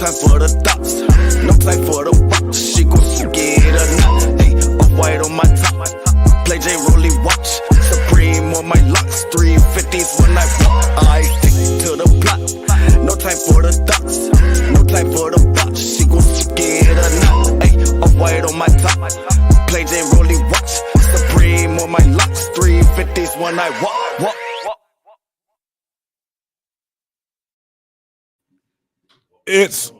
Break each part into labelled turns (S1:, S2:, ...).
S1: time for the thoughts, no time for the rocks. She gon' get a knot. Hey, off-white on my top, play J Rolly watch, Supreme on my locks, 350s when I walk. I stick to the block, no time for the thoughts, no time for the rocks. She gon' get a knot. Hey, off-white on my top, play J Rolly watch, Supreme on my locks, 350s when I walk.
S2: It's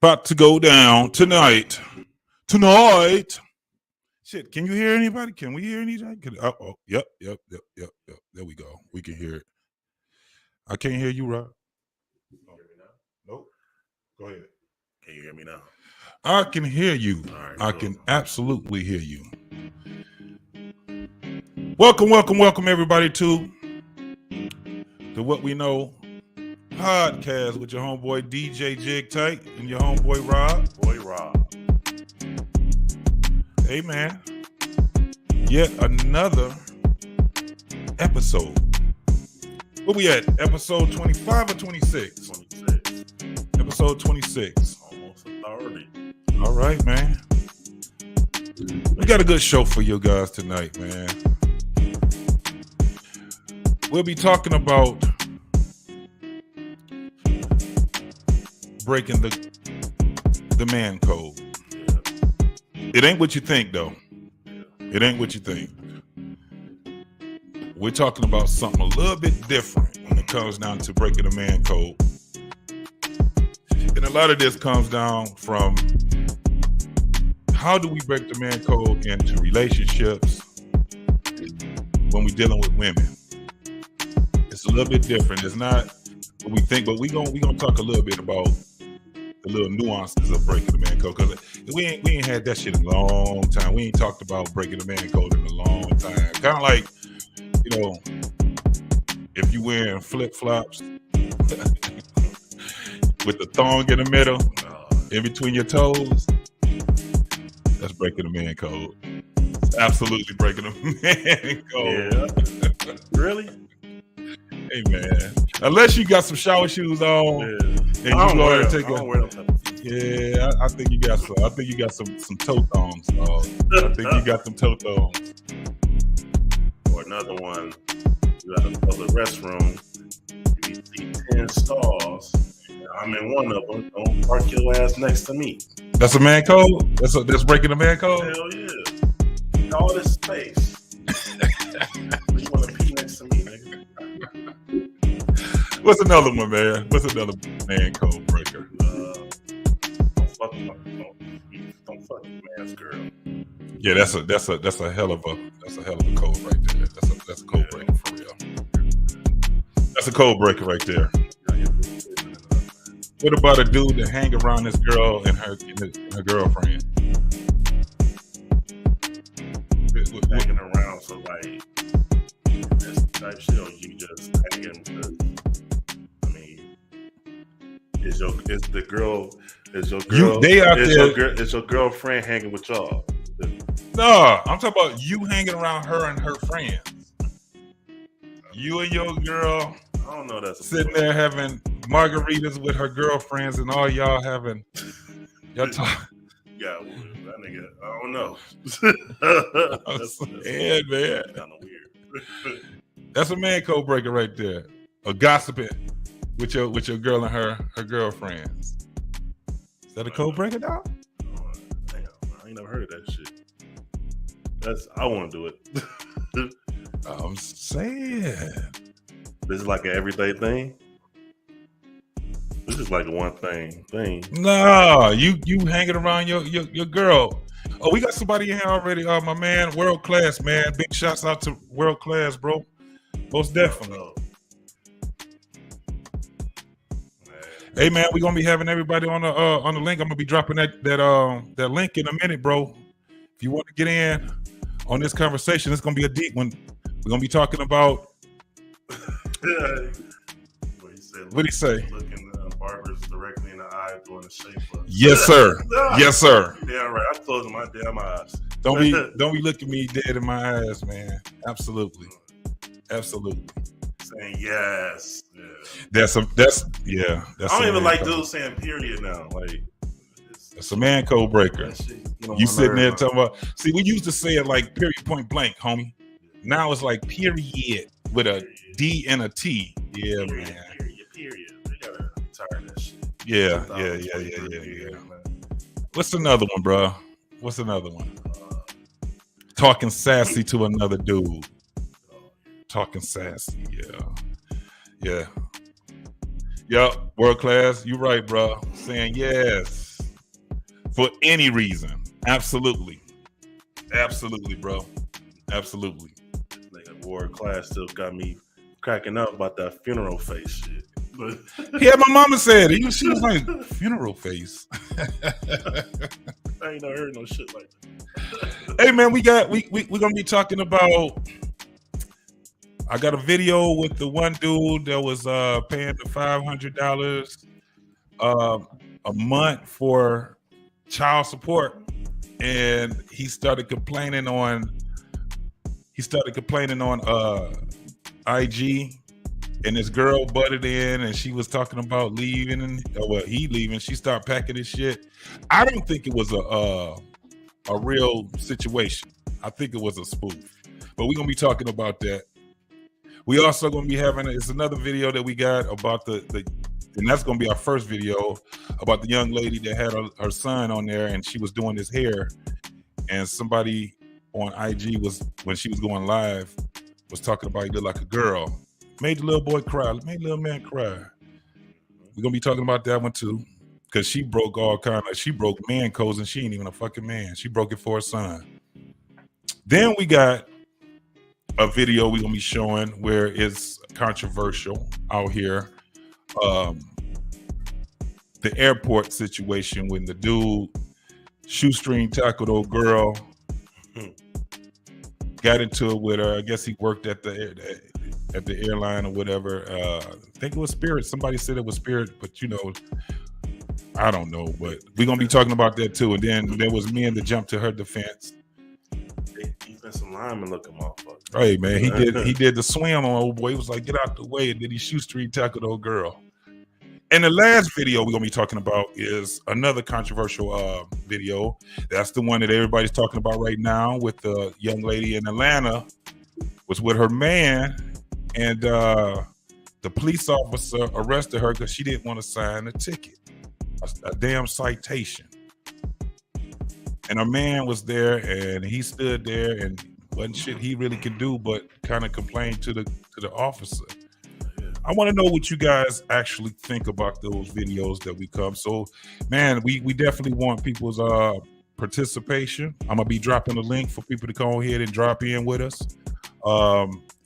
S2: about to go down tonight. Shit, can you hear anybody? Can we hear anybody? Yep. There we go. We can hear it. I can't hear you, Rob. Nope. Go ahead.
S3: Can you hear me now?
S2: I can hear you.
S3: Right,
S2: I can absolutely hear you. Welcome, everybody to the What We Know podcast with your homeboy DJ Jig Tight and your homeboy Rob.
S3: Boy Rob.
S2: Hey man, yet another episode. Where we at? Episode 25 or 26?
S3: 26.
S2: Episode 26.
S3: Almost a 30.
S2: All right, man. We got a good show for you guys tonight, man. We'll be talking about breaking the Mancode. It ain't what you think, though. It ain't what you think. We're talking about something a little bit different when it comes down to breaking the Mancode. And a lot of this comes down from how do we break the Mancode into relationships when we're dealing with women. It's a little bit different. It's not what we think, but we're gonna talk a little bit about the little nuances of breaking the Mancode, because we ain't had that shit in a long time. We ain't talked about breaking the Mancode in a long time. Kind of like, you know, if you wearing flip-flops with the thong in the middle, in between your toes, that's breaking the Mancode. It's absolutely breaking the Mancode.
S3: Yeah. Really?
S2: Hey man, unless you got some shower shoes on, and you go and take yeah, I think you got some. I think you got some toe thongs. I think you got some toe thongs.
S3: Or another one, you got a public restroom. You see 10 stalls. I'm in one of them. Don't park your ass next to me.
S2: That's a Mancode. That's breaking the Mancode.
S3: Hell yeah! All this space. You want to pee next to me, nigga?
S2: What's another one, man? What's another Mancode breaker?
S3: Don't fuck your man's girl.
S2: Yeah, that's a hell of a code right there. That's a code breaker for real. That's a code breaker right there. What about a dude that hang around this girl and her girlfriend?
S3: Hanging around for like this type shit, or you just hanging because is your girlfriend hanging with y'all?
S2: No, I'm talking about you hanging around her and her friends. You and your girl,
S3: I don't know, that's
S2: sitting there having margaritas with her girlfriends, and all y'all having y'all talk.
S3: Yeah, that nigga, I don't know. That's
S2: man.
S3: Kind of weird.
S2: That's a Mancode breaker right there. A gossiping with your girl and her girlfriends. Is that a code breaker, dog?
S3: Damn, I ain't never heard of that shit. I want to do it.
S2: I'm saying.
S3: This is like an everyday thing. This is like a one thing.
S2: Nah, you hanging around your girl. Oh, we got somebody in here already. My man, World Class, man. Big shouts out to World Class, bro. Most definitely. Hey man, we're gonna be having everybody on the link. I'm gonna be dropping that link in a minute, bro. If you want to get in on this conversation, it's gonna be a deep one. We're gonna be talking about what he say?
S3: Looking barbers directly in the eye, doing the shape of.
S2: Yes, sir. Yes, sir.
S3: Yeah, right. I'm closing my damn eyes.
S2: Don't be looking me dead in my eyes, man. Absolutely.
S3: saying yes. Yeah.
S2: That's
S3: I don't even like dudes saying period now. Like
S2: it's a man code breaker. You sitting there talking about. See, we used to say it like period, point blank, homie. Now it's like period with a D and a T. Yeah,
S3: period,
S2: man.
S3: Period. We gotta retire that shit.
S2: Yeah. What's another one, bro? What's another one? Talking sassy to another dude. Talking sassy, yeah. Yup, world class. You right, bro. Saying yes for any reason. Absolutely, bro. Absolutely.
S3: Nigga, world class still got me cracking up about that funeral face shit. But
S2: yeah, my mama said it. She was like, funeral face.
S3: I ain't never heard no shit like that.
S2: Hey man, we're gonna be talking about. I got a video with the one dude that was paying the $500 a month for child support, and he started complaining on IG, and this girl butted in, and she was talking about leaving, and he leaving. She started packing his shit. I don't think it was a real situation. I think it was a spoof, but we're gonna be talking about that. We also gonna be having it's another video that we got about the and that's gonna be our first video about the young lady that had her son on there, and she was doing his hair, and somebody on IG was, when she was going live, was talking about he looked like a girl. Made the little boy cry, made the little man cry. We're gonna be talking about that one too, because she broke she broke man codes, and she ain't even a fucking man. She broke it for her son. Then we got a video we're gonna be showing where it's controversial out here. The airport situation when the dude shoestring tackled old girl, got into it with her. I guess he worked at the airline or whatever. I think it was Spirit. Somebody said it was Spirit, but I don't know. But we're gonna be talking about that too. And then there was men that jumped to her defense.
S3: Defensive lineman looking motherfucker.
S2: Hey man, he did the swim on old boy. He was like, get out the way, and then he shoestring tackled old girl. And the last video we're gonna be talking about is another controversial video. That's the one that everybody's talking about right now, with the young lady in Atlanta was with her man, and the police officer arrested her because she didn't want to sign a ticket, a damn citation. And her man was there, and he stood there, and wasn't shit he really could do but kind of complain to the officer. I want to know what you guys actually think about those videos that we come. So, man, we definitely want people's participation. I'm gonna be dropping a link for people to go ahead and drop in with us,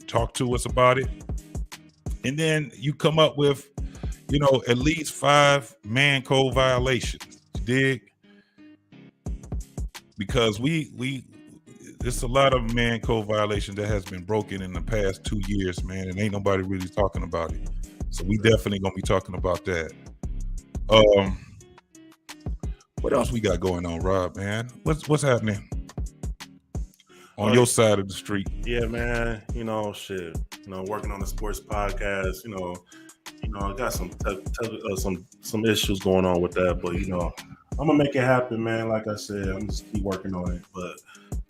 S2: talk to us about it, and then you come up with, at least 5 man code violations. You dig? Because there's a lot of man code violations that has been broken in the past 2 years, man, and ain't nobody really talking about it. So we definitely gonna be talking about that. What else we got going on, Rob, man? What's happening on your side of the street? Yeah,
S3: man, shit. Working on the sports podcast, I got some issues going on with that, but I'm gonna make it happen, man. Like I said, I'm just keep working on it. But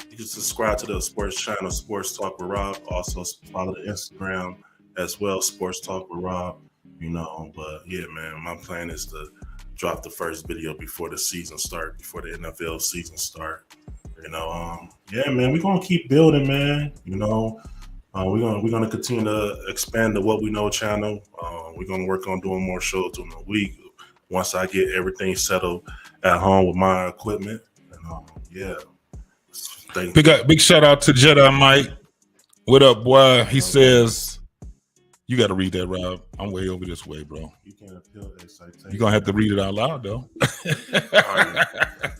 S3: you can subscribe to the sports channel, Sports Talk with Rob. Also follow the Instagram as well, Sports Talk with Rob. But yeah, man, my plan is to drop the first video before the season start, before the NFL season start. Yeah, man, we're gonna keep building, man. We're gonna continue to expand the What We Know channel. We're gonna work on doing more shows during the week once I get everything settled at home with my equipment. And yeah.
S2: Big shout out to Jedi Mike. What up, boy? He says, you got to read that, Rob. I'm way over this way, bro.
S3: You can't appeal that citation.
S2: You're going to have to read it out loud, though.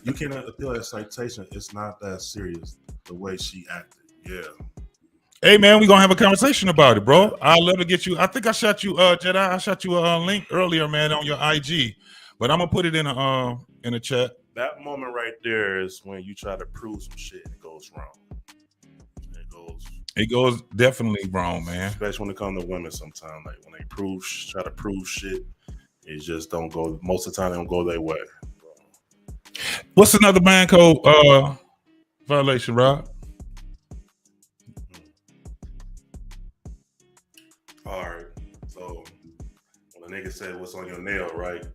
S3: You cannot appeal that citation. It's not that serious, the way she acted. Yeah.
S2: Hey, man, we're going to have a conversation about it, bro. I'll love to get you. I think I shot you, Jedi. I shot you a link earlier, man, on your IG. But I'm going to put it in a chat.
S3: That moment right there is when you try to prove some shit and it goes wrong.
S2: It goes definitely wrong, man.
S3: Especially when it comes to women sometimes. Like when they try to prove shit, it just don't go. Most of the time, they don't go their way.
S2: What's another Mancode violation, Rob?
S3: All right. So when a nigga said, "What's on your nail?" Right?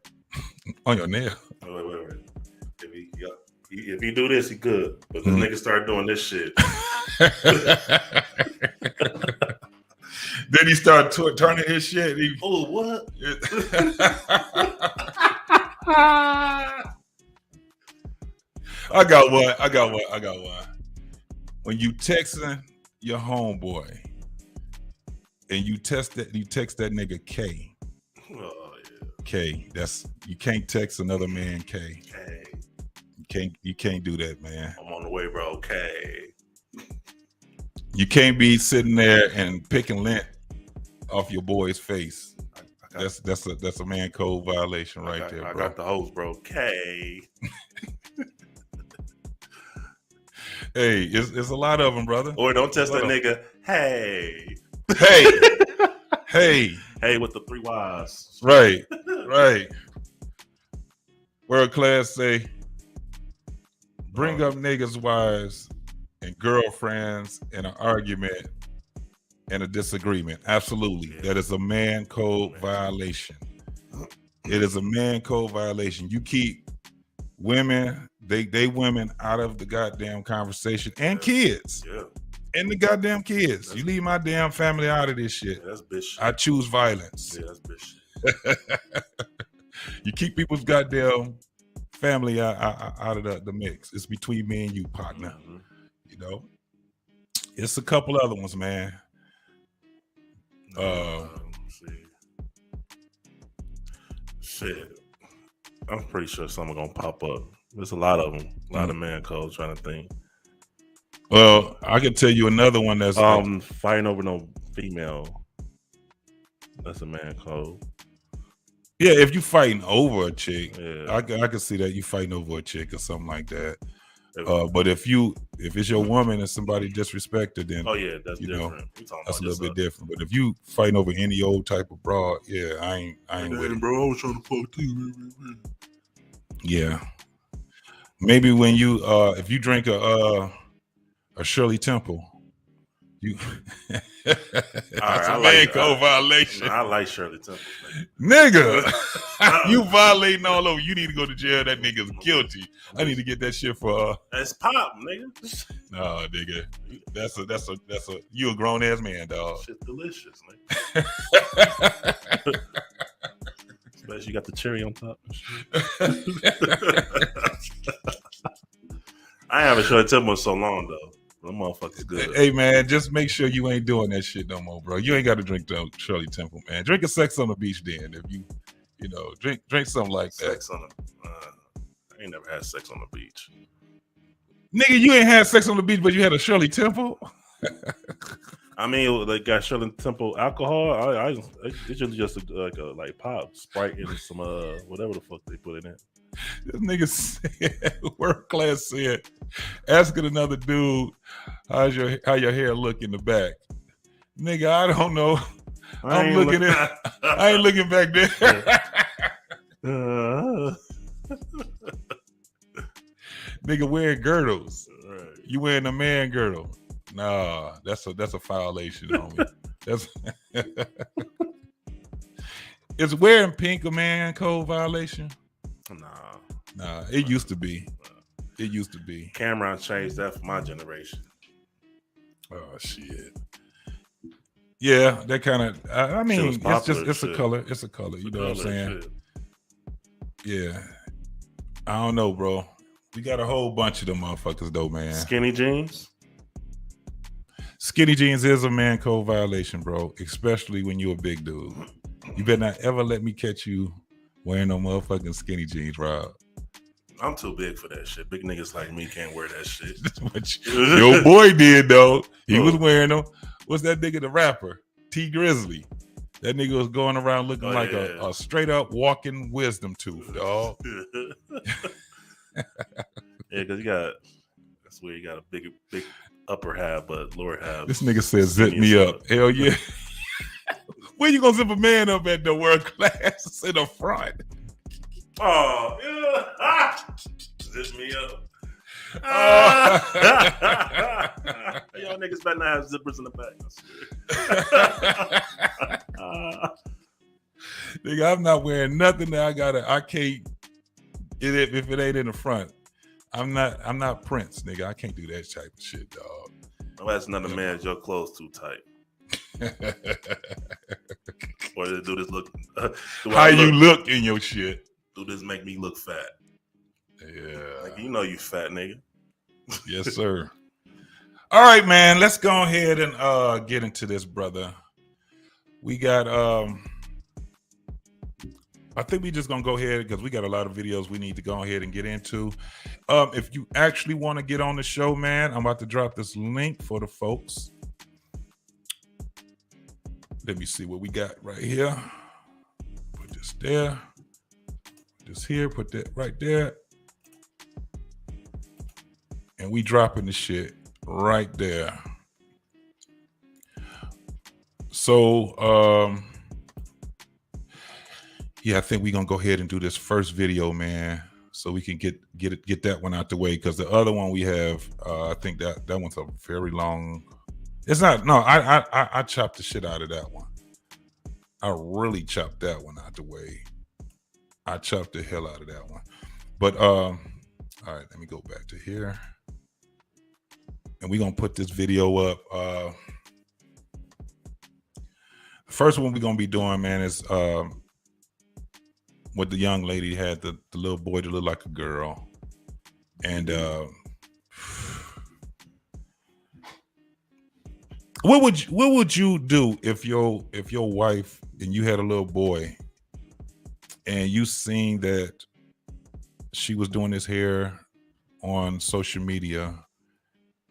S2: On your nail.
S3: Wait. If he do this, he good. But this nigga start doing this shit.
S2: Then he started turning his shit.
S3: Oh, what?
S2: I got one. When you texting your homeboy and you text that nigga K.
S3: Oh, yeah.
S2: K. You can't text another man K.
S3: K.
S2: You can't do that, man.
S3: I'm on the way, bro. K.
S2: You can't be sitting there and picking lint off your boy's face. That's a Mancode violation right there, bro.
S3: I got the host, bro. K.
S2: Hey, it's a lot of them, brother.
S3: Or don't test that nigga. Hey. Hey with the 3 Y's.
S2: Right. World class say, bring up niggas' wives and girlfriends in an argument and a disagreement. Absolutely. Yeah. That is a Mancode violation. It is a Mancode violation. You keep women, they women out of the goddamn conversation and kids.
S3: Yeah.
S2: And the goddamn kids. You leave my damn family out of this shit.
S3: Yeah, that's bitch shit.
S2: I choose violence.
S3: Yeah, that's bitch shit.
S2: You keep people's goddamn family out of the mix. It's between me and you, partner.
S3: Mm-hmm.
S2: You know? It's a couple other ones, man.
S3: Shit. I'm pretty sure some are gonna pop up. There's a lot of them. A lot of Mancodes trying to think.
S2: Well, I can tell you another one that's
S3: fighting over no female. That's a Mancode.
S2: Yeah, if you fighting over a chick,
S3: yeah.
S2: I can see that you fighting over a chick or something like that. But if it's your woman and somebody disrespected, then
S3: that's different.
S2: That's a little bit different. But if you fighting over any old type of broad, yeah, I ain't with it.
S3: Bro, I was trying to fuck too.
S2: Yeah, maybe when you if you drink a Shirley Temple, you that's a Mancode violation.
S3: I like Shirley Temple,
S2: nigga. You violating all over. You need to go to jail. That nigga's guilty. I need to get that shit for
S3: that's pop, nigga.
S2: No, nigga. That's a you a grown ass man, dog.
S3: Shit delicious, nigga. Especially you got the cherry on top and shit. I haven't Shirley Temple in so long though. Them motherfuckers good.
S2: Hey man, just make sure you ain't doing that shit no more, bro. You ain't got to drink the Shirley Temple, man. Drink a Sex on the Beach then. If you drink something like that.
S3: I ain't never had sex on the beach.
S2: Nigga, you ain't had sex on the beach, but you had a Shirley Temple.
S3: I mean, they got Shirley Temple alcohol. It's just like pop, Sprite, and some whatever the fuck they put in it.
S2: This nigga said, world class said, asking another dude, how your hair look in the back? Nigga, I don't know. I ain't looking back there. Nigga wearing girdles.
S3: Right.
S2: You wearing a man girdle. Nah, that's a violation, homie. That's is wearing pink a Mancode violation? Nah, it used to be. It used to be.
S3: Cameron changed that for my generation.
S2: Oh shit. Yeah, that kind of. I mean, it's a color. It's a color. You know what I'm saying? Shit. Yeah. I don't know, bro. We got a whole bunch of them motherfuckers though, man.
S3: Skinny jeans.
S2: Skinny jeans is a Mancode violation, bro. Especially when you're a big dude. You better not ever let me catch you wearing no motherfucking skinny jeans, Rob.
S3: I'm too big for that shit. Big niggas like me can't wear that shit.
S2: Your boy did though. He was wearing them. What's that nigga, the rapper? T Grizzly. That nigga was going around looking like a straight up walking wisdom tooth, dog.
S3: Yeah, because that's where you got a big upper half, but lower half.
S2: This nigga said zip me up. Hell yeah. Where you gonna zip a man up at the world class in the front?
S3: Oh, yeah. Zip me up. Y'all niggas better not have zippers in the back.
S2: Nigga, I'm not wearing nothing that I can't if it ain't in the front. I'm not Prince, nigga. I can't do that type of shit, dog.
S3: No, that's another man's your clothes too tight. Or do this look
S2: how you look in your shit?
S3: Do this make me look fat?
S2: Yeah.
S3: Like, you know you fat nigga.
S2: Yes, sir. All right, man. Let's go ahead and get into this, brother. We got I think we just gonna go ahead because we got a lot of videos we need to go ahead and get into. If you actually want to get on the show, man, I'm about to drop this link for the folks. Let me see what we got right here. Put this there. This here. Put that right there. And we dropping the shit right there. So, yeah, I think we're gonna go ahead and do this first video, man, so we can get that one out the way. Because the other one we have, I think that one's a very long. It's not. No, I chopped the shit out of that one. I really chopped that one out the way. I chopped the hell out of that one. But all right, let me go back to here, and we're gonna put this video up. The first one we're gonna be doing, man, is what the young lady had, the little boy that looked like a girl. And what would you do if your wife and you had a little boy and you seen that she was doing his hair on social media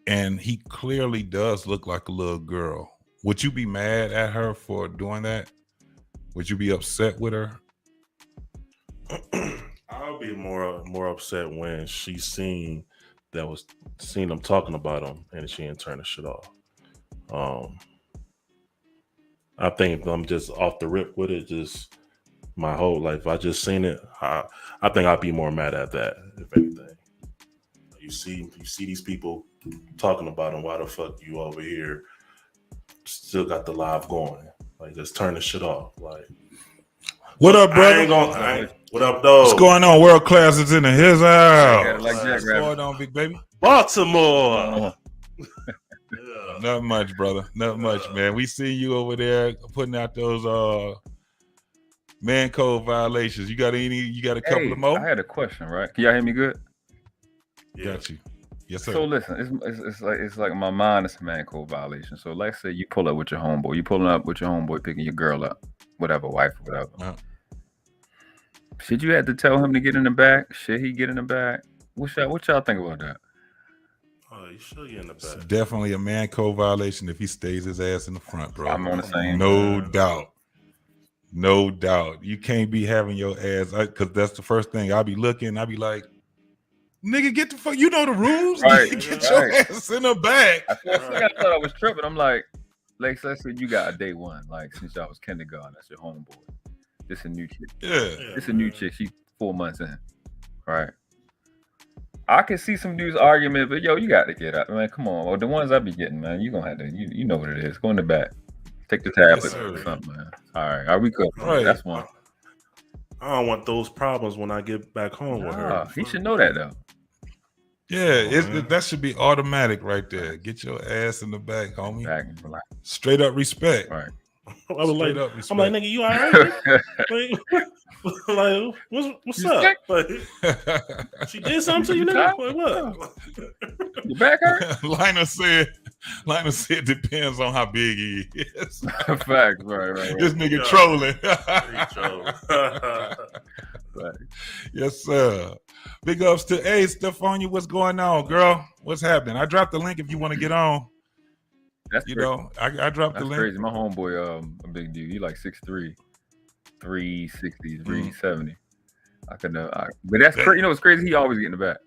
S2: and he clearly does look like a little girl? Would you be mad at her for doing that? Would you be upset with her?
S3: I'll be more upset when she seen them talking about him and she didn't turn the shit off. I think if I'm just off the rip with it, just my whole life, I just seen it. I think I'd be more mad at that, if anything. You see these people talking about him. Why the fuck you over here still got the live going? Like, just turn the shit off. Like,
S2: what up, brother?
S3: What up, though?
S2: What's going on? World class is in his house.
S4: What's
S2: going on, big baby?
S3: Baltimore.
S2: Yeah. Not much, brother. Not much, man. We see you over there putting out those Mancode violations. You got a couple of more?
S4: I had a question, right? Can y'all hear me good?
S3: Yeah.
S2: Got you. Yes, sir.
S4: So listen, it's like my mind is a Mancode violation. So let's say you pull up with your homeboy. You pulling up with your homeboy, picking your girl up, whatever, wife or whatever.
S2: Uh-huh.
S4: Should you have to tell him to get in the back? Should he get in the back? What y'all think about that?
S3: Oh, you should get in the back.
S2: It's definitely a Mancode violation if he stays his ass in the front, bro.
S4: I'm on the same.
S2: No doubt. No doubt. You can't be having your ass, because that's the first thing. I'll be looking. I'll be like, nigga, get the fuck. You know the rules.
S4: Right.
S2: Get your ass in the back.
S4: I thought I was tripping. I'm like, let's say you got a day one, like since y'all was kindergarten. That's your homeboy. This a new chick.
S2: Yeah.
S4: This a new chick. She's 4 months in. Right. I can see some dudes argument, but yo, you got to get out, man. Come on. Well, the ones I be getting, man, you gonna have to. You know what it is. Go in the back. Take the tablet or something, man. All right. Are we good?
S2: Right.
S4: That's one.
S3: I don't want those problems when I get back home with her.
S4: He should know that though.
S2: Yeah, that should be automatic right there. Get your ass in the back, homie.
S4: Back and relax.
S2: Straight up respect.
S4: Right.
S3: I was like,
S2: Straight up respect.
S3: I'm like, nigga, you all right? like, what's up? Like, she did something to you, nigga? Like, what?
S4: Your back hurt?
S2: Liner said depends on how big he is.
S4: Facts, right.
S2: This nigga trolling.
S4: Right.
S2: Yes, sir. Big ups to Stephania. What's going on, girl? What's happening? I dropped the link if you want to get on.
S4: That's
S2: you
S4: crazy.
S2: know, I dropped the link.
S4: Crazy. My homeboy, a big dude. He like 6'3", 360, 370. But that's crazy. You know what's crazy? He always get in the back.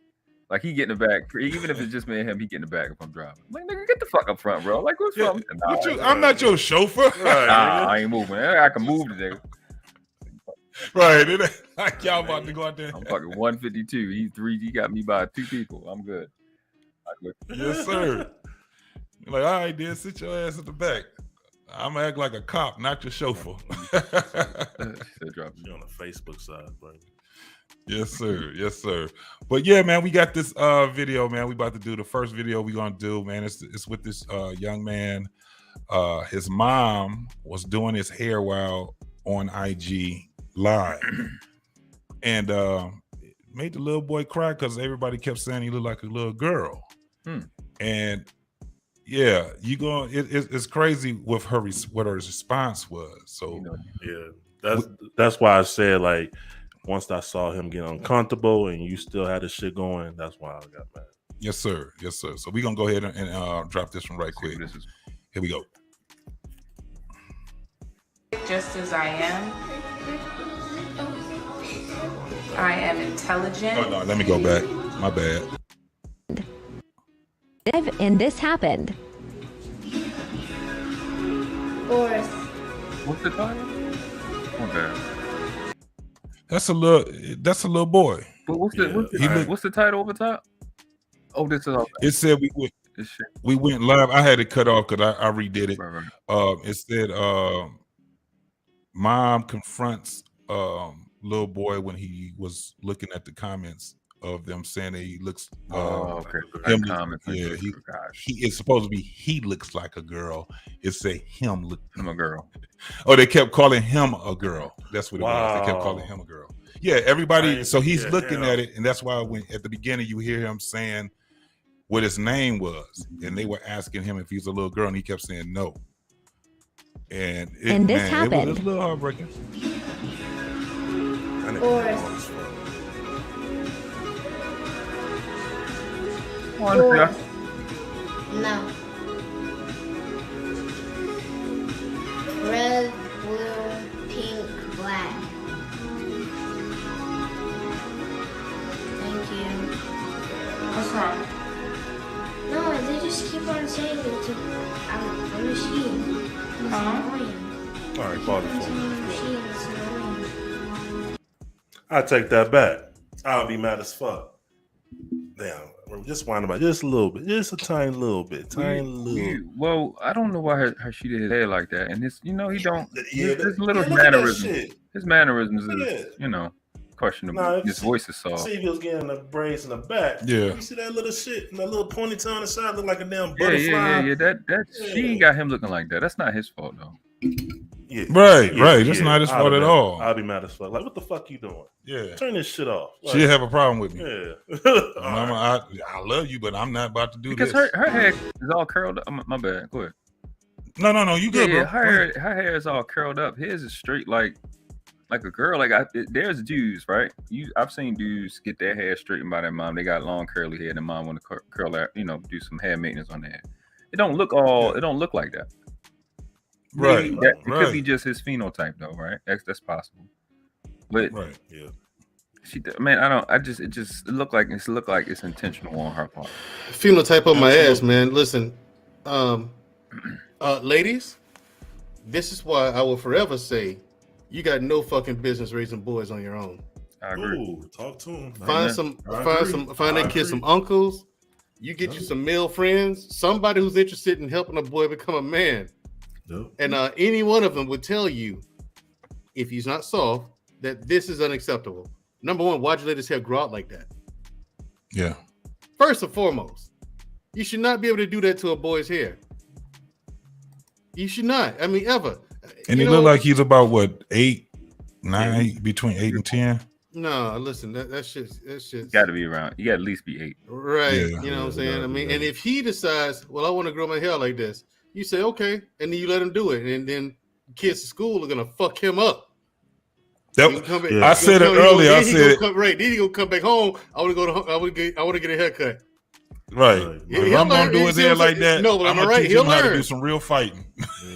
S4: Like he get in the back, even if it's just me and him, he get in the back if I'm driving. Like nigga, get the fuck up front, bro. Like what's wrong? Nah,
S2: I'm not your chauffeur.
S3: Right,
S4: nah, I ain't moving. I can move today.
S2: Right, it ain't like y'all about to go out there.
S4: I'm fucking 152. He's 3. He got me by 2 people. I'm good.
S2: Yes, sir. You're like, all right, then sit your ass at the back. I'm gonna act like a cop, not your chauffeur.
S3: You're on the Facebook side, bro.
S2: Yes, sir. Yes, sir. But yeah, man, we got this video, man. We about to do the first video we gonna do, man. It's with this young man. His mom was doing his hair while on IG Live, and made the little boy cry because everybody kept saying he looked like a little girl. And yeah, it's crazy with her what her response was. So
S3: yeah, that's why I said, like, once I saw him get uncomfortable and you still had the shit going, that's why I got mad.
S2: Yes, sir. Yes, sir. So we're gonna go ahead and drop this one right quick. Here we go.
S5: Just as I am intelligent.
S2: Oh no, let me go back. My bad.
S6: And this happened.
S7: Boris.
S4: What's the title? Okay.
S2: That's a little boy.
S4: But what's the title over top? Oh, this is.
S2: It said we went live. I had it cut off because I redid it. Right. It said mom confronts little boy when he was looking at the comments of them saying that he looks him, yeah, he is supposed to be he looks like a girl. It say him look
S4: a girl.
S2: Oh, they kept calling him a girl. That's what it was. They kept calling him a girl. Yeah, everybody. So he's looking at it, and that's why when at the beginning you hear him saying what his name was, and they were asking him if he's a little girl, and he kept saying no. And
S6: this happened.
S2: It was a little heartbreaking.
S7: Boris. No. Red, blue, pink, black. Thank you.
S5: What's wrong?
S7: No, they just keep on saying it to the machine. It's annoying.
S3: All right, pause it for me.
S7: Machine is annoying.
S3: I take that back. I'll be mad as fuck. Damn, we're just whining about just a little bit, just a tiny little bit,
S4: Well, I don't know why her she did his hair like that, and he don't.
S3: Yeah,
S4: his little mannerisms. His mannerisms is questionable.
S3: Nah,
S4: his voice is soft.
S3: See if he was getting the braids in the back.
S2: Yeah,
S3: you see that little shit and that little ponytail on the side look like a damn butterfly.
S4: Yeah. That she ain't got him looking like that. That's not his fault though.
S3: Yeah.
S2: Right. That's not his fault at all.
S3: I'll be mad as fuck. Like, what the fuck you doing?
S2: Yeah.
S3: Turn this shit off. Like,
S2: she'll have a problem with me.
S3: Yeah.
S2: Mama, I love you, but I'm not about to do
S4: because
S2: this.
S4: Her hair is all curled up. My bad. Go ahead.
S2: No, you good, bro.
S4: Her hair is all curled up. His is straight like a girl. Like there's dudes, right? I've seen dudes get their hair straightened by their mom. They got long curly hair, and the mom want to curl out, do some hair maintenance on their hair. It don't look like that.
S2: Right.
S4: It could be just his phenotype though, right? That's possible. But
S3: yeah.
S4: It looked like it's intentional on her part.
S8: Phenotype on my ass, man. Listen, ladies, this is why I will forever say you got no fucking business raising boys on your own.
S4: I agree.
S3: Ooh, talk to him.
S8: Find that kid some uncles. You get you some male friends, somebody who's interested in helping a boy become a man.
S3: Yep.
S8: And any one of them would tell you, if he's not soft, that this is unacceptable. Number one, why'd you let his hair grow out like that?
S2: Yeah.
S8: First and foremost, you should not be able to do that to a boy's hair. You should not. I mean, ever.
S2: And he look like he's about what, 8, 9, between 8 and 10.
S8: No, listen, that shit's
S4: got to be around. You got to at least be 8.
S8: Right.
S2: Yeah.
S8: You know what I'm saying? I mean, and if he decides, well, I want to grow my hair like this, you say, okay, and then you let him do it. And then kids at school are going to fuck him up.
S2: I said it earlier. I said
S8: then he gonna come back home. I want to get a haircut.
S2: Right. If I'm gonna do his hair like that,
S8: no, but
S2: I'm
S8: I'm
S2: gonna
S8: right.
S2: teach
S8: He'll
S2: him how to
S8: learn.
S2: do some real fighting.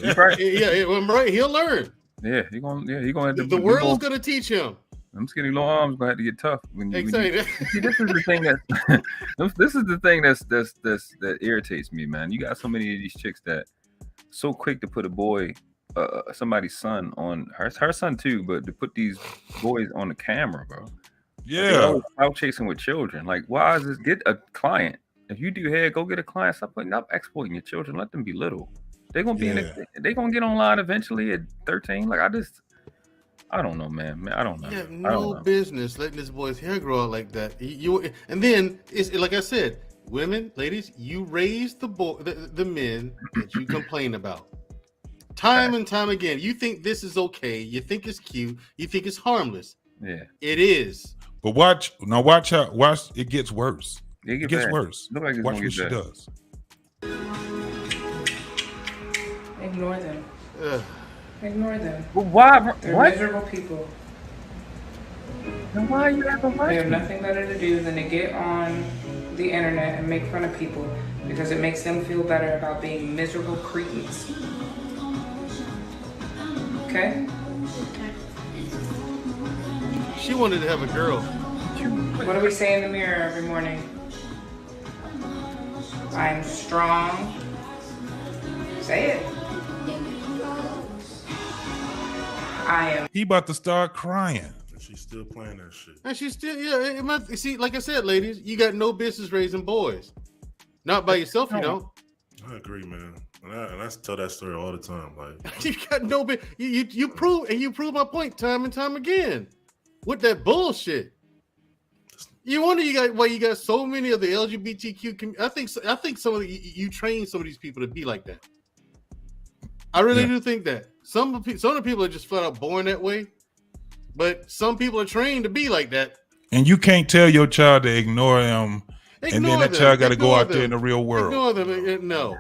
S8: Yeah, I'm right. He'll learn.
S4: Yeah, he gonna.
S8: The world's gonna teach him.
S4: Them skinny little arms gonna have to get tough when you.
S8: Exactly.
S4: See, this is the thing that irritates me, man. You got so many of these chicks that so quick to put a boy, somebody's son on her son too, but to put these boys on the camera, bro.
S2: Yeah.
S4: Out chasing with children. Like, why is this? Get a client. If you do hair, go get a client. Stop exploiting your children. Let them be little. They're gonna be they're gonna get online eventually at 13. Like, I don't know, man. I don't know.
S8: You have no business letting this boy's hair grow out like that. And then it's like I said, women, ladies, you raise the men that you complain about. Time and time again. You think this is okay. You think it's cute. You think it's harmless.
S4: Yeah.
S8: It is.
S2: But watch it gets worse. It gets worse. Watch what she does.
S5: Ignore them. Ignore them.
S4: But why?
S5: They're
S4: what?
S5: miserable people.
S4: Then why are you having
S5: They have nothing better to do than to get on the internet and make fun of people because it makes them feel better about being miserable cretins. Okay?
S8: She wanted to have a girl.
S5: What do we say in the mirror every morning? I'm strong. Say it. I am.
S2: He about to start crying.
S3: And she's still playing that shit.
S8: And she's still, see, like I said, ladies, you got no business raising boys. Not by yourself, you don't.
S3: I agree, man. And I tell that story all the time. Like,
S8: you got no business. You prove my point time and time again with that bullshit. You wonder why you got so many of the LGBTQ. I think some of you train some of these people to be like that. I really do think that some of the people are just flat out born that way, but some people are trained to be like that.
S2: And you can't tell your child to ignore them, and then that child got to go out there in the real world.
S8: Ignore them. No.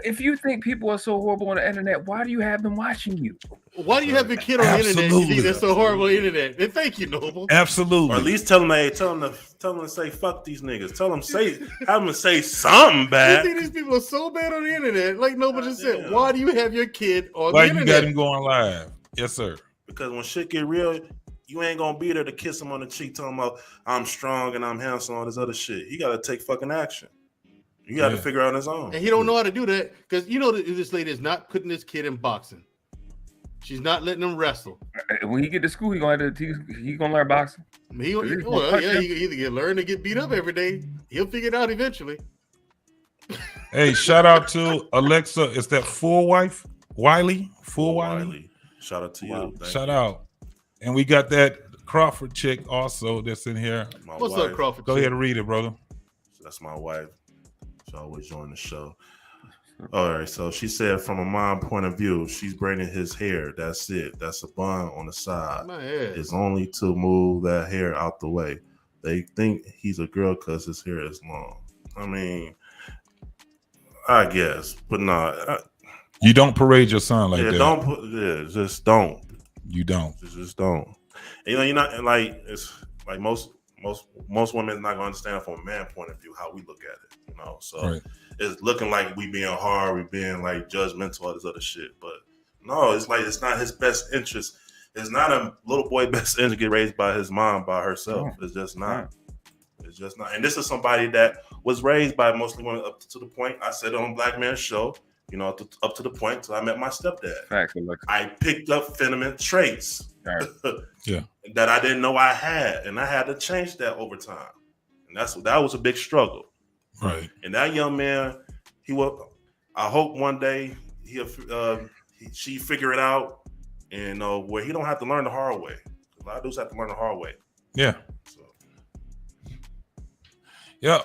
S4: If you think people are so horrible on the internet, why do you have them watching you?
S8: Why do you have your kid on the internet? You think they're so horrible on the internet? And thank you, Noble.
S2: Absolutely.
S3: Or at least tell them to say fuck these niggas. Have them say something bad.
S8: You think these people are so bad on the internet? Like Noble just said, why do you have your kid on
S2: the
S8: internet?
S2: Why you got him going live? Yes, sir.
S3: Because when shit get real, you ain't gonna be there to kiss him on the cheek, talking about I'm strong and I'm handsome, all this other shit. He gotta take fucking action. You got to figure out on his own.
S8: And he don't know how to do that because you know this lady is not putting this kid in boxing. She's not letting him wrestle.
S4: When he get to school, he gonna learn boxing.
S8: He either learn to get beat up every day. He'll figure it out eventually.
S2: Hey, shout out to Alexa. Is that Full Wife? Wiley? Full Wiley?
S3: Shout out to you.
S2: Shout out. And we got that Crawford chick also that's in here.
S8: What's up, Crawford?
S2: Go ahead and read it, brother.
S3: That's my wife. She always join the show. All right, so she said from a mom point of view, she's braiding his hair. That's it. That's a bun on the side. It's only to move that hair out the way. They think he's a girl because his hair is long. I mean, I guess, but no.
S2: You don't parade your son like that.
S3: Just don't.
S2: You don't.
S3: Just don't. And, you're not like it's like most women not gonna understand from a man point of view how we look at it. So it's looking like we being hard, we being like judgmental, all this other shit. But no, it's like it's not his best interest. It's not a little boy best interest to get raised by his mom by herself. It's just not. It's just not. And this is somebody that was raised by mostly women up to the point. I said on Black Man's Show, up to the point till I met my stepdad.
S4: Facts,
S3: I picked up feminine traits
S2: that
S3: I didn't know I had, and I had to change that over time. And that was a big struggle.
S2: Right.
S3: And that young man, I hope one day she figure it out, and where he don't have to learn the hard way. A lot of dudes have to learn the hard way.
S2: Yeah. So. Yeah.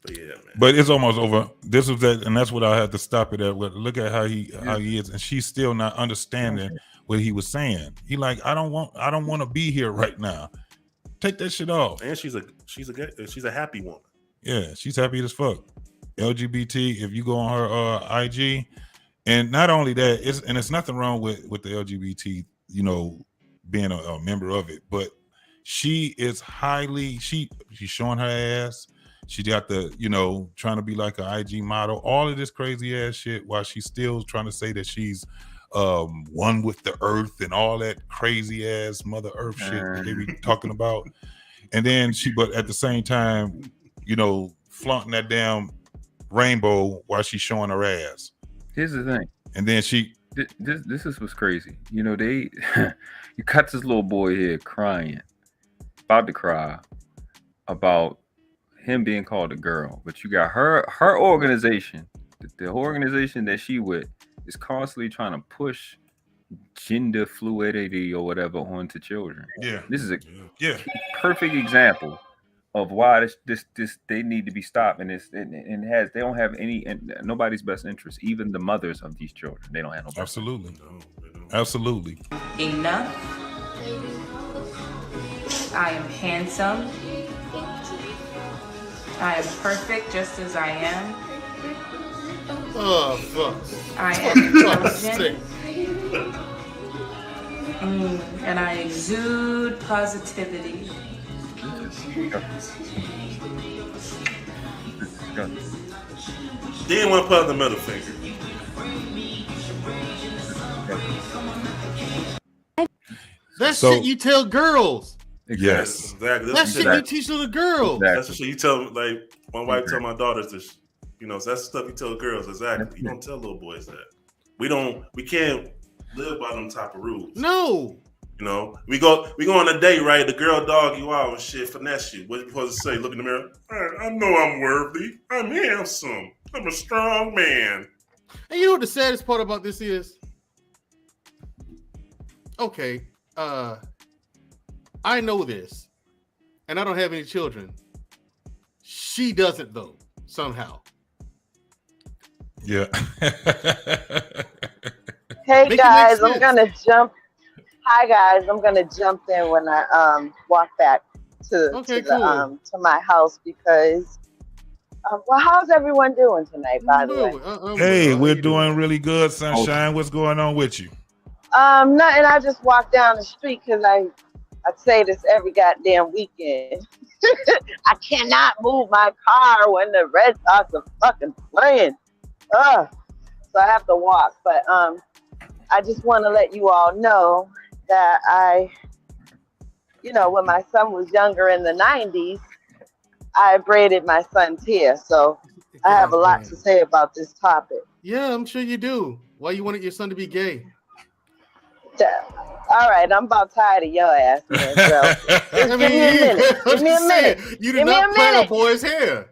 S3: But yeah, man.
S2: But it's almost over. This was that, and that's what I had to stop it at. Look at how he is, and she's still not understanding what he was saying. He like, I don't want to be here right now. Take that shit off.
S3: And she's a happy woman.
S2: Yeah, she's happy as fuck. LGBT, if you go on her IG, and not only that, it's nothing wrong with the LGBT, being a member of it, but she is she's showing her ass. She got the, trying to be like an IG model, all of this crazy ass shit while she's still trying to say that she's one with the earth and all that crazy ass Mother Earth shit that they be talking about. And then but at the same time, flaunting that damn rainbow while she's showing her ass.
S4: Here's the thing.
S2: And then
S4: this is what's crazy. They you cut this little boy here crying, about to cry about him being called a girl, but you got her organization, the organization that she with, is constantly trying to push gender fluidity or whatever onto children.
S2: Yeah,
S4: this is a perfect example of why this they need to be stopped, and they don't have nobody's best interest, even the mothers of these children. They don't have no best
S2: interest. Absolutely.
S5: Enough. I am handsome. I am perfect just as I am.
S8: Oh, fuck.
S5: I am intelligent. And I exude positivity.
S3: Didn't want to put up the middle finger.
S8: That's shit you tell girls.
S2: Yes,
S3: exactly.
S8: That shit you teach little girls.
S3: Exactly. That's the shit you tell, like my wife tell my daughters this. So that's the stuff you tell girls. Exactly. You don't tell little boys that. We can't live by them type of rules.
S8: No.
S3: We go on a date, right? The girl dog you out and shit, finesse you. What you supposed to say? Look in the mirror. I know I'm worthy. I'm handsome. I'm a strong man.
S8: And you know what the saddest part about this is? Okay, I know this, and I don't have any children. She doesn't though, somehow.
S2: Yeah.
S9: Hey guys, I'm gonna jump. Hi guys, I'm gonna jump in when I walk back to my house because well, how's everyone doing tonight? By the way,
S2: hey, we're doing really good, Sunshine. What's going on with you?
S9: Nothing. I just walked down the street because I say this every goddamn weekend. I cannot move my car when the Red Sox are fucking playing. So I have to walk. But I just want to let you all know that when my son was younger in the 90s, I braided my son's hair. So I have a lot to say about this topic.
S8: Yeah, I'm sure you do. Why you wanted your son to be gay?
S9: All right, I'm about tired of your ass, man. So give me a minute. Give me a minute.
S8: You did not play a boy's hair.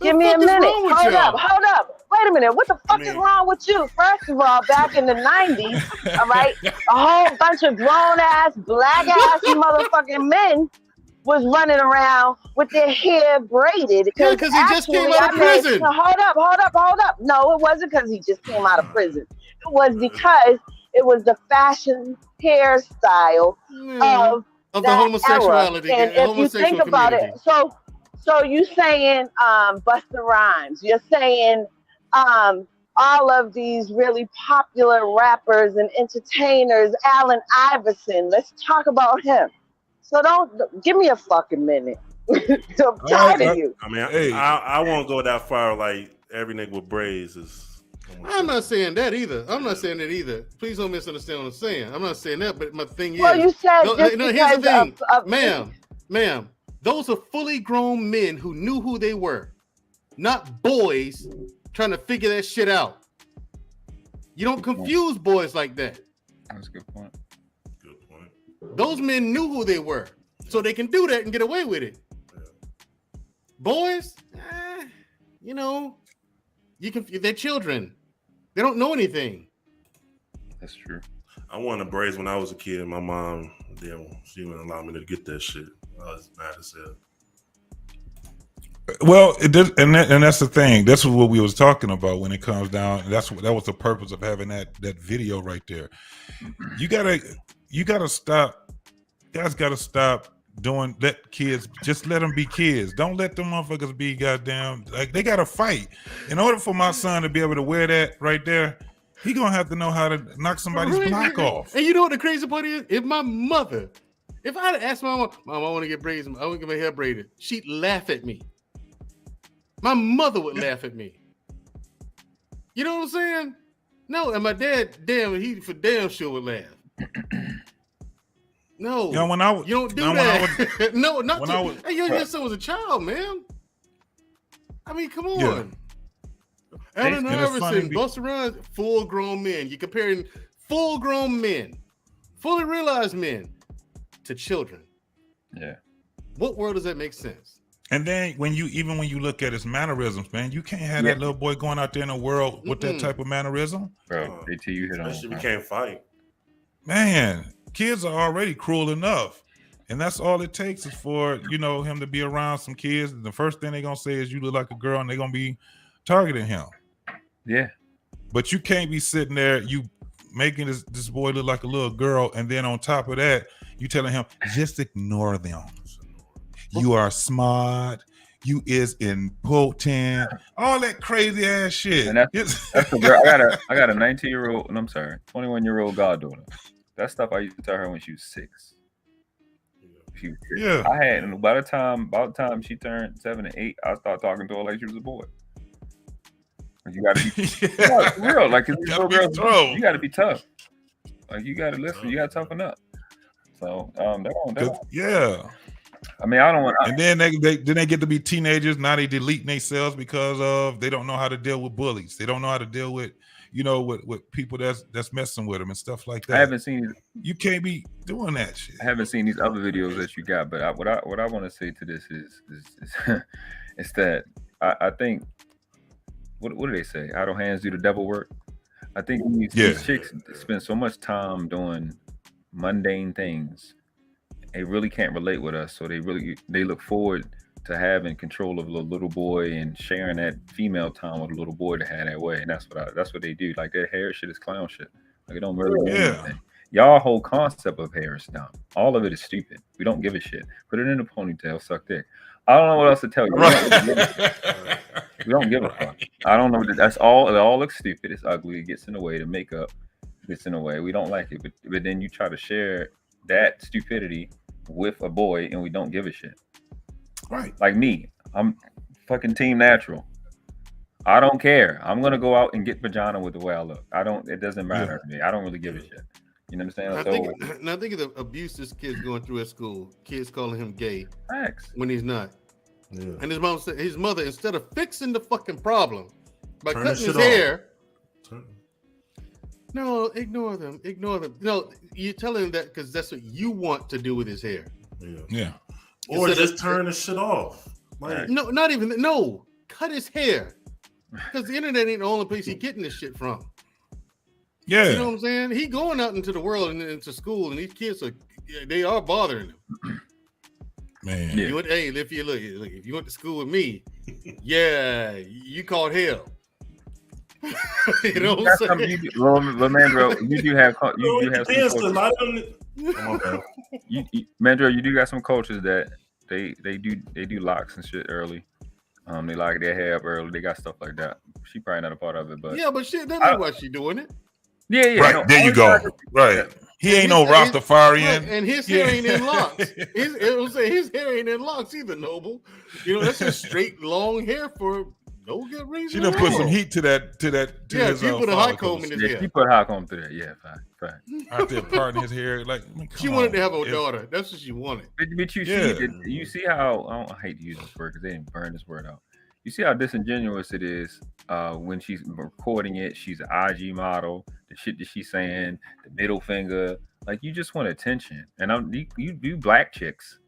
S9: Give me a minute. Hold up. Wait a minute. What the fuck is wrong with you? First of all, back in the 90s, all right, a whole bunch of grown-ass, black-ass motherfucking men was running around with their hair braided.
S8: Yeah, because he just came out of prison.
S9: Hold up. No, it wasn't because he just came out of prison. It was because it was the fashion hairstyle of
S8: the homosexuality.
S9: Era. And if you think about it, so you saying Busta Rhymes, you're saying all of these really popular rappers and entertainers, Allen Iverson. Let's talk about him. So don't give me a fucking minute. I'm tired of you.
S3: I mean, I won't go that far. Like every nigga with braids is.
S8: I'm not saying that either. Please don't misunderstand what I'm saying. I'm not saying that, but my thing is.
S9: Well, you said
S8: here's the thing, ma'am. Those are fully grown men who knew who they were, not boys trying to figure that shit out. You don't confuse boys like that.
S4: That's a good point.
S8: Those men knew who they were, so they can do that and get away with it. Boys, they're children. They don't know anything.
S4: That's true.
S3: I wanted braids when I was a kid. My mom, she wouldn't allow me to get that shit. I was mad as hell.
S2: Well, and that's the thing. That's what we was talking about when it comes down. That was the purpose of having that video right there. You gotta stop. Guys gotta stop let kids, just let them be kids. Don't let them motherfuckers be goddamn, like they gotta fight. In order for my son to be able to wear that right there, he gonna have to know how to knock somebody's block off.
S8: And you know what the crazy part is? If I had asked my mom, I want to get braids, I want to get my hair braided, she'd laugh at me. My mother would laugh at me. You know what I'm saying? No, and my dad, he for damn sure would laugh. No, you don't do that. No, not hey, your son was a child, man. I mean, come on.
S2: Yeah.
S8: Allen Iverson, Busta Rhymes, full-grown men. You're comparing full-grown men, fully realized men, to children.
S4: Yeah.
S8: What world does that make sense?
S2: And then when you look at his mannerisms, man, you can't have that little boy going out there in the world with that type of mannerism.
S4: Bro, AT, you hit on.
S3: Especially we can't fight.
S2: Man, kids are already cruel enough. And that's all it takes is for, him to be around some kids. The first thing they're going to say is you look like a girl, and they're going to be targeting him.
S4: Yeah.
S2: But you can't be sitting there, you making this boy look like a little girl, and then on top of that, you telling him, just ignore them. You are smart. You is important. All that crazy ass shit.
S4: And that's the girl. I got a 19-year-old, and I'm sorry, 21-year-old goddaughter. That stuff I used to tell her when she was 6.
S2: Yeah.
S4: I had, and about the time she turned 7 and 8, I started talking to her like she was a boy. You gotta be real, like these little girls, you gotta be tough. Like you gotta listen, you gotta toughen up. So
S2: yeah.
S4: I mean, I don't want.
S2: And then they get to be teenagers. Now they deleting themselves because they don't know how to deal with bullies. They don't know how to deal with with people that's messing with them and stuff like that.
S4: I haven't seen.
S2: You can't be doing that shit.
S4: I haven't seen these other videos that you got, but what I want to say to this is is that I think what do they say? Idle hands do the devil work. I think these chicks spend so much time doing mundane things. They really can't relate with us, so they look forward to having control of a little boy and sharing that female time with a little boy to have that way, and that's what they do. Like their hair shit is clown shit. Like it don't really mean anything. Y'all whole concept of hair is dumb. All of it is stupid. We don't give a shit. Put it in a ponytail, suck dick. I don't know what else to tell you. We don't give a fuck. I don't know. That's all. It all looks stupid. It's ugly. It gets in the way. The makeup gets in the way. We don't like it. But then you try to share that stupidity with a boy, and we don't give a shit.
S2: Right.
S4: Like me, I'm fucking team natural. I don't care. I'm gonna go out and get vagina with the way I look. It doesn't matter to me. I don't really give a shit. You know what I'm saying?
S8: I think of the abuse this kid's going through at school. Kids calling him gay.
S4: Facts.
S8: When he's not. Yeah. And his mother, instead of fixing the fucking problem by cutting his hair. No, ignore them. No, you tell him that because that's what you want to do with his hair.
S2: Yeah.
S3: Or just turn the shit off.
S8: Like, no, not even. No, cut his hair. Because the internet ain't the only place he's getting this shit from.
S2: Yeah.
S8: You know what I'm saying? He going out into the world and into school, and these kids they are bothering him.
S2: Man.
S8: Yeah. If you went to school with me, you caught hell. You know what I'm saying?
S4: Mandrell, you do have Mandrell, you do got some coaches that they do locks and shit early. They lock their hair up early. They got stuff like that. She probably not a part of it, but
S8: but shit, that's not why she doing it.
S4: Yeah.
S2: Right, there you go. Right. He ain't no Rastafarian.
S8: And his hair ain't in locks. His hair ain't in locks either, Noble. That's just straight long hair for no good reason.
S2: She done put some heat to that.
S8: She put a high comb in his hair.
S4: She put a high comb through that. Yeah, fine.
S2: Out there parting his hair, like
S8: she wanted to have a daughter. That's what she wanted.
S4: But you see how I hate to use this word because they didn't burn this word out. You see how disingenuous it is when she's recording it. She's an IG model. The shit that she's saying, the middle finger, like you just want attention. And you black chicks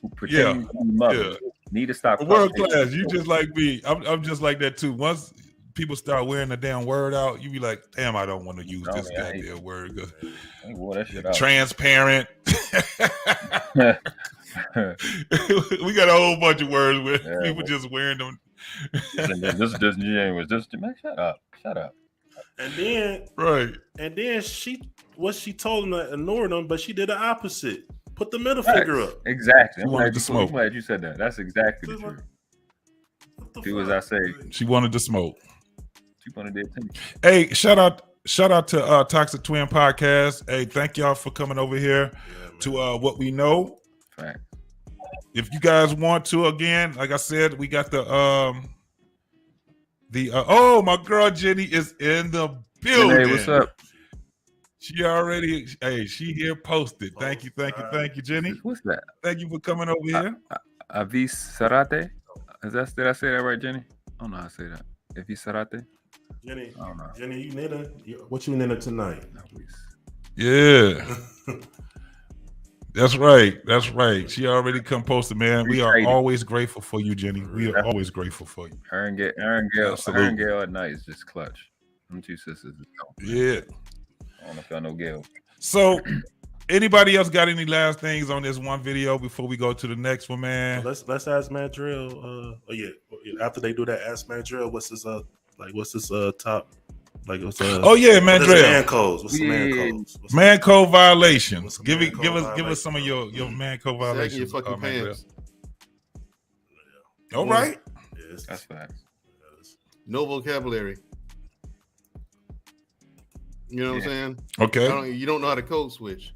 S4: who pretend to be mothers need to stop.
S2: World class. You just like me. I'm just like that too. Once people start wearing the damn word out, you be like, damn, I don't want to use this goddamn word.
S4: That shit out.
S2: Transparent. We got a whole bunch of words where people just wearing them.
S4: This disingenuous. Man, shut up.
S3: And then she told him to ignore them, but she did the opposite. Put the middle finger up.
S4: Exactly.
S2: She wanted to smoke.
S4: I'm glad you said that. That's exactly the truth. Do as I say.
S2: She wanted to smoke.
S4: She wanted to attention.
S2: Hey, shout out to Toxic Twin Podcast. Hey, thank y'all for coming over here to What We Know.
S4: Right.
S2: If you guys want to, again, like I said, we got my girl Jenny is in the building.
S4: Hey, what's up?
S2: She already, she here posted. Thank you, Jenny.
S4: What's that?
S2: Thank you for coming over here.
S4: Avis Sarate? Did I say that right, Jenny? I don't know how to say that. Avis Sarate?
S3: Jenny,
S4: I don't know.
S3: Jenny, you knitting? What you knitting tonight?
S2: Yeah. That's right. She already come posted, man. We are always grateful for you, Jenny. We are always grateful for you.
S4: Her and Gail at night is just clutch. Them two sisters.
S2: Yeah.
S4: I don't know if y'all know Gail.
S2: So, anybody else got any last things on this one video before we go to the next one, man?
S3: Let's ask Mandrell. After they do that, ask Mandrell. What's this top? Like what's
S2: Mandrell.
S3: Man codes. What's the man codes?
S2: Man code violations. Give us some of your man code violations.
S8: Your fucking pants.
S2: All right.
S3: Yes.
S4: That's facts.
S8: No vocabulary. You know what I'm saying?
S2: Okay.
S8: You don't know how to code switch.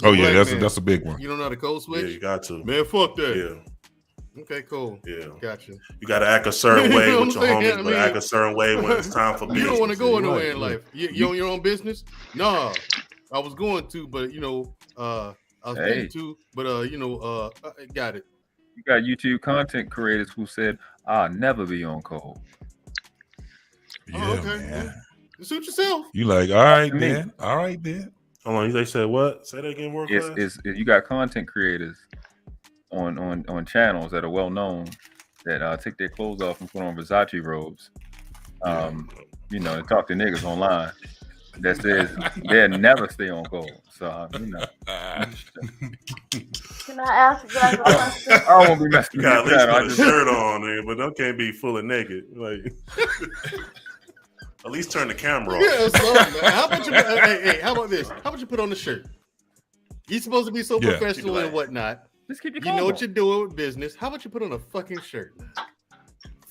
S2: Oh yeah, that's a big one.
S8: You don't know how to code switch?
S3: Yeah, you got to.
S8: Man, fuck that.
S3: Yeah.
S8: Okay, cool.
S3: Yeah.
S8: Gotcha.
S3: You got to act a certain way with your homies,
S8: I
S3: but act a certain way when it's time for business.
S8: You don't want to go anywhere in life. You own your own business? No. I was going to, but I was going to, but I got it.
S4: You got YouTube content creators who said, "I'll never be on code."
S2: Yeah, man.
S8: Suit yourself.
S2: You like, all right, then. All right, then.
S3: Hold on, they said what? Say that again, world class?
S4: You got content creators on channels that are well known that take their clothes off and put on Versace robes. And talk to niggas online that says they'll never stay on gold. So
S9: Can I ask you guys a question?
S4: I won't be messing
S3: with you. At least put a shirt on there, but they can't be fully naked. Like at least turn the camera off.
S8: Yeah, man. How about you? How about this? How about you put on the shirt? You're supposed to be so professional and whatnot.
S4: Just keep your
S8: You know what you're doing with business. How about you put on a fucking shirt?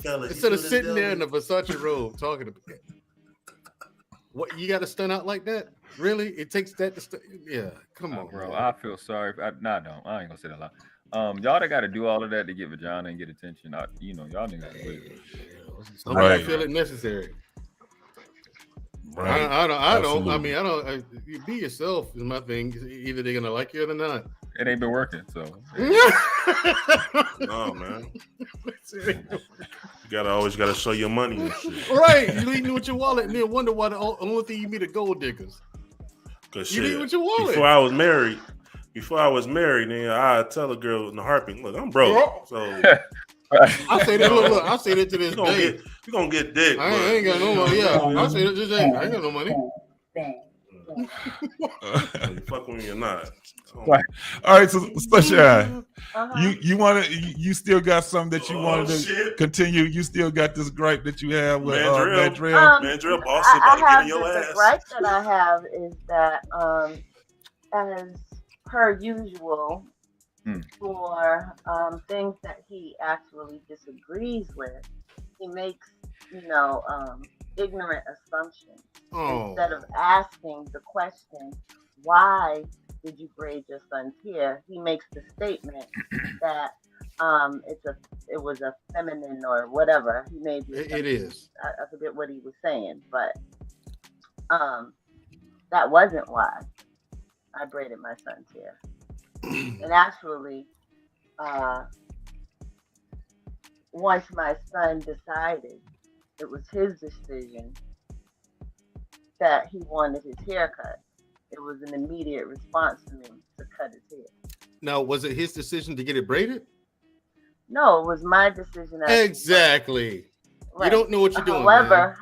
S3: Fellas,
S8: instead of sitting there in a Versace robe talking to people. What, you got to stun out like that? Really? It takes that to yeah, come on,
S4: bro.
S8: Man.
S4: I feel sorry. I ain't gonna say that loud. Y'all that got to do all of that to get vagina and get attention. Y'all niggas.
S8: Somebody feel it necessary.
S2: Right.
S8: I don't. I mean, I don't. You be yourself is my thing. Either they're gonna like you or not.
S4: It ain't been working, so.
S3: No, man. You always gotta show your money and shit.
S8: Right. You leaving with your wallet and then wonder why the only thing you meet are gold diggers.
S3: Cause
S8: you leave with your wallet.
S3: Before I was married, then I'd tell a girl in the heartbeat, look, I'm broke. So
S8: I say that. Look, I say that to this day.
S3: You gonna get dick.
S8: I ain't got no money. Yeah, I say that this day. I ain't got no money.
S3: You fuck with me or not?
S2: All right, so Sunshine, you still got something that you wanted to continue. You still got this gripe that you have with Mandrell.
S3: Mandrell, boss, about to get in your ass.
S9: The gripe that I have is that, as per usual, for things that he actually disagrees with, he makes ignorant assumptions instead of asking the question, why did you braid your son's hair? He makes the statement that it was a feminine or whatever. He made
S8: it is.
S9: I forget what he was saying, but that wasn't why I braided my son's hair. And actually, once my son decided it was his decision that he wanted his hair cut, it was an immediate response to me to cut his hair.
S8: Now, was it his decision to get it braided?
S9: No, it was my decision.
S8: Exactly. Right. You don't know what you're doing.
S9: However,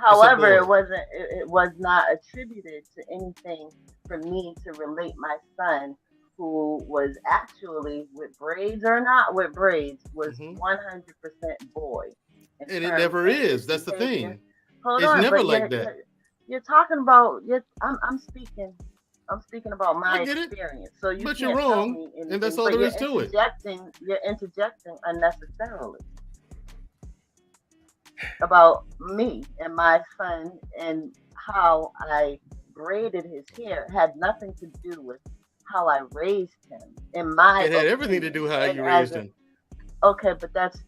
S9: it was not attributed to anything for me to relate my son, who was actually with braids or not with braids, was 100% boy.
S8: And it never is. That's the thing.
S9: Hold
S8: it's
S9: on,
S8: never like that.
S9: You're talking about. I'm speaking about my experience. So you
S8: but
S9: can't
S8: you're wrong,
S9: tell me
S8: and that's all there is to it.
S9: You're interjecting unnecessarily about me and my son and how I braided his hair. It had nothing to do with how I raised him. It had
S8: everything to do with how you raised him.
S9: Okay, but that's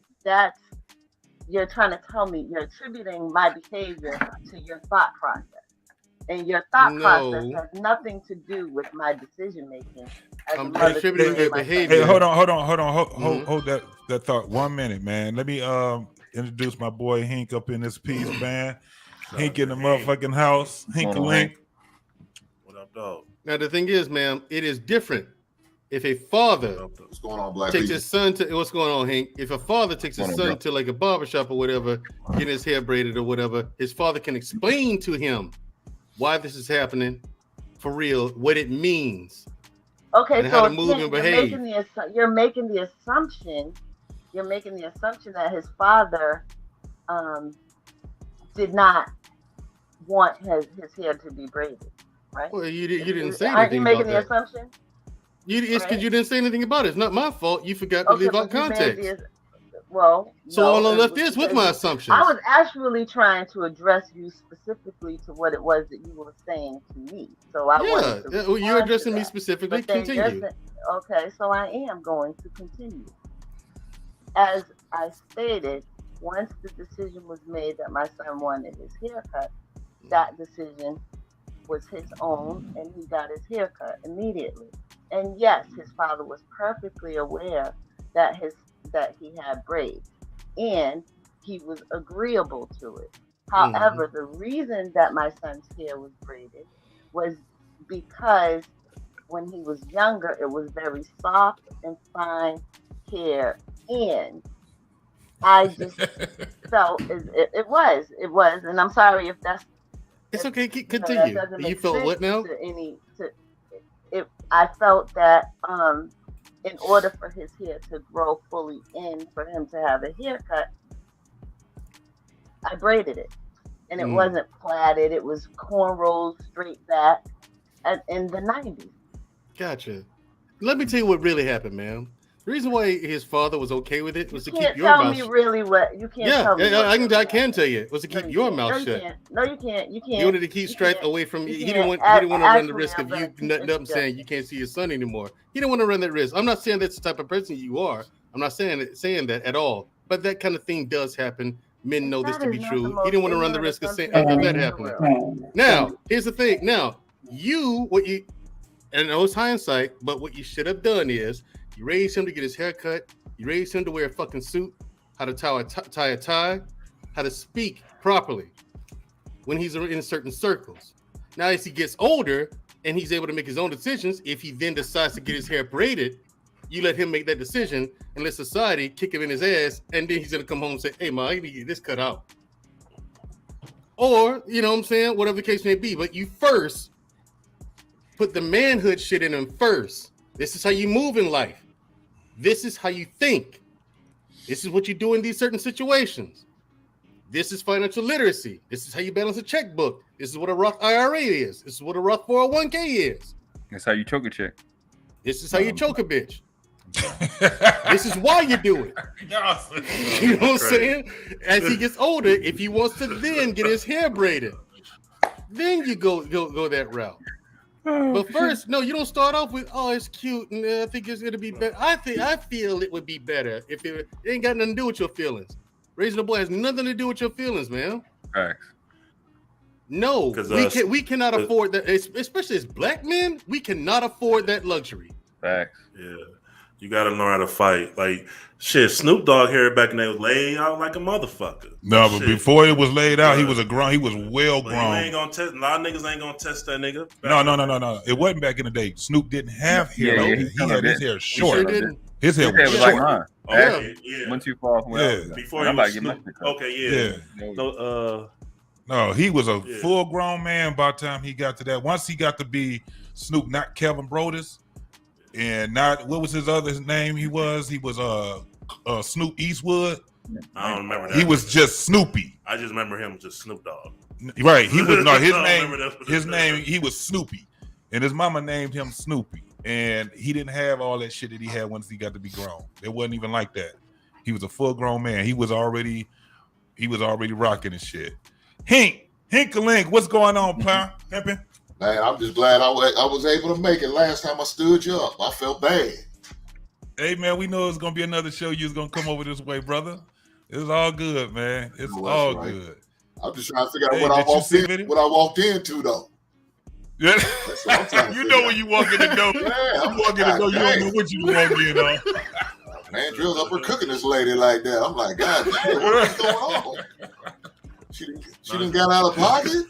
S9: you're trying to tell me you're attributing my behavior to your thought process. And your thought process has nothing to do with my decision making.
S8: I'm attributing your behavior.
S2: Hey, hold on. Hold that thought 1 minute, man. Let me introduce my boy Hink up in this piece, man. Hink in the motherfucking house. Hink-a-link.
S3: What up, dog?
S8: Now the thing is, ma'am, it is different. If a father
S10: what's going on, Black
S8: takes his son to what's going on, Hank? If a father takes his son to like a barbershop or whatever, getting his hair braided or whatever, his father can explain to him why this is happening for real, what it means.
S9: Okay,
S8: and
S9: so
S8: how to move and behave.
S9: You're making the assumption that his father did not want his hair to be braided, right?
S8: Well, you didn't say anything.
S9: Aren't you making
S8: about
S9: the
S8: that.
S9: assumption?
S8: It's because you didn't say anything about it. It's not my fault. You forgot to leave out context. So all I left is with my assumptions.
S9: I was actually trying to address you specifically to what it was that you were saying to me. So I wanted to
S8: you're addressing me specifically. Continue.
S9: Okay, so I am going to continue. As I stated, once the decision was made that my son wanted his haircut, that decision was his own, and he got his haircut immediately. And yes, his father was perfectly aware that he had braids, and he was agreeable to it. However, the reason that my son's hair was braided was because when he was younger, it was very soft and fine hair, and I just felt it was, and I'm sorry if that's.
S8: It's okay. Continue. You felt what now?
S9: I felt that in order for his hair to grow fully in, for him to have a haircut, I braided it. And it wasn't plaited. It was cornrows, straight back, in the 90s.
S8: Gotcha. Let me tell you what really happened, ma'am. The reason why his father was okay with it was to keep your mouth shut.
S9: You can't tell me really what you can't tell me.
S8: I can tell you. It was to keep your mouth shut.
S9: No, you can't. You can't.
S8: He wanted to keep Stripe away from you. He didn't want to run the risk of you nutting up and saying you can't see your son anymore. He didn't want to run that risk. I'm not saying that's the type of person you are. I'm not saying that at all. But that kind of thing does happen. Men know this to be true. He didn't want to run the risk of saying that happening. Now, here's the thing. Now, and it was hindsight, but what you should have done is you raised him to get his hair cut. You raised him to wear a fucking suit, how to tie a tie, how to speak properly when he's in certain circles. Now, as he gets older and he's able to make his own decisions, if he then decides to get his hair braided, you let him make that decision and let society kick him in his ass, and then he's gonna come home and say, "Hey, ma, I need to get this cut out." Or, you know what I'm saying? Whatever the case may be. But you first put the manhood shit in him first. This is how you move in life. This is how you think. This is what you do in these certain situations. This is financial literacy. This is how you balance a checkbook. This is what a Roth IRA is. This is what a Roth 401k is.
S4: That's how you choke a chick.
S8: This is how you choke a bitch. This is why you do it. You know what I'm saying? As he gets older, if he wants to then get his hair braided, then you go that route. But first, no, you don't start off with, "Oh, it's cute, and I think it's gonna be better." I feel it would be better if it ain't got nothing to do with your feelings. Raising a boy has nothing to do with your feelings, man.
S4: Facts.
S8: No, we cannot afford that, especially as black men. We cannot afford that luxury.
S4: Facts.
S3: Yeah. You gotta learn how to fight. Like shit, Snoop Dogg hair back in the day was laid out like a motherfucker.
S2: No, but before it was laid out, he was well grown.
S3: You ain't gonna test. A lot of niggas ain't gonna test that nigga.
S2: No. It wasn't back in the day. Snoop didn't have hair.
S4: Yeah,
S2: he had his hair short.
S8: Sure didn't.
S2: His hair was
S4: like
S2: short.
S4: mine.
S3: Yeah.
S4: Went too far from where I was.
S3: Before he was Snoop. Okay, yeah.
S2: No, he was a full grown man by the time he got to that. Once he got to be Snoop, not Kevin Brodus. And not what was his other name? He was Snoop Eastwood.
S3: I don't remember that.
S2: He was just Snoopy.
S3: I just remember him just Snoop Dogg.
S2: Right. He was his name. He was Snoopy, and his mama named him Snoopy. And he didn't have all that shit that he had once he got to be grown. It wasn't even like that. He was a full grown man. He was already rocking his shit. Hink-a-link, what's going on, Pimpin'?
S10: Man, I'm just glad I was able to make it last time I stood you up. I felt bad.
S2: Hey, man, we know it's going to be another show. You was going to come over this way, brother. It's all good, man. It's
S10: No,
S2: all
S10: right.
S2: good.
S10: I'm just trying to figure out
S2: Hey,
S10: what I
S2: did you
S10: walked
S2: see
S10: in.
S2: video?
S10: What I walked into though.
S2: Yeah.
S10: That's what I'm trying to
S2: You
S10: figure
S2: know
S10: out.
S2: when you walk in the door.
S10: Yeah,
S2: You walk in the door, you don't know what you walk in on.
S10: Mandrell's up here cooking this lady like that. I'm like, God damn, what's going on? She didn't got out of pocket.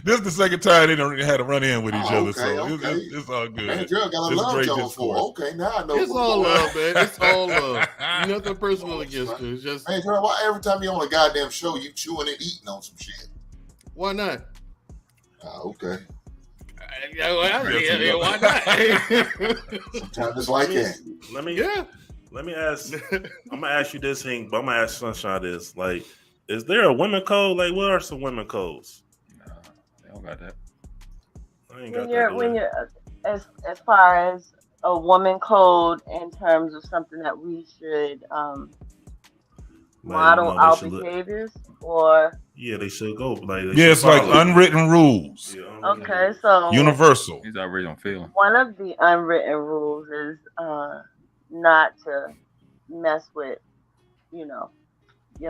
S2: This is the second time they don't had to run in with each other,
S10: Okay,
S2: so
S10: okay.
S2: it's all good.
S10: Mandrell got a
S2: It's
S10: love
S2: great
S10: Jones
S2: discourse.
S10: for. Okay, now I know.
S8: It's
S10: what's
S8: all
S10: going on.
S8: love, man. It's all love. Nothing personal against you. It's just
S10: Mandrell, why every time you're on a goddamn show, you chewing and eating on some shit?
S8: why not?
S10: Okay.
S8: Why not?
S10: Sometimes it's like that.
S3: Let me ask. I'm gonna ask you this thing, but I'm gonna ask Sunshine this. Like, is there a women code? Like, what are some women codes?
S4: Nah, they don't got that.
S3: I ain't got
S9: When you're as far as a woman code in terms of something that we should model our behaviors, or
S3: they should go. Like,
S2: it's like unwritten rules.
S9: Okay, so
S2: universal.
S4: He's already on film.
S9: One of the unwritten rules is not to mess with, your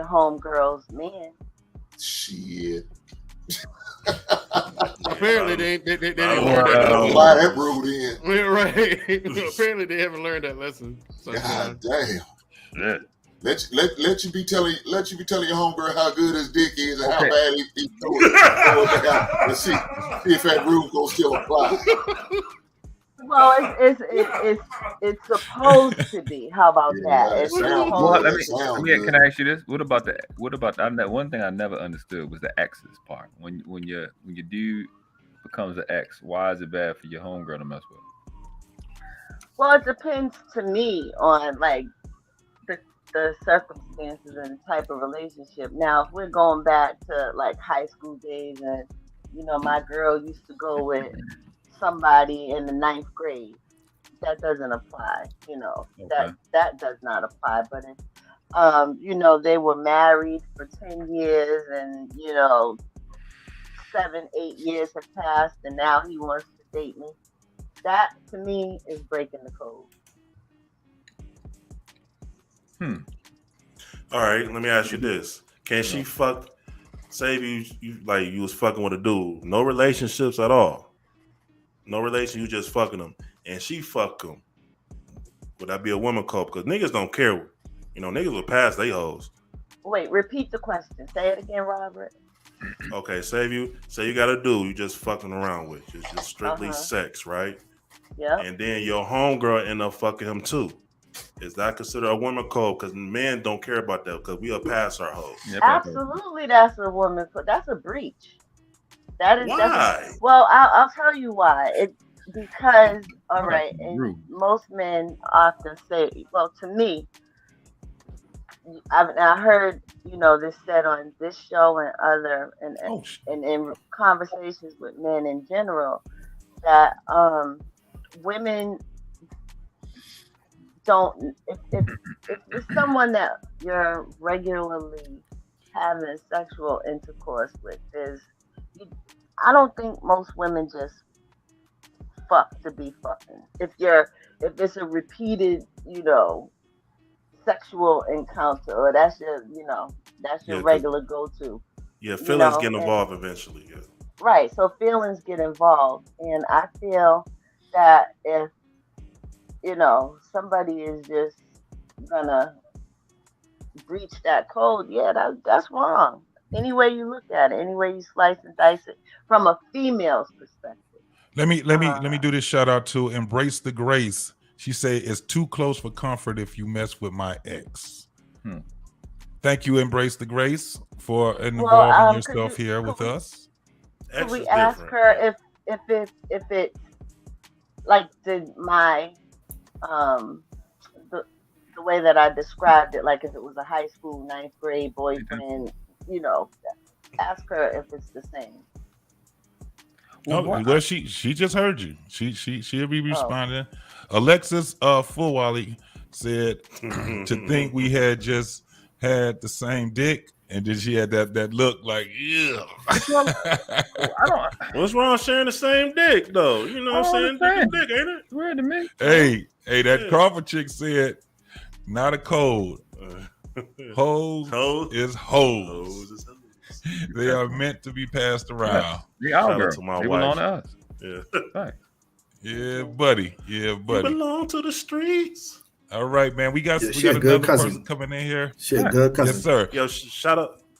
S9: homegirl's man.
S10: Shit.
S8: Apparently they didn't
S10: fly that rule in.
S8: Right. Apparently they haven't learned that lesson.
S10: God damn.
S4: Yeah.
S10: Let you be telling your homegirl how good his dick is and how bad he threw it. Let's see if that rule gonna still apply.
S9: Well, it's supposed to be. How about that? It's supposed
S4: Can I ask you this? What about that one thing I never understood was the exes part. When your dude becomes an ex, why is it bad for your homegirl to mess with him?
S9: Well, it depends to me on like the circumstances and the type of relationship. Now, if we're going back to like high school days and my girl used to go with somebody in the 9th grade, that doesn't apply. That does not apply. But if they were married for 10 years and 7-8 years have passed and now he wants to date me, that to me is breaking the code.
S3: All right, let me ask you this: can she fuck? Say you was fucking with a dude, no relationships at all, no relation, you just fucking him, and she fuck him. Would that be a woman code? Because niggas don't care. Niggas will pass they hoes.
S9: Wait, repeat the question. Say it again, Robert.
S3: Okay, say you got a dude you just fucking around with, just strictly sex, right?
S9: Yeah.
S3: And then your homegirl end up fucking him too. Is that considered a woman code? Because men don't care about that because we'll pass our hoes.
S9: Absolutely, that's a woman code. That's a breach. That is
S3: why.
S9: Well, I'll tell you why. Because all right, and most men often say, well, to me, I heard this said on this show and other and in conversations with men in general that women don't, if it's someone that you're regularly having sexual intercourse with, I don't think most women just fuck to be fucking. If it's a repeated, sexual encounter, or that's your regular go-to.
S3: Yeah, feelings get involved eventually. Yeah.
S9: Right, so feelings get involved, and I feel that if somebody is just gonna breach that code, that's wrong. Any way you look at it, any way you slice and dice it, from a female's perspective.
S2: Let me do this shout out to Embrace the Grace. She said it's too close for comfort if you mess with my ex. Thank you, Embrace the Grace, for involving yourself here with us.
S9: Could we ask her if it like did my the way that I described it, like if it was a high school 9th grade boyfriend, ask her if it's the same.
S2: Well, she just heard you. She'll be responding. Alexis Fullwally said to think we had just had the same dick, and then she had that look like, yeah.
S3: What's wrong with sharing the same dick though? You know what I'm saying? Dick, ain't it?
S4: Weird to me.
S2: Hey, that Crawford chick said not a code. Hoes is hoes. They are meant to be passed around.
S4: They our
S3: Shout out
S4: girl.
S3: to my
S4: They
S3: wife.
S4: belong to us.
S3: Yeah.
S4: Right.
S2: Yeah, buddy. Yeah,
S3: You
S2: buddy.
S3: belong to the streets.
S2: All right, man. We got
S11: She a
S2: another
S11: good cousin.
S2: person coming in here.
S11: She a good cousin.
S2: Yes, sir.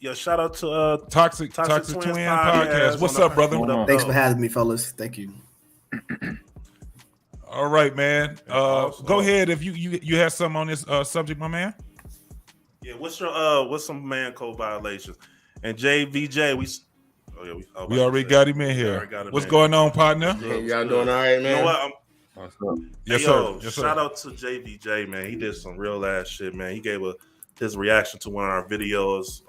S3: Yo, shout out to
S2: Toxic Twin Podcast. What's up, brother?
S11: Thanks for having me, fellas. Thank you.
S2: All right, man. Go ahead if you have something on this subject, my man.
S3: Yeah, what's some man code violations? And JVJ,
S2: we already got him in here. What's going on, partner?
S12: Y'all doing all right, man?
S3: You know what?
S2: Yes,
S3: sir.
S2: Yes, sir.
S3: Shout out to JVJ, man. He did some real ass shit, man. He gave his reaction to one of our videos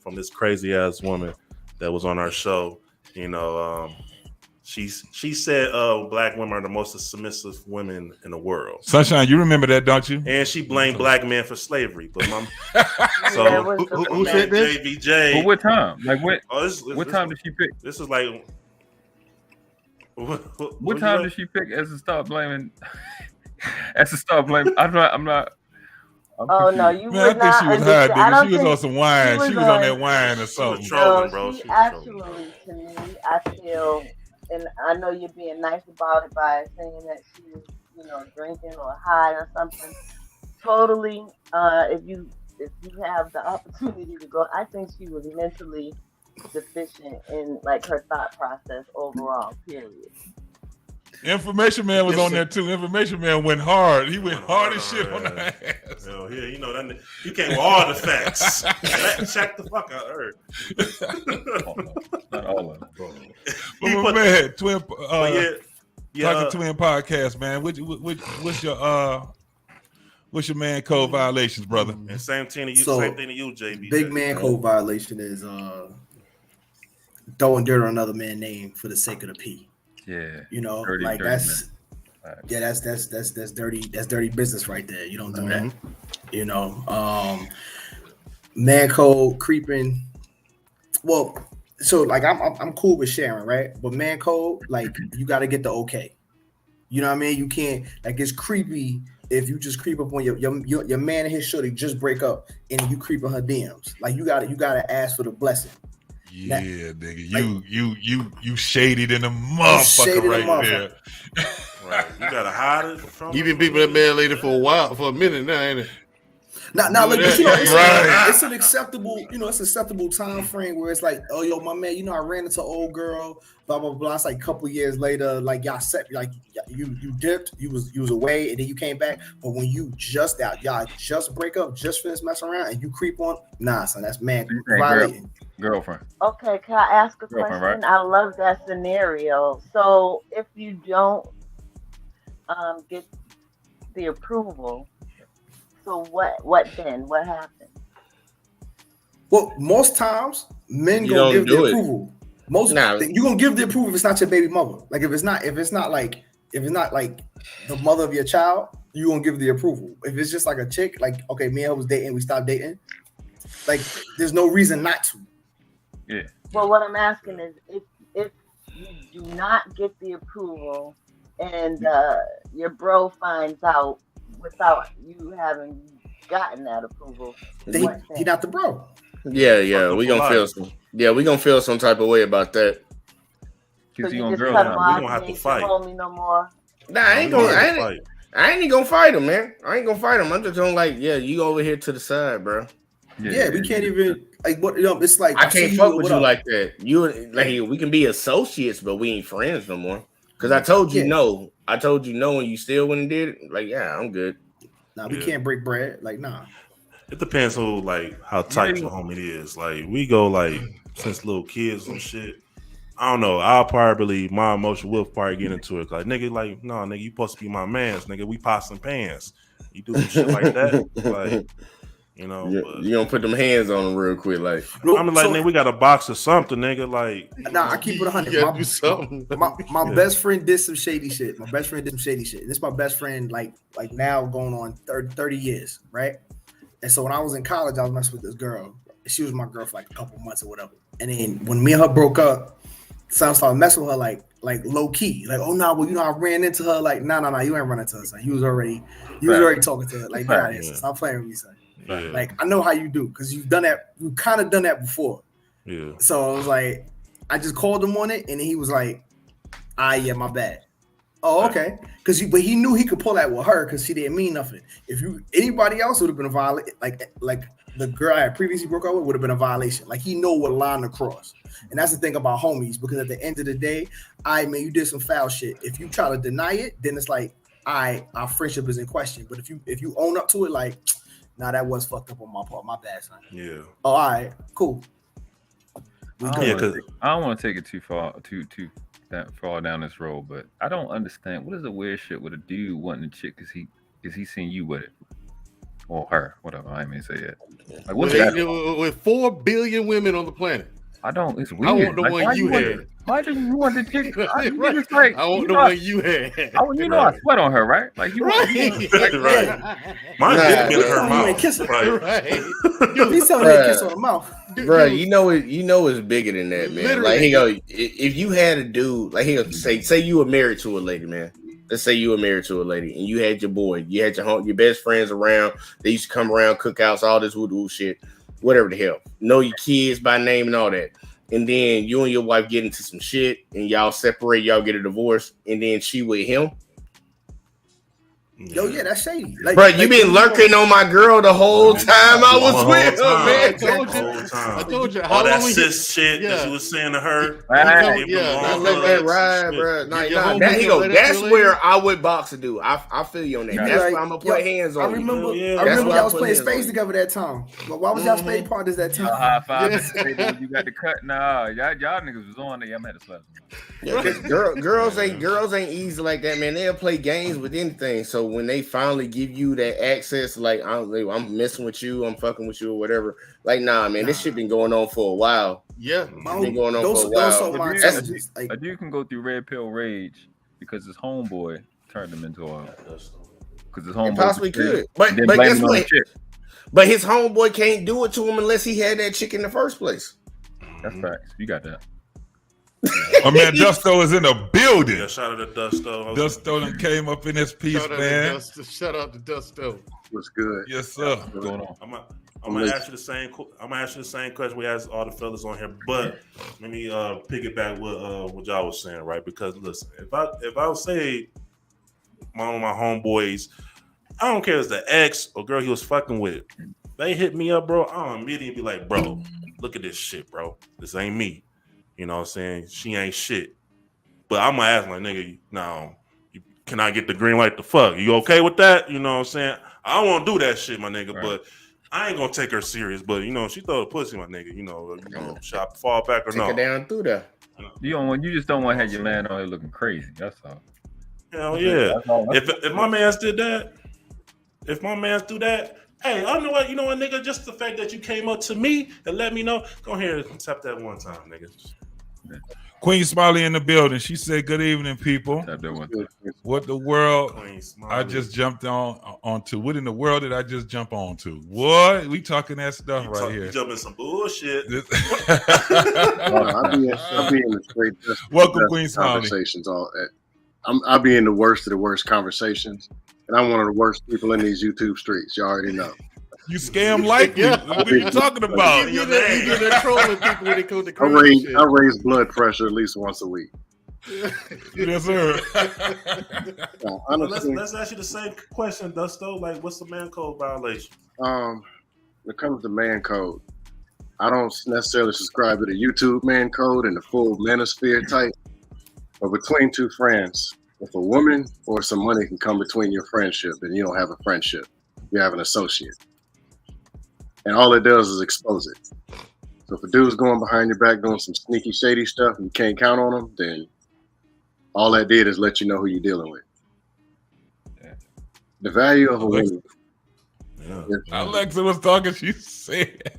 S3: from this crazy ass woman that was on our show. You know, she said black women are the most submissive women in the world.
S2: Sunshine, you remember that, don't you?
S3: And she blamed black men for slavery. But who
S8: said this?
S3: JVJ.
S4: But what time? Like what?
S3: What
S4: time did she pick?
S3: This is like.
S4: What time did she pick as a stop blaming? As a stop blaming. I'm not.
S9: Oh no, you
S2: Man,
S9: would not.
S2: I think she was high,
S9: understand.
S2: nigga. She was on some wine. She was on that wine or something.
S9: She actually, to me, I feel, and I know you're being nice about it by saying that she was, drinking or high or something. Totally. If you have the opportunity to go, I think she was mentally deficient in like her thought process overall. Period.
S2: Information Man was on there too. Information Man went hard. He went hard as shit on that ass.
S3: Hell yeah, that he came with all the facts. Check the fuck out her.
S4: Not all of them, bro.
S2: But my man, Twin Talking Twin Podcast, man. What's your man code violations, brother?
S3: And same thing to you, JB.
S11: Big man code violation is throwing dirt on another man's name for the sake of the P.
S4: Yeah,
S11: dirty, like dirty, that's dirty. That's dirty business right there. You don't do that. Man code creeping. Well, so like I'm cool with sharing, right? But man code, like you got to get the okay. You know what I mean? You can't, like, it's creepy if you just creep up on your man and his shorty just break up and you creep on her DMs. Like you gotta ask for the blessing.
S2: Yeah, nigga, you shaded in a motherfucker right there.
S3: Right, you gotta hide it from.
S8: You been peeping that man lady for a minute now, ain't it?
S11: Now, look, it's an acceptable, it's an acceptable time frame where it's like, oh, yo, my man, I ran into old girl, blah blah blah. It's like a couple years later, like y'all set, like you dipped, you was away, and then you came back. But when y'all just break up, just finish messing around, and you creep on, nah, son, that's man violating.
S4: Girlfriend.
S9: Okay, can I ask a question?
S4: Right?
S9: I love that scenario. So if you don't get the approval, so what then? What happens?
S11: Well, most times men gonna give the approval. You gonna give the approval if it's not your baby mother. Like if it's not like the mother of your child, you gonna give the approval. If it's just like a chick, like okay, me and her was dating, we stopped dating. Like there's no reason not to.
S4: Yeah.
S9: Well, what I'm asking is if you do not get the approval and your bro finds out without you having gotten that approval,
S11: he not the bro.
S12: Yeah, we gonna feel some type of way about that.
S9: So you just cut him off. We gonna have to fight. Me no more.
S12: Nah, I ain't gonna fight him, man. I ain't gonna fight him. I'm just gonna you over here to the side, bro.
S11: Yeah, we can't even like what it's like.
S12: I can't fuck with you like that. You like we can be associates, but we ain't friends no more. Cause I told you no. I told you no, and you still went and did it. Like, yeah, I'm good.
S11: Nah, we can't break bread. Like, nah.
S3: It depends on how tight your homie is. Like, we go since little kids and shit. I don't know. I'll probably my emotion will probably get into it. Like, nigga, no, nigga, you supposed to be my man's, nigga. We pots and pans. You do some shit like that, you
S12: gonna put them hands on them real quick, like.
S3: Nigga, we got a box or something, nigga. Like,
S11: nah, I keep it 100. My best friend did some shady shit. This my best friend, like now going on 30 years, right? And so when I was in college, I was messing with this girl. She was my girl for like a couple months or whatever. And then when me and her broke up, So I started messing with her like low key, like, oh no, well, you know, I ran into her, like, no, you ain't running into her, son. You was already talking to her, like, get out of here, son. Stop playing with me, son.
S3: Yeah.
S11: Like, I know how you do, because you've done that, you kind of done that before.
S3: Yeah.
S11: So I was like, I just called him on it, and he was like, yeah, my bad. Oh, okay. But he knew he could pull that with her because she didn't mean nothing. If anybody else would have been a violation, like the girl I had previously broke up with would have been a violation. Like, he know what line to cross. And that's the thing about homies, because at the end of the day, man, you did some foul shit. If you try to deny it, then it's like, our friendship is in question. But if you own up to it, like, nah, that was fucked up on my part. My bad, son.
S3: Yeah.
S11: Oh, all right, cool.
S4: I don't want to take it too far down this road, but I don't understand what is the weird shit with a dude wanting a chick because he seen you with it or her, whatever. I ain't mean to say it. Like, what's that?
S8: With 4 billion women on the planet,
S4: it's weird.
S8: I want the one you had.
S4: Why did you want the chick?
S8: I want the one you had.
S4: You know, I sweat on her, right? Like, you
S3: right. Mine didn't get her mouth.
S11: Kiss her. Right. He's telling me to kiss on her mouth.
S12: Bro, you know it's bigger than that, man. Literally. Like, he go, if you had a dude, like, he go, say you were married to a lady, man. Let's say you were married to a lady and you had your boy, you had your best friends around. They used to come around, cookouts, all this woo shit, whatever the hell. Know your kids by name and all that. And then you and your wife get into some shit and y'all separate, y'all get a divorce, and then she with him.
S11: Yo, yeah, that's shady.
S12: Bro, you been lurking on my girl the whole time I was with her, man.
S8: I told you.
S3: All that sis shit that you was saying to her.
S12: Right, bro. That's where I would box to do. I feel you on that. That's where I'm gonna put hands on.
S11: I remember y'all was playing spades together that time. But why was y'all spade partners that time?
S4: High five. You got the cut. Nah, y'all niggas was on there. Y'all had to slap.
S12: Yeah, girls ain't easy like that, man. They'll play games with anything. So when they finally give you that access, like, I'm messing with you, I'm fucking with you or whatever, like, nah, man, this shit been going on for a while.
S8: Yeah,
S12: been going on for a while.
S4: A dude can go through red pill rage because his homeboy turned him into a. Because his homeboy
S12: possibly could, but guess what? But his homeboy can't do it to him unless he had that chick in the first place.
S4: That's facts. You got that.
S2: My man Dusto is in the building.
S3: Yeah, shout out to Dusto.
S2: Dusto done came up in this piece, man.
S8: Shout out to Dusto.
S10: What's good?
S2: Yes, sir.
S4: What's going on?
S3: I'm gonna ask you the same. I'm gonna ask you the same question we asked all the fellas on here, but let me piggyback with what y'all was saying, right? Because listen, if I would say one of my homeboys, I don't care if it's the ex or girl he was fucking with, they hit me up, bro. I'll immediately be like, bro, look at this shit, bro. This ain't me. You know what I'm saying? She ain't shit. But I'm gonna ask my nigga, now, can I get the green light to fuck? You okay with that? You know what I'm saying? I don't want to do that shit, my nigga, right. But I ain't gonna take her serious. But, you know, she throw the pussy, my nigga. You know, shop fall back or
S12: take
S3: no.
S12: her down through there.
S4: You just don't want to have your man on here looking crazy. That's all.
S3: Hell yeah. If my man's did that, if my man's do that, hey, I know what, nigga, just the fact that you came up to me and let me know, go ahead and tap that one time, nigga.
S2: Queen Smiley in the building. She said, good evening, people. What the world I just jumped onto. What in the world did I just jump onto? What? We talking that stuff here.
S3: You jumping some bullshit.
S10: I'll be in the straight
S2: welcome, Queen Smiley.
S10: Conversations. I'll be in the worst of the worst conversations. And I'm one of the worst people in these YouTube streets. You already know.
S2: You scam like me. What are you talking about?
S8: You do that trolling people when they come to crazy.
S10: I raise blood pressure at least once a week.
S2: Yes, sir.
S3: Let's ask you the same question, Dusto. Like, what's the Mancode violation?
S10: When it comes to Mancode, I don't necessarily subscribe to the YouTube Mancode and the full manosphere type. But between two friends, if a woman or some money can come between your friendship, then you don't have a friendship. You have an associate. And all it does is expose it. So if a dude's going behind your back doing some sneaky, shady stuff and you can't count on him, then all that did is let you know who you're dealing with. Yeah. The value of a woman.
S2: Yeah. Alexa was talking. She said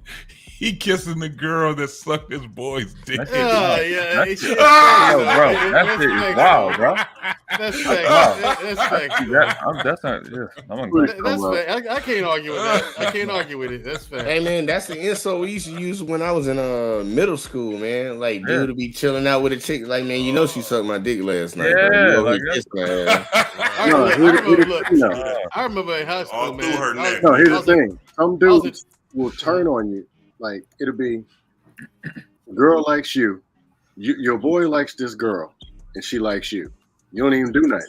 S2: He kissing the girl that sucked his boy's dick.
S4: That shit
S8: Yeah,
S4: is
S8: yeah.
S4: wild.
S8: It shit
S4: Yo,
S8: crazy,
S4: bro,
S8: man.
S4: that shit is wild, bro.
S8: That's
S4: Wow.
S8: fact. That's fact.
S4: That's not. Yeah, I'm gonna
S8: That's fact. I can't argue with that. I can't argue with it. That's fact.
S12: Hey man, that's the insult we used to use when I was in middle school, man. Like
S4: Yeah.
S12: dude to be chilling out with a chick, like man, you know she sucked my dick last night.
S4: Yeah,
S12: bro. You know,
S4: like
S12: he kissed my ass.
S8: I remember in high school, man.
S10: No, here's the thing. Some dudes will turn on you. Like, it'll be, a girl likes you. Your boy likes this girl, and she likes you. You don't even do nothing.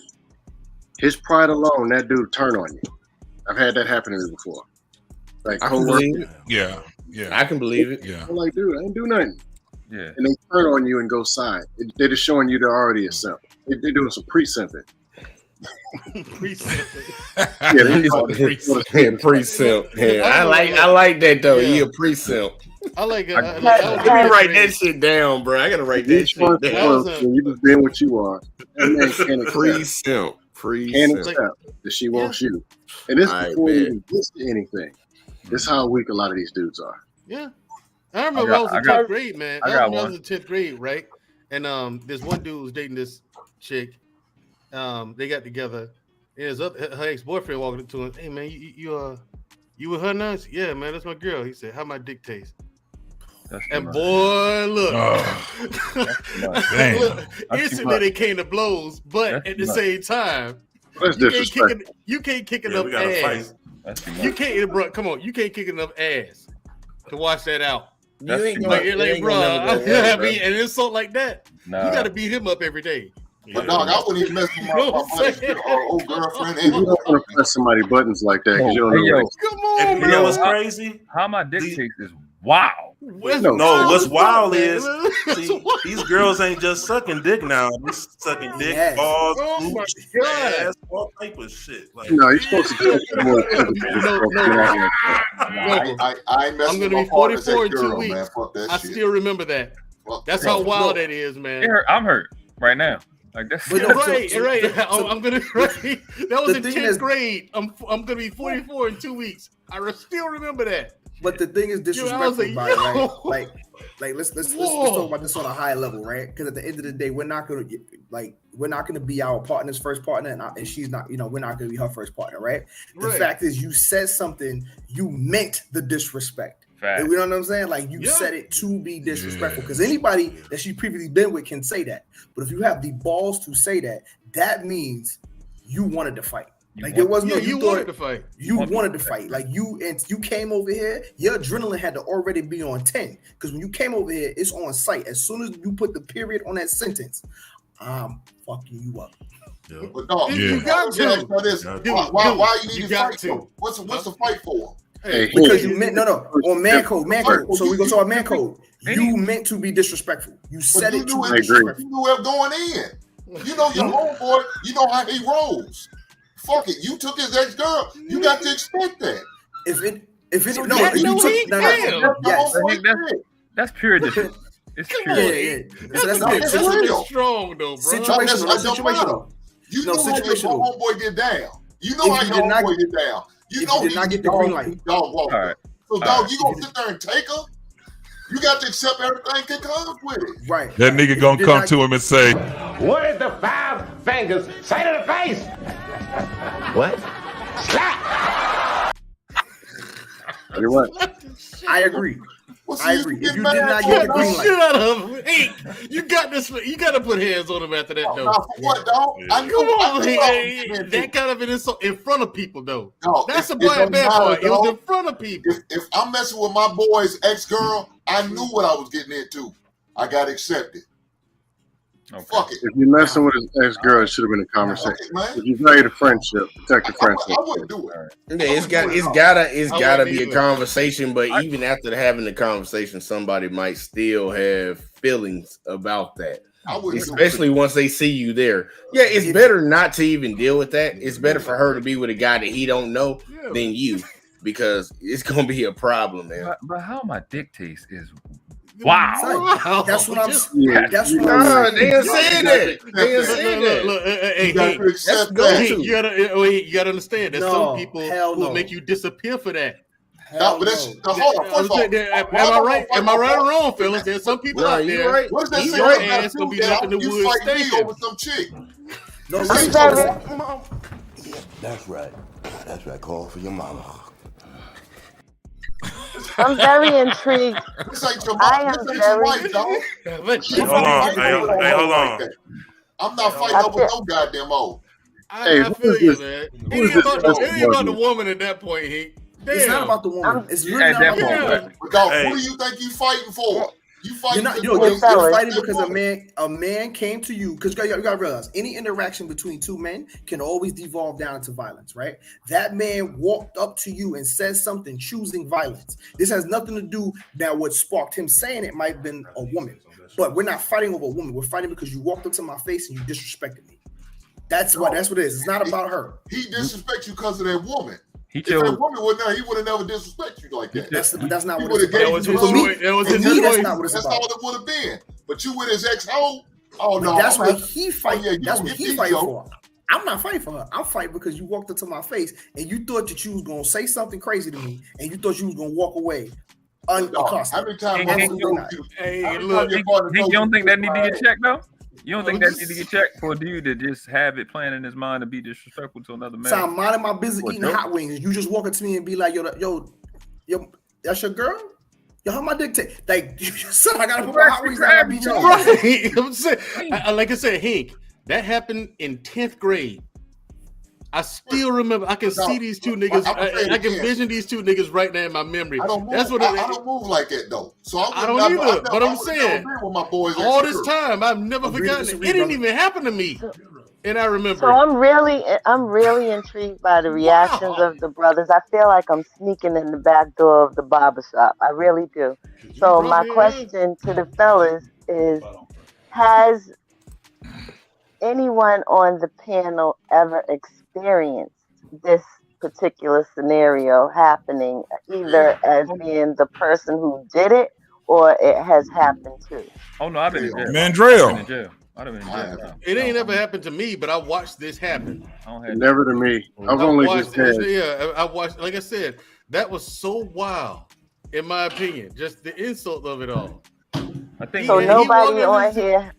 S10: His pride alone, that dude turn on you. I've had that happen to me before. Like,
S12: I can believe it.
S2: Yeah.
S12: I can believe it.
S2: Yeah.
S10: I'm like, dude, I ain't do nothing.
S4: Yeah.
S10: And they turn on you and go side. They're just showing you they're already a simp. They're doing some pre-simping.
S12: Pre-simp. Yeah, I like that though. He a pre-simp.
S8: I like it.
S12: Let me write that shit down, bro. I gotta write that shit down.
S10: When you just being what you are,
S12: pre-simp.
S10: Can't accept that she wants you. And this is before you even get to anything. This is how weak a lot of these dudes are.
S8: Yeah. I remember I was in 10th grade, man. I was in 10th grade, right? And this one dude was dating this chick. They got together. And her ex-boyfriend walked up to him. Hey man, you with her now? Said, yeah, man, that's my girl. He said, how my dick taste? And boy, look, look, instantly they came to blows, but at the same time, you can't kick enough ass. You can't, bro. Come on, you can't kick enough ass to wash that out.
S12: You ain't gonna,
S8: like bro. I mean, and insult like that, you got to beat him up every day.
S13: But dog, I wouldn't even mess with my buddy's old girlfriend.
S10: You don't want to press somebody buttons like that because you don't know.
S8: Come on,
S3: you know what's crazy?
S4: How my dick taste is wow.
S3: What's wild is see, these girls ain't just sucking dick now. They're sucking dick, balls, ass, all type of shit. Like,
S10: no, you're supposed to do
S8: I'm gonna be 44 in 2 weeks. Man. I still remember that. That's how wild that is, man.
S4: I'm hurt right now. Like that's
S8: right. I'm gonna right. That was in 10th grade. I'm gonna be 44 in 2 weeks. I still remember that.
S11: But the thing is disrespectful about it, right? Like let's talk about this on a high level, right? Because at the end of the day, we're not gonna be our partner's first partner, and she's not, we're not gonna be her first partner, right? The fact is, you said something, you meant the disrespect. You know what I'm saying? Like you said it to be disrespectful. Because anybody that she's previously been with can say that. But if you have the balls to say that, that means you wanted to fight. Like there was no you wanted to fight. You wanted to fight. Like you came over here, your adrenaline had to already be on 10. Because when you came over here, it's on site. As soon as you put the period on that sentence, I'm fucking you up.
S13: Yeah. But dog,
S8: you got to.
S13: Why you need to fight to? What's the fight for?
S10: Hey,
S11: because you meant on Mancode. So we go to our Mancode. You meant to be disrespectful. You said it to be disrespectful.
S13: You knew it going in. You know your homeboy. You know how he rolls. Fuck it. You took his ex-girl. You got to expect that.
S4: That's pure disrespect. It's pure.
S13: That's real.
S8: Strong though, bro.
S11: Situational.
S13: You know how your homeboy get down. You know how your homeboy get down. You know
S11: did not get the green light.
S13: Dog walk. Right. So dog, you gonna sit there and take her? You got to accept everything that comes with it.
S11: Right.
S2: That nigga gonna come to him and say,
S14: "What is the 5 fingers? Say to the face." What? Slap.
S10: You're right.
S11: I agree. I agree. If you did not get the green light,
S8: shit out of him. Hey, you got this. You got to put hands on him after that, though.
S13: For what, dog? I
S8: knew that kind of an insult in front of people, though. No, that's a bad part. It was in front of people.
S13: If I'm messing with my boy's ex-girl, I knew what I was getting into. I got accepted.
S4: Okay.
S13: Fuck it.
S10: If you're messing with his ex-girl, it should have been a conversation. If you value the friendship, protect the friendship.
S13: I wouldn't do it.
S12: Yeah, it's gotta be a conversation, but even after having the conversation, somebody might still have feelings about that. Especially once they see you there. Yeah, it's better not to even deal with that. It's better for her to be with a guy that he don't know than you, because it's gonna be a problem, man.
S4: But how my dick taste is wow.
S11: That's what I'm
S10: saying.
S11: They
S12: ain't saying that. They ain't saying that.
S8: Look, you gotta understand. There's some people who make you disappear for that.
S13: No, but that's hold on. First of all,
S8: am I right or wrong, fellas? There's some people out there.
S12: Right.
S13: What does that say?
S8: Your
S13: Right.
S8: ass gonna be left in the
S13: You
S8: woods
S13: fight me
S8: stinking.
S13: over some chick.
S11: No,
S15: Yeah, that's right. That's right. Call for your mama.
S9: I'm very intrigued.
S13: This ain't your
S9: I
S13: mom.
S9: am
S13: This ain't your
S9: very-
S13: wife, dog.
S3: Hold on. Hey, hold on.
S13: I'm not fighting over no goddamn old.
S8: I feel you, man. It ain't about the woman at that point, Hank. Damn.
S11: It's not about the woman. It's really not about the woman.
S13: But dog, who do you think you fighting for? You fighting?
S11: You're fighting because a man came to you. Because you gotta realize, any interaction between two men can always devolve down into violence, right? That man walked up to you and said something, choosing violence. This has nothing to do now. What sparked him saying it might have been a woman, but we're not fighting over a woman. We're fighting because you walked up to my face and you disrespected me. That's what it is. It's not about her.
S13: He disrespects you because of that woman. If
S4: chose-
S13: that woman would not, he would have never disrespected you like that.
S11: That's not
S13: He
S11: what
S13: would
S11: it's
S13: have
S11: about.
S13: gave you
S11: For me,
S13: that's
S11: not what it's
S13: That's
S11: about.
S13: all it would have been. But you with his ex-hoe? Oh no,
S11: That's what he fighting.
S13: Oh, yeah,
S11: That's what
S13: you
S11: he
S13: get
S11: fighting
S13: these,
S11: for. I'm not fighting for her. I'm fighting because you walked up to my face and you thought that you was gonna say something crazy to me and you thought you was gonna walk away unaccosted.
S13: How many times?
S4: Hey, look, you don't think that need to get checked though? You don't think that need to get checked for a dude to just have it planned in his mind to be disrespectful to another man?
S11: So I'm minding my business eating hot wings. You just walk up to me and be like, yo, that's your girl? Yo, how my dick take? Like, son, I gotta put my hot wings down and beat you.
S8: Right. I'm saying, like I said, Hank, that happened in 10th grade. I still remember. I can see these two niggas. I can vision these two niggas right now in my memory.
S13: I don't move.
S8: That's what
S13: I don't move like that though. So
S8: I don't either. But I'm saying,
S13: with my boys
S8: all this time, I've never forgotten it. It didn't even happen to me, and I remember.
S9: So I'm really intrigued by the reactions of the brothers. I feel like I'm sneaking in the back door of the barbershop. I really do. So my question to the fellas is: has anyone on the panel ever experienced this particular scenario happening, either as being the person who did it or it has happened to?
S4: Oh no, I've been in jail.
S2: Mandrell.
S4: I've been in jail. I've been in jail.
S8: It ain't ever happened to me, but I watched this happen.
S10: Never to me. I've only just had.
S8: Yeah, I watched. Like I said, that was so wild, in my opinion. Just the insult of it all.
S4: I think
S9: so. Nobody on here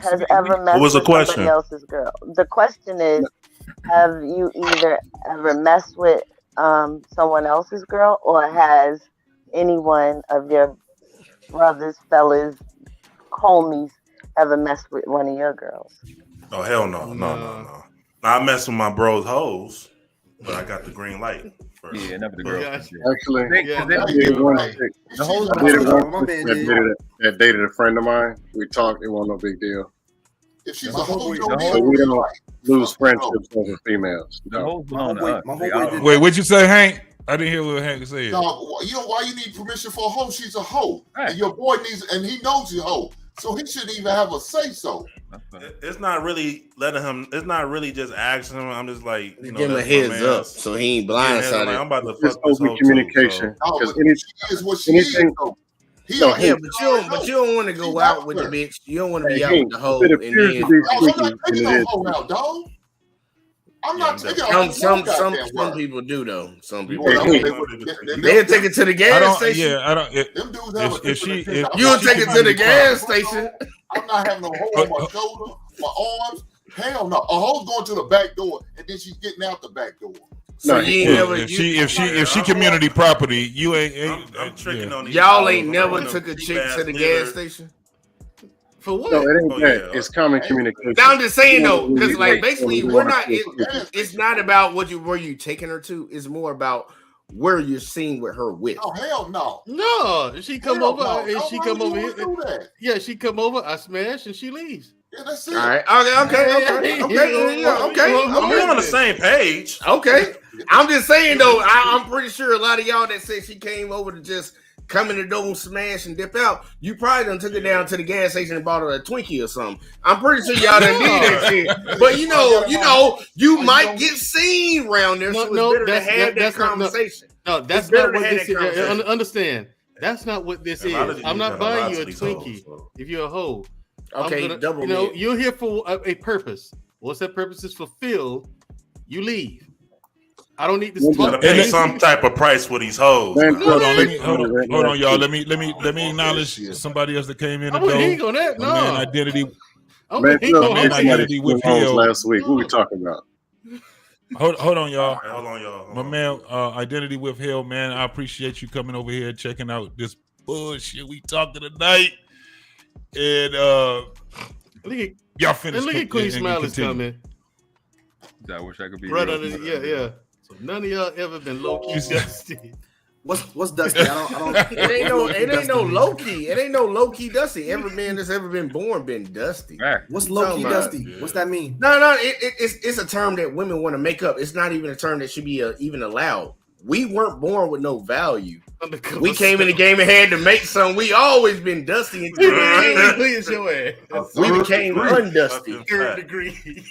S9: has ever messed
S3: was the
S9: with
S3: question?
S9: somebody else's girl. The question is, have you either ever messed with someone else's girl, or has anyone of your brothers, fellas, homies ever messed with one of your girls?
S3: Oh hell no. I mess with my bros hoes, but I got the green light first.
S4: Yeah, never the girl.
S10: Actually,
S4: Yeah,
S10: I did one chick. That dated a friend of mine. We talked. It wasn't no big deal.
S13: If she's a hoe,
S10: So we don't lose friendships over females. No.
S2: Wait, what'd you say, Hank? I didn't hear what Hank said.
S13: No, you know why you need permission for a hoe? She's a hoe, and your boy needs, and he knows you hoe, so he shouldn't even have a say so.
S3: It's not really letting him. It's not really just asking him. I'm just like, you know,
S12: give him a heads up so he ain't blindsided.
S3: Like, I'm about to
S10: It's
S3: fuck this
S10: over
S3: hoe
S10: communication.
S3: too, so.
S10: Because
S13: She is what she is. Though.
S12: Yeah, but you don't want to go out with the bitch. You don't want to be out with the hoe.
S10: It appears to be squeaky, and it is.
S13: I'm not taking
S12: some people do though. Some people
S10: Hey,
S12: they'll take it to the gas station.
S2: Yeah, I don't.
S13: Them dudes have
S2: If she,
S12: You'll take it to the gas station.
S13: I'm not having no hoe on my shoulder, my arms. Hell no. A hoe's going to the back door, and then she's getting out the back door.
S12: So you ain't never.
S2: If she community property, you ain't.
S3: I'm tricking on these.
S12: Y'all ain't never took a chick to the gas station.
S8: For what?
S10: No, it ain't that. It's common communication.
S12: Now I'm just saying though, because like basically we're not. It's not about where you taking her to. It's more about where you're seeing with her with.
S13: Oh hell no.
S8: No, she come over. And she come over here.
S13: Do that.
S8: Yeah, she come over. I smash and she leaves.
S13: Yeah, that's it.
S12: All right. Okay.
S3: I'm on the same page.
S12: Okay. I'm just saying though. I'm pretty sure a lot of y'all that say she came over to just come in the door, smash and dip out. You probably done took it down to the gas station and bought her a Twinkie or something. I'm pretty sure y'all done need that shit. But you might get seen around there. So it's better to have that conversation.
S8: No, that's not what this is. Understand. That's not what this is. I'm not buying you a Twinkie if you're a hoe.
S12: Okay,
S8: you're here for a purpose. Once that purpose is fulfilled, you leave. I don't need
S3: You
S8: this.
S3: gotta pay some type of price for these hoes.
S2: Hold on, y'all. Let me acknowledge somebody else that came in the
S8: I'm with
S2: door.
S8: Hink on that.
S2: My man,
S8: No.
S2: Identity.
S8: I'm with Hink on that.
S10: Identity with last week. What we talking about?
S2: Hold on, y'all.
S3: Hold on, y'all.
S2: My man, Identity Withheld, man. I appreciate you coming over here, checking out this bullshit we talking tonight. And y'all finish.
S8: And look at Queen Smiley's coming.
S4: I wish I could be
S8: Right
S4: real.
S8: under yeah. So none of y'all ever been low key dusty.
S11: What's dusty? I don't.
S12: It ain't no low key. It ain't no low key dusty. Every man that's ever been born been dusty.
S11: What's low key dusty? What's that mean?
S12: No. It's a term that women want to make up. It's not even a term that should be even allowed. We weren't born with no value. We came in the game and had to make some. We always been dusty until we became undusty.
S8: Third degree.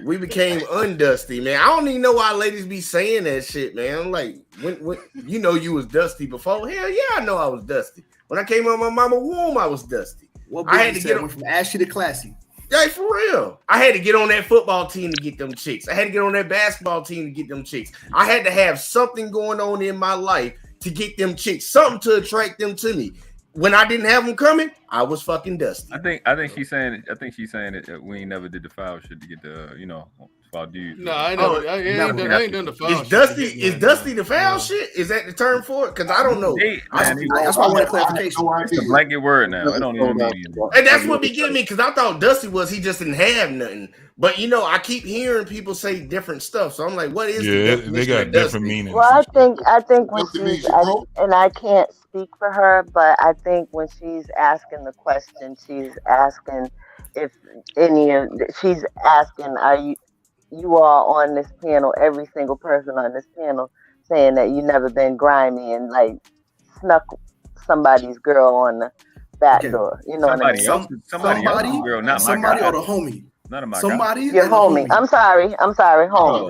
S12: We became undusty, man. I don't even know why ladies be saying that shit, man. I'm like, when you know you was dusty before? Hell yeah, I know I was dusty. When I came out of my mama's womb, I was dusty.
S11: I had to get from ashy to classy.
S12: Yeah, for real. I had to get on that football team to get them chicks. I had to get on that basketball team to get them chicks. I had to have something going on in my life to get them chicks, something to attract them to me. When I didn't have them coming, I was fucking dusty.
S4: I think she's saying that we ain't never did the foul shit to get the foul dude.
S8: No, I know. I ain't done the foul.
S12: Is Dusty the foul shit? Is that the term for it? Because I don't know.
S11: That's why I want clarification.
S4: It's a blanket word now. I don't even mean it.
S12: And that's what be getting me, because I thought Dusty was he just didn't have nothing. But I keep hearing people say different stuff, so I'm like, what is the
S2: they got different meanings.
S9: Well, I think when she's and I can't speak for her, but I think when she's asking the question, she's asking if she's asking, are you all on this panel, every single person on this panel, saying that you never been grimy and like snuck somebody's girl on the back door. You know what I mean?
S4: Somebody else's girl, not my
S11: somebody
S4: guy.
S11: or the homie.
S4: None of my
S11: Somebody,
S9: your homie. I'm sorry, homie.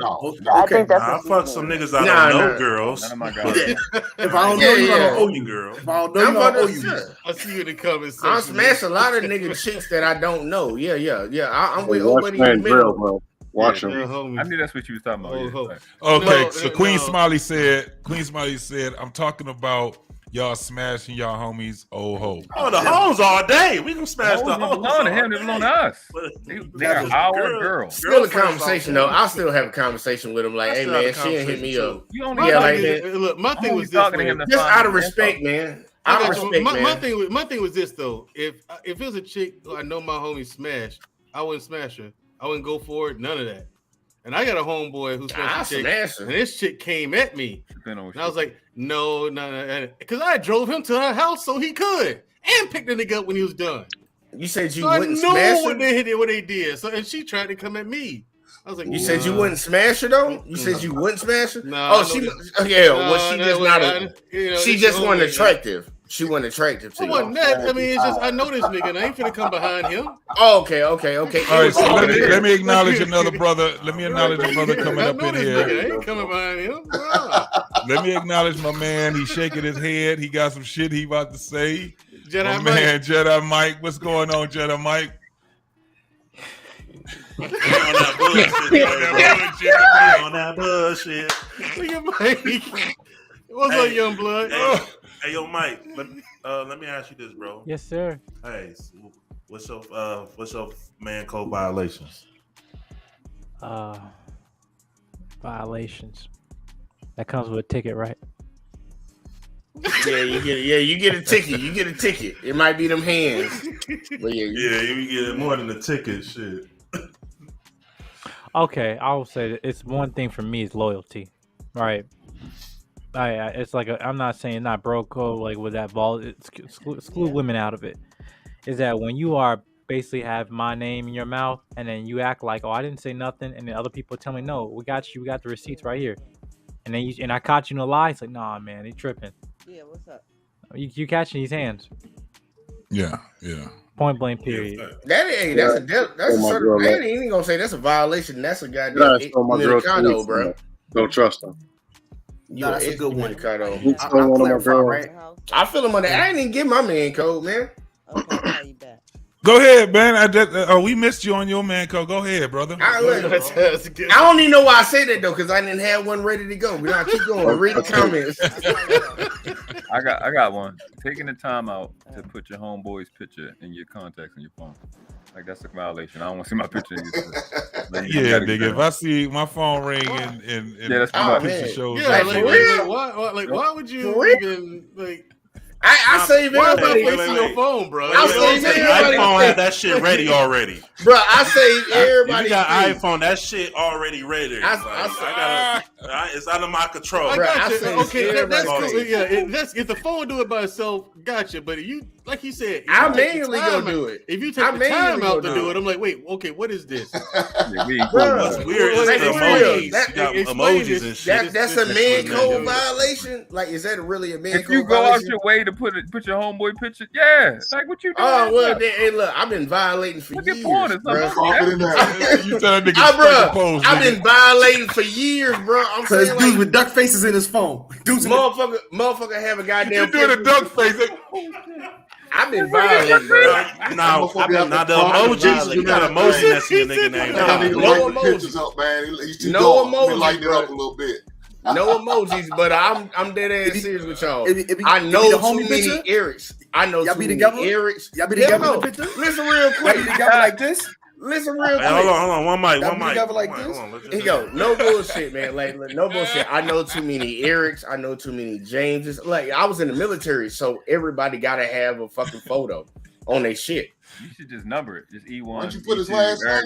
S9: I think that's
S3: I fuck some niggas I don't know, girls.
S4: None of my guys.
S3: If I don't know you, I don't owe you, girl.
S11: If I don't know you, I owe you.
S8: I see you in the comments.
S12: I smash a lot of nigga chicks that I don't know. Yeah. I'm with nobody in the middle.
S10: Bro. Watch him.
S4: I knew that's what you was talking about.
S2: Okay, so Queen Smiley said, I'm talking about y'all smashing y'all homies old hoe.
S3: Oh, the hoes all day. We can smash the hoes.
S4: belong to him. They belong to us. They are our girls.
S12: Still a conversation though. I'll still have a conversation with him. Like, hey man, she didn't hit me up.
S8: Look, my thing was
S4: talking to him
S12: just out of respect, man. Out of respect, man.
S8: My thing was this though. If it was a chick who I know my homie smashed, I wouldn't smash her. I wouldn't go for it. None of that. And I got a homeboy who smashed a chick, and this chick came at me. And I was like, no, because I drove him to her house so he could, and picked the nigga up when he was done.
S12: You said you
S8: so
S12: wouldn't
S8: smash her?
S12: smash her?
S8: What they did. So, and she tried to come at me. I was like,
S12: you said you wouldn't smash her though? You said you wouldn't smash her?
S8: No.
S12: Oh, she she just wasn't attractive. She wasn't attractive to
S8: it
S12: you.
S8: wasn't that. I mean, it's just I know this nigga and I ain't finna come behind him.
S12: Oh, okay. All
S2: right, so let me acknowledge another brother. Let me acknowledge a brother coming up in here.
S8: Nigga. I ain't coming behind him.
S2: Let me acknowledge my man. He's shaking his head. He got some shit he about to say.
S8: Jedi
S2: my man, Jedi Mike. What's going on, Jedi Mike?
S3: On that bullshit.
S8: Look at Mike. What's up, young blood?
S3: Hey, yo, Mike. Let me ask you this, bro.
S16: Yes, sir.
S3: Hey, what's your man code violations?
S16: Violations. That comes with a ticket, right?
S12: Yeah, you get a ticket. You get a ticket. It might be them hands. But
S3: you get more than a ticket, shit.
S16: Okay, I will say that it's one thing for me is loyalty, right? It's like I'm not saying not bro code like with that ball. Exclude women out of it. Is that when you are basically have my name in your mouth and then you act like, oh, I didn't say nothing, and then other people tell me, no, we got you, we got the receipts right here, and then I caught you in a lie. It's like, nah, man, he tripping.
S9: Yeah, what's up?
S16: You catching these hands?
S2: Yeah.
S16: Point blank. Period.
S12: That's a sort of. I ain't even gonna say that's a violation. That's a goddamn condo, bro.
S10: Don't trust them.
S11: No, that's a good one.
S12: I feel him on that. I ain't even get my man code, man.
S9: Okay, I'll call you back.
S2: Go ahead, man. We missed you on your man code. Go ahead, brother.
S12: I don't even know why I say that though, because I didn't have one ready to go. We gotta keep going. Read the comments.
S4: I got one. Taking the time out to put your homeboy's picture in your contacts on your phone. Like that's a violation. I don't want to see my picture.
S2: Yeah, nigga. If I see my phone ring and
S4: that's
S2: my picture shows,
S8: why would you even like?
S12: I save everybody.
S8: Your phone, bro.
S3: I save everybody. iPhone had that shit ready already,
S12: bro. I save everybody.
S3: You got iPhone, that shit already ready. It's out of my control.
S8: I got you. Okay, that's cool. Yeah, that's if the phone do it by itself, gotcha. But you, like he said,
S12: I manually go do it.
S8: If you take the time out to do it, I'm like, wait, okay, what is this?
S3: What's weird is the emojis. You got emojis and shit.
S12: That's a man code violation. Like, is that really a man code violation?
S4: If you go out your way to put your homeboy picture, yeah. Like what you doing?
S12: Oh well, hey, look, I've been violating for years, bro.
S2: You tell that nigga
S12: I've been violating for years, bro. I'm saying
S11: dudes like, with duck faces in his phone.
S12: Motherfucker have a goddamn.
S2: You doing a duck face?
S12: I've been violating, bro.
S3: Now the emojis, you got emoji that's your nigga name.
S13: No emojis up, man.
S12: No emojis,
S13: lighten it up a little bit.
S12: No emojis, but I'm dead ass serious with y'all. I know too many Erics. I know too many Erics.
S11: Y'all be together in the picture?
S12: Listen real quick.
S11: Y'all be together like this?
S12: Listen real quick.
S3: Hold on. One mic.
S12: Like this? Here you go. No bullshit, man. Like no bullshit. I know too many Erics. I know too many Jameses. Like I was in the military, so everybody gotta have a fucking photo on their shit.
S4: You should just number it. Just E1.
S13: Why don't you put his last name?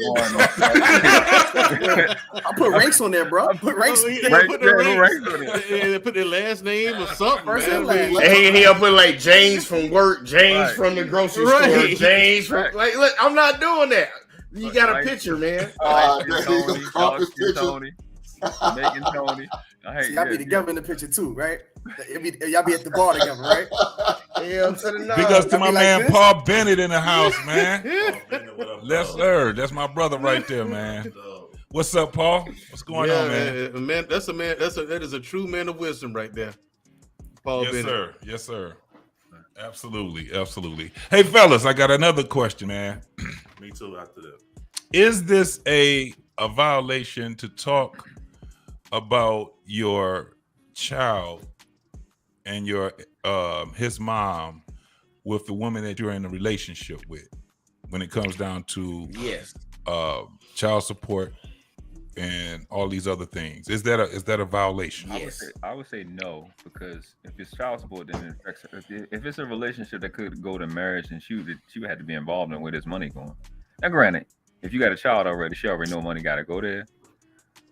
S11: I put ranks on there, bro. Put ranks.
S8: Put their last name or something.
S12: He'll put like James from work, James from the grocery store, James from like. Look, I'm not doing that. You got a picture, man.
S4: Tony. Making Tony.
S11: Y'all be together in the picture too, right? Y'all be at the bar together, right?
S12: Hell to the
S2: Big ups to my man like Paul Bennett in the house, man. Yes, sir. That's my brother right there, man. What's up, Paul? What's going on, man?
S8: That is a true man of wisdom right there. Paul Bennett.
S2: Yes, sir. Absolutely. Hey, fellas, I got another question, man.
S3: Me too. After that,
S2: is this a violation to talk about your child and your his mom with the woman that you're in a relationship with when it comes down to child support and all these other things? Is that a violation?
S12: Yes.
S4: I would say no, because if it's child support, then it affects her. If it's a relationship that could go to marriage, then she would have to be involved in where there's money going. Now, granted, if you got a child already, she already know money got to go there.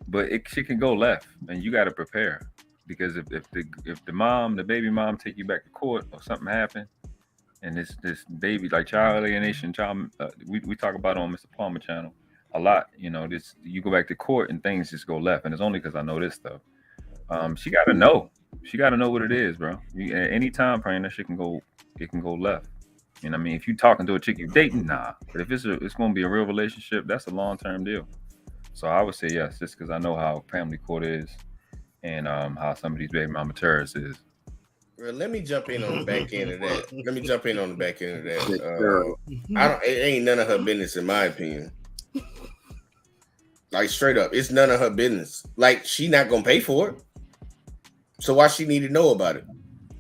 S4: But she can go left, and you got to prepare, because if the baby mom take you back to court or something happen, and this baby like child alienation, we talk about on Mr. Palmer channel a lot. You know, this you go back to court and things just go left, and it's only because I know this stuff. She got to know. She got to know what it is, bro. At any time frame, that shit can go left. You know what I mean? If you talking to a chick you dating, nah. But if it's going to be a real relationship, that's a long-term deal. So I would say yes, just because I know how family court is and how some of these baby mama terrorists is.
S12: Well, let me jump in on the back end of that. It ain't none of her business, in my opinion. Like straight up, it's none of her business. Like she not gonna pay for it, so why she need to know about it?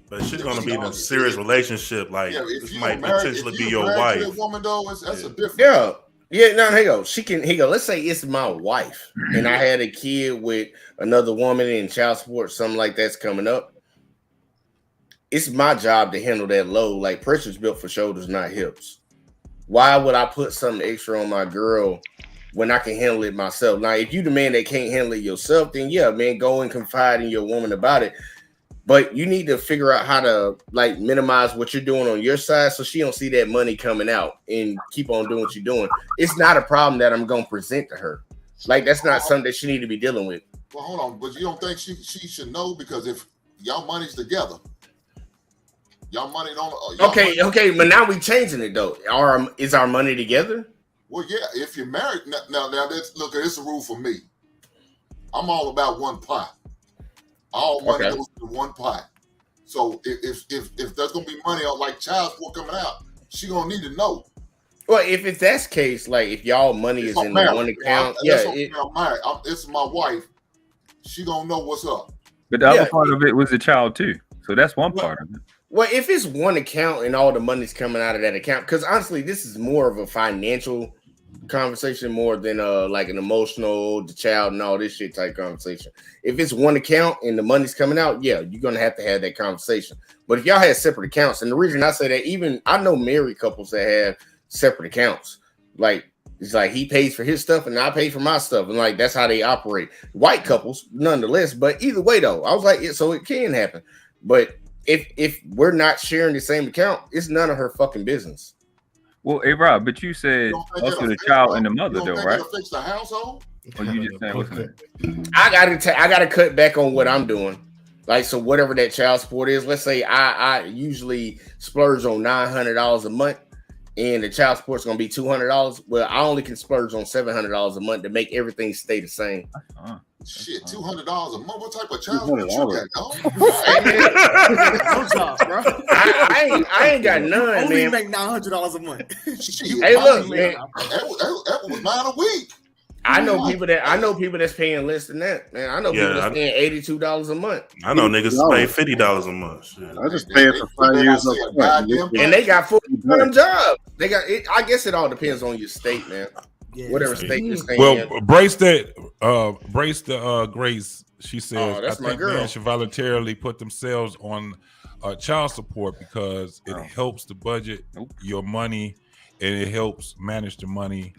S3: But she's gonna be in a serious relationship. Like this might potentially be your wife.
S13: That woman though, that's a different.
S12: Yeah, no, here you go. Let's say it's my wife, and I had a kid with another woman in child support, something like that's coming up. It's my job to handle that load. Like pressure's built for shoulders, not hips. Why would I put something extra on my girl when I can handle it myself? Now, if you the man that can't handle it yourself, then yeah, man, go and confide in your woman about it. But you need to figure out how to like minimize what you're doing on your side so she don't see that money coming out and keep on doing what you're doing. It's not a problem that I'm going to present to her. Like, that's not something that she need to be dealing with.
S13: Well, hold on. But you don't think she should know? Because if y'all money's together, y'all money don't...
S12: Okay, but now we changing it, though. Is our money together?
S13: Well, yeah, if you're married... Now look, it's a rule for me. I'm all about one pot. All money goes to one pot. So if there's gonna be money on like child support coming out, she gonna need to know.
S12: Well, if it's that case, like if y'all money is in one account,
S13: it's my wife. She gonna know what's up.
S4: But the other part of it was the child too, so that's one part of it.
S12: Well, if it's one account and all the money's coming out of that account, because honestly, this is more of a financial conversation more than like an emotional, the child and all this shit type conversation. If it's one account and the money's coming out, yeah, you're gonna have to have that conversation. But if y'all had separate accounts, and the reason I say that, even I know married couples that have separate accounts, like it's like he pays for his stuff and I pay for my stuff, and like that's how they operate. White couples, nonetheless. But either way, though, I was like, so it can happen. But if we're not sharing the same account, it's none of her fucking business.
S4: Well, hey Rob, but you said also the child and the mother, though, right?
S13: Fix the household.
S4: Or you just saying what's that?
S12: I gotta cut back on what I'm doing. Like, so whatever that child support is, let's say I usually splurge on $900 a month, and the child support's gonna be $200. Well, I only can splurge on $700 a month to make everything stay the same.
S13: Shit, $200 a month. What type of child support you got, dog?
S12: I ain't got none,
S11: only
S12: man.
S11: Make $900 a month.
S12: Hey, look, man.
S13: That was $9 a week.
S12: I know people that's paying less than that, man. I know people that's paying $82 a month.
S3: I know niggas pay $50 a month. Shit.
S10: I just pay it for 5 years up front.
S12: And they got full-time jobs. They got it. I guess it all depends on your state, man. Yeah, whatever state you're staying in.
S2: Well, brace the Grace. She says,
S12: that's
S2: I think
S12: my girl.
S2: men should voluntarily put themselves on child support because it helps to budget your money and it helps manage the money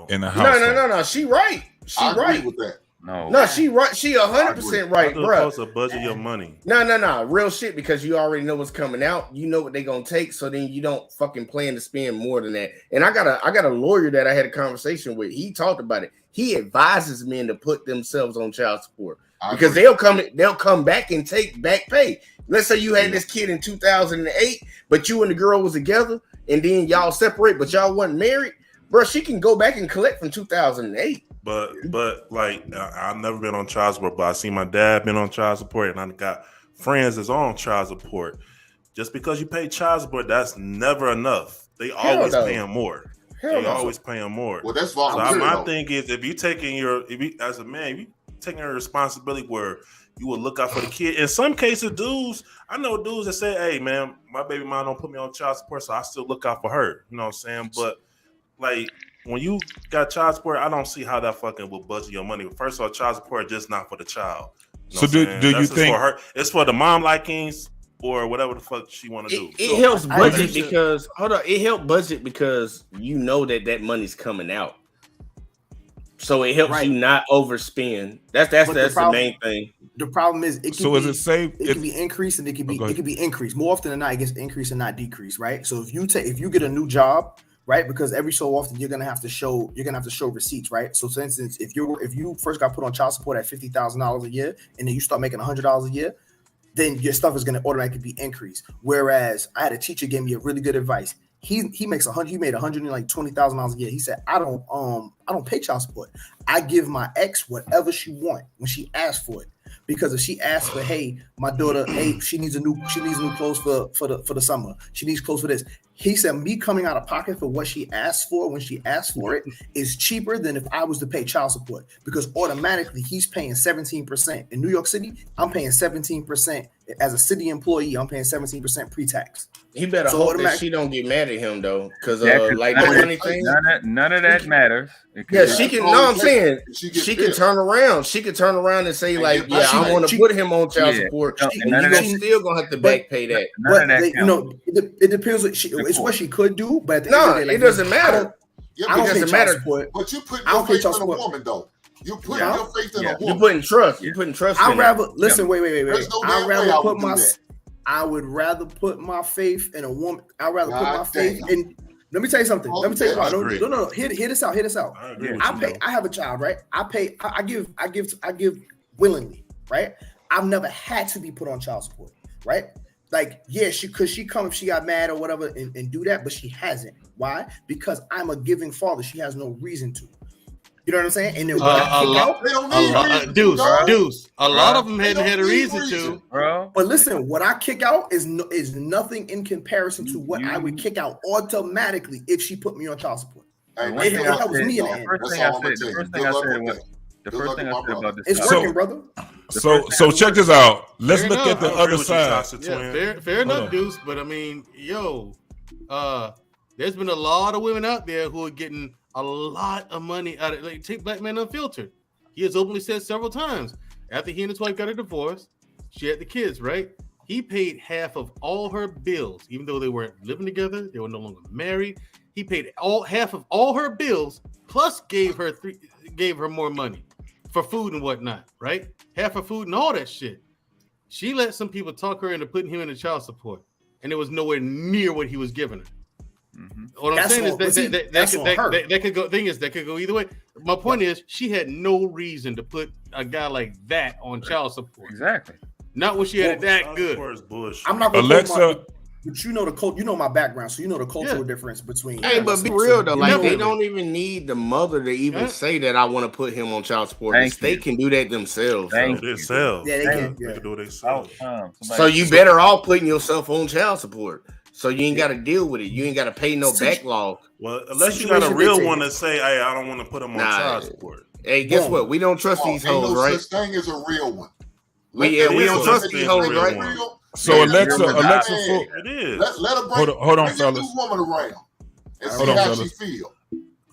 S2: in the house.
S12: No. She right. She
S13: I agree
S12: right
S13: with that.
S12: No, she right. She 100% right, bro.
S3: Supposed to budget your money.
S12: No, real shit, because you already know what's coming out. You know what they gonna take, so then you don't fucking plan to spend more than that. And I got a lawyer that I had a conversation with. He talked about it. He advises men to put themselves on child support because they'll come back and take back pay. Let's say you had this kid in 2008, but you and the girl was together, and then y'all separate, but y'all wasn't married, bro. She can go back and collect from 2008.
S3: But like I've never been on child support, but I see my dad been on child support, and I got friends that's on child support. Just because you pay child support, that's never enough. They always paying more. Always paying more.
S13: Well, that's
S3: voluntary. So my thing is, if you as a man, if you taking a responsibility where you will look out for the kid. In some cases, I know dudes that say, "Hey, man, my baby mom don't put me on child support, so I still look out for her." You know what I'm saying? But like, when you got child support, I don't see how that fucking will budget your money. First of all, child support is just not for the child. You know
S2: so do you think
S3: for her? It's for the mom likings or whatever the fuck she want to do.
S12: It helps budget because it helps budget because you know that money's coming out. So it helps you not overspend. That's the main thing.
S11: The problem is it can
S2: it
S11: can be increased and it can be increased. More often than not, it gets increased and not decreased, right? So if you get a new job, right? Because every so often you're gonna have to show receipts, right? So for instance, if you first got put on child support at $50,000 a year and then you start making $100 a year, then your stuff is gonna automatically be increased. Whereas I had a teacher gave me a really good advice. He made $120,000 a year. He said, I don't pay child support. I give my ex whatever she want when she asks for it. Because if she asks for, hey, my daughter, she needs new clothes for the summer. She needs clothes for this. He said, me coming out of pocket for what she asked for when she asked for it is cheaper than if I was to pay child support, because automatically he's paying 17%. In New York City, I'm paying 17%. As a city employee, I'm paying 17% pre-tax.
S12: He better hope that she don't get mad at him though, because like the funny thing,
S4: none of that matters.
S12: Yeah, she can. No, I'm saying she can turn around. She can turn around and say like, "Yeah, I want to put him on child support." You're still gonna have to back pay that.
S11: It depends. It's what she could do, but
S12: it doesn't matter.
S13: It doesn't matter. But you put your faith in a woman, though. You put your faith in a woman.
S12: You're putting trust. You're putting trust.
S11: I'd rather listen. Wait. I would rather put my faith in a woman. I'd rather put my faith in. Let me tell you something. No. Hear this out. I have a child, right? I give willingly, right? I've never had to be put on child support, right? Like, yeah, she come if she got mad or whatever and do that, but she hasn't. Why? Because I'm a giving father. She has no reason to. You know what I'm saying? And then
S8: a lot of them hadn't had a reason to,
S4: bro.
S11: But listen, what I kick out is nothing in comparison to what I would kick out automatically if she put me on child support.
S4: The first thing I said about this,
S11: it's working, brother.
S2: So check this out. Let's look at the other side.
S8: Fair enough, Deuce. But I mean, there's been a lot of women out there who are getting a lot of money out of it. Like, take Black Man Unfiltered. He has openly said several times after he and his wife got a divorce, she had the kids, right? He paid half of all her bills, even though they weren't living together, they were no longer married. He paid half of all her bills, plus gave her more money for food and whatnot, right? Half her food and all that shit. She let some people talk her into putting him into child support, and it was nowhere near what he was giving her. What I'm saying is that could go. Thing is, that could go either way. My point is, she had no reason to put a guy like that on child support.
S4: Exactly.
S8: Not when she had it that good.
S11: I'm not gonna
S2: Alexa.
S11: But you know you know my background, so you know the cultural difference between.
S12: Hey, but be real though, like they don't even need the mother to even say that I want to put him on child support. The state can do that themselves.
S3: Yeah, they can.
S11: They
S3: can do it themselves.
S12: So you better off putting yourself on child support. So you ain't got to deal with it. You ain't got to pay no backlog.
S3: Well, unless you got a real one to say, "Hey, I don't want to put them on child support."
S12: Hey, guess what? We don't trust these hoes, right?
S13: Such thing as a real one.
S12: We don't trust these hoes, right?
S2: So Alexa,
S13: it is. Let her bring
S2: hold on,
S13: a
S2: fellas.
S13: new woman around and
S2: Hold
S13: see
S2: on,
S13: how
S2: fellas.
S13: she feel.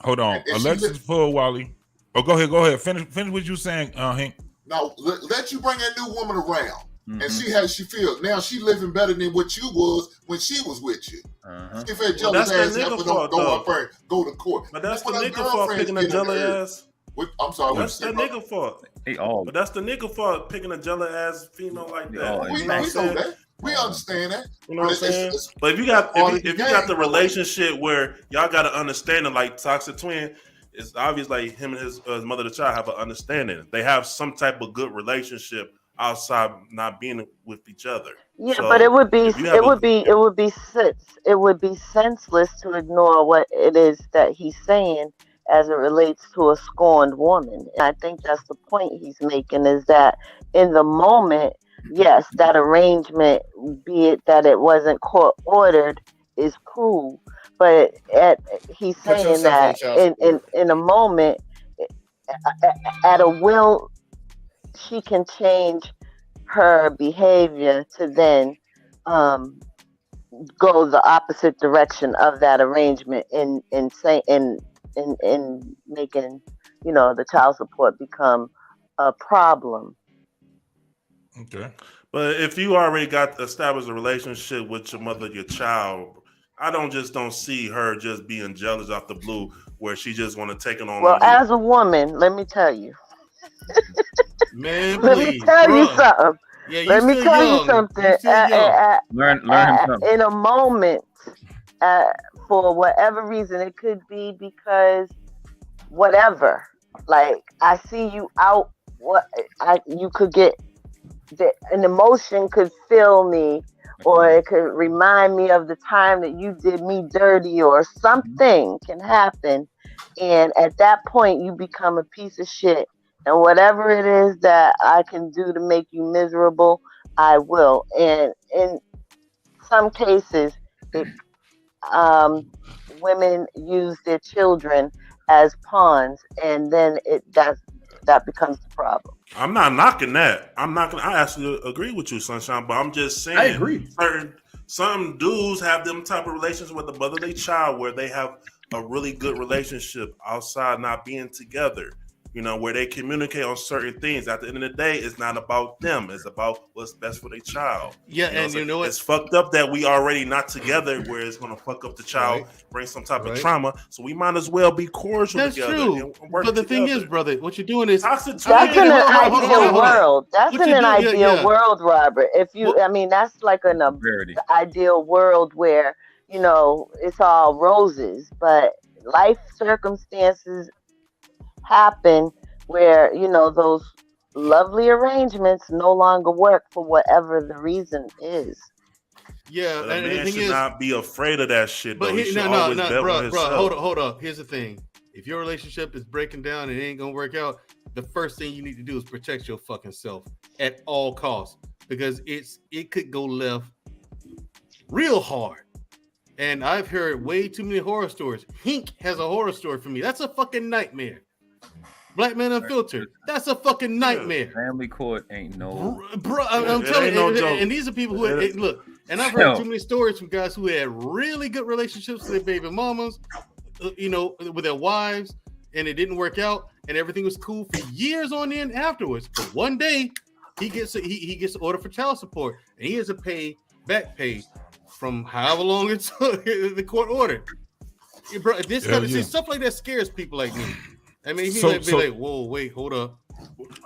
S2: Hold on, Alexa's full, Wally. Oh, go ahead. Finish what you saying, Hank.
S13: Now let you bring that new woman around and see how she feels. Now she living better than what you was when she was with you. If that jealous ass heifer don't go up there, go to court.
S3: But that's the nigga fault picking a jealous ass.
S13: I'm sorry.
S3: That's the nigga fault. But that's the nigga fault picking a jealous ass female like that.
S13: We know that. We understand that.
S3: You know what I'm saying? But if you got the relationship where y'all got an understanding, like Toxic Twin, it's obvious like him and his mother the child have an understanding. They have some type of good relationship outside not being with each other.
S9: Yeah,
S3: So
S9: but it would be senseless to ignore what it is that he's saying as it relates to a scorned woman. And I think that's the point he's making, is that in the moment, yes, that arrangement, be it that it wasn't court ordered, is cool. But he's saying that in a moment, at a will, she can change her behavior to then go the opposite direction of that arrangement in making, the child support become a problem.
S3: Okay. But if you already got established a relationship with your mother, your child, I don't see her just being jealous off the blue where she just want to take it on.
S9: Well, as a woman, let me tell you.
S8: Man,
S9: let me tell you something.
S8: Yeah,
S9: let me tell you something.
S4: Learn him something.
S9: In a moment, for whatever reason, it could be because whatever. Like, I see you out. You could get an emotion could fill me, or it could remind me of the time that you did me dirty, or something can happen, and at that point you become a piece of shit. And whatever it is that I can do to make you miserable, I will. And in some cases, women use their children as pawns, and then that becomes the problem.
S3: I'm not knocking that. I actually agree with you, Sunshine, but I'm just saying.
S11: I agree.
S3: Some dudes have them type of relations with the mother of their child where they have a really good relationship outside not being together. Where they communicate on certain things. At the end of the day, it's not about them. It's about what's best for their child.
S8: Yeah, and you know what?
S3: It's fucked up that we already not together, where it's going to fuck up the child, bring some type of trauma. So we might as well be cordial together.
S8: True. But the thing is, brother, what you're doing is
S9: that's in an ideal world. That's in an ideal world, Robert. That's like an ideal world where it's all roses, but life circumstances happen where those lovely arrangements no longer work for whatever the reason is.
S8: Yeah,
S3: but
S8: and
S3: a man
S8: the thing
S3: should
S8: is,
S3: not be afraid of that shit.
S8: But
S3: bro. Hold
S8: up. Here's the thing: if your relationship is breaking down and it ain't gonna work out, the first thing you need to do is protect your fucking self at all costs, because it could go left real hard. And I've heard way too many horror stories. Hink has a horror story for me. That's a fucking nightmare. Black Man Unfiltered. That's a fucking nightmare.
S4: Family court ain't no.
S8: Bro, I'm telling you, and these are people who look. And I've heard too many stories from guys who had really good relationships with their baby mamas, with their wives, and it didn't work out, and everything was cool for years on end afterwards. But one day, he gets an order for child support, and he has to back pay from however long it's the court ordered. Bro, this kind of stuff like that scares people like me. I mean, he might be like, "Whoa, wait, hold up."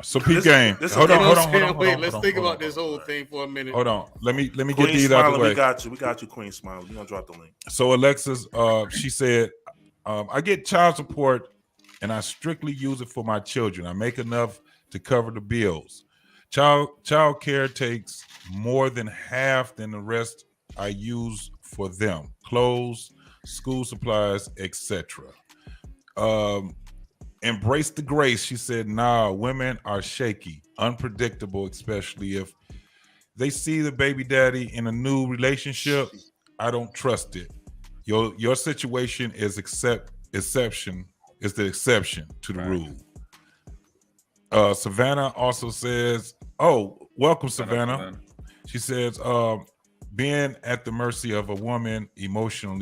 S2: So P game. Hold on.
S8: Wait, let's think about this whole thing for a minute.
S2: Hold on. Let me
S3: Queen
S2: get these out of the way.
S3: We got you, Queen Smiley. We're gonna drop the link.
S2: So Alexis, she said, I get child support and I strictly use it for my children. I make enough to cover the bills. Child care takes more than half than the rest I use for them. Clothes, school supplies, etc. Embrace the grace. She said, nah, women are shaky, unpredictable, especially if they see the baby daddy in a new relationship. I don't trust it. Your situation is the exception to the rule. Savannah also says, welcome, Savannah. She says, being at the mercy of a woman emotions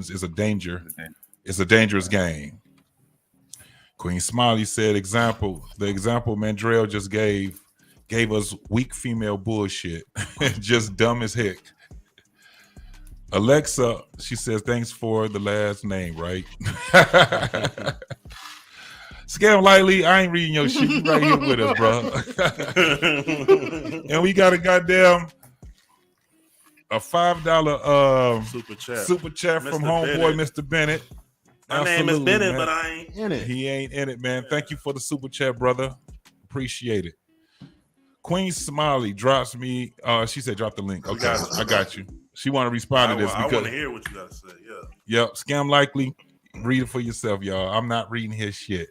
S2: is a danger. It's a dangerous game. Queen Smiley said, the example Mandrell just gave us weak female bullshit. Just dumb as heck. Alexa, she says, thanks for the last name, right? Scam Lightly, I ain't reading your shit. You right here with us, bro. And we got a goddamn $5 super chat from homeboy Mr. Bennett.
S3: My name is Bennett, man. But I ain't in it.
S2: He ain't in it, man. Thank you for the super chat, brother. Appreciate it. Queen Smiley drops me. She said, drop the link. Okay, I got you. She want to respond to this because
S3: I want to hear what you got to say.
S2: Yep. Scam Likely. Read it for yourself, y'all. I'm not reading his shit.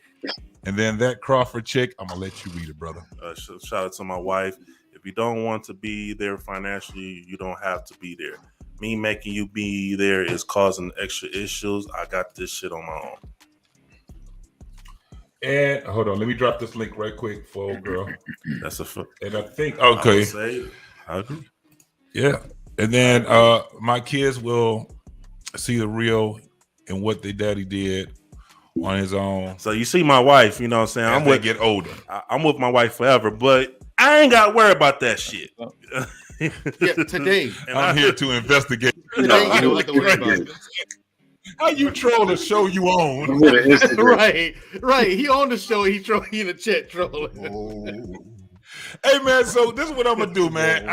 S2: And then that Crawford chick, I'm gonna let you read it, brother.
S3: Shout out to my wife. If you don't want to be there financially, you don't have to be there. Me making you be there is causing extra issues. I got this shit on my own.
S2: And hold on, let me drop this link right quick for old girl.
S3: That's
S2: and I think okay.
S3: I agree.
S2: Yeah. And then my kids will see the real and what their daddy did on his own.
S3: So you see my wife, you know what I'm saying?
S2: Get older.
S3: I'm with my wife forever, but I ain't got to worry about that shit.
S8: Today.
S2: I'm here to investigate.
S8: Today, you don't have to worry about it.
S2: How you troll the show you own?
S8: Right. He on the show. He in the chat trolling.
S2: Hey man, so this is what I'm gonna do, man.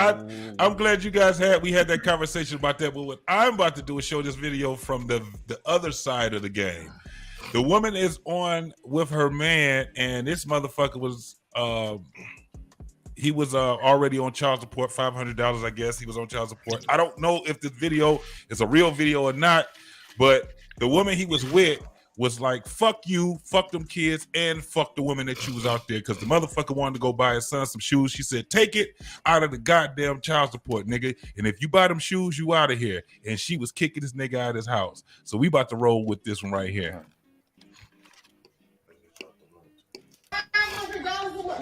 S2: I'm glad you guys we had that conversation about that. But what I'm about to do is show this video from the other side of the game. The woman is on with her man, and this motherfucker was he was already on child support, $500, I guess. He was on child support. I don't know if this video is a real video or not, but the woman he was with was like, fuck you, fuck them kids, and fuck the woman that you was out there, because the motherfucker wanted to go buy his son some shoes. She said, take it out of the goddamn child support, nigga. And if you buy them shoes, you out of here. And she was kicking this nigga out of his house. So we about to roll with this one right here.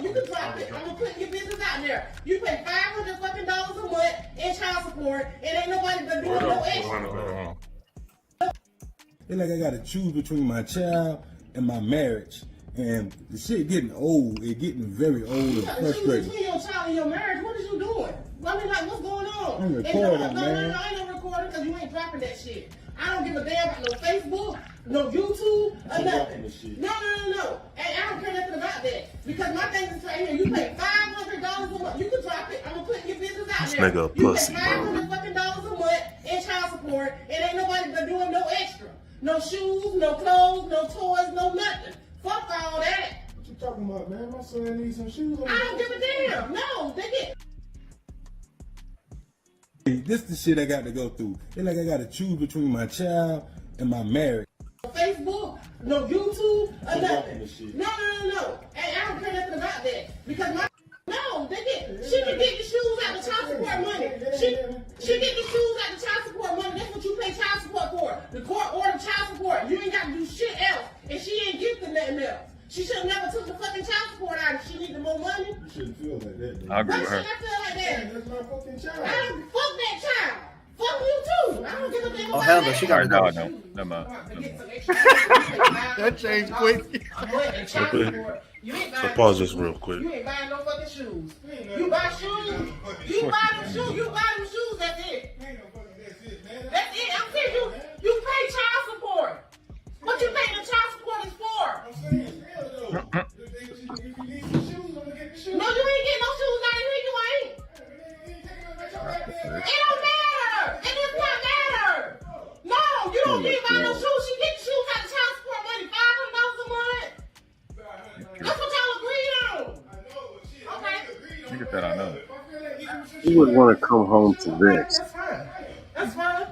S17: You can drop it. I'm gonna put your business out there. You pay $500 fucking dollars a month in child support, and ain't nobody but doing no extra.
S18: It's like I gotta choose between my child and my marriage, and the shit getting old. It's getting very old and frustrating.
S17: Between your child and your marriage, what is you doing? I mean, like, what's going on?
S18: I'm recording, man.
S17: No, I ain't no recording because you ain't dropping that shit. I don't give a damn about no Facebook, no YouTube, or nothing. No. And I don't care nothing about that. Because my thing is right here, you pay $500 a month. You can drop it. I'm going to put your business out there.
S3: This nigga a pussy,
S17: you pay $500 fucking dollars a month in child support, and ain't nobody but doing no extra. No shoes, no clothes, no toys, no nothing. Fuck all that.
S18: What you talking about, man? My son needs some shoes.
S17: I don't give a damn. No, they get.
S18: This is the shit I got to go through. It's like I got to choose between my child and my marriage.
S17: Facebook, no YouTube, or nothing. No. And I don't care nothing about that. Because she can get the shoes out the child support money. She get the shoes out the child support money. That's what you pay child support for. The court ordered child support. You ain't got to do shit else. And she ain't gifting nothing else. She should have never took the fucking child support out if she needed more money.
S18: You shouldn't feel like that.
S4: I agree with her.
S17: Why should I feel like that?
S18: That's my fucking child.
S17: I don't fuck that child. Fuck you too. I don't give a damn about
S11: hell no,
S17: that.
S11: she got to go.
S4: No, never mind.
S8: That changed quick.
S3: So pause this real quick.
S17: You ain't buying no fucking shoes. You buy shoes. You buy them shoes. You buy them shoes. That's it. That's it. I'm saying you pay child support. What you pay the child support is for? No, you ain't getting no shoes out of here. You ain't. It don't matter. It does not matter. No, you don't need to buy no shoes. She get the shoes out of child support money. $500 a month. That's what y'all agreed on. Okay.
S4: Look at that, I know.
S10: Who would want to come home to this?
S17: That's fine.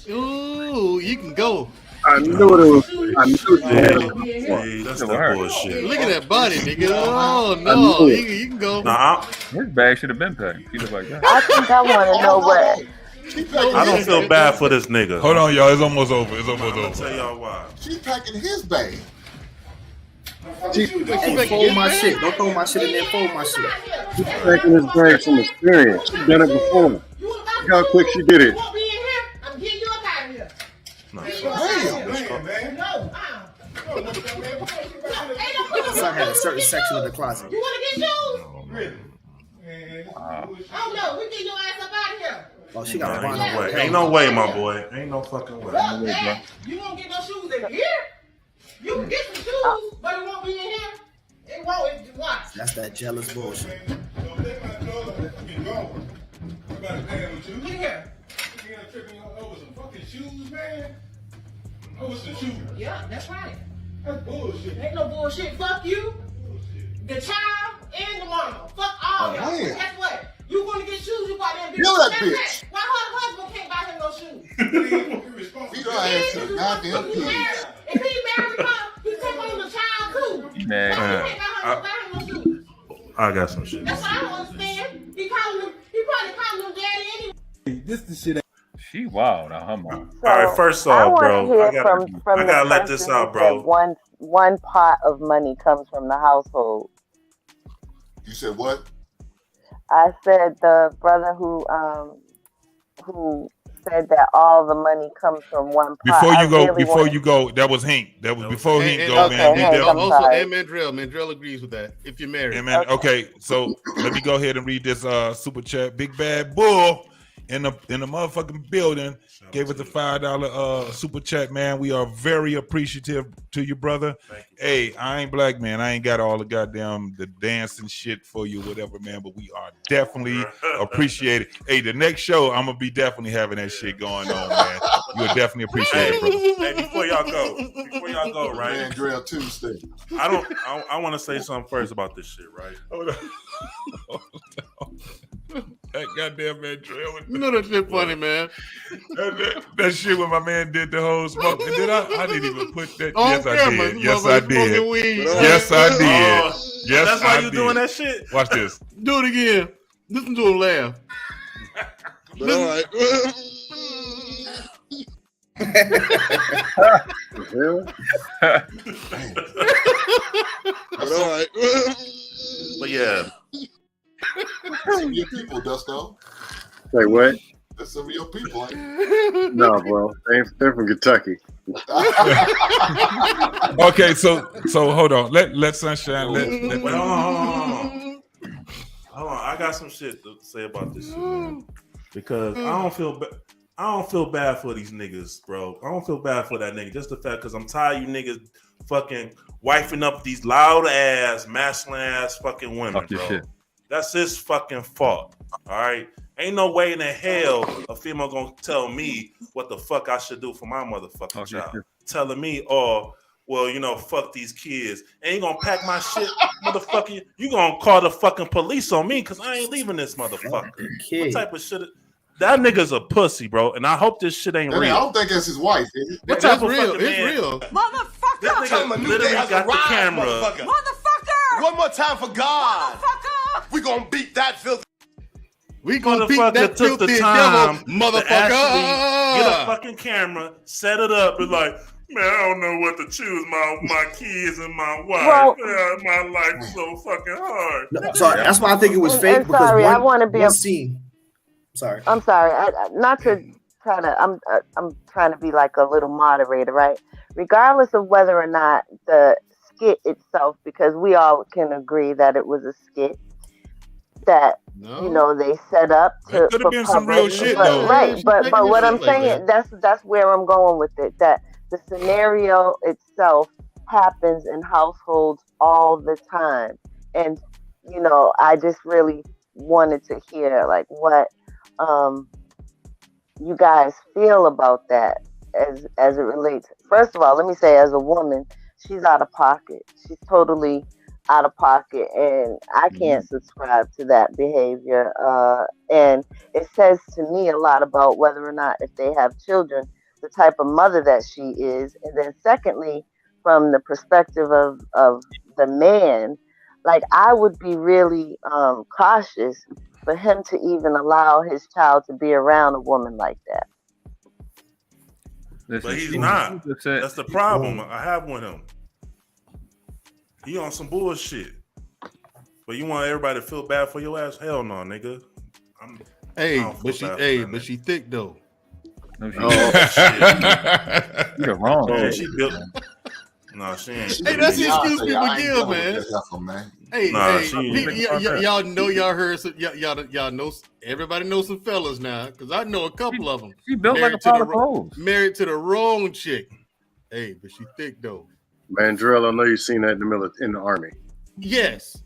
S8: Ooh, you can go.
S10: I knew it was.
S3: That's that bullshit.
S8: Look at that body, nigga. Oh no, you can go.
S4: His bag should have been paid. He looked like that.
S9: I think I want to know what.
S3: I don't feel bad for this nigga.
S2: Hold on, y'all. It's almost over. It's almost
S3: I'll
S2: over.
S3: tell y'all why.
S13: She packing his bag.
S11: Hey, fold my shit. Don't throw my shit in there. Fold my shit.
S10: She's taking his bag from experience. She's done it before. Look how quick she did it.
S17: I'm getting you up out of here.
S11: Son had a certain section of the closet.
S17: You want to get shoes? Oh no, we get your ass up out of here.
S11: Oh, she got
S3: ain't no way. Ain't no way, my boy. Ain't no fucking way.
S17: You won't get no shoes in here. You can get some shoes, but it won't be in here. It won't. Watch.
S11: That's that jealous bullshit.
S17: Look here. Yeah, that's right.
S18: That's bullshit.
S17: Ain't no bullshit. Fuck you, the child, and the mama. Fuck all y'all.
S13: man.
S17: Guess what? You want to get shoes? You buy them bitches.
S13: Kill that
S17: That's
S13: bitch.
S17: it. Why her husband can't buy him no shoes?
S13: He your ass to the goddamn
S17: If he
S13: kids.
S17: married, if he married her, he take on the child too.
S4: Man.
S17: Why he can't buy him no shoes?
S3: I got some shit.
S17: That's what I don't understand. He probably calling him daddy anyway.
S18: This the shit.
S4: She wild. Now, her mom.
S9: So,
S3: All right, first
S9: I
S3: off,
S9: want
S3: bro,
S9: to hear
S3: I gotta
S9: from
S3: let
S9: the
S3: this
S9: person
S3: out,
S9: who
S3: bro.
S9: said one pot of money comes from the household.
S13: You said what?
S9: I said the brother who said that all the money comes from one pot.
S2: Before you go, that was Hank. That was before Hank go,
S8: Okay,
S2: man.
S8: Hank,
S2: We
S8: also,
S2: definitely-
S8: and Mandrell agrees with that. If you're married,
S2: Yeah, man. Okay, so let me go ahead and read this super chat. Big Bad Bull in the motherfucking building gave us a $5 super chat, man. We are very appreciative to you, brother. Hey, I ain't black, man. I ain't got all the goddamn the dancing shit for you, whatever, man. But we are definitely appreciated. Hey, the next show I'm gonna be definitely having that shit going on, man. You're definitely appreciated, brother.
S3: Hey, before y'all go, right?
S13: Mandrell Tuesday.
S3: I want to say something first about this shit, right?
S2: Hold on. That goddamn man Trail.
S8: You know that shit funny, man.
S2: That shit when my man did the whole smoke. And then I didn't even put that.
S8: On
S2: Yes,
S8: camera,
S2: I did. Yes, I did.
S8: smoking weed.
S2: Yes, I did. Yes,
S3: That's why
S2: I
S3: you
S2: did.
S3: doing that shit?
S2: Watch this.
S8: Do it again. Listen to him laugh.
S15: But all right. But all right.
S3: But yeah.
S13: Some of your people, Dusto.
S10: Say what?
S13: That's some of your people. Ain't
S10: No, bro. They're from Kentucky.
S2: Okay, so hold on. Let Sunshine. Let
S3: Wait, hold on. I got some shit to say about this shit, man. Because I don't feel bad for these niggas, bro. I don't feel bad for that nigga. Just the fact because I'm tired of you niggas fucking wifing up these loud ass, masculine ass fucking women,
S4: Talk your
S3: bro.
S4: shit.
S3: That's his fucking fault. All right. Ain't no way in the hell a female gonna tell me what the fuck I should do for my motherfucking
S4: Talk your
S3: child.
S4: shit.
S3: Telling me, well, you know, fuck these kids. Ain't gonna pack my shit, motherfucker. You gonna call the fucking police on me because I ain't leaving this motherfucker. What type of shit? That nigga's a pussy, bro. And I hope this shit ain't
S13: I
S3: real.
S13: don't think that's his wife, is it?
S3: What type of
S8: real.
S3: fucking
S8: It's
S3: man?
S8: real.
S17: Motherfucker!
S3: That nigga literally got the camera.
S17: Motherfucker!
S15: One more time for God.
S17: Motherfucker!
S15: We gonna beat that filthy.
S8: We gonna beat
S3: Motherfucker
S8: that
S3: took the
S8: filthy
S3: time
S8: devil,
S3: to actually
S8: motherfucker.
S3: get a fucking camera, set it up, and like, man, I don't know what to choose. My kids and my wife.
S9: Well-
S3: My life's so fucking hard.
S11: No, sorry, that's why I think it was
S9: And-
S11: fake
S9: and
S11: because
S9: sorry, I
S11: one,
S9: wanna be
S11: one
S9: a-
S11: scene. Sorry.
S9: I'm sorry. Not to try to. I'm trying to be like a little moderator, right? Regardless of whether or not the skit itself, because we all can agree that it was a skit that they set up
S3: It
S9: to
S3: could
S9: for
S3: have been some
S9: public,
S3: real shit,
S9: but,
S3: though.
S9: right? But what I'm
S8: shit like
S9: saying that's where I'm going with it. That the scenario itself happens in households all the time, and I just really wanted to hear like what you guys feel about that as it relates. First of all, let me say, as a woman, she's out of pocket. She's totally out of pocket, and I can't subscribe to that behavior. And it says to me a lot about whether or not, if they have children, the type of mother that she is. And then secondly, from the perspective of the man, like I would be really cautious for him to even allow his child to be around a woman like that.
S3: But he's not. That's the problem I have with him. He on some bullshit. But you want everybody to feel bad for your ass? Hell no, nigga.
S8: But she thick though.
S4: No, she
S3: shit.
S4: You're wrong.
S3: Man, she built. No, she ain't.
S8: Hey, that's the excuse people give, man. Hey, y'all know y'all heard some, y'all know everybody knows some fellas now, because I know a couple of them.
S4: She built like a pot of clothes.
S8: Married to the wrong chick. Hey, but she thick though.
S10: Mandrell, I know you've seen that in the army.
S8: Yes.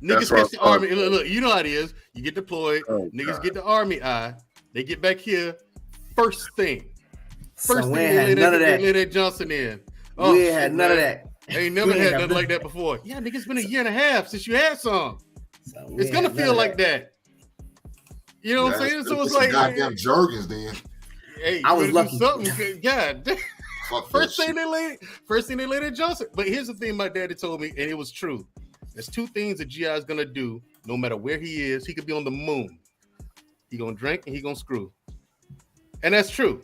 S10: That's
S8: Niggas catch the
S10: what I'm
S8: army. Look, you know how it is. You get deployed. Niggas get the army eye. They get back here. First thing. First thing they lay that Johnson in.
S11: We ain't had none of that.
S8: Ain't never had nothing like that before. Yeah, nigga, it's been a year and a half since you had some. It's gonna feel like that. You know what I'm saying? So it's like
S13: goddamn Jergens then.
S8: Hey,
S11: I was lucky.
S8: Something. God. First thing they laid at Johnson. But here's the thing my daddy told me, and it was true. There's two things a GI is gonna do, no matter where he is. He could be on the moon. He gonna drink and he gonna screw. And that's true.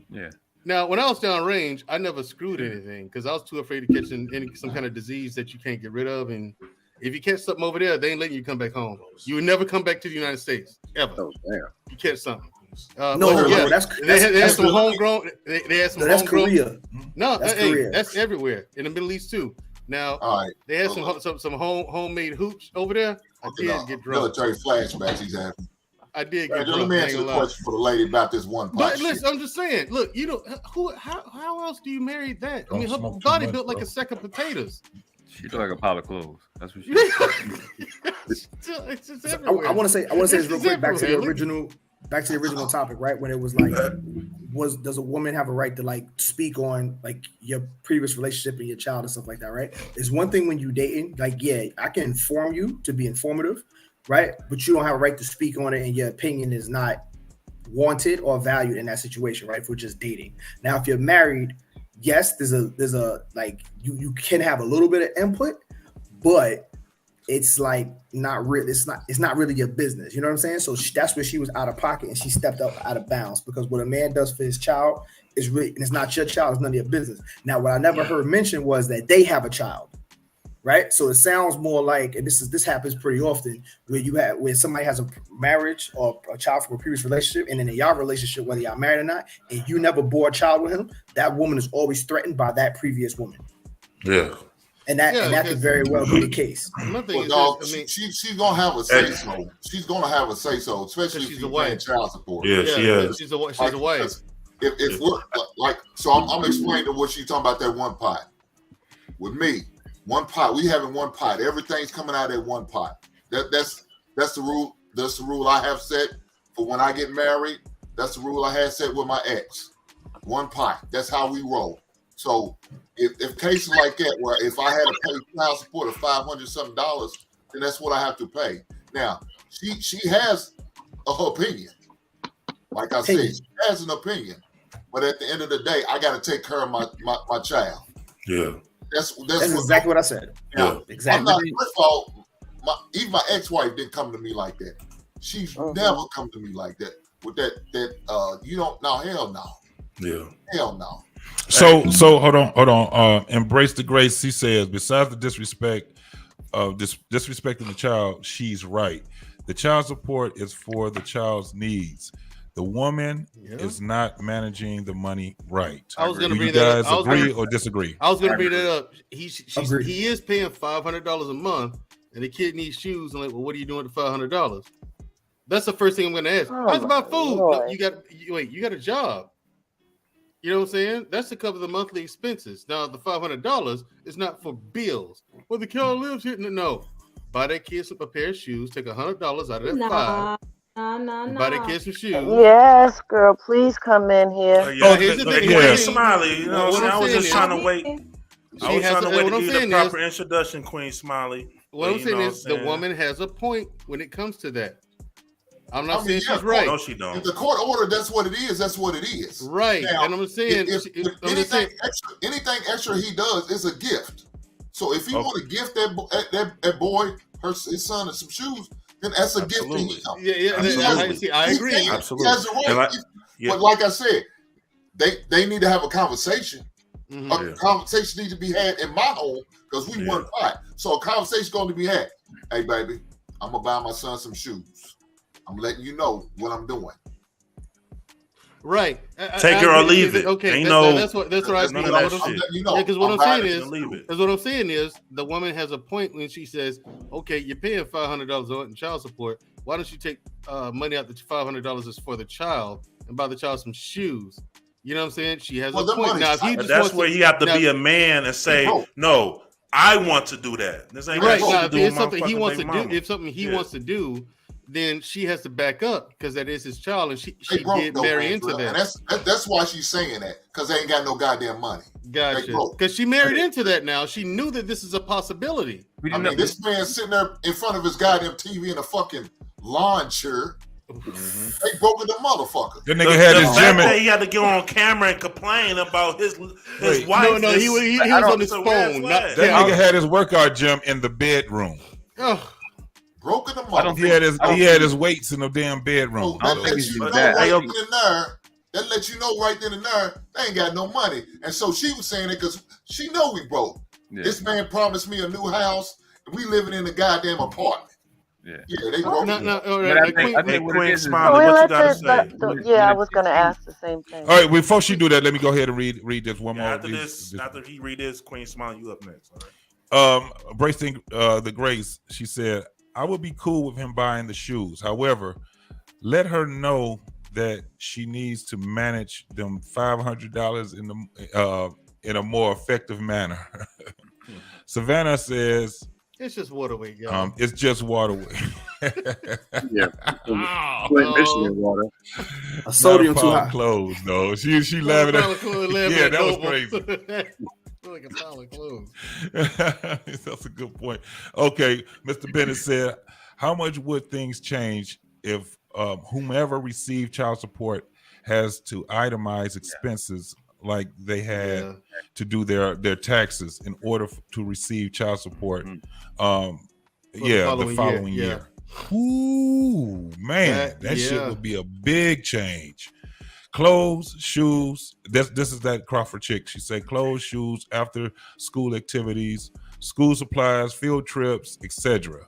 S4: Yeah.
S8: Now, when I was downrange, I never screwed anything because I was too afraid of catching some kind of disease that you can't get rid of. And if you catch something over there, they ain't letting you come back home. You would never come back to the United States ever.
S10: Oh damn!
S8: You catch something.
S11: No,
S8: they had some homegrown. They had some
S11: that's
S8: homegrown.
S11: Korea.
S8: No,
S11: that's
S8: Korea. That's everywhere in the Middle East too. Now, they had some homemade hoops over there. I did get drunk.
S13: Military flashbacks he's having.
S8: I did get drunk.
S13: Let me answer the question for the lady about this one pot.
S8: But listen, I'm just saying. Look, you know how else do you marry that? I mean, her body built like a sack of potatoes.
S4: She looked like a pile of clothes. That's what she.
S8: It's just everywhere.
S11: I want to say this real quick. Back to the original topic, right? When it was like, does a woman have a right to like speak on like your previous relationship and your child and stuff like that, right? It's one thing when you dating, like, yeah, I can inform you to be informative, right? But you don't have a right to speak on it, and your opinion is not wanted or valued in that situation, right? If we're just dating. Now, if you're married, yes, there's a like you can have a little bit of input, but it's like not really. It's not really your business. You know what I'm saying? So that's where she was out of pocket and she stepped up out of bounds, because what a man does for his child is really, and it's not your child. It's none of your business. Now, what I never heard mentioned was that they have a child, right? So it sounds more like, and this happens pretty often, where somebody has a marriage or a child from a previous relationship, and then in y'all relationship, whether y'all married or not, and you never bore a child with him, that woman is always threatened by that previous woman.
S3: Yeah.
S11: And that could very well be the case.
S13: She's gonna have a say so. She's gonna have a say so, especially if she's paying child support.
S3: Yeah, she is.
S8: She's a wife.
S13: If we're like, so I'm explaining what she's talking about, that one pot. With me, one pot. We having one pot. Everything's coming out of that one pot. That's the rule. That's the rule I have set for when I get married. That's the rule I had set with my ex. One pot. That's how we roll. So if cases like that, where if I had to pay child support of $500 something, then that's what I have to pay. Now she has her opinion. Like I said, she has an opinion, but at the end of the day, I got to take care of my child.
S3: Yeah,
S11: that's exactly what I said.
S13: Yeah,
S11: exactly.
S13: I'm not. First of all, even my ex-wife didn't come to me like that. She's never come to me like that. With that you don't. No, hell no.
S3: Yeah,
S13: hell no.
S2: So hold on. Embrace the grace. He says, besides the disrespect of disrespecting the child, she's right. The child support is for the child's needs. The woman is not managing the money right.
S8: I was going to
S2: Do you
S8: bring that
S2: guys
S8: up.
S2: agree or disagree?
S8: I was going to bring that up. He is paying $500 a month, and the kid needs shoes. I'm like, well, what are you doing with the $500? That's the first thing I'm going to ask. How's about food? No, you got a job. You know what I'm saying? That's to cover the monthly expenses. Now, the $500 is not for bills. Well, the kid lives here. No. Buy that kid a pair of shoes. Take $100 out of that $5. Buy that kid some shoes.
S9: Yes, girl. Please come in here.
S8: Here's the thing.
S3: Queen Smiley, you know what I'm saying? I was just trying to wait. I was trying to wait to give you the proper introduction, Queen Smiley.
S8: What I'm saying is the woman has a point when it comes to that. I'm not saying she's right.
S3: No, she don't.
S13: If the court order, that's what it is. That's what it is.
S8: Right.
S13: Now,
S8: and I'm saying,
S13: anything extra he does is a gift. So if he want to gift that boy, his son, some shoes, then that's a gift to him.
S8: I agree.
S13: Absolutely. He has a right. But like I said, they need to have a conversation. A conversation needs to be had in my home because we work hard. So a conversation is going to be had. Hey, baby, I'm gonna buy my son some shoes. I'm letting you know what I'm doing.
S8: Right.
S3: Take it or leave it.
S8: Okay. That's what I mean. Because what I'm saying is the woman has a point when she says, "Okay, you're paying $500 in child support. Why don't you take money out? The $500 is for the child and buy the child some shoes." You know what I'm saying? She has a point. Now, if he just
S3: that's where he have to be a man and say, "No, I want to do that." This ain't
S8: right. Now, if it's something he wants to do, if something he wants to do, then she has to back up because that is his child, and she did marry into that.
S13: And that's why she's saying that, because they ain't got no goddamn money.
S8: Gotcha. Because she married into that now. She knew that this is a possibility.
S13: I mean, this man sitting there in front of his goddamn TV in a fucking lawn chair. They broke the motherfucker.
S2: That nigga had his gym.
S3: He had to get on camera and complain about his wife.
S8: No, he was on his phone.
S2: That nigga had his workout gym in the bedroom.
S13: Broken the
S2: motherfucker. He had his weights in the damn bedroom.
S13: That lets you know right then and there they ain't got no money. And so she was saying it because she know we broke. Yeah. This man promised me a new house, and we living in a goddamn apartment. Yeah, they broke.
S3: I think Queen Smiley, what you got to say?
S9: I was going to ask the same thing.
S2: All right, before she do that, let me go ahead and read this one more.
S3: After he read this, Queen Smiley, you up next.
S2: All right. Embracing the grace, she said, I would be cool with him buying the shoes. However, let her know that she needs to manage them $500 in a more effective manner. Savannah says,
S8: "It's just waterway, y'all.
S2: It's just waterway."
S10: Michigan water.
S11: A sodium too high.
S2: Clothes, though. She laughing at. Yeah, that was crazy.
S8: Like a pile of clothes.
S2: That's a good point. Okay, Mr. Bennett said, how much would things change if whomever received child support has to itemize expenses like they had to do their taxes in order to receive child support? The following year. Ooh, man, that shit would be a big change. Clothes, shoes. This is that Crawford chick. She said clothes, shoes, after school activities, school supplies, field trips, etc.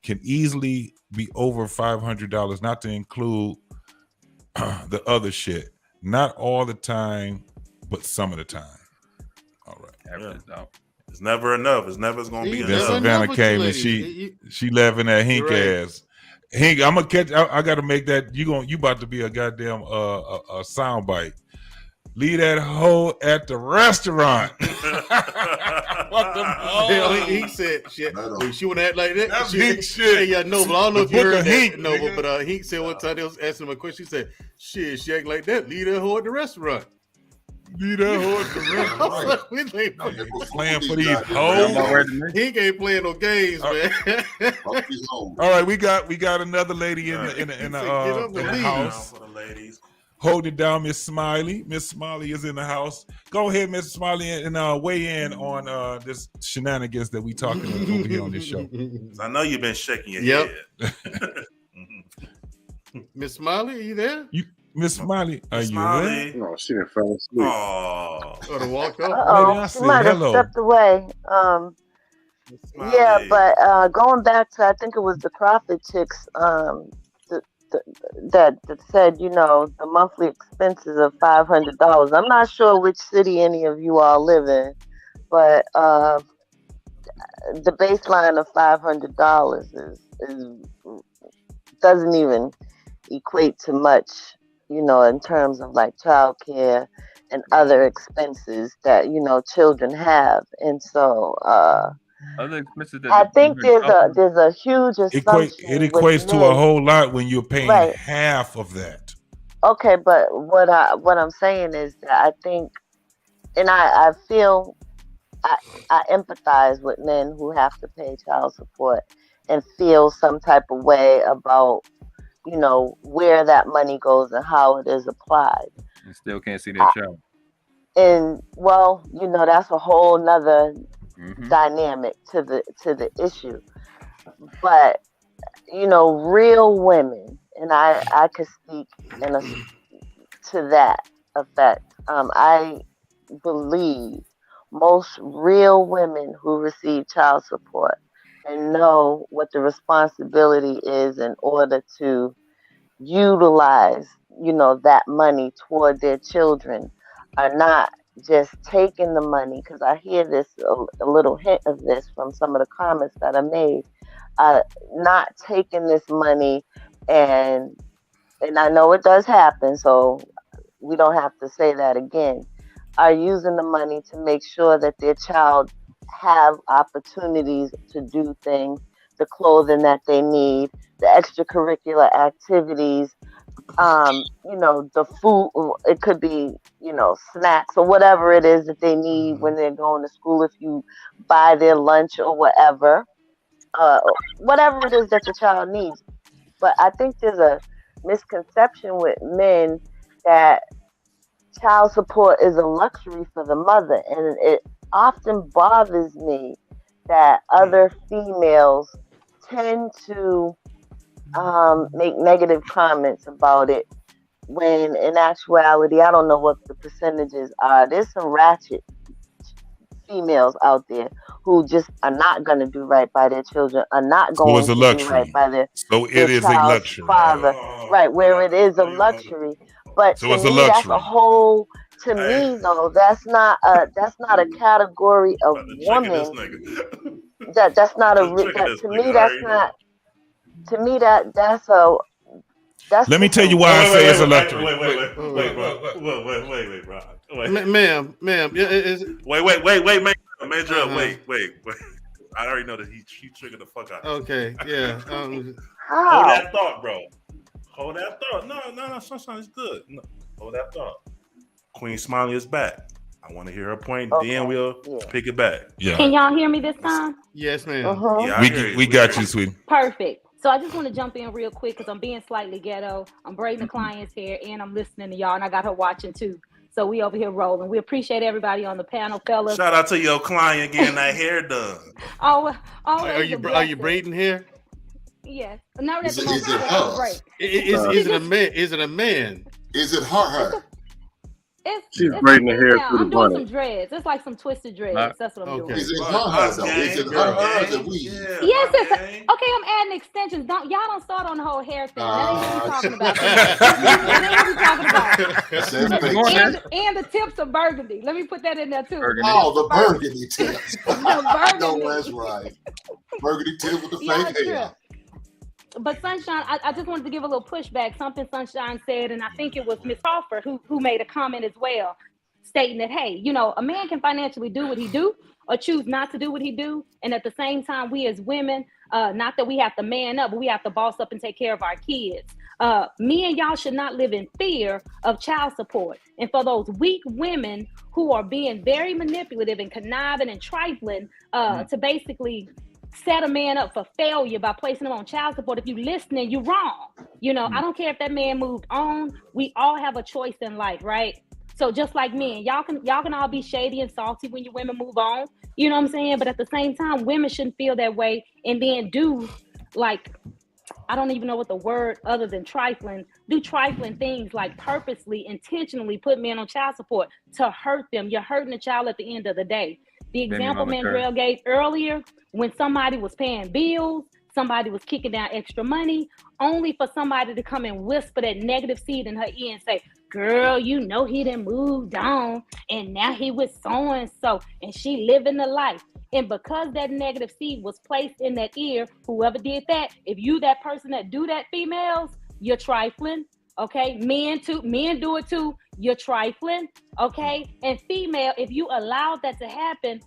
S2: can easily be over $500, not to include the other shit. Not all the time, but some of the time. All right.
S3: It's never enough. It's never going to be enough.
S2: Savannah came and she laughing at Hink ass. Hink, I'm gonna catch. I got to make that. You about to be a goddamn a soundbite. Leave that hoe at the restaurant. What the hell?
S8: He said shit. She would act like that.
S2: That's Hink shit.
S8: Yeah, no, but I don't know if you heard that. No, but Hink said one time they was asking him a question. She said, "Shit, she act like that. Leave that hoe at the restaurant."
S2: Leave that hoe at the restaurant.
S8: We ain't
S2: playing for these hoes.
S8: He ain't playing no games, man.
S2: All right, we got another lady in the house.
S3: For the ladies.
S2: holding it down, Miss Smiley. Miss Smiley is in the house. Go ahead, Miss Smiley, and weigh in on this shenanigans that we talking over here on this show.
S3: I know you've been shaking your head.
S8: Miss Smiley, are you there?
S2: Miss Smiley, are you there?
S10: No, she didn't fall asleep.
S3: Oh,
S8: to walk up.
S9: Oh, she might have stepped away. Yeah, but going back to, I think it was the Profit Chicks that said, you know, the monthly expenses of $500. I'm not sure which city any of you all live in, but the baseline of $500 is doesn't even equate to much, you know, in terms of like childcare and other expenses that, you know, children have. And so
S4: Other expenses that
S9: I think there's a huge assumption.
S2: It equates to a whole lot when you're paying half of that.
S9: Okay, but what I'm saying is that I think, and I feel, I empathize with men who have to pay child support and feel some type of way about, you know, where that money goes and how it is applied.
S4: You still can't see their child.
S9: And well, you know, that's a whole nother dynamic to the issue. But, you know, real women, and I could speak to that effect. I believe most real women who receive child support and know what the responsibility is in order to utilize, you know, that money toward their children are not just taking the money, because I hear this, a little hint of this from some of the comments that are made, not taking this money and I know it does happen, so we don't have to say that again, are using the money to make sure that their child have opportunities to do things, the clothing that they need, the extracurricular activities, you know, the food, it could be, you know, snacks or whatever it is that they need when they're going to school, if you buy their lunch or whatever, whatever it is that your child needs. But I think there's a misconception with men that child support is a luxury for the mother, and it often bothers me that other females tend to make negative comments about it, when in actuality, I don't know what the percentages are. There's some ratchet females out there who just are not going to do right by their children, are not going to do right by their child's father, right, where it is a luxury. But
S2: so
S9: to
S2: it's
S9: me,
S2: a luxury.
S9: that's a whole. To me, though, that's not a category of woman. That's not a. To me, that's not. To me, that's a. That's.
S2: Let me tell you why I say it's a luxury.
S3: Wait, bro.
S8: Ma'am.
S3: Wait, Mandrell, wait. I already know that he triggered the fuck out.
S8: Okay, yeah.
S3: Hold that thought, bro. Hold that thought. No, Sunshine is good. No, hold that thought. Queen Smiley is back. I want to hear her point. Okay. Then we'll pick it back.
S19: Yeah. Can y'all hear me this time?
S8: Yes, ma'am.
S3: Yeah,
S2: we got you, sweetie.
S19: Perfect. So I just want to jump in real quick because I'm being slightly ghetto. I'm braiding the client's hair and I'm listening to y'all, and I got her watching too. So we over here rolling. We appreciate everybody on the panel, fellas.
S3: Shout out to your client getting that hair done.
S8: Are you braiding hair?
S19: Yes. No, that's
S13: is it
S8: a man? Is it a man?
S13: Is it her?
S10: She's braiding her hair through the
S19: I'm doing some dreads. It's like some twisted dreads. That's what I'm doing.
S13: Is it her though? Is it her?
S19: Yes, it's okay. I'm adding extensions. Y'all don't start on the whole hair thing. That ain't what we're talking about. And the tips of burgundy. Let me put that in there too.
S13: Oh, the burgundy tips. No, that's right. Burgundy tip with the fake hair.
S19: But Sunshine, I just wanted to give a little pushback. Something Sunshine said, and I think it was Miss Crawford who made a comment as well, stating that, hey, you know, a man can financially do what he do or choose not to do what he do. And at the same time, we as women, not that we have to man up, but we have to boss up and take care of our kids. Me and y'all should not live in fear of child support. And for those weak women who are being very manipulative and conniving and trifling to basically set a man up for failure by placing him on child support. If you listening, you're wrong. You know, I don't care if that man moved on. We all have a choice in life, right? So just like men, y'all can all be shady and salty when your women move on. You know what I'm saying? But at the same time, women shouldn't feel that way and then do like, I don't even know what the word other than trifling, do trifling things like purposely, intentionally put men on child support to hurt them. You're hurting the child at the end of the day. The example Mandrell gave earlier, when somebody was paying bills, somebody was kicking down extra money, only for somebody to come and whisper that negative seed in her ear and say, girl, you know he done moved on and now he with so-and-so and she living the life. And because that negative seed was placed in that ear, whoever did that, if you that person that do that, females, you're trifling. Okay, men do it too. You're trifling. Okay, and female, if you allow that to happen,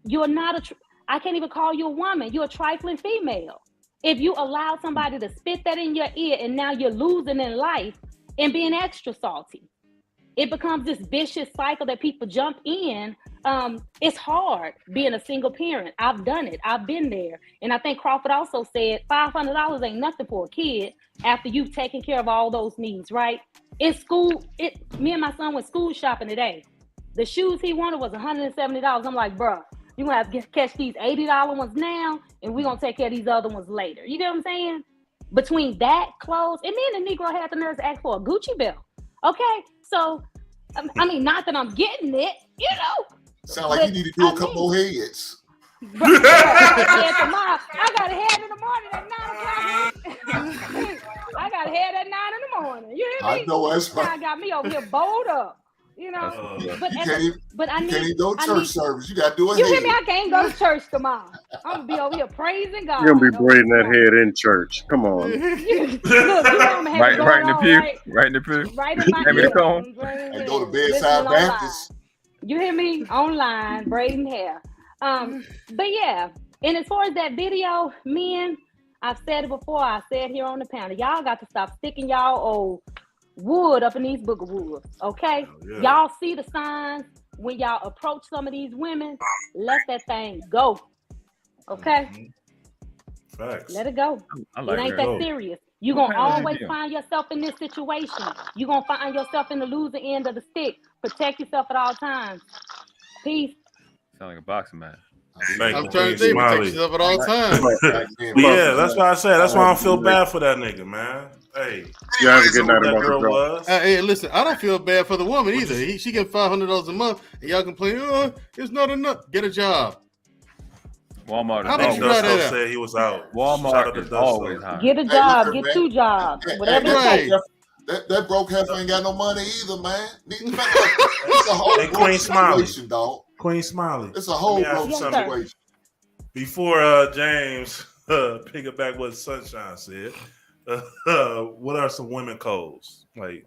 S19: you're not I can't even call you a woman. You're a trifling female. If you allow somebody to spit that in your ear and now you're losing in life and being extra salty, it becomes this vicious cycle that people jump in. It's hard being a single parent. I've done it. I've been there. And I think Crawford also said $500 ain't nothing for a kid after you've taken care of all those needs, right? In school, me and my son went school shopping today. The shoes he wanted was $170. I'm like, bro, you're going to have to catch these $80 ones now, and we're going to take care of these other ones later. You get what I'm saying? Between that, clothes, and then the Negro had the nerve to ask for a Gucci belt. Okay? So, I mean, not that I'm getting it, you know.
S13: Sound like you need to do a couple more heads.
S19: I got a head in the morning at 9 o'clock. I got a head at 9 in the morning. You hear me?
S13: I know that's right.
S19: I got me over here bowled up. You know, but I need.
S13: You can't even go to church service. You got to do it.
S19: You hear me? I can't go to church tomorrow. I'm gonna be over here praising God.
S10: You're gonna be braiding that head in church. Come on.
S19: Look, you know I'm
S4: right in the pew. Right in the pew.
S19: Right in my pew.
S13: And go to Bedside Baptist.
S19: You hear me? Online braiding hair. But yeah, and as far as that video, men, I've said it before. I said here on the panel, y'all got to stop sticking y'all old wood up in these book of woods, okay? Y'all see the signs when y'all approach some of these women. Let that thing go, okay?
S3: Facts.
S19: Let it go. It ain't that serious. You're gonna always find yourself in this situation. You're gonna find yourself in the losing end of the stick. Protect yourself at all times. Peace.
S4: Sound like a boxing match.
S8: I'm trying to say protect yourself at all times.
S3: Yeah, that's why I said. That's why I don't feel bad for that nigga, man. Hey,
S10: you have a good night,
S3: that girl was.
S8: Hey, listen, I don't feel bad for the woman either. She get $500 a month, and y'all complain, oh, it's not enough. Get a job.
S4: Walmart.
S8: How did you try that out?
S3: Said he was out.
S4: Walmart is always high.
S19: Get a job. Get 2 jobs. Whatever it takes.
S13: That broke heifer ain't got no money either, man. It's a whole broke situation, dog.
S3: Queen Smiley.
S13: It's a whole broke situation.
S3: Before James pick it back what Sunshine said, what are some women codes? Like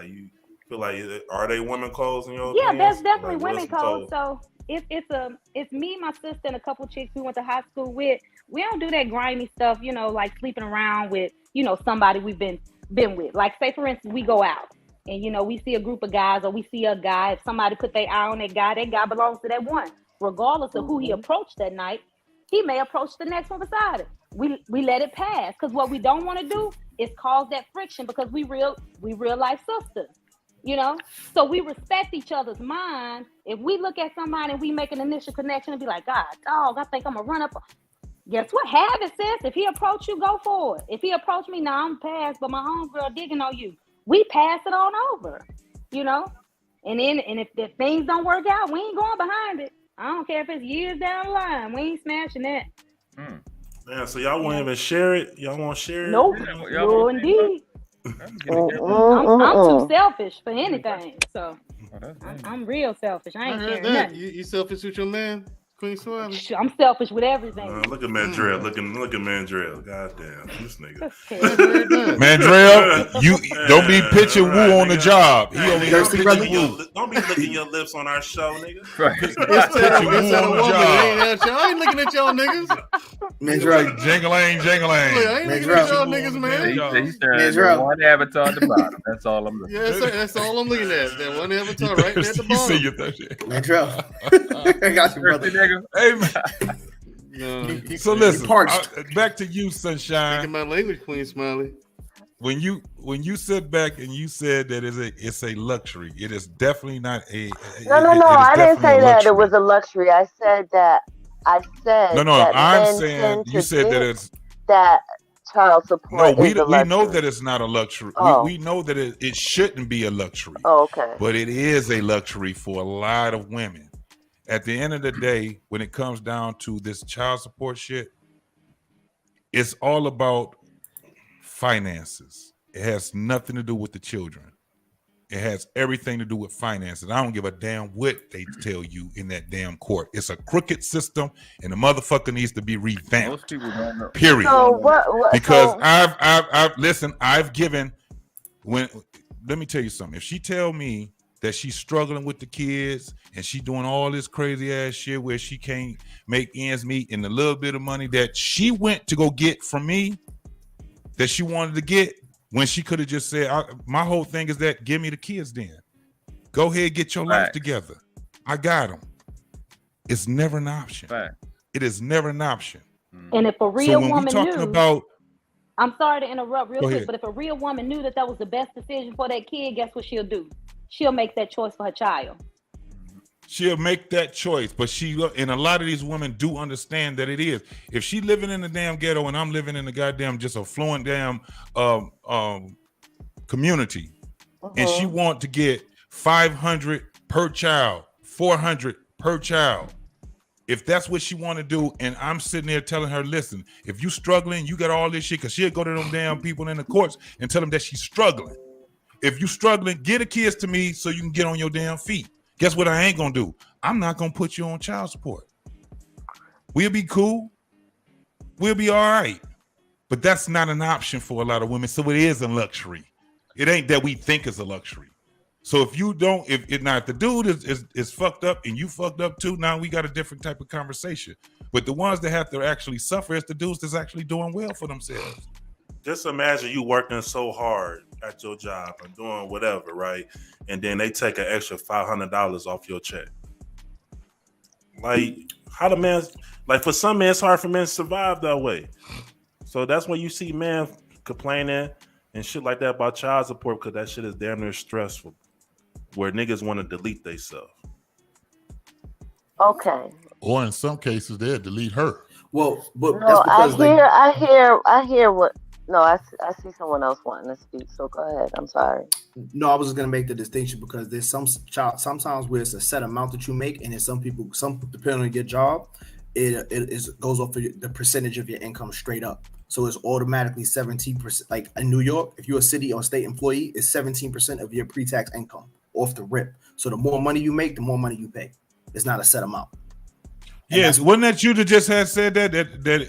S3: you feel like are they women codes in your opinion?
S19: There's definitely women codes. So it's me, my sister, and a couple chicks we went to high school with. We don't do that grimy stuff, you know, like sleeping around with, you know, somebody we've been with. Like, say for instance, we go out and, you know, we see a group of guys or we see a guy. If somebody put their eye on that guy belongs to that one. Regardless of who he approached that night, he may approach the next one beside it. We let it pass, because what we don't want to do is cause that friction, because we real life sisters, you know? So we respect each other's mind. If we look at somebody and we make an initial connection and be like, God, dog, I think I'm gonna run up. Guess what? Have it, sis. If he approach you, go for it. If he approach me, now I'm past, but my homegirl digging on you. We pass it on over, you know? And if things don't work out, we ain't going behind it. I don't care if it's years down the line. We ain't smashing that.
S3: Yeah, so y'all won't even share it? Y'all won't share it?
S19: Nope. No, indeed. I'm too selfish for anything. So I'm real selfish. I ain't sharing nothing.
S8: You selfish with your man? Queen Smiley.
S19: I'm selfish with everything.
S3: Look at Mandrell. Look at Mandrell. Goddamn, this nigga.
S2: Mandrell, you don't be pitching woo on the job. He only
S3: thirsty brother. Don't be licking your lips on our show, nigga.
S8: Right. Pitching woo on the job. I ain't looking at y'all niggas.
S2: Mandrell, jingling.
S8: I ain't looking at y'all niggas, man.
S4: He's staring one avatar at the bottom. That's all I'm looking at.
S8: Yeah, that's all I'm looking at. That one avatar right there at the bottom.
S11: Mandrell. I got you, brother.
S2: Hey, man.
S8: No.
S2: So listen, back to you, Sunshine.
S8: Speaking my language, Queen Smiley.
S2: When you sit back and you said that it's a luxury, it is definitely not a.
S9: No. I didn't say that it was a luxury. I said that.
S2: No.
S9: That
S2: I'm
S9: men
S2: saying
S9: tend
S2: you
S9: to
S2: said that
S9: think
S2: it's
S9: that child support.
S2: no. We
S9: is a
S2: we know
S9: luxury.
S2: that it's not a luxury.
S9: Oh.
S2: We know that it shouldn't be a luxury.
S9: Oh, okay.
S2: But it is a luxury for a lot of women. At the end of the day, when it comes down to this child support shit, it's all about finances. It has nothing to do with the children. It has everything to do with finances. I don't give a damn what they tell you in that damn court. It's a crooked system, and the motherfucker needs to be revamped.
S4: Most people don't know.
S2: Period.
S9: So what?
S2: Because
S9: so,
S2: I've given. Let me tell you something. If she tell me that she's struggling with the kids and she doing all this crazy ass shit where she can't make ends meet, and the little bit of money that she went to go get from me, that she wanted to get, when she could have just said, my whole thing is that give me the kids then. Go ahead, get your life together. I got them. It's never an option. It is never an option.
S19: And if a real
S2: when
S19: woman
S2: we talking
S19: knew,
S2: about,
S19: I'm sorry to interrupt real
S2: Go
S19: quick,
S2: ahead.
S19: but if a real woman knew that was the best decision for that kid, guess what she'll do? She'll make that choice for her child.
S2: she'll make that choice, but and a lot of these women do understand that it is. If she living in the damn ghetto and I'm living in the goddamn just affluent damn community, and she want to get 500 per child, 400 per child, if that's what she want to do, and I'm sitting there telling her, listen, if you struggling, you got all this shit, because she'll go to them damn people in the courts and tell them that she's struggling. If you struggling, get the kids to me so you can get on your damn feet. Guess what I ain't gonna do? I'm not gonna put you on child support. We'll be cool. We'll be all right. But that's not an option for a lot of women, so it is a luxury. It ain't that we think it's a luxury. So if you don't, if the dude is fucked up and you fucked up too, now we got a different type of conversation. But the ones that have to actually suffer is the dudes that's actually doing well for themselves.
S3: Just imagine you working so hard at your job and doing whatever, right? And then they take an extra $500 off your check. Like, how the man, like for some men, it's hard for men to survive that way. So that's when you see men complaining and shit like that about child support, because that shit is damn near stressful, where niggas want to delete themselves.
S9: Okay.
S20: Or in some cases, they'll delete her.
S11: Well, but
S9: No,
S11: that's because
S9: I hear what. No, I see someone else wanting to speak. So go ahead. I'm sorry.
S11: No, I was just gonna make the distinction because there's sometimes where it's a set amount that you make, and then some depending on your job, it goes off the percentage of your income straight up. So it's automatically 17%. Like in New York, if you're a city or state employee, it's 17% of your pre-tax income off the rip. So the more money you make, the more money you pay. It's not a set amount.
S2: Yes, wasn't that you that just had said that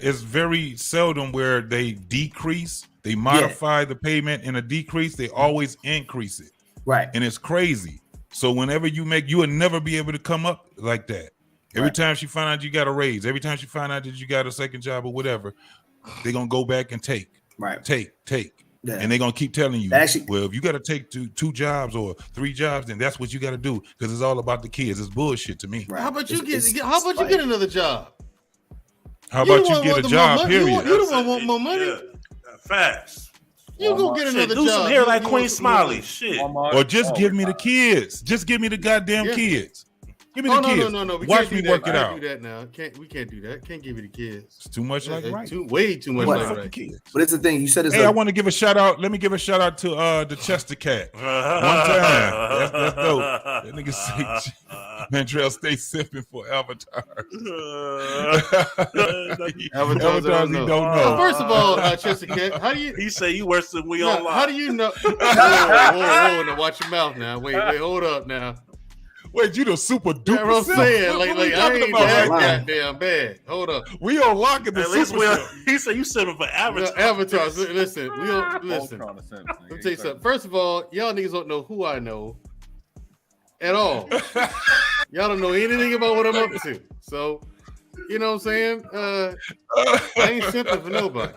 S2: is very seldom where they decrease, they modify the payment in a decrease, they always increase it.
S11: Right.
S2: And it's crazy. So whenever you will never be able to come up like that. Every time she find out you got a raise, every time she find out that you got a second job or whatever, they're gonna go back and take.
S11: Yeah.
S2: And they're gonna keep telling you,
S11: actually,
S2: well, if you gotta take two jobs or 3 jobs, then that's what you gotta do, because it's all about the kids. It's bullshit to me.
S8: How about you get another job?
S2: How about you get a job, period?
S8: You don't want more money.
S3: Yeah. Fast.
S8: You go get another
S3: do
S8: job.
S3: some hair like Queen Smiley. Shit.
S2: Or just give me the kids. Just give me the goddamn kids. Give me the kids.
S8: No.
S2: Watch me work it out.
S8: We can't do that now. We can't do that. Can't give you the kids.
S2: It's too much like right.
S8: Way too much like right.
S11: But it's the thing. You said it's.
S2: Hey, I want to give a shout out. Let me give a shout out to the Chester Cat. One time. That's dope. That nigga say Mandrell stay sipping for avatars.
S8: Avatars he don't know. First of all, Chester Cat, how do you?
S3: He say you worse than we online.
S8: How do you know? Whoa, now watch your mouth now. Wait, hold up now.
S2: Wait, you the super duper.
S8: That's what I'm saying. Like I ain't that
S2: right
S8: goddamn bad. Hold up.
S2: We on lock in the super.
S3: He said you sipping for avatars.
S8: Avatars. Listen, we don't listen. Let me tell you something. First of all, y'all niggas don't know who I know at all. Y'all don't know anything about what I'm up to. So, you know what I'm saying? I ain't simping for nobody.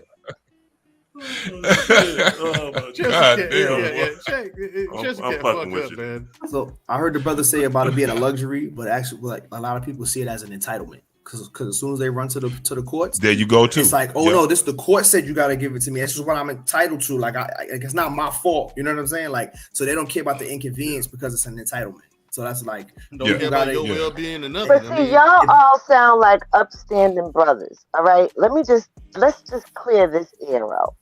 S11: So I heard the brother say about it being a luxury, but actually, like a lot of people see it as an entitlement. because as soon as they run to the courts,
S2: there you go too.
S11: It's like, oh no, the court said you got to give it to me. That's just what I'm entitled to. Like, it's not my fault. You know what I'm saying? Like, so they don't care about the inconvenience because it's an entitlement. So that's like,
S8: don't care about your well-being and nothing.
S9: But see, y'all all sound like upstanding brothers. All right, let's just clear this air out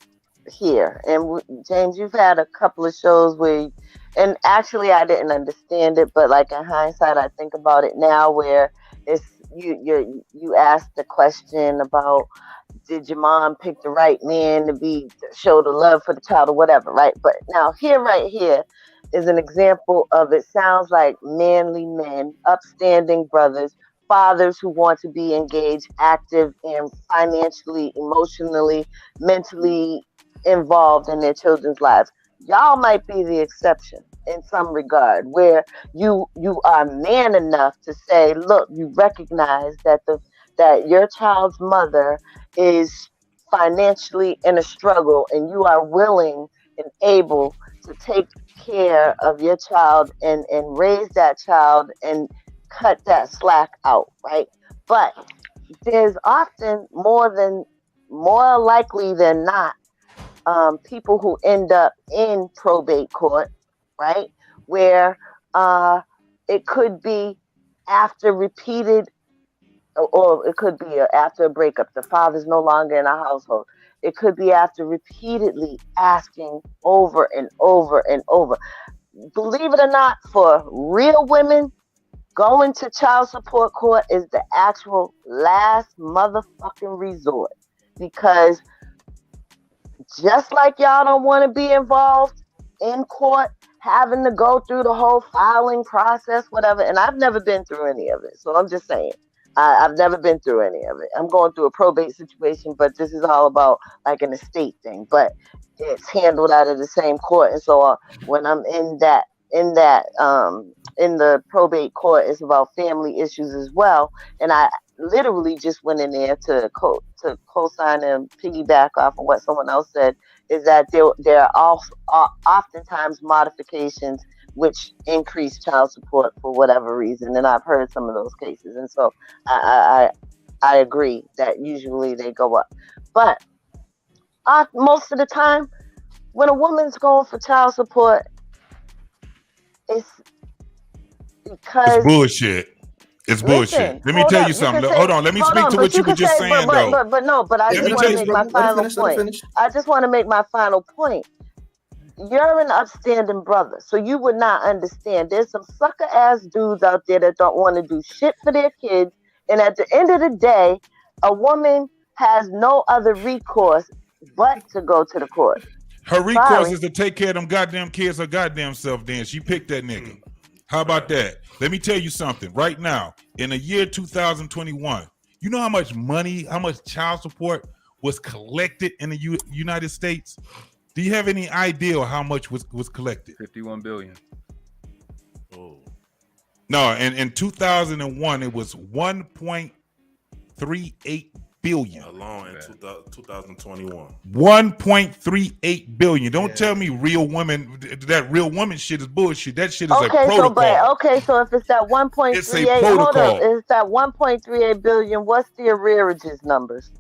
S9: here. And James, you've had a couple of shows where, and actually I didn't understand it, but like in hindsight, I think about it now, where it's you asked the question about, did your mom pick the right man to show the love for the child or whatever, right? But now right here is an example of, it sounds like manly men, upstanding brothers, fathers who want to be engaged, active, and financially, emotionally, mentally involved in their children's lives. Y'all might be the exception in some regard, where you are man enough to say, look, you recognize that your child's mother is financially in a struggle, and you are willing and able to take care of your child and raise that child and cut that slack out, right? But there's often more likely than not people who end up in probate court, right? Where it could be after repeated, or it could be after a breakup. The father's no longer in a household. It could be after repeatedly asking over and over and over. Believe it or not, for real women, going to child support court is the actual last motherfucking resort. Because just like y'all don't want to be involved in court, having to go through the whole filing process, whatever, and I've never been through any of it. So I'm just saying, I've never been through any of it. I'm going through a probate situation, but this is all about like an estate thing, but it's handled out of the same court. And so when I'm in the probate court, it's about family issues as well. And I literally just went in there to co-sign and piggyback off of what someone else said, is that there are oftentimes modifications which increase child support for whatever reason. And I've heard some of those cases. And so I agree that usually they go up. But most of the time, when a woman's going for child support, it's because...
S2: It's bullshit. It's bullshit. Let me tell you something. Hold on. Let me speak to what you were just saying, though.
S9: But I just want to make my final point. I just want to make my final point. You're an upstanding brother, so you would not understand. There's some sucker ass dudes out there that don't want to do shit for their kids, and at the end of the day, a woman has no other recourse but to go to the court.
S2: Her recourse is to take care of them goddamn kids her goddamn self. Then she picked that nigga. How about that? Let me tell you something. Right now, in the year 2021, you know how much money, how much child support was collected in the United States? Do you have any idea how much was collected?
S4: 51 billion.
S2: Oh. No, and in 2001, it was 1.38 billion.
S3: Alone in 2021.
S2: 1.38 billion. Don't tell me real women, that real woman shit is bullshit. That shit is a protocol.
S9: So if it's that 1.38, hold up, it's that 1.38 billion, what's the arrearages numbers?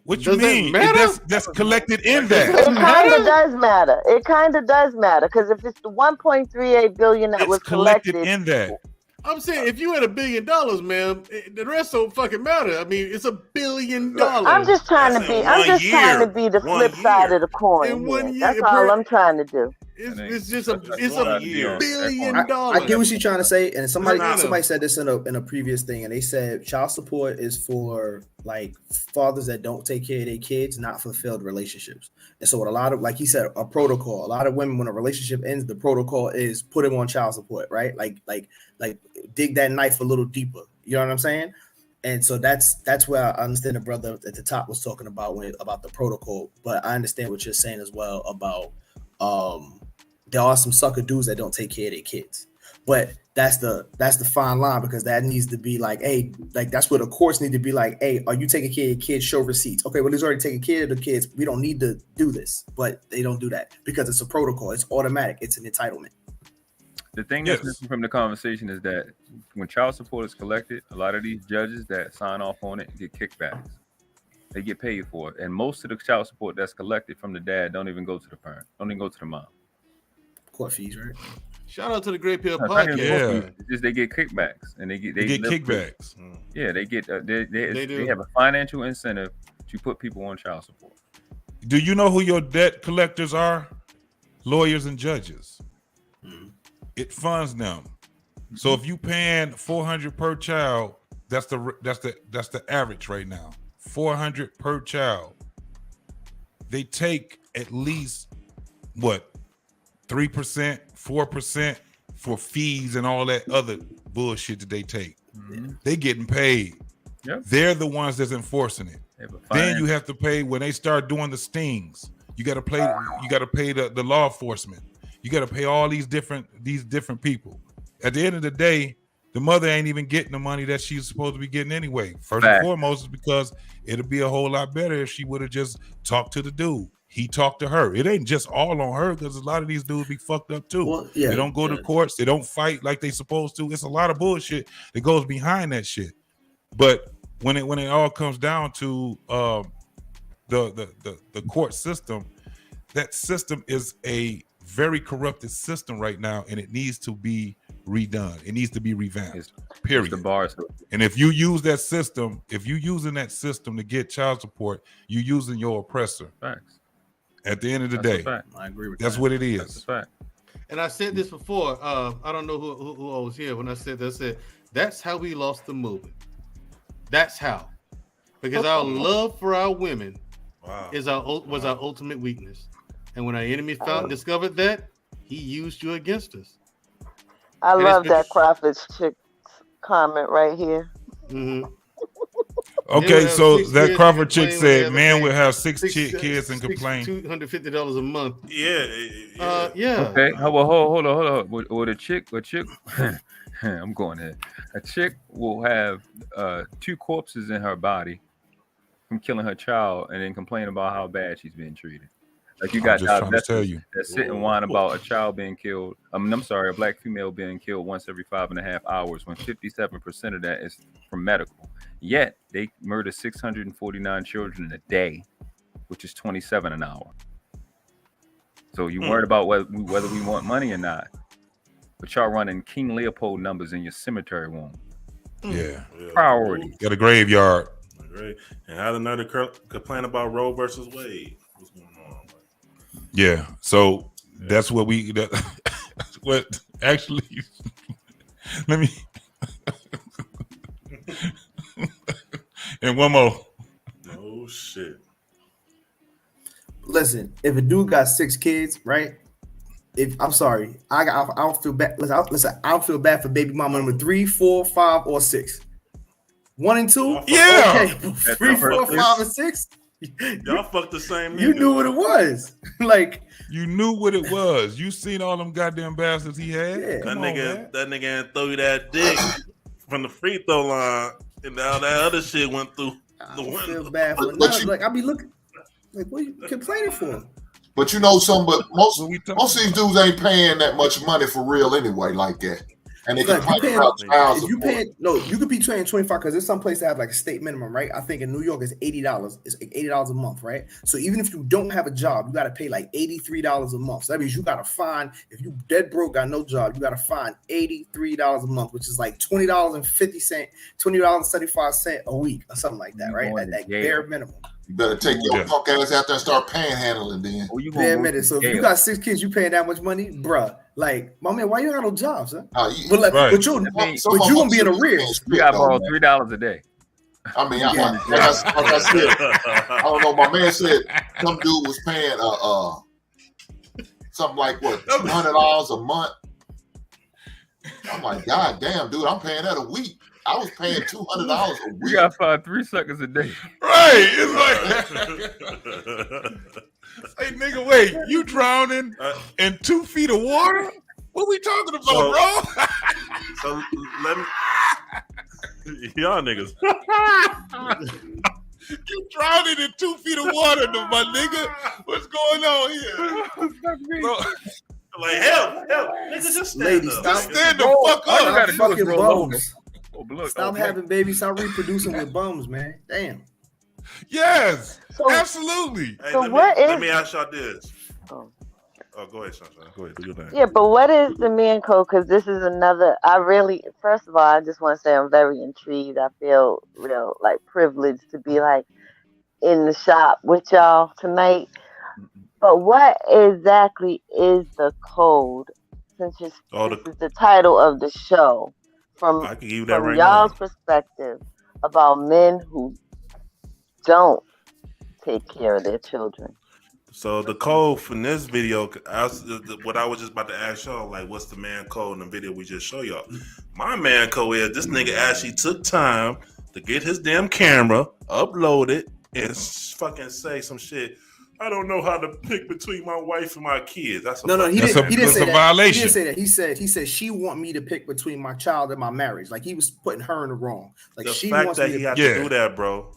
S2: What you mean? That's collected in that.
S9: It kind of does matter. It kind of does matter, because if it's the 1.38 billion that was collected
S2: in that.
S8: I'm saying, if you had $1 billion, man, the rest don't fucking matter. I mean, it's $1 billion.
S9: I'm just trying to be the flip side of the coin. In 1 year, that's all I'm trying to do.
S8: It's $1 billion.
S11: I get what you're trying to say, and somebody said this in a previous thing, and they said child support is for like fathers that don't take care of their kids, not fulfilled relationships. And so, what a lot of, like he said, a protocol. A lot of women, when a relationship ends, the protocol is put him on child support, right? Like dig that knife a little deeper. You know what I'm saying? And so that's where I understand the brother at the top was talking about about the protocol. But I understand what you're saying as well about there are some sucker dudes that don't take care of their kids. But that's the fine line, because that needs to be like, hey, like that's where the courts need to be like, hey, are you taking care of your kids? Show receipts. Okay, well, he's already taking care of the kids. We don't need to do this. But they don't do that because it's a protocol. It's automatic. It's an entitlement.
S4: The thing that's missing from the conversation is that when child support is collected, a lot of these judges that sign off on it get kickbacks. They get paid for it, and most of the child support that's collected from the dad don't even go to the parent, don't even go to the mom.
S11: Court fees, right?
S8: Shout out to the Great Pill
S4: No,
S8: Podcast.
S4: it's just they get kickbacks, and they get
S2: kickbacks.
S4: Yeah, they get
S8: They
S4: they
S8: do.
S4: have a financial incentive to put people on child support.
S2: Do you know who your debt collectors are? Lawyers and judges. It funds them. So if you paying $400 per child, that's the average right now. $400 per child. They take at least what 3%, 4% for fees and all that other bullshit that they take. They getting paid.
S4: Yep.
S2: They're the ones that's enforcing it. Then you have to pay when they start doing the stings. You got to pay. You got to pay the law enforcement. You got to pay all these different people. At the end of the day, the mother ain't even getting the money that she's supposed to be getting anyway. First and foremost is because it'll be a whole lot better if she would have just talked to the dude. He talked to her. It ain't just all on her because a lot of these dudes be fucked up too. They don't go to courts. They don't fight like they supposed to. It's a lot of bullshit that goes behind that shit. But when it all comes down to the court system, that system is a very corrupted system right now, and it needs to be redone. It needs to be revamped. Period.
S4: The bars.
S2: And if you use that system, if you using that system to get child support, you using your oppressor.
S4: Facts.
S2: At the end of the
S4: That's a
S2: day,
S4: fact.
S11: I agree with
S2: that's
S11: that.
S2: what it is.
S4: That's a fact.
S8: And I said this before. I don't know who was here when I said that. I said that's how we lost the movement. That's how, because our love for our women was our ultimate weakness. And when our enemy discovered that, he used you against us.
S9: I love that Crawford's chick comment right here.
S8: Mm-hmm.
S2: Okay, so that Crawford chick said, "Man will have six kids and complain."
S8: $250 a month.
S3: Yeah.
S8: Yeah.
S4: Okay. Hold on. With a chick, I'm going ahead. A chick will have 2 corpses in her body from killing her child, and then complain about how bad she's being treated. Like you got divestors that sit and whine about a child being killed. I'm sorry, a black female being killed once every 5.5 hours, when 57% of that is from medical. Yet they murder 649 children in a day, which is 27 an hour. So you worried about whether we want money or not, but y'all running King Leopold numbers in your cemetery womb.
S2: Yeah.
S4: Priority.
S2: Got a graveyard.
S3: Great. And how another complain about Roe versus Wade? What's going on?
S2: Yeah. So that's what what actually. Let me. And one more.
S3: Oh shit.
S11: Listen, if a dude got 6 kids, right? I'm sorry, I don't feel bad. Listen, I don't feel bad for baby mama number 3, 4, 5, or 6. 1 and 2,
S2: yeah.
S11: Okay. 3, 4, 5, and 6.
S3: Y'all fucked the same.
S11: You knew what it was. Like
S2: you knew what it was. You seen all them goddamn bastards he had.
S11: Yeah.
S3: That nigga throw you that dick from the free throw line, and now that other shit went through the window.
S11: I feel bad for nothing. Like I be looking. Like what are you complaining for?
S13: But you know something, but most of these dudes ain't paying that much money for real anyway, like that. And they can
S11: you could be paying 25 because there's some places that have like a state minimum, right? I think in New York it's $80. It's like $80 a month, right? So even if you don't have a job, you got to pay like $83 a month. So that means you got to find, if you dead broke, got no job, you got to find $83 a month, which is like $20.50, $20.75 a week or something like that, right? At that bare minimum.
S13: You better take your punk ass out there and start panhandling then.
S11: Bare minute. So if you got 6 kids, you paying that much money, bruh. Like, my man, why you got no jobs, huh? But you gonna be in arrears.
S4: You got borrow $3 a day.
S13: I mean, like I said, I don't know. My man said some dude was paying something like what, $200 a month. I'm like, God damn, dude, I'm paying that a week. I was paying $200 a week.
S4: You got to find 3 seconds a day.
S2: Right. It's like, hey, nigga, wait, you drowning in 2 feet of water? What we talking about, bro?
S3: So let me, y'all niggas.
S2: You drowning in 2 feet of water, my nigga. What's going on here?
S3: Like help, nigga, just stand
S11: Ladies,
S3: up.
S11: stop.
S3: Just
S20: stand the
S4: Roll-
S20: fuck
S4: all you
S20: up.
S4: gotta do is
S11: Fucking
S4: roll over.
S11: bums.
S4: Oh, look,
S11: Stop having babies. Stop reproducing with bums, man. Damn.
S20: Yes,
S9: So-
S20: absolutely.
S3: Hey,
S9: So
S3: let
S9: what
S3: me, let
S9: is-
S3: me ask y'all this.
S9: Oh.
S3: Oh, go ahead, Sunshine. Go ahead, do your thing.
S9: Yeah, but what is the man code? Because this is another. First of all, I just want to say I'm very intrigued. I feel real like privileged to be like in the shop with y'all tonight. But what exactly is the code? Since this is the title of the show,
S3: I can give you that
S9: from
S3: right
S9: y'all's
S3: now.
S9: perspective about men who don't take care of their children.
S3: So the code from this video, what I was just about to ask y'all, like, what's the man code in the video we just show y'all? My man code is this nigga actually took time to get his damn camera, upload it, and fucking say some shit. I don't know how to pick between my wife and my kids. That's a
S11: No, he didn't say that.
S20: violation.
S11: He didn't say that. He said she want me to pick between my child and my marriage. Like he was putting her in the wrong. Like
S3: the
S11: she
S3: fact
S11: wants
S3: that
S11: me
S3: he
S11: to
S3: had to do that, bro.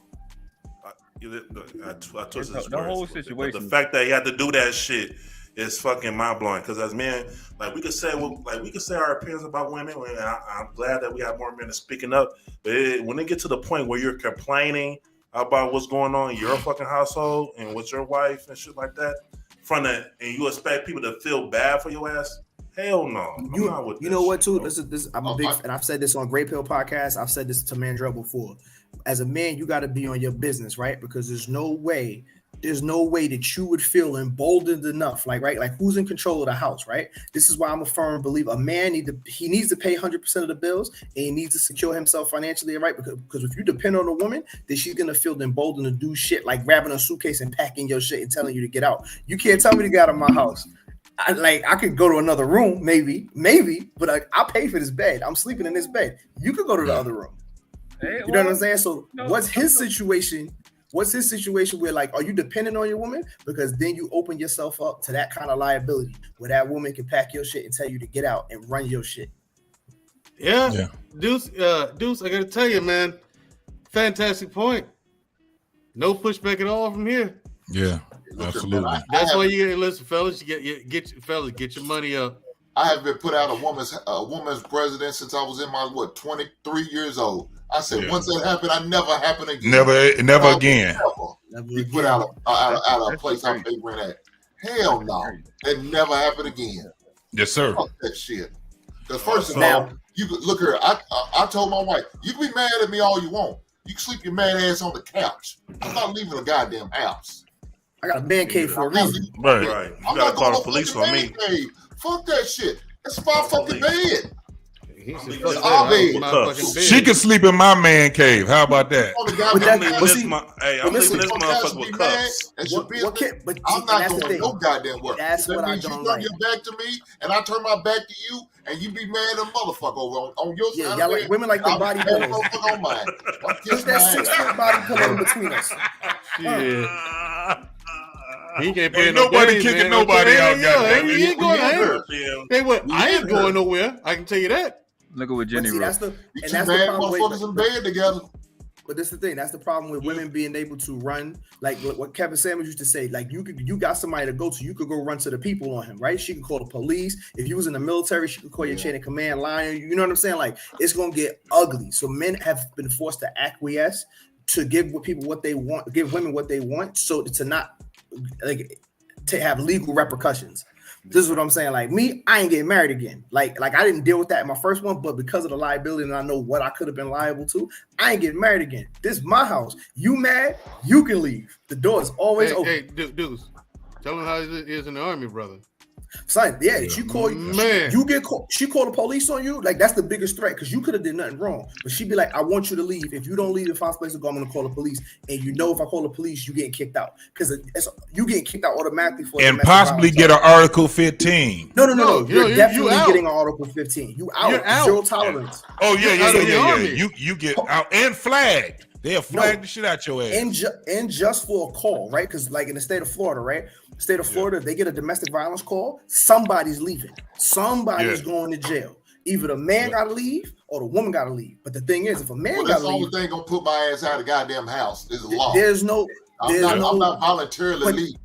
S3: I twisted his
S4: the whole
S3: words.
S4: situation.
S3: The fact that he had to do that shit is fucking mind blowing. Because as men, like we could say our opinions about women. And I'm glad that we have more men speaking up. But when they get to the point where you're complaining about what's going on in your fucking household and with your wife and shit like that, and you expect people to feel bad for your ass. Hell no.
S11: You know what too? This I'm a big and I've said this on Great Pill Podcast. I've said this to Mandrell before. As a man, you got to be on your business, right? Because there's no way that you would feel emboldened enough, like who's in control of the house, right? This is why I'm a firm believer. A man needs to pay 100% of the bills, and he needs to secure himself financially, right? Because if you depend on a woman, then she's gonna feel emboldened to do shit like grabbing a suitcase and packing your shit and telling you to get out. You can't tell me to get out of my house. I could go to another room, maybe, but I pay for this bed. I'm sleeping in this bed. You could go to the other room. You know what I'm saying? So what's his situation? What's his situation where, like, are you dependent on your woman? Because then you open yourself up to that kind of liability where that woman can pack your shit and tell you to get out and run your shit.
S8: Yeah. Deuce, I gotta tell you, man, fantastic point. No pushback at all from here.
S20: Yeah, absolutely.
S8: That's why you listen, fellas. Get your money up.
S13: I have been put out a woman's president since I was in my 23 years old. I said once that happened, I never happen again.
S20: Never again.
S13: You put out a place I pay rent at. Hell no, it never happened again.
S20: Yes, sir.
S13: Fuck that shit. Because first of all, you could look here. I told my wife, you can be mad at me all you want. You can sleep your mad ass on the couch. I'm not leaving a goddamn house.
S11: I got a man cave for a reason.
S3: Right. You gotta call the police on me.
S13: Fuck that shit. That's my fucking bed.
S20: She can sleep in my man cave. How about that?
S3: I'm leaving this motherfucker with cuffs.
S13: I'm not going no goddamn work.
S11: That's what I don't
S13: you turn
S11: like.
S13: your back to me, and I turn my back to you, and you be mad at motherfucker over on your side.
S11: Y'all like women like the body pillows.
S13: On mine.
S11: Put that 6 foot body pillow in between us.
S8: He can't
S20: pay nobody kicking nobody out.
S8: I ain't going nowhere. I can tell you that.
S4: Look at what Jenny wrote.
S11: That's the
S13: motherfuckers in bed together.
S11: But that's the thing. That's the problem with women being able to run, like what Kevin Samuels used to say. Like you got somebody to go to. You could go run to the people on him, right? She could call the police. If you was in the military, she could call your chain of command line. You know what I'm saying? Like it's gonna get ugly. So men have been forced to acquiesce to give people what they want, give women what they want, so to not to have legal repercussions. This is what I'm saying. Like me, I ain't getting married again. Like I didn't deal with that in my first one, but because of the liability and I know what I could have been liable to, I ain't getting married again. This is my house. You mad? You can leave. The door is always open.
S8: Hey, Deuce, tell them how it is in the Army, brother.
S11: Son, she call you, man. You get called. She called the police on you. Like that's the biggest threat because you could have did nothing wrong, but she'd be like, "I want you to leave. If you don't leave, if I'm supposed to go, I'm gonna call the police." And you know, if I call the police, you getting kicked out because you getting kicked out automatically for
S20: and possibly get an Article 15.
S11: No. You're definitely
S8: you
S11: getting an Article 15. You out.
S8: You're out.
S11: Zero tolerance.
S20: Oh yeah. You get out and flagged. They'll flag the shit out your ass.
S11: And just for a call, right? Because like in the state of Florida, right? State of Florida, if they get a domestic violence call, somebody's leaving. Somebody's going to jail. Either the man got to leave or the woman got to leave. But the thing is, if a man got to leave,
S13: that's the only thing gonna put my ass out of the goddamn house is the law.
S11: There's no.
S13: I'm not voluntarily leaving.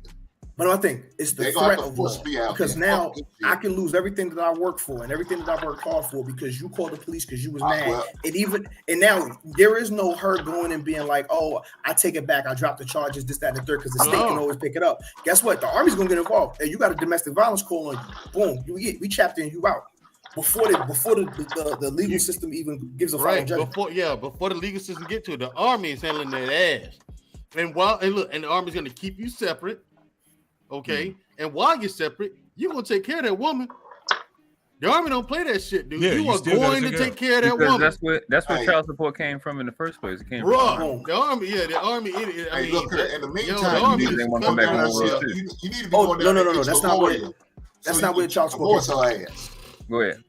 S11: But I think it's the
S13: They gonna
S11: threat
S13: have to
S11: of
S13: force
S11: law
S13: me out,
S11: because
S13: man.
S11: now
S13: Fuck this
S11: I
S13: shit.
S11: can lose everything that I worked for and everything that I worked hard for because you called the police because you was mad.
S13: well-
S11: And now there is no her going and being like, oh, I take it back, I drop the charges, this, that, and the third, because the state can always pick it up. Guess what? The Army's gonna get involved. Hey, you got a domestic violence call on you. Boom, we chapped in, you out. Before the legal system even gives a final judgment.
S8: Before the legal system get to it, the Army is handling that ass. And the Army's gonna keep you separate, okay? And while you're separate, you're gonna take care of that woman. The Army don't play that shit, dude.
S4: Yeah,
S8: you
S4: you
S8: are
S4: still gotta
S8: going to
S4: take
S8: take
S4: care
S8: care of that woman.
S4: That's where child support came from in the first place. It came from
S8: Bro, the Army. I mean,
S13: look, in the meantime,
S8: the Army
S4: they
S8: is
S4: want to come back
S8: coming
S4: on
S8: down
S4: World
S8: there.
S4: War II.
S13: You need to be going down there and get
S11: That's
S13: your
S11: not what
S13: lawyer.
S11: that's
S13: So
S11: not
S13: you
S11: where
S13: can
S11: child support
S13: divorce
S11: came
S13: her ass.
S4: Go ahead.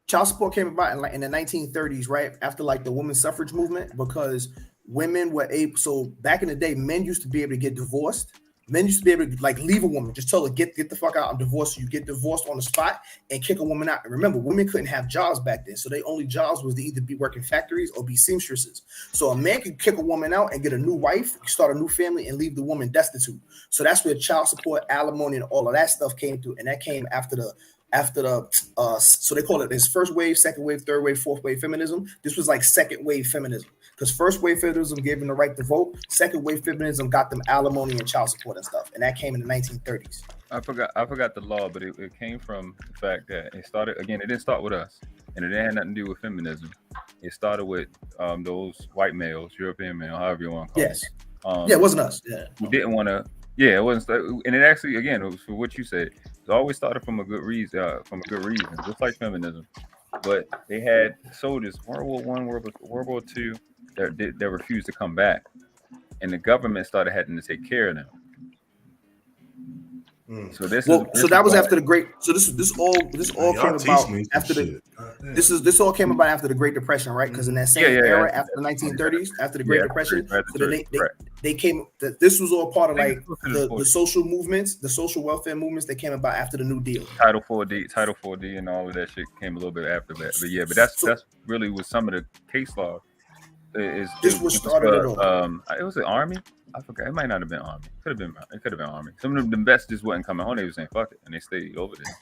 S11: Child support came about in the 1930s, right after like the women's suffrage movement, because women were able. So back in the day, men used to be able to get divorced. Men used to be able to like leave a woman, just tell her get the fuck out, I'm divorced. So you get divorced on the spot and kick a woman out. And remember, women couldn't have jobs back then, so their only jobs was to either be working factories or be seamstresses. So a man could kick a woman out and get a new wife, start a new family, and leave the woman destitute. So that's where child support, alimony, and all of that stuff came through, and that came after the so they call it this first wave, second wave, third wave, fourth wave feminism. This was like second wave feminism because first wave feminism gave them the right to vote. Second wave feminism got them alimony and child support and stuff, and that came in the 1930s.
S4: I forgot the law, but it came from the fact that it started again. It didn't start with us, and it didn't have nothing to do with feminism. It started with those white males, European male, however you want to call
S11: Yes.
S4: it.
S11: It wasn't us. Yeah,
S4: we didn't want to. Yeah, it wasn't. And it actually, again, it was for what you said. It always started from a good reason, just like feminism. But they had soldiers, World War I, World War II, that refused to come back, and the government started having to take care of them. So this
S11: that was after the Great. So this all came about after the. This all came about after the Great Depression, right? Because in that same era, after the 1930s, after the Great Depression, they came. This was all part of like the social movements, the social welfare movements that came about after the New Deal.
S4: Title 4D, and all of that shit came a little bit after that. But that's really what some of the case law is.
S11: This was started it all.
S4: It was the Army. I forgot. It might not have been Army. It could have been Army. Some of them best just wasn't coming home. They were saying fuck it, and they stayed over there.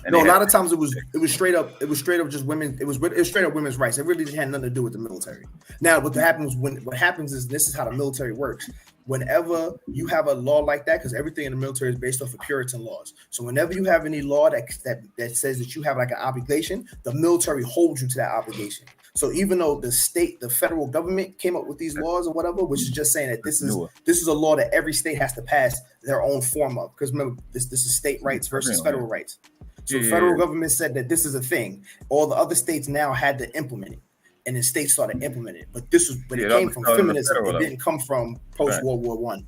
S4: And
S11: a lot of times it was straight up just women. It was straight up women's rights. It really had nothing to do with the military. Now what happens is this is how the military works. Whenever you have a law like that, because everything in the military is based off of Puritan laws. So whenever you have any law that says that you have like an obligation, the military holds you to that obligation. So even though the federal government came up with these laws or whatever, which is just saying that this is a law that every state has to pass their own form of. Because remember, this is state rights versus federal rights. So the federal government said that this is a thing. All the other states now had to implement it, and the states started implementing it. But it came from feminism. It didn't come from post World War I.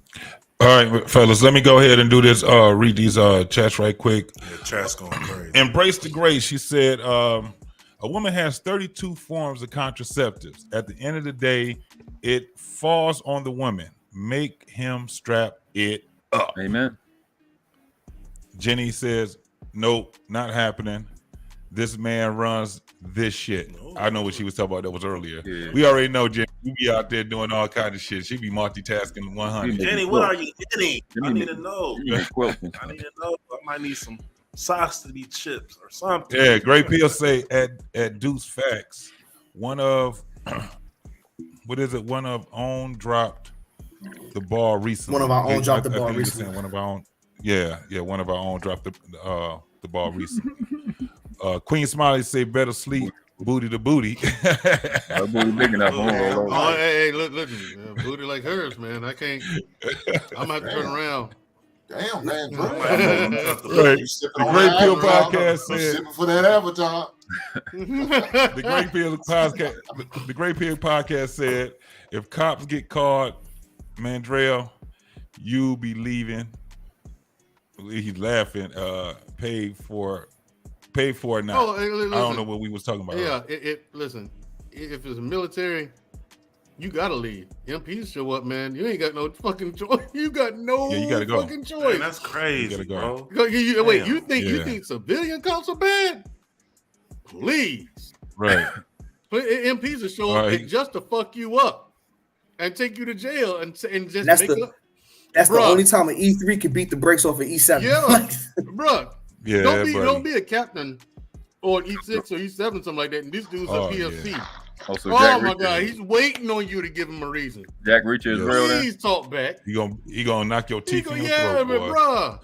S2: All right, fellas, let me go ahead and do this. Read these chats right quick.
S3: Yeah, chat's going crazy.
S2: Embrace the Grace. She said, a woman has 32 forms of contraceptives. At the end of the day, it falls on the woman. Make him strap it up.
S4: Amen.
S2: Jenny says, nope, not happening. This man runs this shit. I know what she was talking about. That was earlier. Yeah. We already know Jenny. You be out there doing all kinds of shit. She be multitasking 100.
S3: Jenny, what are you eating? I need to know. I need to know. I might need some socks to be chips or something.
S2: Yeah, Great Peel say at Deuce Facts, one of own dropped the ball recently.
S11: One of our own dropped the ball recently.
S2: One of our own, one of our own dropped the ball recently. Queen Smiley say better sleep booty to booty.
S4: That booty big enough.
S8: Hey, look, booty like hers, man. I can't. I'm about to turn around.
S13: Damn, man.
S2: Right. The Great Peel Podcast said
S13: for that avatar.
S2: The Great Peel Podcast said, if cops get caught, Mandrell, you be leaving. He's laughing. Paid for it now. I don't know what we was talking about.
S8: Yeah, listen. If it's military, you gotta leave. MPs show up, man. You ain't got no fucking choice. You got no fucking choice.
S3: Man, that's crazy,
S2: go.
S3: bro.
S8: Wait, you think civilian cops are bad? Please.
S2: Right.
S8: MPs are showing up just to fuck you up and take you to jail and just make up.
S11: That's the only time an E3 can beat the brakes off an E7.
S8: Yeah, bro.
S2: Yeah,
S8: don't be a captain or an E6 or E7, something like that. And this dude's a PFC.
S4: Yeah. Also,
S8: oh my God, he's waiting on you to give him a reason.
S4: Jack Reacher is real.
S8: Please talk back.
S2: He gonna knock your teeth in your throat, boy.
S8: Bro.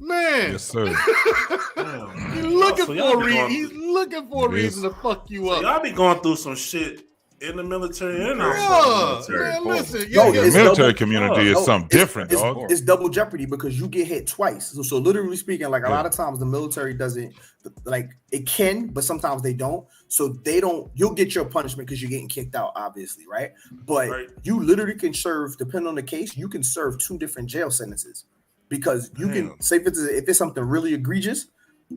S8: Man.
S2: Yes, sir.
S8: He's looking for a reason. He's looking for a reason to fuck you up.
S3: Y'all be going through some shit in the military and outside the military.
S8: Man, listen,
S2: the military community is something different, dog.
S11: It's double jeopardy because you get hit twice. So literally speaking, like a lot of times the military doesn't, like it can, but sometimes they don't. So you'll get your punishment because you're getting kicked out, obviously, right? But you literally can serve, depending on the case, you can serve 2 different jail sentences because you can say if it's something really egregious,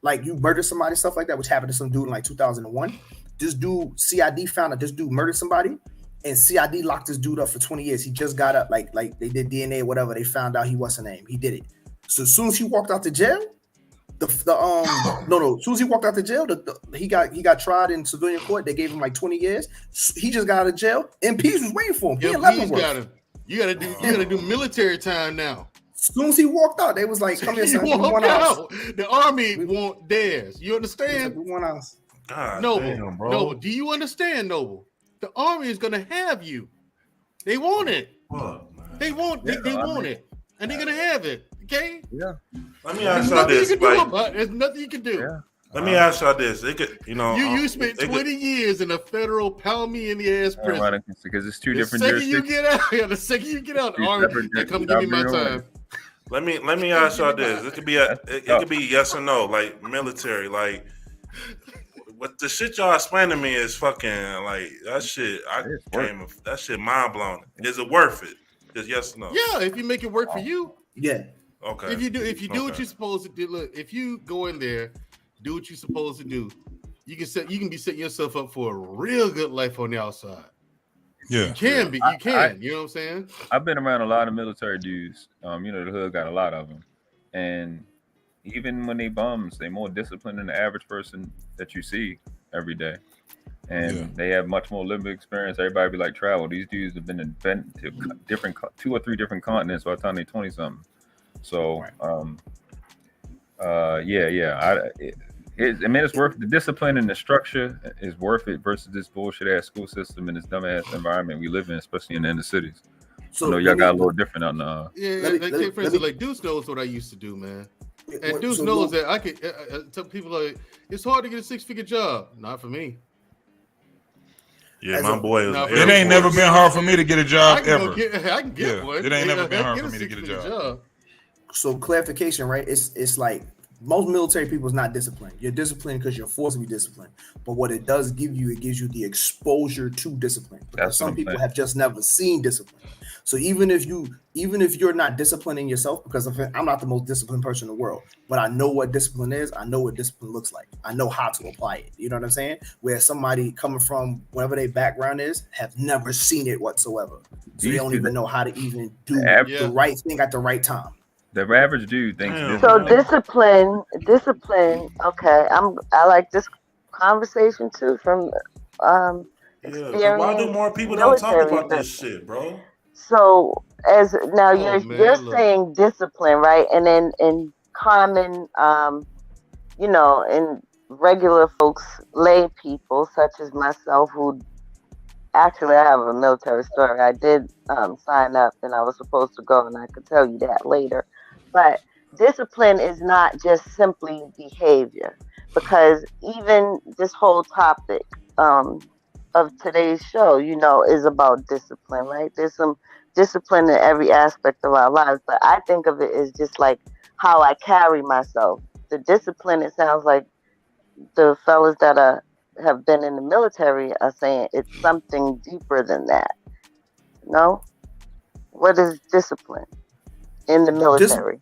S11: like you murder somebody, stuff like that, which happened to some dude in like 2001. This dude, CID found out this dude murdered somebody, and CID locked this dude up for 20 years. He just got up, like they did DNA or whatever. They found out he wasn't named. He did it. So as soon as he walked out to jail, as soon as he walked out to jail, he got tried in civilian court. They gave him like 20 years. He just got out of jail. MPs was waiting for him. He in Leavenworth.
S8: You gotta do military time now.
S11: As soon as he walked out, they was like, "Come here, son. We want ours."
S8: The army want theirs. You understand?
S11: We want ours.
S3: God
S8: Noble,
S3: damn, bro.
S8: Noble, do you understand, Noble? The army is gonna have you. They want it. They want it, and they're gonna have it. Okay?
S4: Yeah.
S3: Let me ask y'all this.
S8: There's nothing you can do.
S4: Yeah.
S3: Let me ask y'all this. It could,
S8: you spent 20 years in a federal pound me in the ass prison.
S4: Because it's 2 different jurisdictions.
S8: The second you get out, the army, they come give me my time.
S3: Let me ask y'all this. It could be it could be yes or no, like military, like. What the shit y'all explain to me is fucking like that shit. That shit mind blowing. Is it worth it? Just yes or no?
S8: Yeah, if you make it work for you.
S11: Yeah.
S3: Okay.
S8: If you do what you're supposed to do. Look, if you go in there, do what you're supposed to do, you can be setting yourself up for a real good life on the outside.
S2: Yeah.
S8: You can. You know what I'm saying?
S4: I've been around a lot of military dudes. The hood got a lot of them, and even when they bums, they're more disciplined than the average person that you see every day. And they have much more lived experience. Everybody be like, travel. These dudes have been to different 2 or 3 different continents by the time they're 20-something. So, it's worth the discipline and the structure is worth it versus this bullshit ass school system and this dumb ass environment we live in, especially in the inner cicies. So, y'all got a little different on the.
S8: For instance, like Deuce knows what I used to do, man. And Deuce knows that I could tell people like it's hard to get a 6-figure job. Not for me.
S3: Yeah, my boy.
S2: It ain't never been hard for me to get a job ever.
S8: I can get one.
S2: It ain't never been hard for me to get a job.
S11: So clarification, right? It's like most military people is not disciplined. You're disciplined because you're forced to be disciplined. But what it does give you, it gives you the exposure to discipline. Because some people have just never seen discipline. So even if you're not disciplining yourself, because I'm not the most disciplined person in the world, but I know what discipline is. I know what discipline looks like. I know how to apply it. You know what I'm saying? Where somebody coming from whatever their background is have never seen it whatsoever. So they don't even know how to even do the right thing at the right time.
S4: The average dude thinks
S9: so discipline. Okay, I like this conversation too from
S3: Yeah, why do more people don't talk about this shit, bro?
S9: So as now you're saying discipline, right? And then in common, in regular folks, lay people such as myself, who actually I have a military story. I did sign up, and I was supposed to go, and I could tell you that later. But discipline is not just simply behavior, because even this whole topic of today's show, is about discipline, right? There's some discipline in every aspect of our lives, but I think of it as just like how I carry myself. The discipline, it sounds like the fellas that have been in the military are saying it's something deeper than that. No? What is discipline in the military?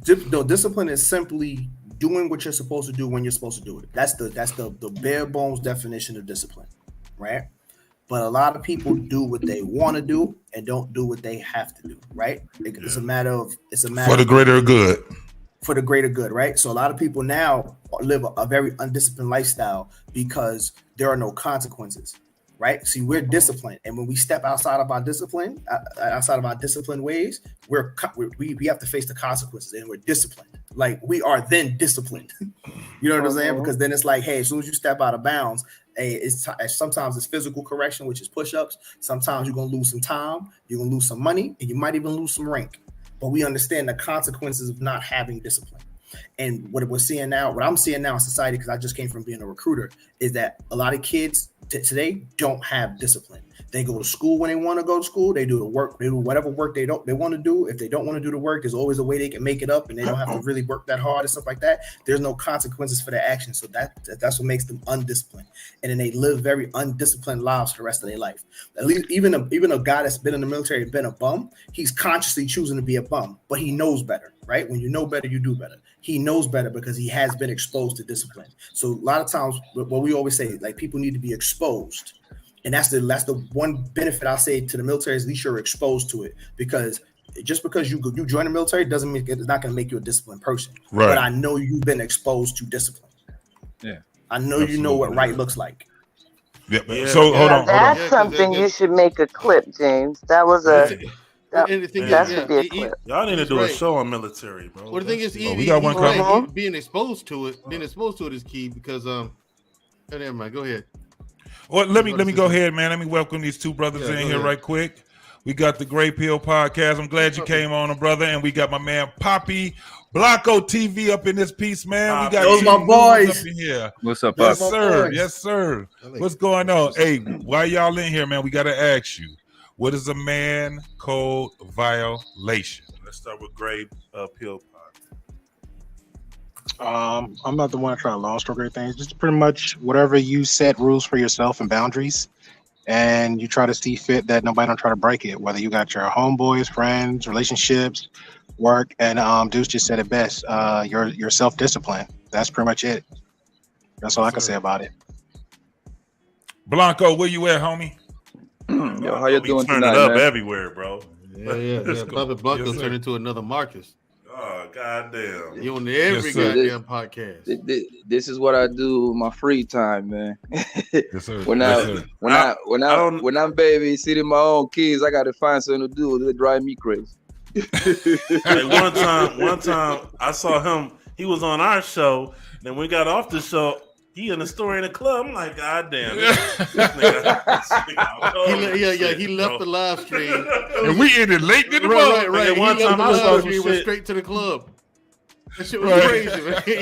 S11: Discipline is simply doing what you're supposed to do when you're supposed to do it. That's the bare bones definition of discipline, right? But a lot of people do what they want to do and don't do what they have to do, right? It's a matter of
S2: for the greater good.
S11: For the greater good, right? So a lot of people now live a very undisciplined lifestyle because there are no consequences, right? See, we're disciplined, and when we step outside of our discipline, outside of our disciplined ways, we have to face the consequences, and we're disciplined. Like we are then disciplined. You know what I'm saying? Because then it's like, hey, as soon as you step out of bounds, hey, sometimes it's physical correction, which is push-ups. Sometimes you're gonna lose some time, you're gonna lose some money, and you might even lose some rank. But we understand the consequences of not having discipline. And what I'm seeing now in society, because I just came from being a recruiter, is that a lot of kids today don't have discipline. They go to school when they want to go to school. They do the work. They do whatever work they want to do. If they don't want to do the work, there's always a way they can make it up, and they don't have to really work that hard and stuff like that. There's no consequences for their actions. So that's what makes them undisciplined, and then they live very undisciplined lives for the rest of their life. At least even a guy that's been in the military and been a bum, he's consciously choosing to be a bum, but he knows better, right? When you know better, you do better. He knows better because he has been exposed to discipline. So a lot of times, what we always say, like people need to be exposed. And that's the one benefit I say to the military is at least you're exposed to it, because just because you join the military doesn't mean it's not going to make you a disciplined person.
S20: Right.
S11: But I know you've been exposed to discipline.
S4: Yeah.
S11: I know you know what right looks like.
S20: Yeah. So hold on.
S9: That's something you should make a clip, James. That was a. That should be a clip.
S3: Y'all need to do a show on military, bro.
S8: Well, the thing is,
S20: we got one coming.
S8: Being exposed to it is key because never mind. Go ahead.
S20: Well, let me go ahead, man. Let me welcome these two brothers in here right quick. We got the Gray Pill Podcast. I'm glad you came on, brother. And we got my man Poppy Blanco TV up in this piece, man. We got
S11: those my boys
S20: up in here.
S4: What's up,
S20: yes,
S4: Poppy?
S20: sir? Yes, sir. What's going on? Hey, why y'all in here, man? We got to ask you, what is a man code violation?
S3: Let's start with Gray Pill.
S21: I'm not the one to try to long story great things. Just pretty much whatever you set rules for yourself and boundaries, and you try to see fit that nobody don't try to break it. Whether you got your homeboys, friends, relationships, work, and Deuce just said it best. Your self-discipline. That's pretty much it. That's all I can say about it.
S20: Blanco, where you at, homie?
S22: Yo, how you doing
S3: turn
S22: tonight,
S3: it up
S22: man?
S3: everywhere, bro.
S8: Yeah. Bobby Blanco turned into another Marcus.
S3: Oh, goddamn.
S8: You on every goddamn podcast.
S22: This is what I do in my free time, man.
S20: Yes, sir.
S22: When I'm baby sitting my own kids, I gotta find something to do. They drive me crazy.
S3: Hey, one time I saw him. He was on our show. Then we got off the show. He in the store in the club. I'm like, God damn. This nigga,
S8: he left the live stream.
S20: And we ended late in the
S8: Right.
S3: And one
S8: He left
S3: time
S8: the
S3: I saw
S8: live
S3: some
S8: stream, went
S3: shit.
S8: straight to the club. That shit was crazy, man. He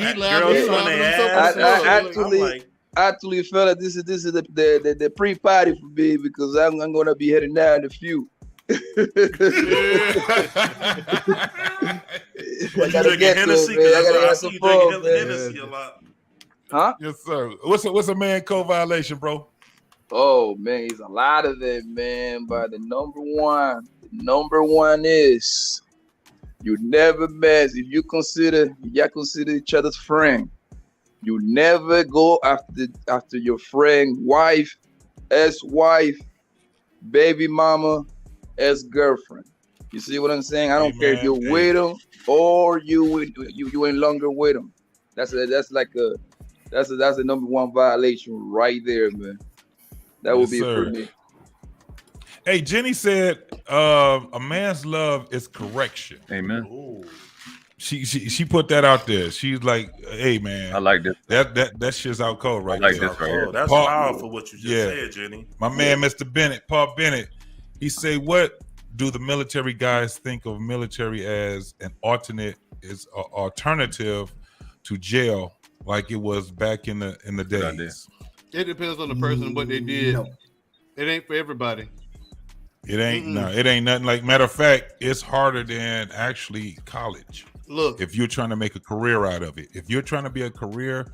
S22: I actually felt like this is the pre-party for me because I'm gonna be heading down in a few.
S3: You drinking Hennessy? I see you drinking Hennessy a lot.
S22: Huh?
S20: Yes, sir. What's a man code violation, bro?
S22: Oh man, it's a lot of it, man. But the number one is you never mess. If y'all consider each other's friend, you never go after your friend, wife, ex-wife, baby mama, ex-girlfriend. You see what I'm saying? I don't care if you're with them or you ain't longer with them. That's the number one violation right there, man. That would be for me.
S20: Hey, Jenny said, "A man's love is correction."
S4: Amen.
S3: Ooh.
S20: She put that out there. She's like, "Hey, man,
S4: I like this.
S20: That shit's out cold right
S4: I like
S20: there."
S4: this right here.
S3: That's powerful what you just said, Jenny.
S20: My man, Mr. Bennett, Paul Bennett, he say, "What do the military guys think of military as an alternative to jail, like it was back in the days?"
S8: It depends on the person and what they did. No. It ain't for everybody.
S20: It ain't it ain't nothing. Like, matter of fact, it's harder than actually college.
S8: Look,
S20: if you're trying to make a career out of it, if you're trying to be a career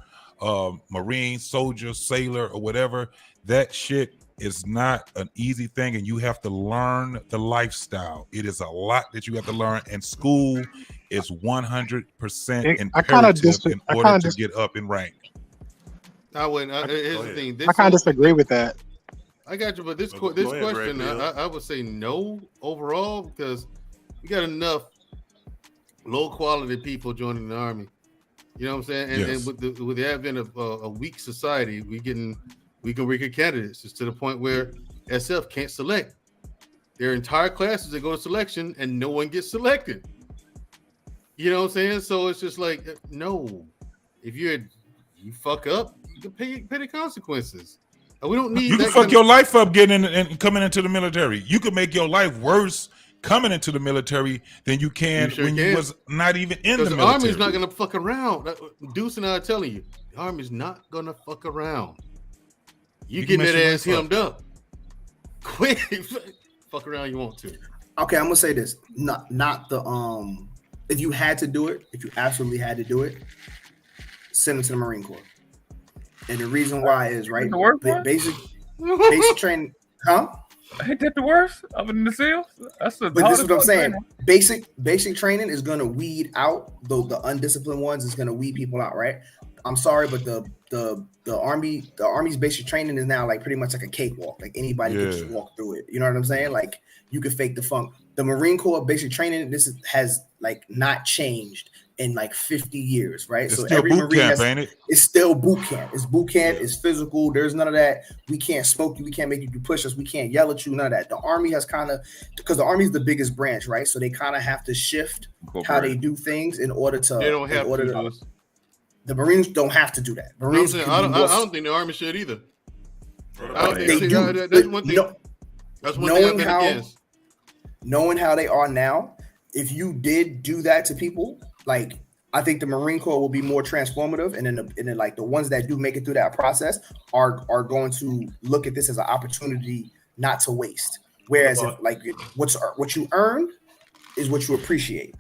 S20: Marine, soldier, sailor, or whatever, that shit is not an easy thing, and you have to learn the lifestyle. It is a lot that you have to learn, and school is 100% imperative in order to get up in rank.
S8: Here's the thing.
S21: I kind of disagree with that.
S8: I got you, but this question, I would say no overall, because we got enough low quality people joining the army. You know what I'm saying? And with the advent of a weak society, we getting we can recruit candidates. It's to the point where SF can't select. Their entire classes that go to selection and no one gets selected. You know what I'm saying? So it's just like, no. If you fuck up, you can pay the consequences. And we don't need.
S20: You can fuck your life up getting in and coming into the military. You can make your life worse coming into the military than you can when you was not even in the military.
S8: The Army's not gonna fuck around. Deuce and I are telling you, the Army's not gonna fuck around. You getting that ass hemmed up. Quick, fuck around you want to.
S11: Okay, I'm gonna say this. Not the if you had to do it, if you absolutely had to do it, send it to the Marine Corps. And the reason why is right. Basic training, huh?
S4: Ain't that the worst? Other than the SEALs? That's the.
S11: But this is what I'm saying. Basic training is gonna weed out the undisciplined ones. Is gonna weed people out, right? I'm sorry, but the Army's basic training is now like pretty much like a cakewalk. Like anybody can just walk through it. You know what I'm saying? Like you can fake the funk. The Marine Corps basic training, has like not changed in like 50 years, right?
S20: It's
S11: so
S20: still
S11: every
S20: boot
S11: Marine
S20: camp, ain't it?
S11: It's still boot camp. It's boot camp. It's physical. There's none of that. We can't smoke you. We can't make you do push-ups. We can't yell at you. None of that. The Army has because the Army is the biggest branch, right? So they kind of have to shift how they do things in order to.
S8: They don't have to.
S11: The Marines don't have to do that. Marines.
S8: I don't think the Army should either.
S11: They do.
S8: That's one thing. That's one thing I've been against.
S11: Knowing how they are now, if you did do that to people, like I think the Marine Corps will be more transformative, and then like the ones that do make it through that process are going to look at this as an opportunity not to waste. Whereas what you earn is what you appreciate.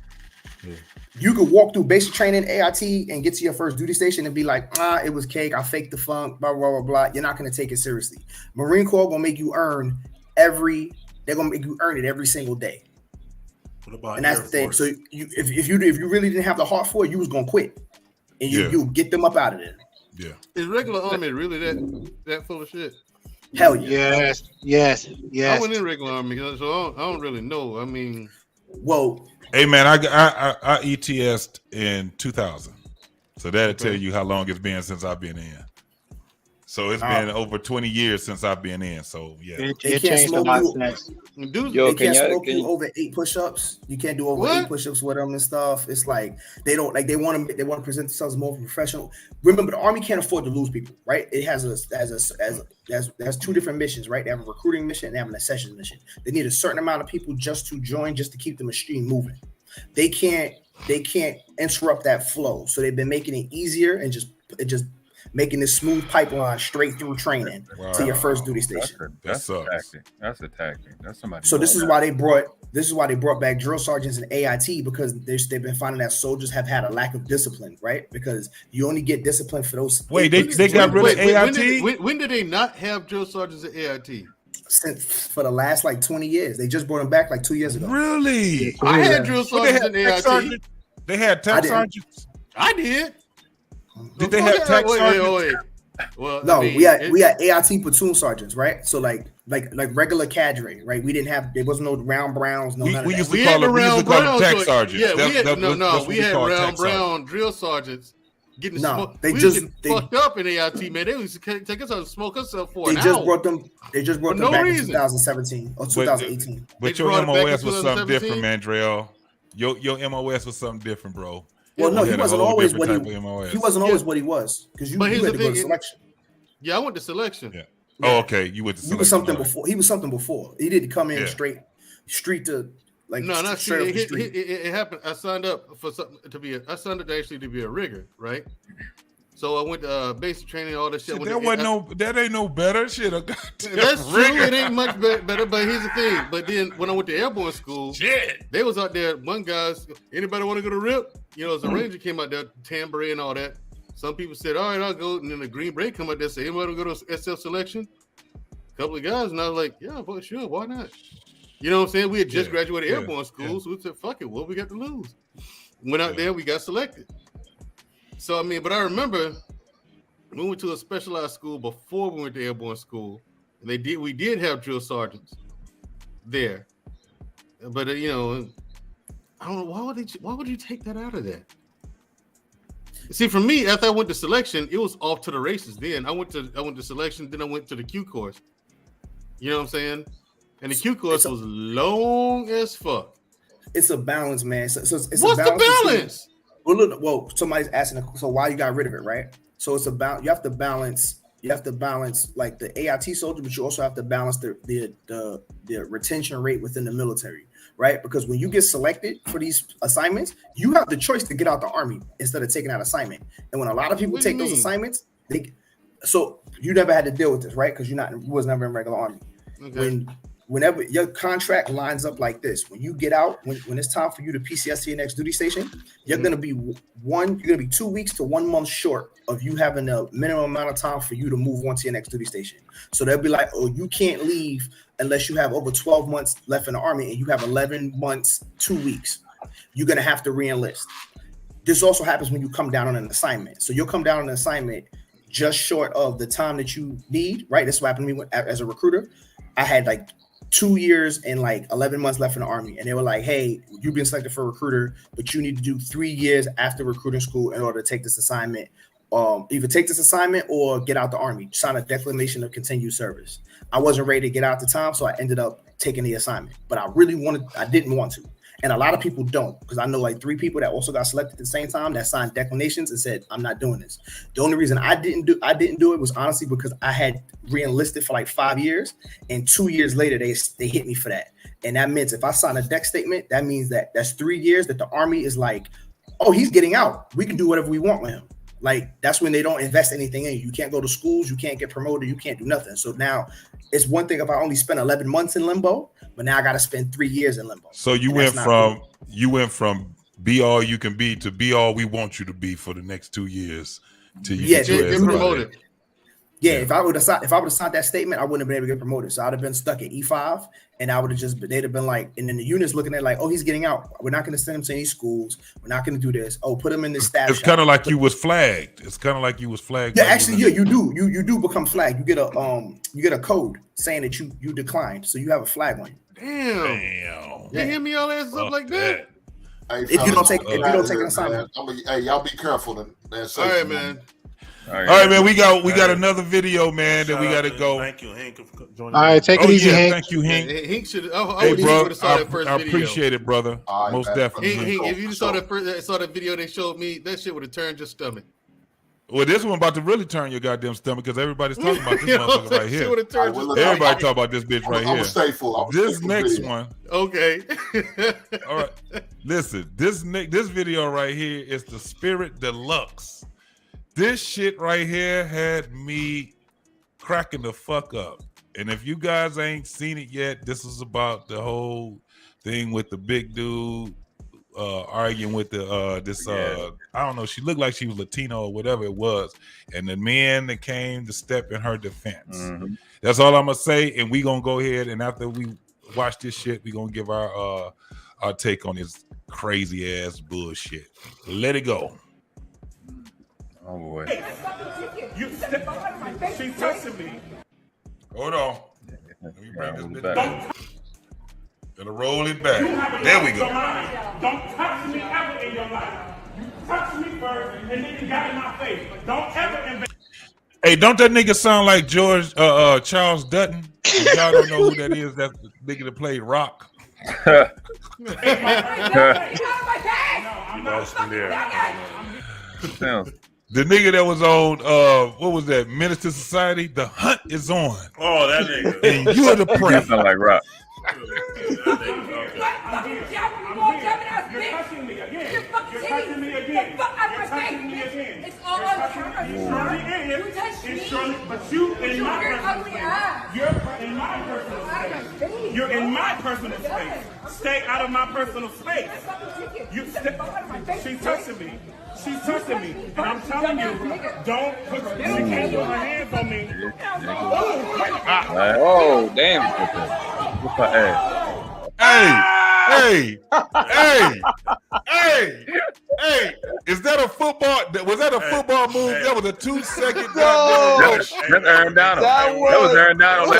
S11: Yeah. You could walk through basic training, AIT, and get to your first duty station and be like, it was cake. I faked the funk, blah, blah, blah, blah. You're not going to take it seriously. Marine Corps going to make you earn they're going to make you earn it every single day.
S3: What about
S11: and that's the thing. So if you really didn't have the heart for it, you was going to quit. And you get them up out of there.
S20: Yeah.
S8: Is regular Army really that full of shit?
S11: Hell yeah.
S21: Yes.
S8: I went in regular Army, so I don't really know. I mean,
S11: well,
S20: hey man, I ETS'd in 2000, so that'll tell you how long it's been since I've been in. So it's been over 20 years since I've been in. So yeah,
S11: they can't smoke you. They can't smoke you over 8 push-ups. You can't do over 8 push-ups with them and stuff. It's like they want to present themselves as more professional. Remember, the Army can't afford to lose people, right? It has 2 different missions, right? They have a recruiting mission and they have an accession mission. They need a certain amount of people just to join, just to keep the machine moving. They can't interrupt that flow. So they've been making it easier and just making this smooth pipeline straight through training to your first duty station.
S4: That's a tactic. That's a tactic. That's somebody.
S11: So this is why they brought back drill sergeants and AIT, because they've been finding that soldiers have had a lack of discipline, right? Because you only get discipline for those.
S20: Wait, they got rid of AIT?
S8: When did they not have drill sergeants at AIT?
S11: For the last like 20 years. They just brought them back like 2 years ago.
S20: Really?
S8: I had drill sergeants in AIT.
S20: They had tech sergeants.
S8: I did.
S20: Did they have tech sergeants?
S8: Wait. Well,
S11: no, we had AIT platoon sergeants, right? So like regular cadre, right? We didn't have, there was no round browns,
S20: we used to call them tech sergeants.
S8: Yeah, we had round brown drill sergeants getting smoked. They fucked up in AIT, man. They used to take us out and smoke us up for an hour.
S11: They just brought them back in 2017 or 2018.
S20: But your MOS was something different, Mandrell. Your MOS was something different, bro.
S11: Well, no, he wasn't always what he was, because you had to go to selection.
S8: Yeah, I went to selection.
S20: Yeah. Oh, okay. You went to selection.
S11: He was something before. He was something before. He didn't come in street to like.
S8: No, not
S11: straight
S8: street. It happened. I signed up for something to be. I signed up actually to be a rigger, right? So I went to basic training, all that shit.
S20: That ain't no better shit.
S8: That's true. It ain't much better. But here's the thing. But then when I went to airborne school, they was out there. One guy's, anybody want to go to RIP? You know, as a ranger came out there, tambourine and all that. Some people said, all right, I'll go. And then the Green Beret come out there and say, anybody want to go to SF selection? A couple of guys. And I was like, yeah, but sure, why not? You know what I'm saying? We had just graduated airborne school. So we said, fuck it, what we got to lose? Went out there, we got selected. So, I mean, but I remember we went to a specialized school before we went to airborne school. And we did have drill sergeants there. But, you know, I don't know, why would you take that out of that? See, for me, after I went to selection, it was off to the races. Then I went to selection, then I went to the Q course. You know what I'm saying? And the Q course was long as fuck.
S11: It's a balance, man. So it's
S8: what's
S11: a balance
S8: the balance?
S11: Well, somebody's asking, so why you got rid of it, right? So it's about you have to balance like the AIT soldier, but you also have to balance the retention rate within the military, right? Because when you get selected for these assignments, you have the choice to get out the Army instead of taking that assignment. And when a lot of people take those assignments, so you never had to deal with this, right? Because you was never in regular Army. Okay. Whenever your contract lines up like this, when you get out, when it's time for you to PCS to your next duty station, you're gonna be 2 weeks to 1 month short of you having a minimum amount of time for you to move on to your next duty station. So they'll be like, oh, you can't leave unless you have over 12 months left in the Army and you have 11 months, 2 weeks. You're gonna have to re-enlist. This also happens when you come down on an assignment. So you'll come down on an assignment just short of the time that you need, right? This is what happened to me as a recruiter. I had like 2 years and like 11 months left in the Army. And they were like, hey, you've been selected for a recruiter, but you need to do 3 years after recruiting school in order to take this assignment. Either take this assignment or get out the Army, sign a declination of continued service. I wasn't ready to get out the time, so I ended up taking the assignment. But I didn't want to. And a lot of people don't, because I know like 3 people that also got selected at the same time that signed declinations and said, I'm not doing this. The only reason I didn't do it was honestly because I had re-enlisted for like 5 years, and 2 years later they hit me for that. And that means if I sign a deck statement, that means that's 3 years that the Army is like, oh, he's getting out. We can do whatever we want with him. Like, that's when they don't invest anything in you. You can't go to schools, you can't get promoted, you can't do nothing. So now it's one thing if I only spent 11 months in limbo, but now I got to spend 3 years in limbo.
S20: So you went from be all you can be to be all we want you to be for the next 2 years till you get promoted.
S11: Yeah, if I would have signed that statement, I wouldn't have been able to get promoted. So I'd have been stuck at E5, and I would have they'd have been like, and then the units looking at like, oh, he's getting out. We're not going to send him to any schools. We're not going to do this. Oh, put him in this staff.
S20: It's kind of like you was flagged.
S11: Yeah, actually, yeah, you do. You do become flagged. You get a code saying that you declined, so you have a flag on you.
S8: Damn. You hear me all that stuff like that?
S13: Hey,
S11: if you don't take an assignment.
S13: Hey, y'all be careful. Man.
S8: All right, man.
S20: All right, man. We got another video, man, that we got to go.
S3: Thank you, Hank, for joining.
S21: All right, take it easy, Hank.
S20: Thank you, Hank.
S8: Hank should.
S20: Hey, bro, I appreciate it, brother.
S13: Right,
S20: most definitely.
S8: Hank, if you saw that video they showed me, that shit would have turned your stomach.
S20: Well, this one about to really turn your goddamn stomach because everybody's talking about this motherfucker right here. Everybody talk about this bitch right here.
S13: I'm gonna stay full.
S20: This next one.
S8: Okay.
S20: All right. Listen, this video right here is the Spirit Deluxe. This shit right here had me cracking the fuck up. And if you guys ain't seen it yet, this is about the whole thing with the big dude arguing with the I don't know, she looked like she was Latino or whatever it was, and the men that came to step in her defense. Mm-hmm. That's all I'm gonna say, and we gonna go ahead and after we watch this shit, we gonna give our take on this crazy ass bullshit. Let it go.
S4: Oh boy.
S3: She's touching me.
S20: Hold on. Let me bring this bitch back. Gonna roll it back. There we go.
S3: Don't touch me ever in your life. You touch me first, and then you got in my face. But don't ever invent.
S20: Hey, don't that nigga sound like Charles Dutton? If y'all don't know who that is, that's the nigga that played Rock. The nigga that was on what was that? Minister Society? The Hunt is on.
S3: Oh, that nigga.
S20: And you're the prey.
S4: Sound like Rock.
S3: You're touching me again. You're touching me again.
S17: It's all on
S3: You touched me. But you in my personal space. You're in my personal space. Stay out of my personal space. She's touching me. She's touching me. And I'm telling you, don't put she can't put her hands on me.
S4: Oh, damn.
S20: Hey, is that a football? Was that a football move? That was a 2-second goddamn.
S4: That's Aaron Donald. That was Aaron Donald.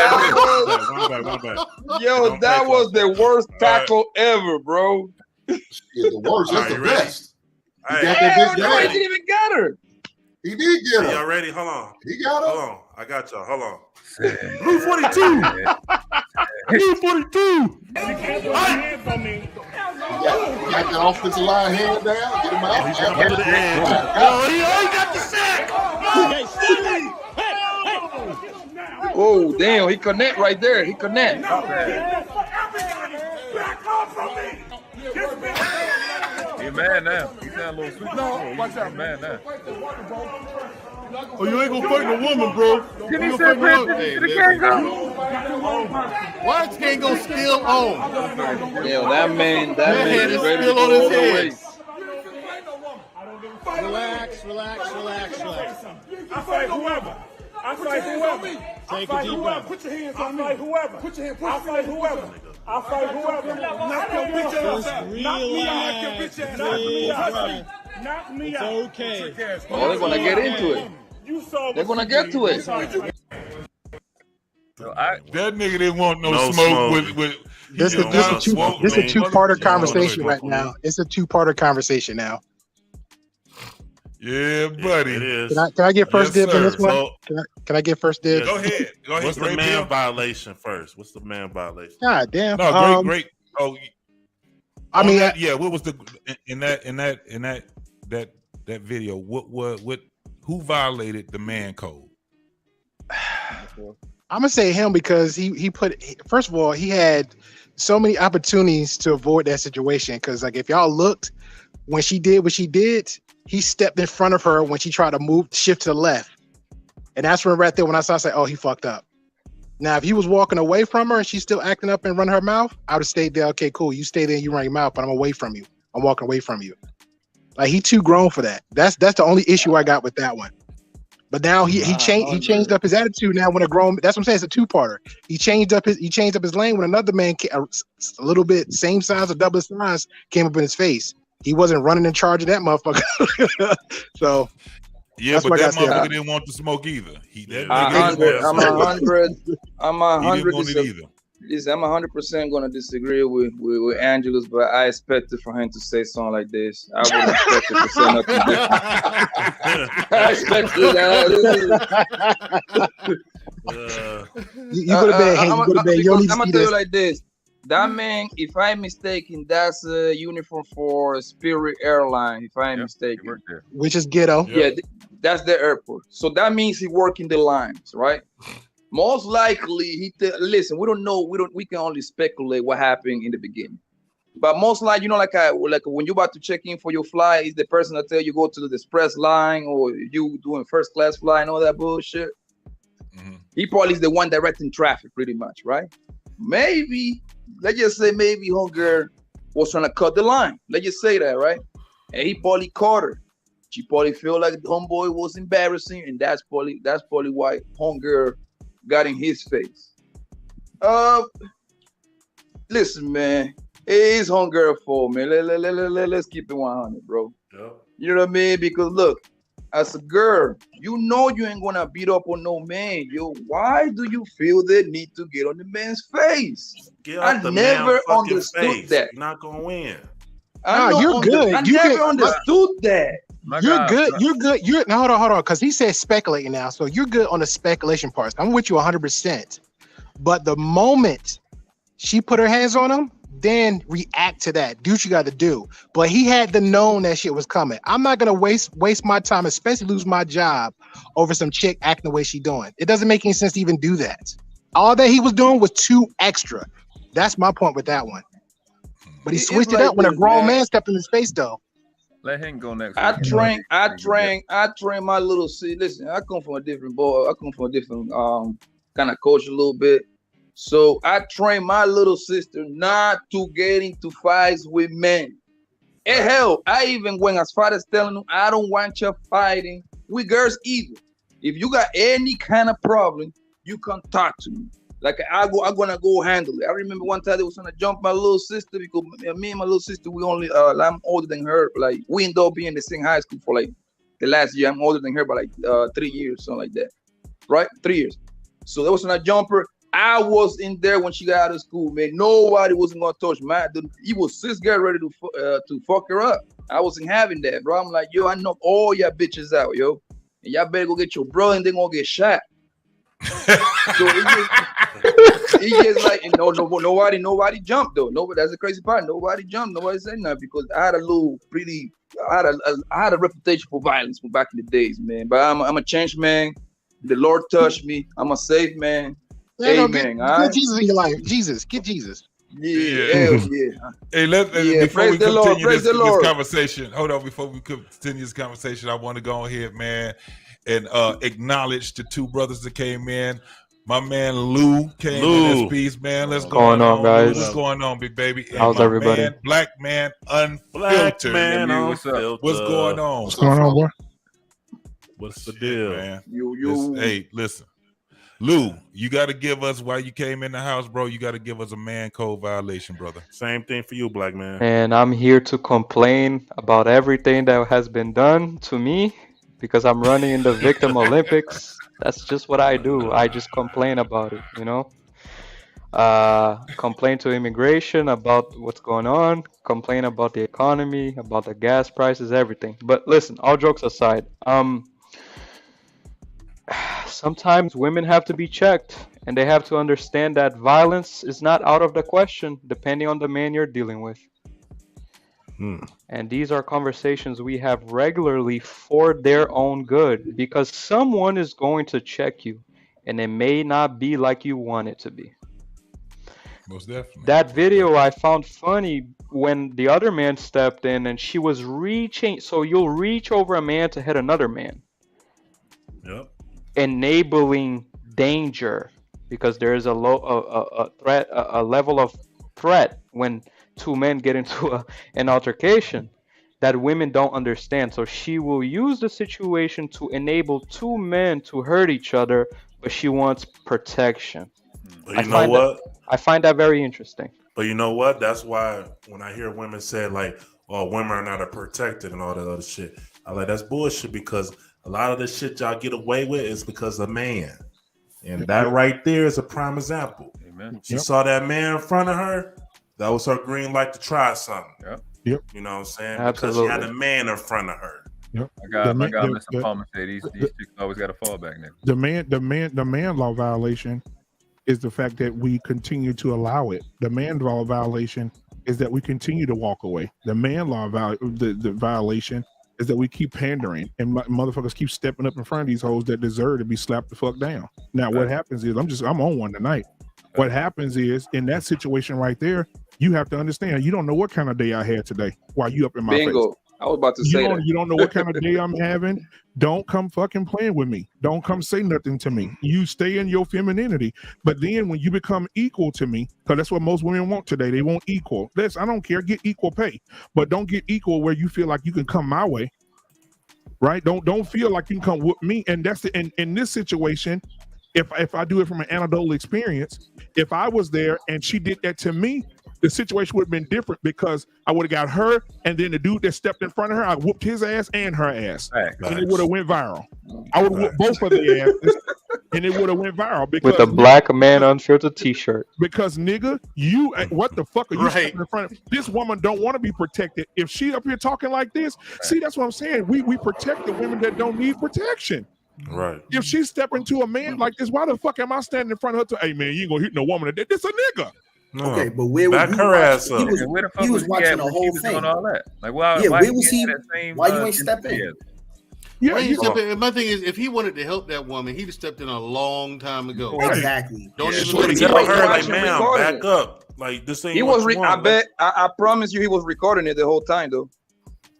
S22: Yo, that was the worst tackle ever, bro.
S13: The worst. That's the best. He got that bitch
S22: No, he didn't even get her.
S13: He did get her.
S3: Y'all ready? Hold on.
S13: He got her.
S3: Hold on. I got y'all. Hold on. Blue 42. Blue 42.
S13: You got that offensive line hand down. Get him out.
S3: He jumped to the edge. Oh, he got the sack.
S22: Oh, damn. He connect right there. He connect.
S4: He's mad now. He's sound a little sweet. No, watch out, man. Now.
S8: Oh, you ain't gonna fight no woman, bro.
S4: Can he say the kangaroo?
S8: Why is Kango still on?
S22: Yo, that man
S8: head
S22: is
S8: is
S22: ready to
S8: still
S22: go
S8: on
S22: all
S8: his
S22: the way.
S8: head. Relax.
S17: I fight whoever. Take a deep breath. Put your hands on me. I fight whoever. Put your hands. I fight whoever. Knock your bitch ass. Knock me out. Knock me out. It's okay.
S22: Oh, they're gonna get into it. They're gonna get to it.
S20: That nigga didn't want no smoke with
S21: This is a two-parter conversation right now. It's a two-parter conversation now.
S20: Yeah, buddy.
S3: It is.
S21: Can I get first dibs on this one?
S3: So,
S21: Can I get first dibs?
S20: Go ahead.
S3: What's the
S20: Great
S3: man
S20: Bill.
S3: violation first? What's the man violation?
S21: God damn.
S20: No, great. Oh,
S21: I mean,
S20: yeah. What was the in that video? What? Who violated the man code?
S21: I'm gonna say him because he put. First of all, he had so many opportunities to avoid that situation. Because like, if y'all looked when she did what she did, he stepped in front of her when she tried to shift to the left, and that's when right there when I saw, I said, "Oh, he fucked up." Now, if he was walking away from her and she's still acting up and running her mouth, I would have stayed there. Okay, cool. You stay there and you run your mouth, but I'm away from you. I'm walking away from you. Like, he too grown for that. That's the only issue I got with that one. But now he changed up his attitude. Now when a grown, that's what I'm saying. It's a two-parter. He changed up his lane when another man a little bit same size or double his size came up in his face. He wasn't running in charge of that motherfucker. So.
S20: Yeah, but that motherfucker didn't want to smoke either.
S22: I'm 100.
S20: Listen,
S22: I'm 100% gonna disagree with Angelus, but I expected for him to say something like this. I wouldn't expect him to say nothing different. I expected that.
S21: You go to bed. You go to bed.
S22: I'm gonna tell you like this. That man, if I'm mistaken, that's a uniform for Spirit Airline. If I'm mistaken,
S21: which is ghetto.
S22: Yeah, that's the airport. So that means he working the lines, right? Most likely, listen. We don't know. We can only speculate what happened in the beginning. But most likely, like when you're about to check in for your flight, is the person that tell you go to the express line or you doing first class flight and all that bullshit. Mm-hmm. He probably is the one directing traffic, pretty much, right? Maybe. Let's just say maybe homegirl was trying to cut the line. Let's just say that, right? And he probably caught her. She probably feel like the homeboy was embarrassing, and that's probably why homegirl got in his face. Listen, man, it is homegirl fault, man. Let's keep it 100, bro. Yeah. You know what I mean? Because look, as a girl, you know you ain't gonna beat up on no man. Yo, why do you feel the need to get on the man's face? I never understood that.
S3: You're not gonna win.
S21: You're good.
S22: I never understood that.
S21: You're good. Now hold on, because he said speculating now, so you're good on the speculation parts. I'm with you 100%. But the moment she put her hands on him, then react to that. Do what you got to do. But he had to know that shit was coming. I'm not gonna waste my time, especially lose my job over some chick acting the way she doing. It doesn't make any sense to even do that. All that he was doing was too extra. That's my point with that one. But he switched it up when a grown man stepped in his face, though.
S4: Let him go next.
S22: I train my little sis. Listen, I come from a different kind of culture a little bit. So I train my little sister not to get into fights with men. And hell, I even went as far as telling them I don't want you fighting with girls either. If you got any kind of problem, you can talk to me. Like I'm gonna go handle it. I remember one time they was trying to jump my little sister because me and my little sister, we only I'm older than her. Like we ended up being in the same high school for like the last year. I'm older than her by like 3 years, something like that. Right? 3 years. So there was trying to jump her. I was in there when she got out of school, man. Nobody wasn't gonna touch my. He was sis girl ready to fuck her up. I wasn't having that, bro. I'm like, yo, I know all y'all bitches out, yo, and y'all better go get your brother, and they gonna get shot. So he just like, nobody jumped though. Nobody. That's the crazy part. Nobody jumped. Nobody said nothing because I had a reputation for violence from back in the days, man. But I'm a changed man. The Lord touched me. I'm a saved man. Amen.
S21: Get Jesus in your life. Jesus, get Jesus.
S22: Yeah. Hell yeah.
S20: Hey, before we continue this conversation, hold on. Before we continue this conversation, I want to go ahead, man, and acknowledge the two brothers that came in. My man Lou came in this piece, man. Let's go on, guys. What's going on, big baby? And
S1: how's everybody?
S20: Man, Black Man Unfiltered. What's going on?
S21: What's going on, boy?
S3: What's the deal,
S20: man? Hey, listen. Lou, you got to give us, while you came in the house, bro, you got to give us a man code violation, brother.
S3: Same thing for you, Black Man.
S1: And I'm here to complain about everything that has been done to me because I'm running in the Victim Olympics. That's just what I do. I just complain about it, you know? Complain to immigration about what's going on, complain about the economy, about the gas prices, everything. But listen, all jokes aside, sometimes women have to be checked and they have to understand that violence is not out of the question depending on the man you're dealing with. And these are conversations we have regularly for their own good because someone is going to check you and it may not be like you want it to be.
S20: Most definitely.
S1: That video I found funny when the other man stepped in and she was reaching. So you'll reach over a man to hit another man.
S3: Yep.
S1: Enabling danger because there is a level of threat when two men get into an altercation that women don't understand. So she will use the situation to enable two men to hurt each other, but she wants protection.
S3: But you know what?
S1: I find that very interesting.
S3: But you know what? That's why when I hear women say like, "Oh, women are not protected" and all that other shit, I like that's bullshit because a lot of the shit y'all get away with is because of man. And that right there is a prime example.
S4: Amen.
S3: She saw that man in front of her. That was her green light to try something.
S20: Yep.
S3: You know what I'm saying?
S1: Absolutely.
S3: Because she had a man in front of her.
S20: Yep.
S4: My guy, Mr. Palmer said these chicks always got a fallback nigga.
S20: The man law violation is the fact that we continue to allow it. The man law violation is that we continue to walk away. The man law the violation is that we keep pandering and motherfuckers keep stepping up in front of these hoes that deserve to be slapped the fuck down. Now, what happens is I'm on one tonight. What happens is in that situation right there, you have to understand you don't know what kind of day I had today while you up in my face.
S22: I was about to say that.
S20: You don't know what kind of day I'm having. Don't come fucking playing with me. Don't come say nothing to me. You stay in your femininity. But then when you become equal to me, because that's what most women want today. They want equal. I don't care. Get equal pay. But don't get equal where you feel like you can come my way. Right? Don't feel like you can come with me. And that's in this situation, if I do it from an anecdotal experience, if I was there and she did that to me, the situation would have been different because I would have got her, and then the dude that stepped in front of her, I whooped his ass and her ass, and it would have went viral. I would have whooped both of their asses, and it would have went viral because
S1: with a Black Man Unfiltered T-shirt.
S20: Because nigga, what the fuck are you stepping in front of? This woman don't want to be protected. If she up here talking like this, see, that's what I'm saying. We protect the women that don't need protection.
S3: Right.
S20: If she's stepping to a man like this, why the fuck am I standing in front of her? Hey man, you ain't gonna hit no woman. This a nigga.
S3: No.
S11: Okay, but where
S3: back
S11: was
S3: her ass up?
S11: He was watching the whole thing.
S4: All that? Like, why
S11: was he? Why you ain't step in?
S8: My thing is, if he wanted to help that woman, he'd have stepped in a long time ago.
S11: Exactly.
S8: Don't
S3: even tell her like, "Ma'am, back up." Like this ain't.
S22: He was. I promise you, he was recording it the whole time, though.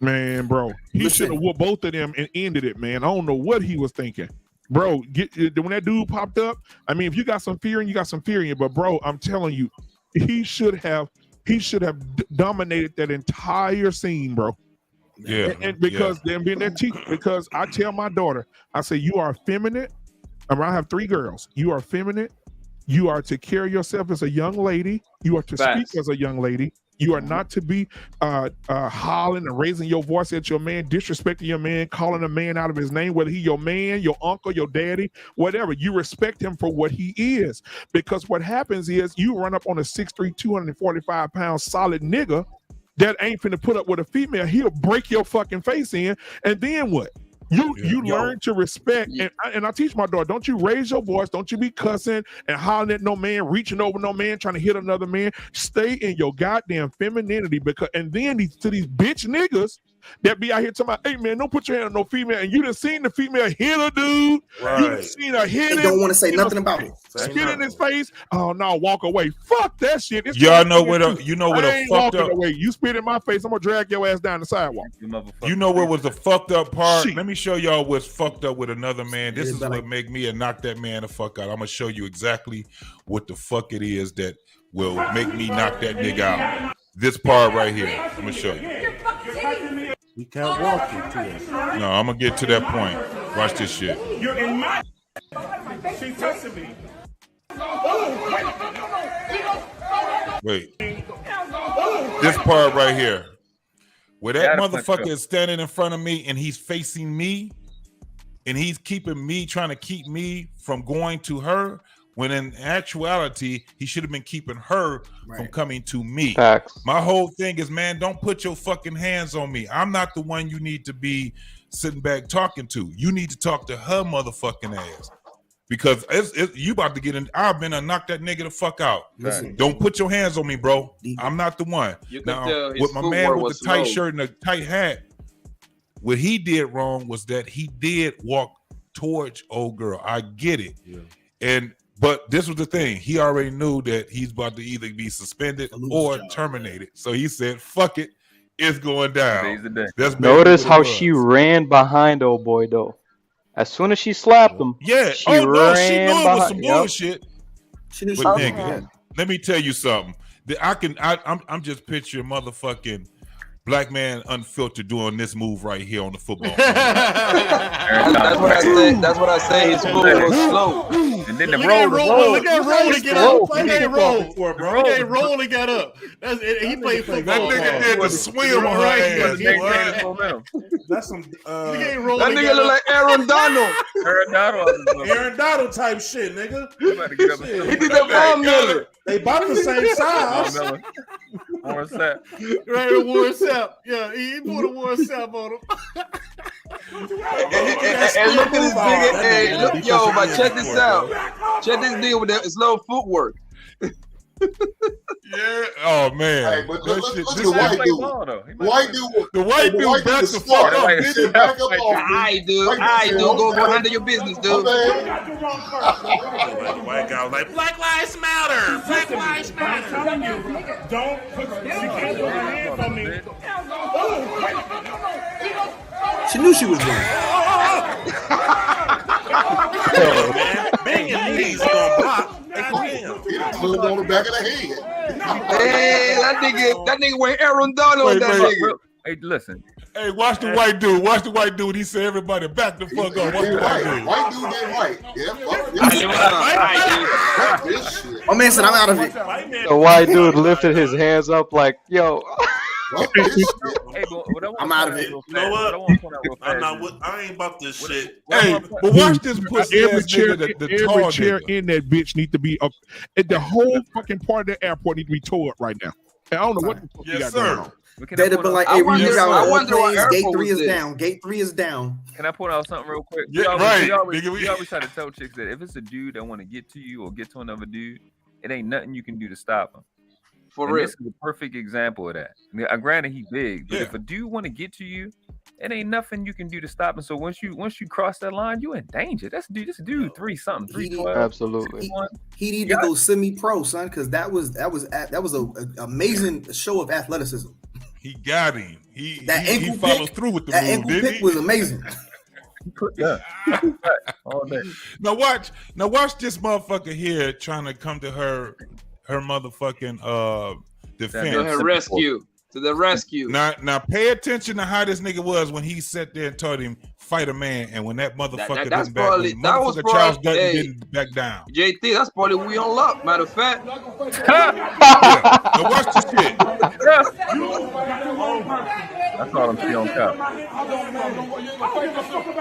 S20: Man, bro, he should have whooped both of them and ended it, man. I don't know what he was thinking. Bro, when that dude popped up, I mean, if you got some fear and you got some fear in you, but bro, I'm telling you, he should have dominated that entire scene, bro. Yeah. And because them being that teacher, because I tell my daughter, I say, you are feminine. I have 3 girls. You are feminine. You are to carry yourself as a young lady. You are to speak as a young lady.
S6: You are not to be hollering and raising your voice at your man, disrespecting your man, calling a man out of his name, whether he your man, your uncle, your daddy, whatever. You respect him for what he is. Because what happens is you run up on a 6'3", 245-pound solid nigga that ain't finna put up with a female. He'll break your fucking face in. And then what? You learn to respect, and I teach my daughter, don't you raise your voice, don't you be cussing and hollering at no man, reaching over no man, trying to hit another man. Stay in your goddamn femininity, because and then these bitch niggas that be out here talking about, hey man, don't put your hand on no female, and you done seen the female hit a dude,
S11: Right.
S6: you done seen her hit him.
S11: They don't want to say nothing about it.
S6: Spit in his face. Oh no, walk away. Fuck that shit. It's
S20: Y'all know what a
S6: I ain't
S20: fucked
S6: walking
S20: up.
S6: away. You spit in my face, I'm gonna drag your ass down the sidewalk.
S20: You know what was the fucked up part? Let me show y'all what's fucked up with another man. This is what make me and knock that man the fuck out. I'm gonna show you exactly what the fuck it is that will make me knock that nigga out. This part right here. I'm gonna show you.
S3: You can't walk it to us.
S20: No, I'm gonna get to that point. Watch this shit.
S14: You're in my. She's touching me.
S20: Wait. This part right here. Where that
S4: Gotta punch
S20: motherfucker
S4: up.
S20: is standing in front of me and he's facing me and he's keeping me, trying to keep me from going to her, when in actuality, he should have been keeping her from coming to me.
S1: Facts.
S20: My whole thing is, man, don't put your fucking hands on me. I'm not the one you need to be sitting back talking to. You need to talk to her motherfucking ass. Because you about to get in. I've been to knock that nigga the fuck out.
S12: Listen.
S20: Don't put your hands on me, bro. I'm not the one.
S12: You can
S20: Now,
S12: tell his
S20: with my man
S12: footwork
S20: with
S12: was
S20: the tight
S12: slow.
S20: shirt and the tight hat, what he did wrong was that he did walk towards old girl. I get it. But this was the thing. He already knew that he's about to either be suspended or terminated. So he said, fuck it. It's going down. That's basically
S1: Notice
S20: what it
S1: how
S20: was.
S1: she ran behind old boy though. As soon as she slapped him,
S20: Yeah.
S1: she
S20: Oh no, she
S1: ran
S20: knew it was some
S1: behind- Yep.
S20: bullshit.
S11: She knew
S20: But
S11: she was
S20: nigga,
S11: wrong.
S20: let me tell you something. I'm just picturing motherfucking black man unfiltered doing this move right here on the football field.
S22: That's what I said. That's what I say. His footwork was slow.
S4: And then the
S8: Look at roll to get up. Look at roll.
S3: Before, bro.
S8: Look at roll to get up. That's it. He played football.
S20: That nigga did the swim on her ass.
S3: That's some.
S8: Look at roll
S22: That
S8: to
S22: nigga
S8: get
S22: look
S8: up.
S22: like Aaron Donald.
S3: Aaron Donald type shit, nigga.
S22: He did that Von Miller.
S3: They about the same size.
S4: Warren Sapp.
S8: Right, Warren Sapp. Yeah, he put a Warren Sapp on him.
S22: And look at this nigga. Hey, look, yo, but check this out. Check this nigga with that slow footwork.
S20: Yeah. Oh man.
S13: Hey, but
S20: That
S13: look
S20: shit-
S13: at
S20: this
S13: the
S20: is-
S13: white dude. The white dude
S20: back
S13: is
S20: the
S13: smart.
S20: fuck up,
S13: He
S20: bitch.
S13: back up off me.
S22: Alright, dude. Alright, dude. Go handle your business, dude.
S3: White guy was like, Black Lives Matter. Black Lives Matter.
S14: I'm telling you, don't put. She can't put her hands on me.
S11: She knew she was wrong.
S3: Bang your knees gonna block.
S13: Clubbed on the back of the head.
S22: Hey, that nigga went Aaron Donald on that nigga.
S4: Hey, listen.
S20: Hey, watch the white dude. Watch the white dude. He said, "Everybody, back the fuck up." Watch the white dude.
S13: White dude did white. Yeah, fuck this shit.
S11: My man said, I'm out of it.
S1: The white dude lifted his hands up like, yo.
S11: I'm out of it.
S3: You know what? I'm not. I ain't about this shit.
S20: Hey, but watch this pussy
S6: Every
S20: ass
S6: chair,
S20: nigga, the
S6: every
S20: tall
S6: chair
S20: nigga.
S6: in that bitch need to be up. The whole fucking part of the airport need to be tore up right now. I don't know what the fuck you got going on.
S11: They'd have been like, hey, we got all planes. Gate 3 is down. Gate 3 is down.
S4: Can I point out something real quick?
S20: Yeah,
S4: We
S20: right.
S4: always try to tell chicks that if it's a dude that want to get to you or get to another dude, it ain't nothing you can do to stop him.
S22: For
S4: And
S22: real.
S4: this is a perfect example of that. I mean, granted, he big, but if a dude want to get to you, it ain't nothing you can do to stop him. So once you cross that line, you in danger. This dude 3-something, 312.
S1: Absolutely.
S11: He needed to go semi-pro, son, because that was an amazing show of athleticism.
S20: He got him. He
S11: ankle
S20: followed
S11: pick-
S20: through with the
S11: that
S20: move,
S11: ankle
S20: didn't
S11: pick
S20: he?
S11: was amazing.
S4: All day.
S20: Now watch this motherfucker here trying to come to her motherfucking defense.
S22: To her rescue. To the rescue.
S20: Now pay attention to how this nigga was when he sat there and told him fight a man, and when that motherfucker
S22: that's
S20: didn't
S22: probably
S20: back,
S22: that was
S20: motherfucker Charles
S22: probably
S20: Dutton didn't back down.
S22: JT. That's probably we on luck. Matter of fact.
S20: Now watch this shit.
S4: That's all I'm seeing on top.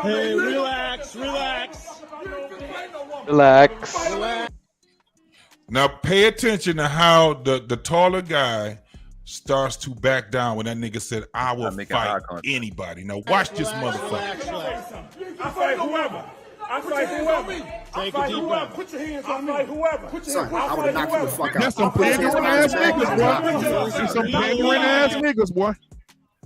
S5: Hey, relax.
S20: Now pay attention to how the taller guy starts to back down when that nigga said, "I will fight anybody." Now watch this motherfucker.
S5: I fight whoever. Take a deep breath. Put your hands on me. Whoever.
S11: Son, I would have knocked you the fuck out.
S6: That's some pandering ass niggas, boy. That's some pandering ass niggas, boy.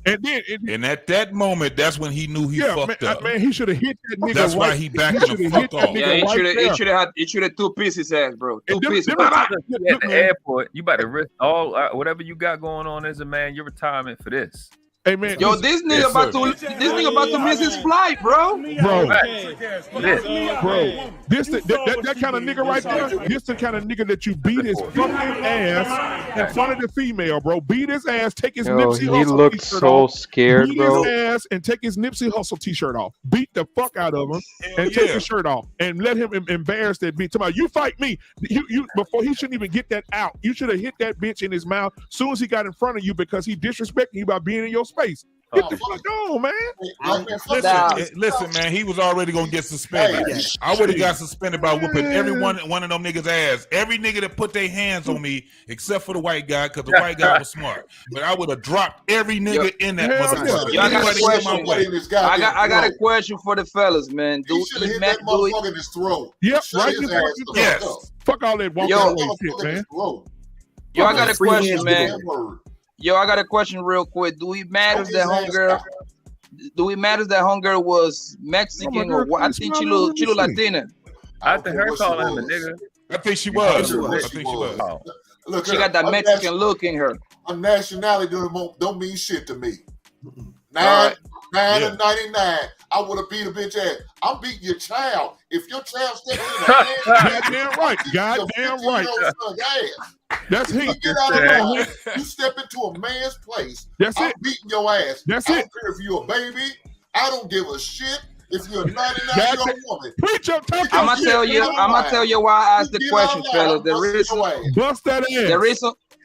S6: And then,
S20: and at that moment, that's when he knew he fucked up.
S6: Man, he should have hit that nigga.
S20: That's why he backed the fuck off.
S22: Yeah, he should have two pieces ass, bro. Two pieces.
S4: At the airport, you about to risk all whatever you got going on as a man. Your retirement for this.
S6: Hey man,
S22: yo, this nigga about to miss his flight, bro.
S6: This that kind of nigga right there. This the kind of nigga that you beat his fucking ass in front of the female, bro. Beat his ass, take his Nipsey Hussle
S1: he looked
S6: t-shirt
S1: so
S6: off.
S1: scared,
S6: beat
S1: bro.
S6: his ass and take his Nipsey Hussle t-shirt off. Beat the fuck out of him and take his shirt off and let him embarrass that bitch. Tomorrow, you fight me. You before he shouldn't even get that out. You should have hit that bitch in his mouth as soon as he got in front of you because he disrespected you by being in your space. Get the fuck on, man.
S20: Listen, man, he was already gonna get suspended. I would have got suspended by whooping every one of them niggas' ass. Every nigga that put their hands on me, except for the white guy, because the white guy was smart. But I would have dropped every nigga in that motherfucker.
S22: Yo, I got a question for the fellas, man.
S13: He should have hit that motherfucker in his throat.
S6: Yep, right.
S20: Yes.
S6: Fuck all that walking away shit, man.
S22: Yo, I got a question, man. Yo, I got a question real quick. Do we matter that homegirl? Do we matter that homegirl was Mexican or what? I think she look Latina.
S4: I think her calling him a nigga.
S20: I think she was.
S13: I think she was. Look,
S22: she got that Mexican look in her.
S13: A nationality don't mean shit to me. 9 and 99, I would have beat a bitch ass. I'm beating your child. If your child steps in the hand,
S6: goddamn right. That's
S13: if
S6: heat.
S13: you get out of line, you step into a man's place. I'm beating your ass. I don't care if you're a baby. I don't give a shit if you're a 99-year-old woman.
S22: I'm gonna tell you why I asked the question, fellas.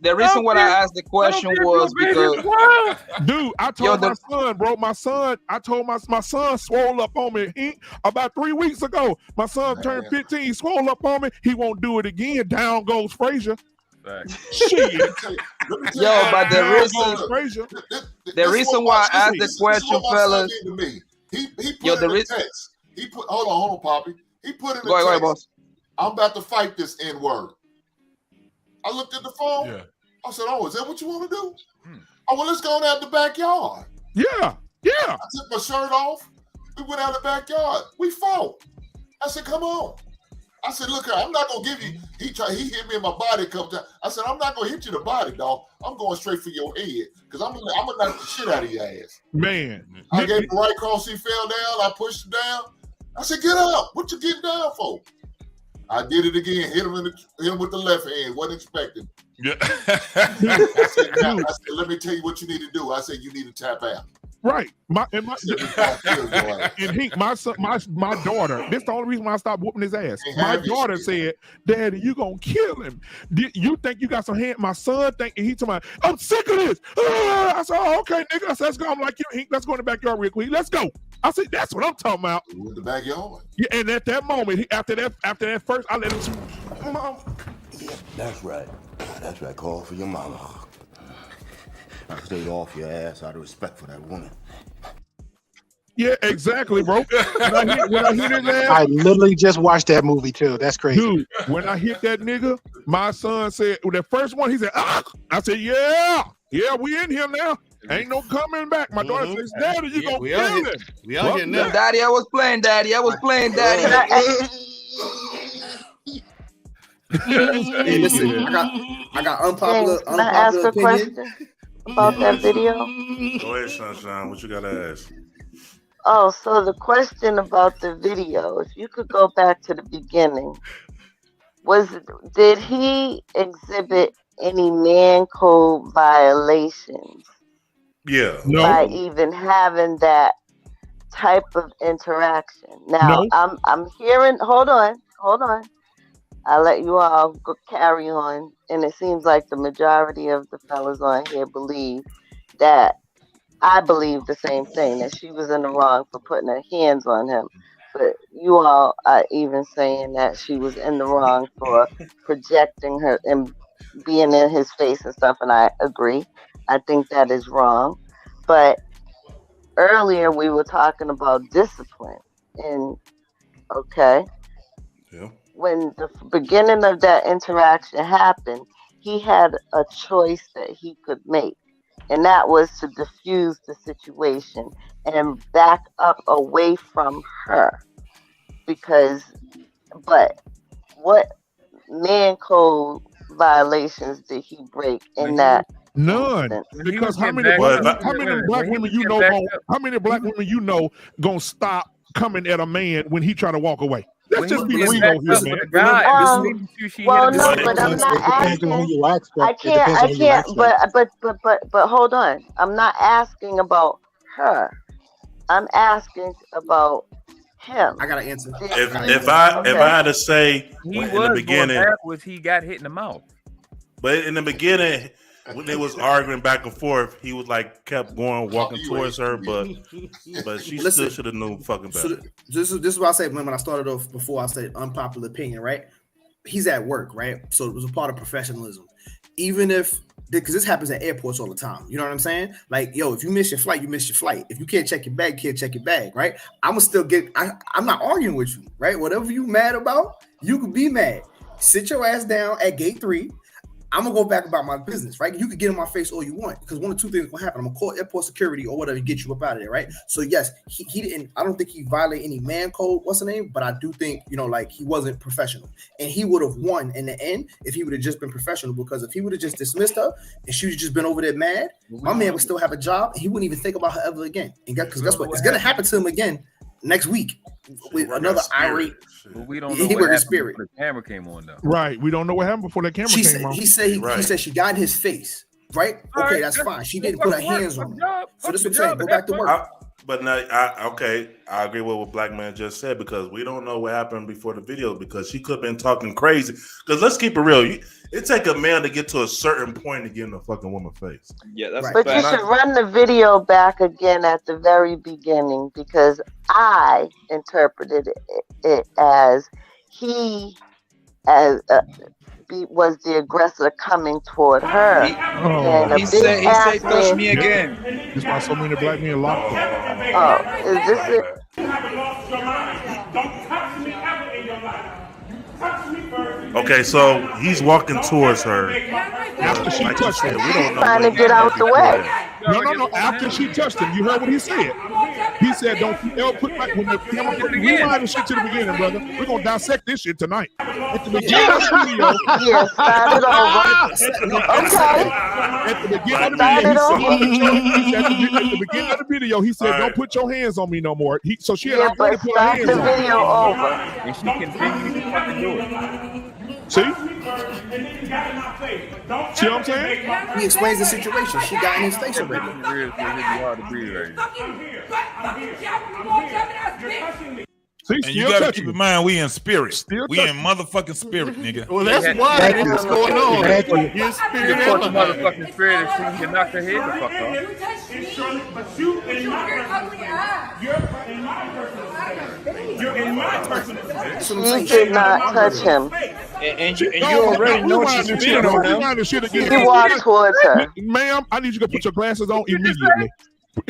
S22: The reason why I asked the question was because,
S6: dude, I told my son, bro. I told my son swole up on me about 3 weeks ago. My son turned 15. He swole up on me. He won't do it again. Down goes Frazier. Shit.
S22: Yo, but the reason why I asked the question, fellas.
S13: He put in the text. He put hold on, Poppy. He put in the text.
S22: Boss.
S13: I'm about to fight this N-word. I looked at the phone. Yeah. I said, "Oh, is that what you want to do?" Oh, well, let's go out the backyard.
S6: Yeah.
S13: I took my shirt off. We went out the backyard. We fought. I said, "Come on." I said, "Look, I'm not gonna give you." He hit me in my body a couple times. I said, "I'm not gonna hit you in the body, dog. I'm going straight for your head because I'm gonna knock the shit out of your ass."
S6: Man,
S13: I gave him the right cross. He fell down. I pushed him down. I said, "Get up! What you getting down for?" I did it again. Hit him with the left hand. Wasn't expecting.
S20: Yeah.
S13: I said, "Let me tell you what you need to do." I said, "You need to tap out."
S6: Right. My daughter. This is the only reason why I stopped whooping his ass. My daughter said, "Daddy, you gonna kill him. You think you got some hand?" My son thinking he told me, "I'm sick of this." I said, "Oh, okay, nigga." I said, "Let's go." I'm like, let's go in the backyard real quick. Let's go. I said, "That's what I'm talking about."
S13: In the backyard.
S6: Yeah, and at that moment, after that first, I let him.
S15: Yeah, that's right. That's right. Call for your mama. I stayed off your ass out of respect for that woman.
S6: Yeah, exactly, bro. When I hit his ass,
S21: I literally just watched that movie too. That's crazy.
S6: Dude, when I hit that nigga, my son said, the first one, he said, "Ah!" I said, yeah, we in here now. Ain't no coming back. My daughter says, "Daddy, you gonna kill it."
S22: We out here now. Daddy, I was playing, Daddy.
S11: Hey, listen, I got unpopular
S9: Can I ask a
S11: opinion.
S9: question about that video?
S3: Go ahead, Sunshine. What you gotta ask?
S9: Oh, so the question about the video, if you could go back to the beginning, did he exhibit any man code violations
S6: No.
S9: by even having that type of interaction. Now, I'm hearing. Hold on. I'll let you all go carry on. And it seems like the majority of the fellas on here believe that I believe the same thing, that she was in the wrong for putting her hands on him. But you all are even saying that she was in the wrong for projecting her and being in his face and stuff. And I agree. I think that is wrong. But earlier we were talking about discipline. And okay.
S3: Yeah.
S9: When the beginning of that interaction happened, he had a choice that he could make, and that was to diffuse the situation and back up away from her. But what man code violations did he break in that?
S6: None. Because how many black women you know gonna stop coming at a man when he try to walk away? Let's just be real here, man.
S9: Well, no, but I'm not asking. I can't. But hold on. I'm not asking about her. I'm asking about him.
S11: I got an answer.
S3: If I had to say
S4: He
S3: in
S4: was
S3: the beginning,
S4: going backwards, he got hit in the mouth.
S3: but in the beginning, when they was arguing back and forth, he was like kept going, walking towards her, but she still should have known fucking better.
S11: So this is what I said when I started off before. I said unpopular opinion, right? He's at work, right? So it was a part of professionalism. Even if, because this happens at airports all the time. You know what I'm saying? Like, yo, if you miss your flight, you miss your flight. If you can't check your bag, right? I'm not arguing with you, right? Whatever you mad about, you can be mad. Sit your ass down at gate 3. I'm gonna go back about my business, right? You can get in my face all you want, because one of two things will happen. I'm gonna call airport security or whatever, get you up out of there, right? So yes, he didn't. I don't think he violated any man code. What's the name? But I do think, like, he wasn't professional, and he would have won in the end if he would have just been professional. Because if he would have just dismissed her and she would have just been over there mad, my man would still have a job, and he wouldn't even think about her ever again. And because guess what? It's gonna happen to him again next week with another irate.
S4: But we don't know
S11: he
S4: what
S11: happened
S4: Spirit. The camera came on though.
S6: Right. We don't know what happened before that camera came on.
S11: He said she got in his face. Right? Okay, that's fine. She didn't put her hands on him. So this is what I'm saying. Go back to work.
S3: But now, I agree with what Black Man just said, because we don't know what happened before the video, because she could have been talking crazy. Because let's keep it real. It take a man to get to a certain point to get in the fucking woman's face.
S9: Yeah, that's right. But you should run the video back again at the very beginning, because I interpreted it as he was the aggressor coming toward her.
S22: He said, touch me again.
S6: That's why so many black men locked up.
S9: Oh, is this it?
S5: You haven't lost your mind. Don't touch me ever in your life. Touch me first.
S3: Okay, so he's walking towards her.
S6: After she touched him,
S3: we don't know.
S9: Trying to get out the way.
S6: No. After she touched him, you heard what he said. He said, "Don't ever put back when the camera." Rewind the shit to the beginning, brother. We're gonna dissect this shit tonight. At the beginning of the video,
S9: start it over. Okay.
S6: At the beginning of the video, he said, "Don't put your hands on me no more." So she had already put her hands on
S9: the video over.
S4: And she continued to fucking do it.
S6: See? See what I'm saying?
S11: He explains the situation. She got in his face already.
S6: See,
S20: and you gotta keep in mind, we in spirit. We in motherfucking spirit, nigga.
S8: Well, that's why this is going on.
S4: You're Spirit Airlines. Motherfucking Spirit is saying you knock her head the fuck off.
S5: But you in my You're in my personal
S9: He did not touch him.
S22: And you already know she's spitting on him.
S9: He walked towards her.
S6: Ma'am, I need you to put your glasses on immediately.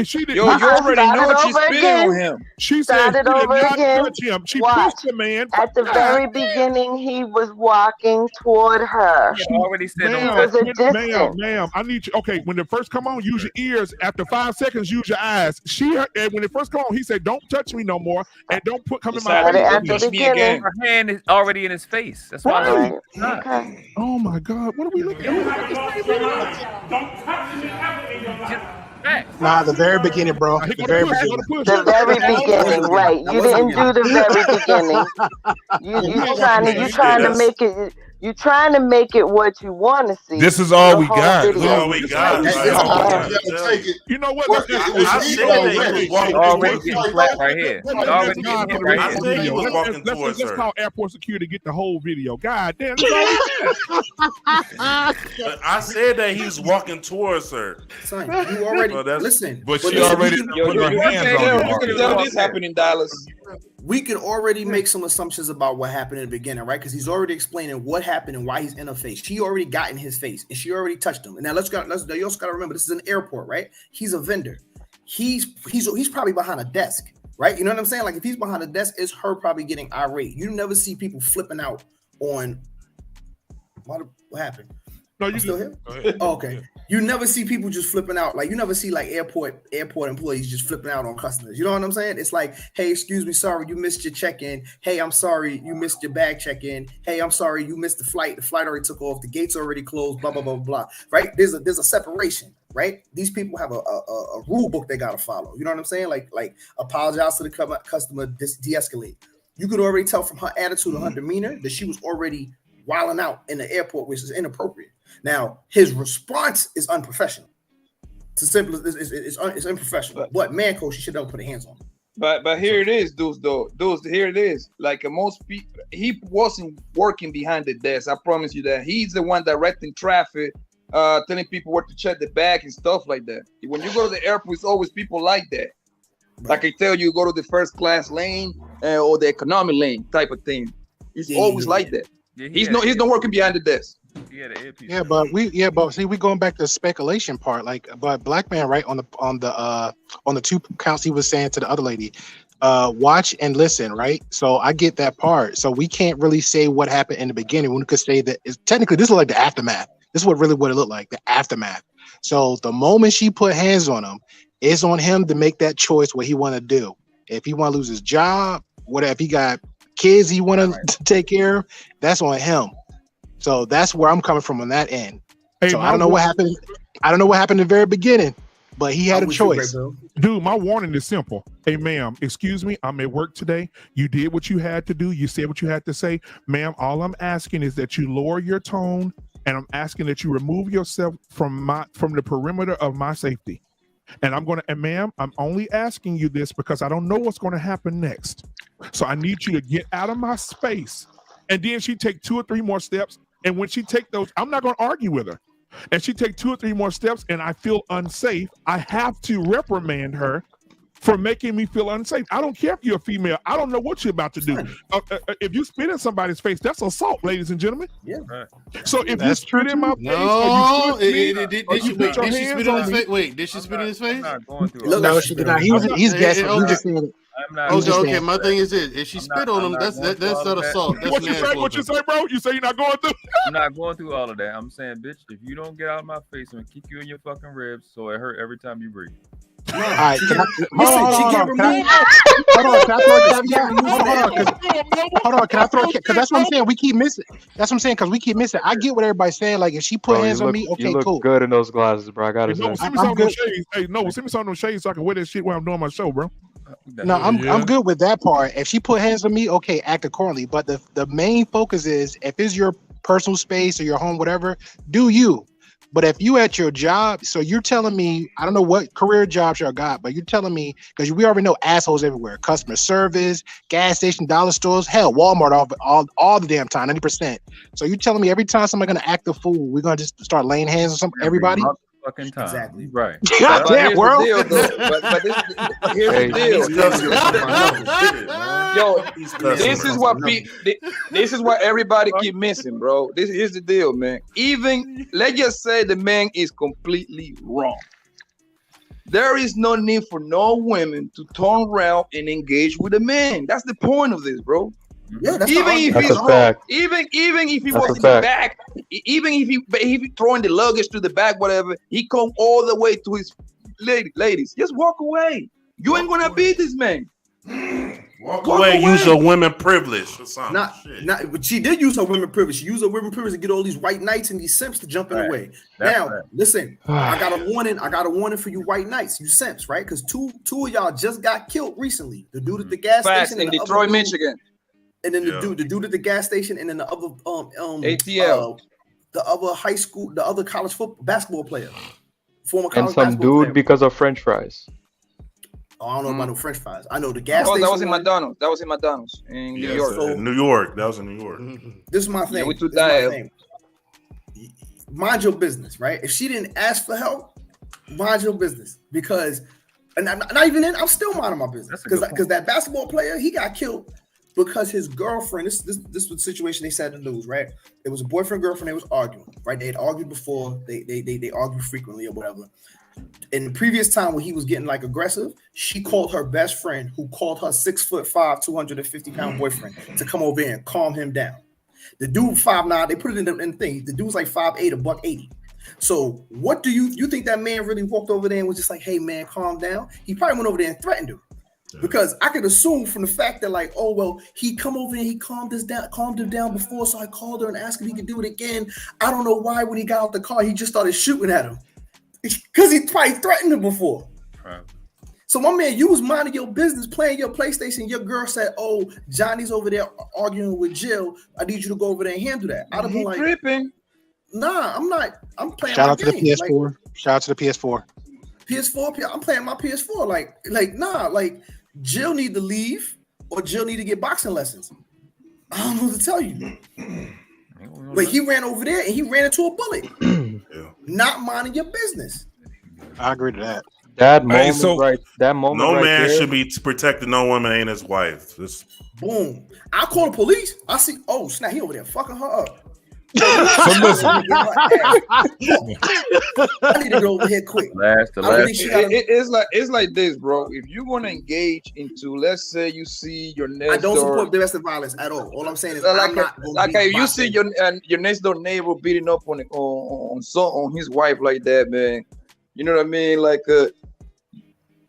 S6: She did.
S22: You already know she's spitting on him.
S6: She said
S9: started over again.
S6: She
S9: Watch.
S6: pushed the man.
S9: At the very beginning, he was walking toward her.
S4: She already said,
S6: ma'am, I need you. Okay, when it first come on, use your ears. After 5 seconds, use your eyes. When it first come on, he said, "Don't touch me no more, and don't come in my face."
S9: At the beginning,
S4: her hand is already in his face. That's why.
S9: Okay.
S6: Oh my God, what are we looking at?
S5: Don't touch me ever in your life.
S21: Nah, the very beginning, bro. The very beginning.
S9: The very beginning, right? You didn't do the very beginning. You trying to make it. You're trying to make it what you want to see.
S20: This is all we
S9: The whole
S20: got.
S9: video.
S20: This is all we got.
S6: You know what?
S20: I said that he was walking
S4: already getting flat right here. Already getting hit right
S20: I
S4: here.
S20: said he was walking towards
S6: Let's
S20: her.
S6: call airport security to get the whole video. God damn.
S20: But I said that he was walking towards her.
S11: Son, you already
S20: Well, that's-
S11: listen.
S20: but she already put her hands on
S22: You can tell
S20: him.
S22: this happened in Dallas.
S11: We could already make some assumptions about what happened in the beginning, right? Because he's already explaining what happened and why he's in her face. She already got in his face and she already touched him. And now you also got to remember this is an airport, right? He's a vendor. He's probably behind a desk, right? You know what I'm saying? Like if he's behind a desk, it's her probably getting irate. You never see people flipping out on what happened.
S6: No, you
S11: still here?
S20: Go ahead.
S11: Oh, okay. You never see people just flipping out. Like you never see like airport employees just flipping out on customers. You know what I'm saying? It's like, hey, excuse me, sorry, you missed your check-in. Hey, I'm sorry, you missed your bag check-in. Hey, I'm sorry, you missed the flight. The flight already took off. The gates already closed. Blah blah blah blah. Right? There's a separation. Right? These people have a rule book they gotta follow. You know what I'm saying? Like apologize to the customer, de-escalate. You could already tell from her attitude and her demeanor that she was already wilding out in the airport, which is inappropriate. Now, his response is unprofessional. It's simple as it's unprofessional. But Mancode, she should never put her hands on him.
S22: But here it is, dudes. Here it is. Like most people, he wasn't working behind the desk. I promise you that. He's the one directing traffic, telling people where to check the bag and stuff like that. When you go to the airport, it's always people like that. Like I tell you, go to the first class lane or the economy lane type of thing. It's always like that. He's not working behind the desk.
S21: But see, we going back to the speculation part. Like, but Black Man, right on the 2 counts he was saying to the other lady, watch and listen, right? So I get that part. So we can't really say what happened in the beginning. We could say that it's technically this is like the aftermath. This is what it looked like, the aftermath. So the moment she put hands on him, it's on him to make that choice what he want to do. If he want to lose his job, whatever, if he got kids he want to take care of, that's on him. So that's where I'm coming from on that end.
S6: Hey,
S21: so I don't know what happened. I don't know what happened in the very beginning, but he had a choice.
S6: Dude, my warning is simple. Hey, ma'am, excuse me, I'm at work today. You did what you had to do. You said what you had to say. Ma'am, all I'm asking is that you lower your tone, and I'm asking that you remove yourself from the perimeter of my safety. And ma'am, I'm only asking you this because I don't know what's going to happen next. So I need you to get out of my space. And then she take 2 or 3 more steps. And when she take those, I'm not going to argue with her. And she take 2 or 3 more steps and I feel unsafe. I have to reprimand her for making me feel unsafe. I don't care if you're a female. I don't know what you're about to do. If you spit in somebody's face, that's assault, ladies and gentlemen.
S11: Yeah.
S6: So if you spit in my face,
S8: no,
S6: did
S8: she spit in his face? Wait, did she spit in his face?
S21: No, she did not. He's guessing. He's just saying.
S8: Okay. My thing is this: if she spit on him, that's not assault. That's
S6: what you say, bro? You say you're not going through?
S4: I'm not going through all of that. I'm saying, bitch, if you don't get out of my face, I'm gonna kick you in your fucking ribs so it hurt every time you breathe.
S21: All right, hold on. Can I throw? Because that's what I'm saying. We keep missing. That's what I'm saying. Because we keep missing. I get what everybody's saying. Like if she put hands on me, okay,
S1: you look
S21: cool.
S1: good in those glasses, bro. I gotta say.
S6: Send me some of those shades. Hey, send me some of those shades so I can wear that shit while I'm doing my show, bro.
S21: No, I'm good with that part. If she put hands on me, okay, act accordingly. But the main focus is if it's your personal space or your home, whatever, do you. But if you at your job, so you're telling me, I don't know what career jobs y'all got, but you're telling me, because we already know assholes everywhere, customer service, gas station, dollar stores, hell, Walmart, all the damn time, 90%. So you're telling me every time somebody's going to act a fool, we're going to just start laying hands on everybody?
S4: Fucking time.
S22: Exactly.
S4: Right.
S21: God damn, world.
S22: Here's the deal. Yo, this is what everybody keep missing, bro. Here's the deal, man. Even let's just say the man is completely wrong. There is no need for no women to turn around and engage with a man. That's the point of this, bro.
S11: Yeah, that's
S22: even if he's wrong, even if he was in the back, even if he throwing the luggage to the back, whatever, he come all the way to his ladies. Just walk away. You ain't gonna beat this man.
S3: Walk away. Use your women privilege or something.
S11: But she did use her women privilege. She used her women privilege to get all these white knights and these simps to jump in the way. Listen, I got a warning. I got a warning for you white knights, you simps, right? Because two of y'all just got killed recently. The dude at the gas station
S22: in Detroit, Michigan.
S11: and then the dude at the gas station, and then the other
S22: ATL,
S11: the other high school, the other college basketball player, former
S1: And
S11: college
S1: some
S11: basketball
S1: dude
S11: player.
S1: because of French fries.
S11: Oh, I don't know about no French fries. I know the gas station.
S22: That was in
S11: one.
S22: McDonald's. That was in McDonald's in New York.
S3: So, New York. That was in New York.
S11: This is my thing.
S22: Yeah, we took
S11: This is my
S22: that.
S11: thing. Mind your business, right? If she didn't ask for help, mind your business. Because, and I'm not even in, I'm still minding my business. Because that basketball player, he got killed because his girlfriend, this was the situation they said in the news, right? It was a boyfriend, girlfriend, they was arguing, right? They had argued before, they argued frequently or whatever. In the previous time when he was getting like aggressive, she called her best friend, who called her 6'5", 250-pound boyfriend, to come over here and calm him down. The dude 5'9", they put it in the thing. The dude's like 5'8", $180. So what do you think that man really walked over there and was just like, hey man, calm down? He probably went over there and threatened him. Because I could assume from the fact that like, oh well, he come over and he calmed him down before, so I called her and asked if he could do it again. I don't know why when he got out the car, he just started shooting at him. Because he probably threatened him before. Right. So my man, you was minding your business, playing your PlayStation. Your girl said, "Oh, Johnny's over there arguing with Jill. I need you to go over there and handle that." I'd have been like,
S22: tripping.
S11: Nah, I'm not. I'm playing.
S21: Shout
S11: my
S21: out to the
S11: game.
S21: PS4.
S11: Like,
S21: Shout out to the PS4.
S11: PS4. I'm playing my PS4. Like, nah. Like, Jill need to leave, or Jill need to get boxing lessons. I don't know what to tell you. Like, he ran over there and he ran into a bullet. Not minding your business.
S21: I agree to that.
S1: That moment, that moment.
S3: No
S1: right
S3: man
S1: there,
S3: should be protecting no woman ain't his wife.
S11: Boom. I call the police. I see. Oh snap! He over there fucking her up. I need to go over here quick.
S22: It's like this, bro. If you want to engage into, let's say you see your next
S11: I don't
S22: door,
S11: support domestic violence at all. All I'm saying is,
S22: if you see your next door neighbor beating up on his wife like that, man, you know what I mean? Like,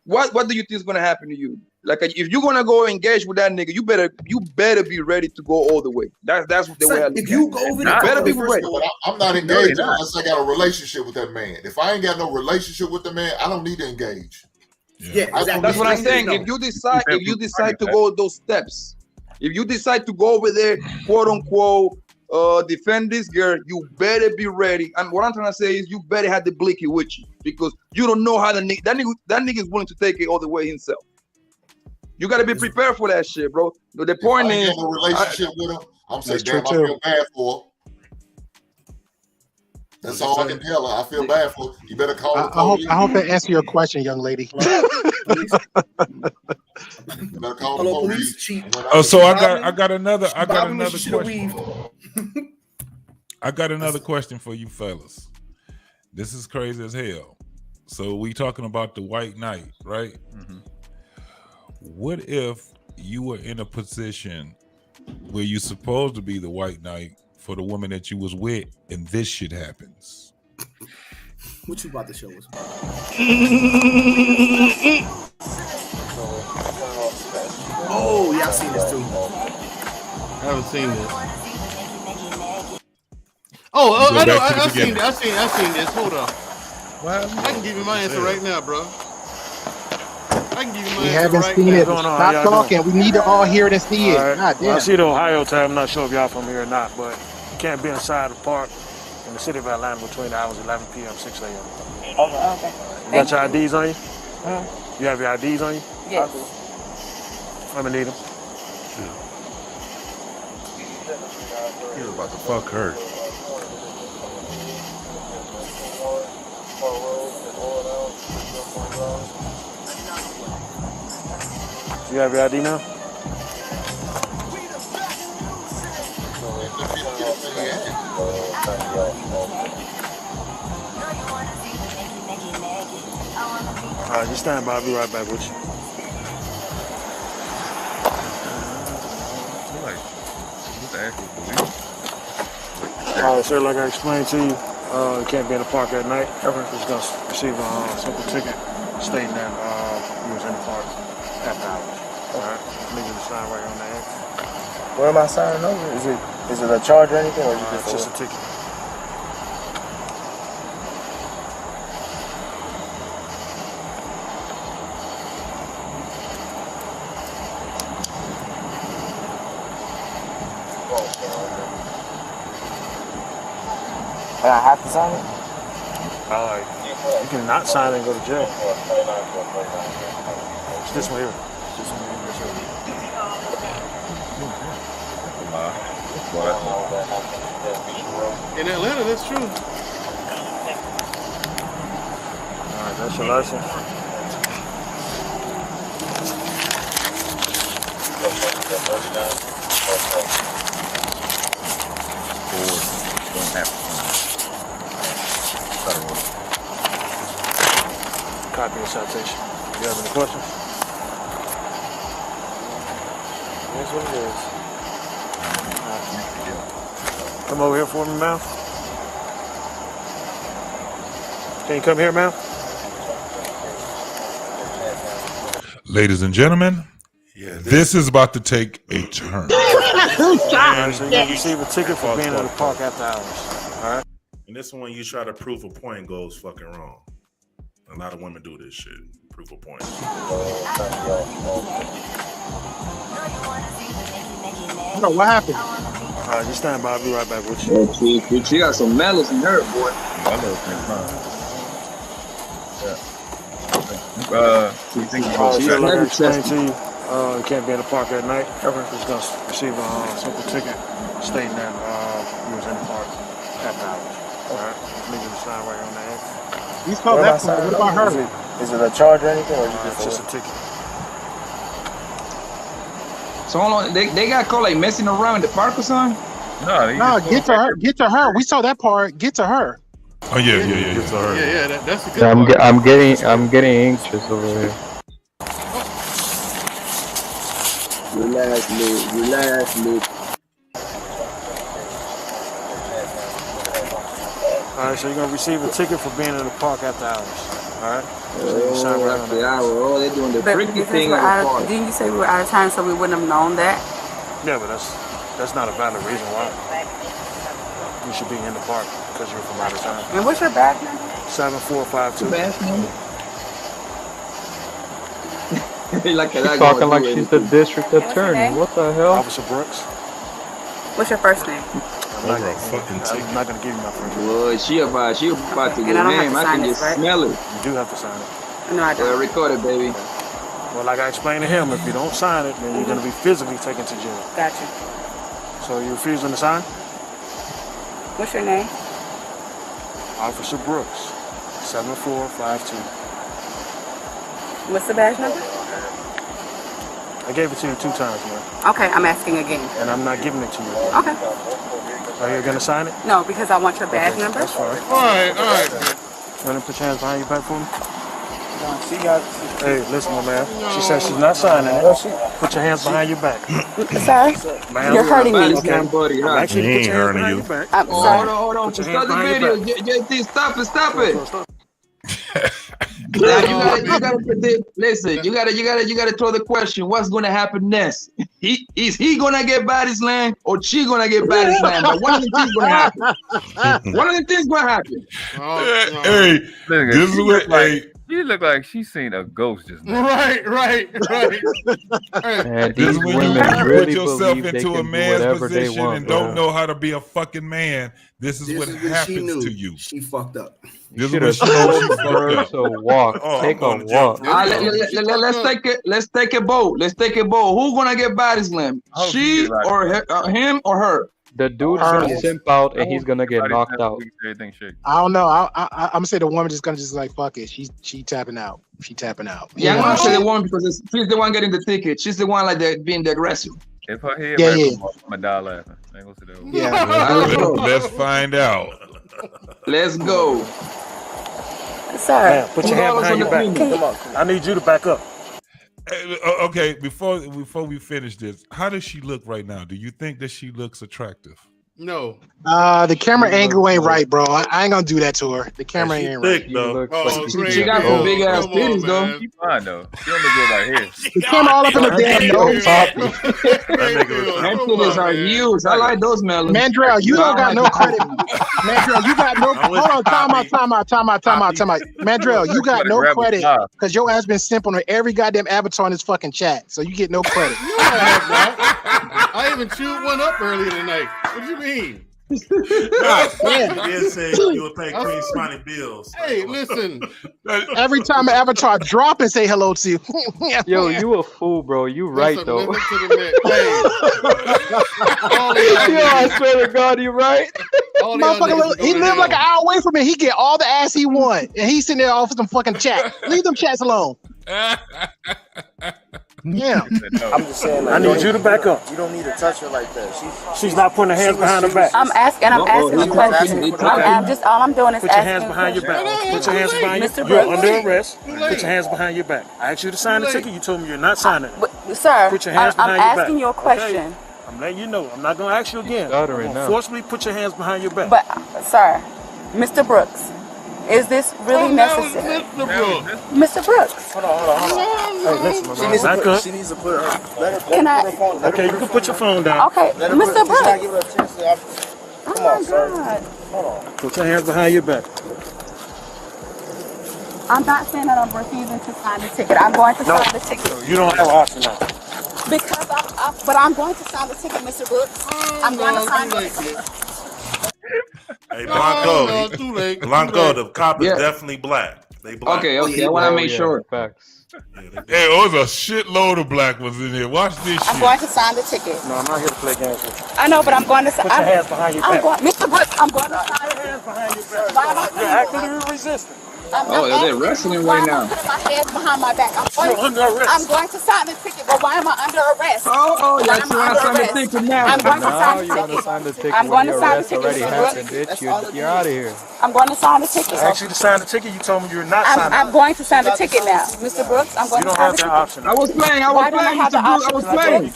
S22: what do you think is gonna happen to you? Like, if you're gonna go engage with that nigga, you better be ready to go all the way. That's the way I look.
S11: If you go over there,
S22: better be ready.
S13: I'm not engaged unless I got a relationship with that man. If I ain't got no relationship with the man, I don't need to engage.
S11: Yeah, exactly.
S22: That's what I'm saying. If you decide to go those steps, if you decide to go over there, quote unquote, defend this girl, you better be ready. And what I'm trying to say is, you better have the blicky with you, because you don't know how that nigga is willing to take it all the way himself. You got to be prepared for that shit, bro. The point is,
S13: a relationship with him. I'm saying, damn, I feel bad for her. That's all I can tell her. I feel bad for her. You better call the police.
S21: I hope that answers your question, young lady.
S13: You better call the police.
S20: Oh, so I got another question. I got another question for you fellas. This is crazy as hell. So we talking about the white knight, right? Mm-hmm. What if you were in a position where you're supposed to be the white knight for the woman that you was with, and this shit happens?
S11: What you about to show us? Oh, yeah, I've seen this too.
S8: I haven't seen this. Oh, I know. I've seen this. Hold on. I can give you my answer right now, bro. I can give you my
S21: We
S8: answer
S21: haven't
S8: right
S21: seen
S8: now.
S21: it. Stop talking. We need to all hear it and see it. God damn.
S7: Well, I see the Ohio time. I'm not sure if y'all from here or not, but you can't be inside the park in the city of Atlanta between the hours 11 p.m. 6 a.m.
S16: Okay.
S7: You got your IDs on you? You have your IDs on you?
S16: Yes.
S7: I'm gonna need them.
S3: He was about to fuck her.
S7: You have your ID now? All right, just stand by. I'll be right back with you. All right, sir, like I explained to you, you can't be in the park at night. You're just going to receive a simple ticket stating that you was in the park after hours. All right, leave you the sign right on there.
S16: What am I signing over? Is it a charge or anything, or is it
S7: just a ticket?
S16: And I have to sign it?
S7: You can not sign it and go to jail. It's this one here. This one here.
S8: In Atlanta, that's true.
S7: All right, that's your license. Copy of citation. You have any questions? That's what it is. Come over here for me, ma'am. Can you come here, ma'am?
S20: Ladies and gentlemen, this is about to take a turn.
S7: Alright, so you're gonna receive a ticket for being in the park after hours. All right.
S3: And this one, you try to prove a point, goes fucking wrong. A lot of women do this shit. Prove a point.
S21: No, what happened?
S7: All right, just stand by. I'll be right back with you.
S22: Yeah, she got some malice in her, boy.
S7: Like I explained to you, you can't be in the park at night. You're just gonna receive a simple ticket stating that you was in the park after hours. All right, leave you to sign right on that.
S21: You spelled that part. What about her?
S16: Is it a charge or anything, or
S7: It's just a ticket.
S22: So hold on, they got caught like messing around in the park or something?
S21: No, get to her. Get to her. We saw that part. Get to her.
S20: Oh yeah. Get to her.
S8: Yeah, that's the good part.
S1: I'm getting anxious over here.
S22: Relax, Luke.
S7: All right, so you're gonna receive a ticket for being in the park after hours. All right.
S22: Oh, they're doing the freaky thing at the park.
S10: Didn't you say we were out of time, so we wouldn't have known that?
S7: Yeah, but that's not a valid reason why you should be in the park because you're from out of town.
S10: And what's your badge number?
S7: 7452.
S1: She's talking like she's the district attorney. What the hell?
S7: Officer Brooks.
S10: What's your first name?
S7: I'm not gonna give you my first name.
S22: Boy, she about to
S10: And
S22: get
S10: I don't have
S22: name.
S10: to
S22: I
S10: sign
S22: can
S10: this,
S22: just
S10: right?
S22: smell it.
S7: You do have to sign it.
S10: No, I don't.
S22: Record it, baby.
S7: Well, like I explained to him, if you don't sign it, then you're gonna be physically taken to jail.
S10: Gotcha.
S7: So you refusing to sign?
S10: What's your name?
S7: Officer Brooks, 7452.
S10: What's the badge number?
S7: I gave it to you 2 times, man.
S10: Okay, I'm asking again.
S7: And I'm not giving it to you.
S10: Okay.
S7: Are you gonna sign it?
S10: No, because I want your badge number.
S7: That's fine.
S8: All right.
S7: You wanna put your hands behind your back for me? Hey, listen, my man. She said she's not signing it. Put your hands behind your back.
S10: Sir, you're hurting me.
S7: Okay. I'm actually put your hands behind your back.
S10: I'm sorry.
S22: Hold on.
S7: Put your
S22: Stop
S7: hands
S22: the
S7: behind your
S22: video. Stop it. Now you gotta listen. You gotta throw the question. What's gonna happen next? Is he gonna get body slam or she gonna get body slam? But one of the things gonna happen. One of the things gonna happen.
S20: Hey, this is what. Hey,
S4: you look like she's seen a ghost just now.
S8: Right.
S1: Man,
S20: this is
S1: these
S20: when you
S1: women
S20: put
S1: really
S20: yourself
S1: believe they
S20: into a
S1: can do
S20: man's
S1: whatever they
S20: position
S1: want,
S20: and
S1: bro.
S20: don't know how to be a fucking man. This is what happens to you.
S11: She fucked up.
S20: This
S1: Should
S20: is
S1: have
S20: what
S1: told
S20: she
S1: the
S20: fucked
S1: girl
S20: up.
S1: to walk. Take a walk.
S22: Let's take a vote. Who's gonna get body slam? She or him or her?
S1: The dude's gonna simp out and he's gonna get knocked out.
S21: I don't know. I'm gonna say the woman just gonna like fuck it. She tapping out.
S22: Yeah, I'm gonna say the woman because she's the one getting the ticket. She's the one being the aggressive.
S4: If her head I'm gonna die laughing. I ain't gonna sit there.
S20: Yeah. Let's find out.
S22: Let's go.
S10: Sorry.
S7: Man, put your hand behind your back. Come on. I need you to back up.
S20: Okay, before we finish this, how does she look right now? Do you think that she looks attractive?
S8: No.
S21: The camera angle ain't right, bro. I ain't gonna do that to her. The camera ain't right.
S22: She got some big ass titties though.
S4: She fine though. She don't look good right here.
S21: The camera all up in the damn nose.
S22: Her titties are huge. I like those melons.
S21: Mandrell, you don't got no credit. Mandrell, you got no. Hold on, time out. Mandrell, you got no credit because your ass been simping on every goddamn avatar in this fucking chat, so you get no credit.
S8: I even chewed one up earlier tonight. What do you mean?
S3: You did say you would pay Queen Smiley bills.
S8: Hey, listen.
S21: Every time an Avatar drop and say hello to you.
S1: Yo, you a fool, bro. You right
S8: Listen,
S1: though.
S8: listen to the man.
S1: Yo, I swear to God, you right.
S21: Motherfucker, he lived like an hour away from me. He get all the ass he want, and he's sitting there off some fucking chat. Leave them chats alone. Yeah.
S16: I'm just saying. Like,
S7: I need you to back up.
S16: You don't need to touch her like that.
S7: She's not putting her hands behind her back.
S10: I'm asking a question. All I'm doing is
S7: Put your
S10: asking.
S7: hands behind your back. Put your hands behind
S10: Mr.
S7: your back.
S10: Brooks.
S7: You're under arrest. Put your hands behind your back. I asked you to sign the ticket. You told me you're not signing.
S10: Sir,
S7: Put your hands
S10: I'm
S7: behind your back.
S10: asking you a question.
S7: Okay? I'm letting you know. I'm not going to ask you again. I'm going to forcibly put your hands behind your back.
S10: But, sir, Mr. Brooks, is this really necessary? Mr. Brooks.
S7: Hold on. Hey, listen, back up.
S16: She needs to put her. Let her
S10: Can I?
S16: put her phone down.
S7: Okay, you can put your phone down.
S10: Okay,
S16: Let her
S10: Mr.
S16: Brooks. Give
S10: Brooks.
S16: her a chance to. Come on, sir. Hold on.
S7: Put your hands behind your back.
S10: I'm not saying that I'm refusing to sign the ticket. I'm going to sign the ticket.
S7: You don't have an option now.
S10: Because but I'm going to sign the ticket, Mr. Brooks. I'm going to sign the ticket.
S3: Hey, Blanco.
S8: Too late.
S3: Blanco, the cop is definitely black. They black.
S22: Okay. I want to make sure.
S1: Facts.
S20: Hey, it was a shitload of black ones in here. Watch this shit.
S10: I'm going to sign the ticket.
S7: No, I'm not here to play games with you.
S10: I know, but I'm going to sign.
S7: Put your hands behind your back.
S10: Mr. Brooks, I'm going to sign
S7: Put your hands behind your back.
S10: Why am I
S7: You're actively resisting.
S22: They're wrestling right now.
S10: I'm putting my hands behind my back. I'm
S7: You're under arrest.
S10: I'm going to sign the ticket, but why am I under arrest?
S22: Oh,
S10: Why am I under arrest?
S22: now.
S10: I'm going to
S1: Now
S10: sign
S1: you're
S10: the
S1: gonna sign the ticket.
S10: I'm going to
S1: when
S10: sign
S1: the
S10: the
S1: arrest
S10: ticket,
S1: already
S10: Mr.
S1: happened, bitch. You're out of here.
S10: I'm going to sign the ticket.
S7: I asked you to sign the ticket. You told me you're not signing.
S10: I'm going to sign the ticket now, Mr. Brooks. I'm going
S7: You
S10: to
S7: don't
S10: sign
S7: have
S10: the
S7: that
S10: ticket.
S7: option.
S22: I was playing.
S10: Why don't I have the option?
S22: I was playing.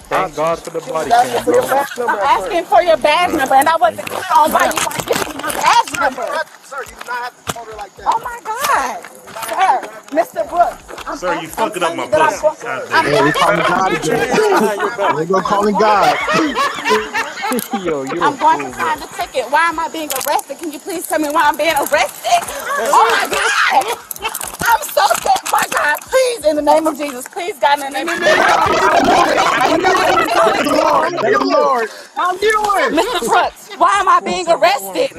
S1: Thank God for the body cam, bro.
S10: I'm asking for your badge number, and I wasn't clear on why you weren't giving me your badge number.
S16: Sir, you do not have to hold her like that.
S10: Oh my God, sir, Mr. Brooks.
S3: Sir, you fucking up my
S10: I'm
S3: pussy.
S21: Hey, we calling God again. We gonna calling God.
S1: Yo, you're
S10: I'm going to sign the ticket. Why am I being arrested? Can you please tell me why I'm being arrested? Oh my God. I'm so sick. My God, please, in the name of Jesus. Please, God, in the name of Jesus.
S21: Lord.
S22: I'm doing.
S10: Mr. Brooks, why am I being arrested?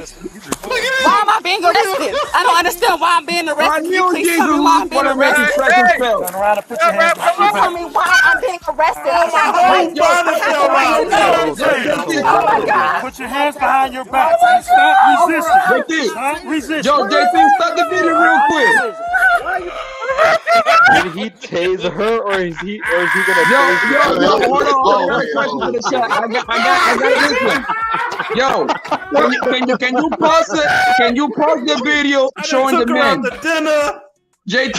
S10: Why am I being arrested? I don't understand why I'm being arrested. Can you please tell me why I'm being arrested?
S7: Turn around and put your hands behind your
S10: Tell
S7: back.
S10: me why I'm being arrested. Oh my God.
S7: Put your hands behind your back. Stop resisting. Stop resisting.
S22: Yo, JP, stop the video real quick.
S1: Did he tase her, or is he gonna tase
S22: Yo, hold on. Question for the chat. I got this one. Yo, can you pause it? Can you pause the video showing the men?
S3: The dinner.
S22: JT,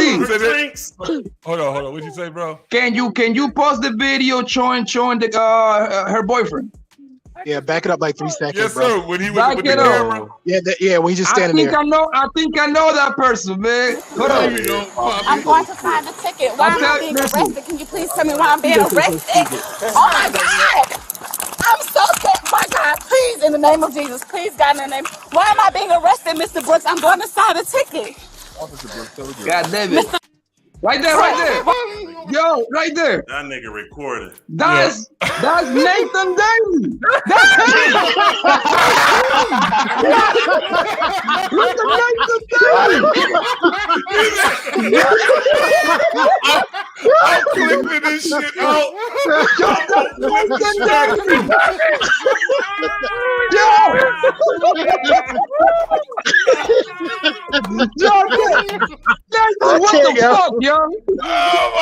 S20: Hold on. What'd you say, bro?
S22: can you pause the video showing the her boyfriend?
S21: Yeah, back it up like 3 seconds,
S20: Yes,
S21: bro.
S20: sir. When he was
S22: Back
S20: with the
S22: it up.
S20: camera.
S21: Yeah, when he's just standing there.
S22: I think I know that person, man. Hold on.
S10: I'm going to sign the ticket. Why am I being arrested? Can you please tell me why I'm being arrested? Oh my God. I'm so sick. My God, please, in the name of Jesus. Please, God, in the name. Why am I being arrested, Mr. Brooks? I'm going to sign the ticket.
S22: God damn it. Right there. Yo, right there.
S3: That nigga recorded.
S22: That's Nathan Daly. Look at Nathan Daly.
S20: I'm clipping this shit out.
S22: That's Nathan Daly. What the fuck, yo?
S1: Yo,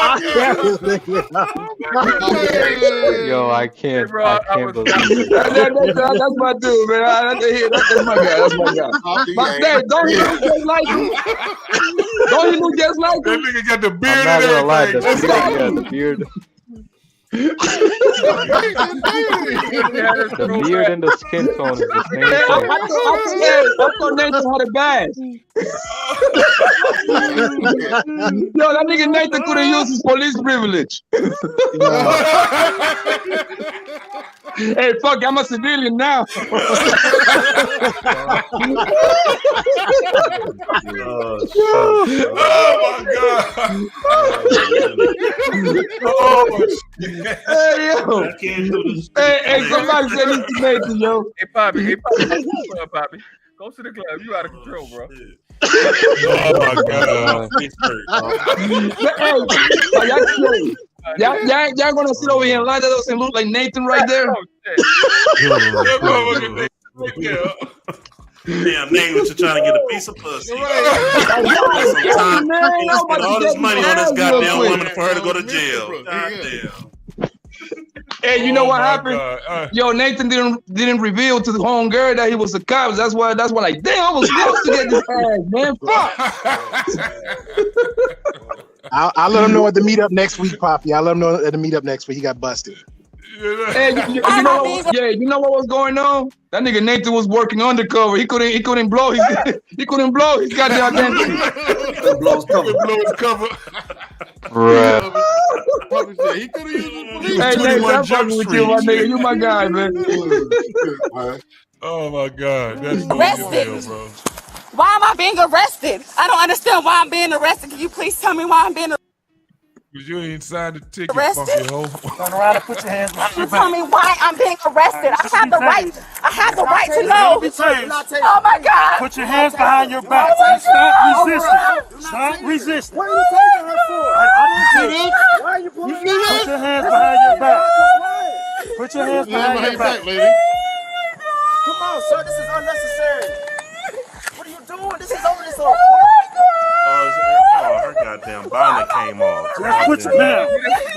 S1: I can't believe it.
S22: That's my dude, man. That's my guy. But Dave, don't he look just like him? Don't he look just like him?
S20: That nigga got the beard
S1: I'm not gonna lie,
S20: and
S1: the beard. The beard and the skin tone is the same
S22: I thought Nathan had a badge. Yo, that nigga Nathan could have used his police privilege. Hey, fuck, I'm a civilian now.
S2: Oh my god! Oh shit!
S22: Hey, yo.
S3: I can't do this.
S22: Hey, somebody said this to Nathan, yo.
S4: Hey, Poppy, go to the club, Poppy. Go to the club. You out of control, bro.
S20: Oh my god!
S22: Y'all gonna sit over here and lie to us and look like Nathan right there?
S3: Damn, Nate, what you trying to get a piece of pussy?
S22: Right.
S3: Some time. He spent all this money on this goddamn woman for her to go to jail. Goddamn.
S22: Hey, you know what happened? Yo, Nathan didn't reveal to the home girl that he was a cop. That's why like, damn, I was close to get this ass, man. Fuck.
S21: I'll let him know at the meetup next week, Poppy. I'll let him know at the meetup next week. He got busted.
S22: Hey, you know what was going on? That nigga Nathan was working undercover. He couldn't blow his goddamn identity.
S3: Blow his cover.
S22: Right.
S8: He could have used the police.
S22: Hey, Nathan, I'm fucking with you, my nigga. You my guy, man.
S20: Oh my god, that's
S10: Arrested.
S20: bro.
S10: Why am I being arrested? I don't understand why I'm being arrested. Can you please tell me why I'm being arrested?
S20: Cause you ain't signed the ticket,
S10: Arrested?
S20: funky hoe.
S16: Turn around and put your hands behind
S10: You
S16: your
S10: tell
S16: back.
S10: me why I'm being arrested. I have the right. I have the right to know. Oh my God.
S16: Put your hands behind your back. Stop resisting. Stop resisting. What are you taking her for? I didn't do this. Why are you putting Put your hands behind your back. Put your hands behind your back, lady.
S18: Come on, sir. This is unnecessary. What are you doing? This is over. This over.
S3: Her goddamn bonnet came off.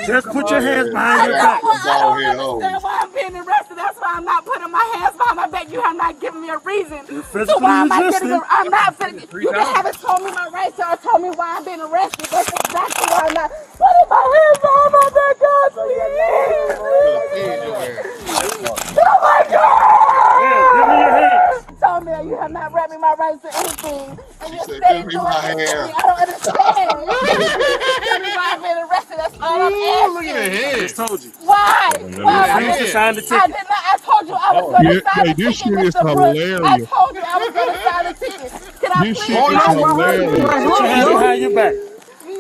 S16: Just put your hands behind your back.
S10: I don't understand why I'm being arrested. That's why I'm not putting my hands behind my back. You have not given me a reason. So why am I getting? I'm not. You haven't told me my rights or told me why I'm being arrested. That's exactly why I'm not putting my hands behind my back. God, please. Oh my God!
S16: Give me your hands.
S10: Tell me that you have not read me my rights to anything. And you're
S13: said,
S10: saying
S13: give me my hands.
S10: I don't understand. Tell me why I'm being arrested. That's all I'm asking.
S8: Look at the hands. I just told you.
S10: Why?
S8: Refuse to sign the ticket.
S10: I did not. I told you I was going to sign the
S6: this
S10: ticket.
S6: shit is
S10: Mr. Brooks. I
S6: hilarious.
S10: told you I was going to sign the ticket. Can I
S6: This
S10: please?
S6: shit is hilarious.
S16: Put your hands behind your back.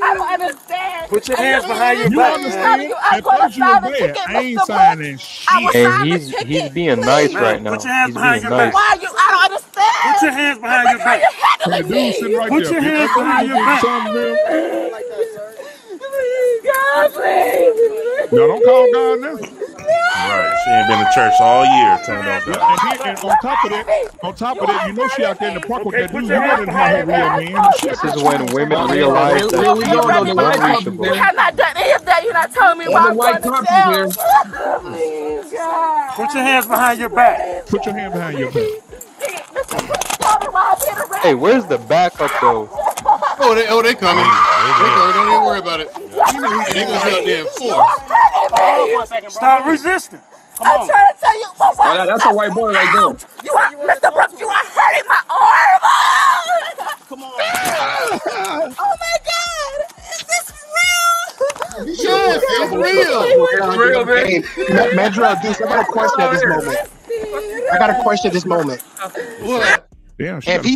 S10: I don't understand.
S16: Put your hands behind your
S6: You
S16: back.
S6: understand?
S10: I'm
S6: At
S10: going
S6: first
S10: to
S6: you
S10: sign
S6: were
S10: the
S6: there.
S10: ticket,
S6: I ain't
S10: Mr.
S6: signing
S10: I will
S6: shit.
S10: sign the
S1: And
S10: ticket.
S1: he's being nice right now.
S16: Put your hands
S1: He's
S16: behind
S1: being
S16: your back.
S1: nice.
S10: Why you? I don't understand.
S16: Put your hands behind your back.
S6: That dude sitting right
S16: Put
S6: there.
S16: your
S6: Pick
S16: hands
S6: up
S16: behind your back.
S6: something, man.
S10: God, please.
S6: No, don't call God now.
S3: Right, she ain't been to church all year. Turned on God.
S6: And on top of that, you know she out there in the park with that dude. You didn't have her real man.
S1: This is when women realize that
S22: Here we go, though. The white cop is
S1: unreachable.
S10: You
S22: there.
S10: have not done any of that. You're not telling me
S22: Oh,
S10: why
S22: the
S10: I'm
S22: white
S10: going to
S22: cop
S10: jail.
S22: is
S10: Please, God.
S16: Put your hands behind your back.
S6: Put your hand behind your back.
S10: Tell me why I'm being arrested.
S1: Hey, where's the backup though?
S8: They coming. Don't even worry about it. They gonna be out there in force.
S16: Stop resisting. Come
S10: I'm
S16: on.
S10: trying to tell you.
S22: Oh, that's a white boy right there.
S10: You are, Mr. Brooks, you are hurting my arm.
S16: Come on.
S10: Oh my God. Is this real?
S8: Yes, it's real.
S4: It's real, man.
S21: Hey, Mandrell, dude, I got a question at this moment. I got a question at this moment.
S8: What?
S6: Damn, she
S21: If he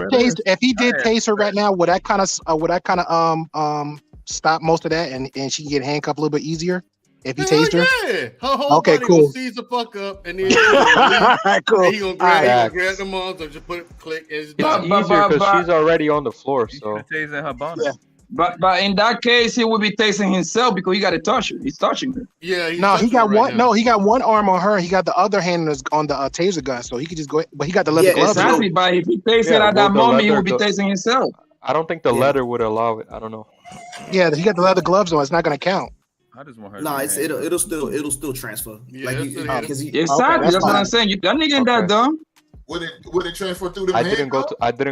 S21: did
S4: Alright.
S21: tase her right now, would that kind of stop most of that and she can get handcuffed a little bit easier if he tased her?
S8: Yeah. Her whole
S21: Okay,
S8: body
S21: cool.
S8: will seize the fuck up and then
S21: All right, cool.
S8: he gonna grab
S1: Alright.
S8: the moms and just put it click and it's
S1: It's
S8: done.
S1: easier because she's already on the floor. So
S4: Tasing her bonnet.
S21: Yeah.
S22: But in that case, he would be tasting himself because he got to touch her. He's touching her.
S8: Yeah, he's
S21: No, he
S8: touching
S21: got
S8: her right
S21: one.
S8: now.
S21: No, he got one arm on her. He got the other hand on the taser gun, so he could just go. But he got the leather
S11: Yeah,
S21: gloves.
S22: Exactly, but if he tastes it
S1: Yeah,
S22: at that
S1: well, the
S22: moment, he
S1: leather
S22: would be
S1: go-
S22: tasting himself.
S1: I don't think the
S11: Yeah.
S1: letter would allow it. I don't know.
S21: Yeah, he got the leather gloves on. It's not going to count.
S4: I just want her.
S11: Nah,
S4: to be
S11: it'll still transfer.
S8: Yeah,
S11: Like
S8: that's it.
S11: because he
S22: Exactly,
S21: that's
S22: that's what
S21: fine.
S22: I'm saying. That nigga ain't that
S1: Okay.
S22: dumb.
S13: Would it transfer through the
S1: I didn't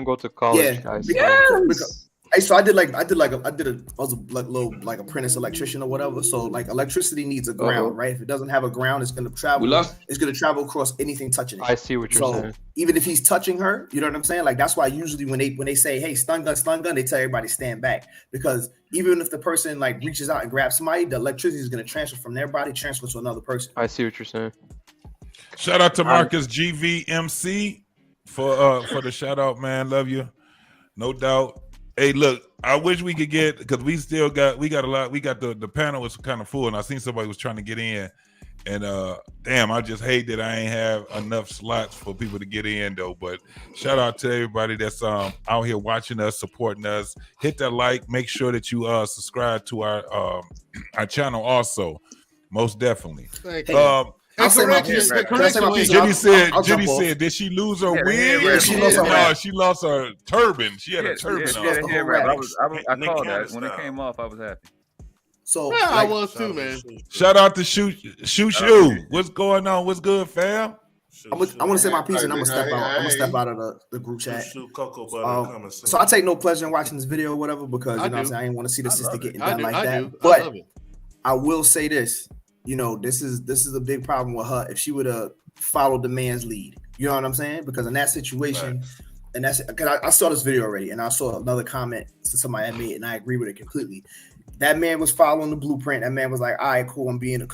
S1: go to college,
S11: Yeah.
S1: guys.
S11: because hey, so I was like like apprentice electrician or whatever. So like electricity needs a ground, right? If it doesn't have a ground, it's gonna travel. It's gonna travel across anything touching it.
S1: I see what you're
S11: So
S1: saying.
S11: even if he's touching her, you know what I'm saying? Like that's why usually when they say, hey, stun gun, they tell everybody stand back. Because even if the person like reaches out and grabs somebody, the electricity is gonna transfer from their body, transfer to another person.
S1: I see what you're saying.
S20: Shout out to Marcus GVMC for the shout out, man. Love you, no doubt. Hey, look, I wish we could get, because we got a lot. We got the panel was kind of full, and I seen somebody was trying to get in, and damn, I just hate that I ain't have enough slots for people to get in though. But shout out to everybody that's out here watching us, supporting us. Hit that like. Make sure that you subscribe to our channel also. Most definitely.
S8: Thank you.
S20: Jenny said, did she lose her wig?
S11: Yeah, she lost her wrap.
S20: She lost her turban. She had a turban on.
S4: I called that. When it came off, I was happy.
S11: So
S8: yeah, I was too, man.
S20: Shout out to Shoot. What's going on? What's good, fam?
S11: I want to say my piece, and I'm gonna step out. I'm gonna step out of the group chat. So I take no pleasure in watching this video or whatever, because you know what I'm saying, I didn't want to see the sister getting done like that. But I will say this. You know, this is a big problem with her. If she would have followed the man's lead, you know what I'm saying? Because in that situation, and that's because I saw this video already, and I saw another comment that somebody had made, and I agree with it completely. That man was following the blueprint. That man was like, all right, cool. I'm being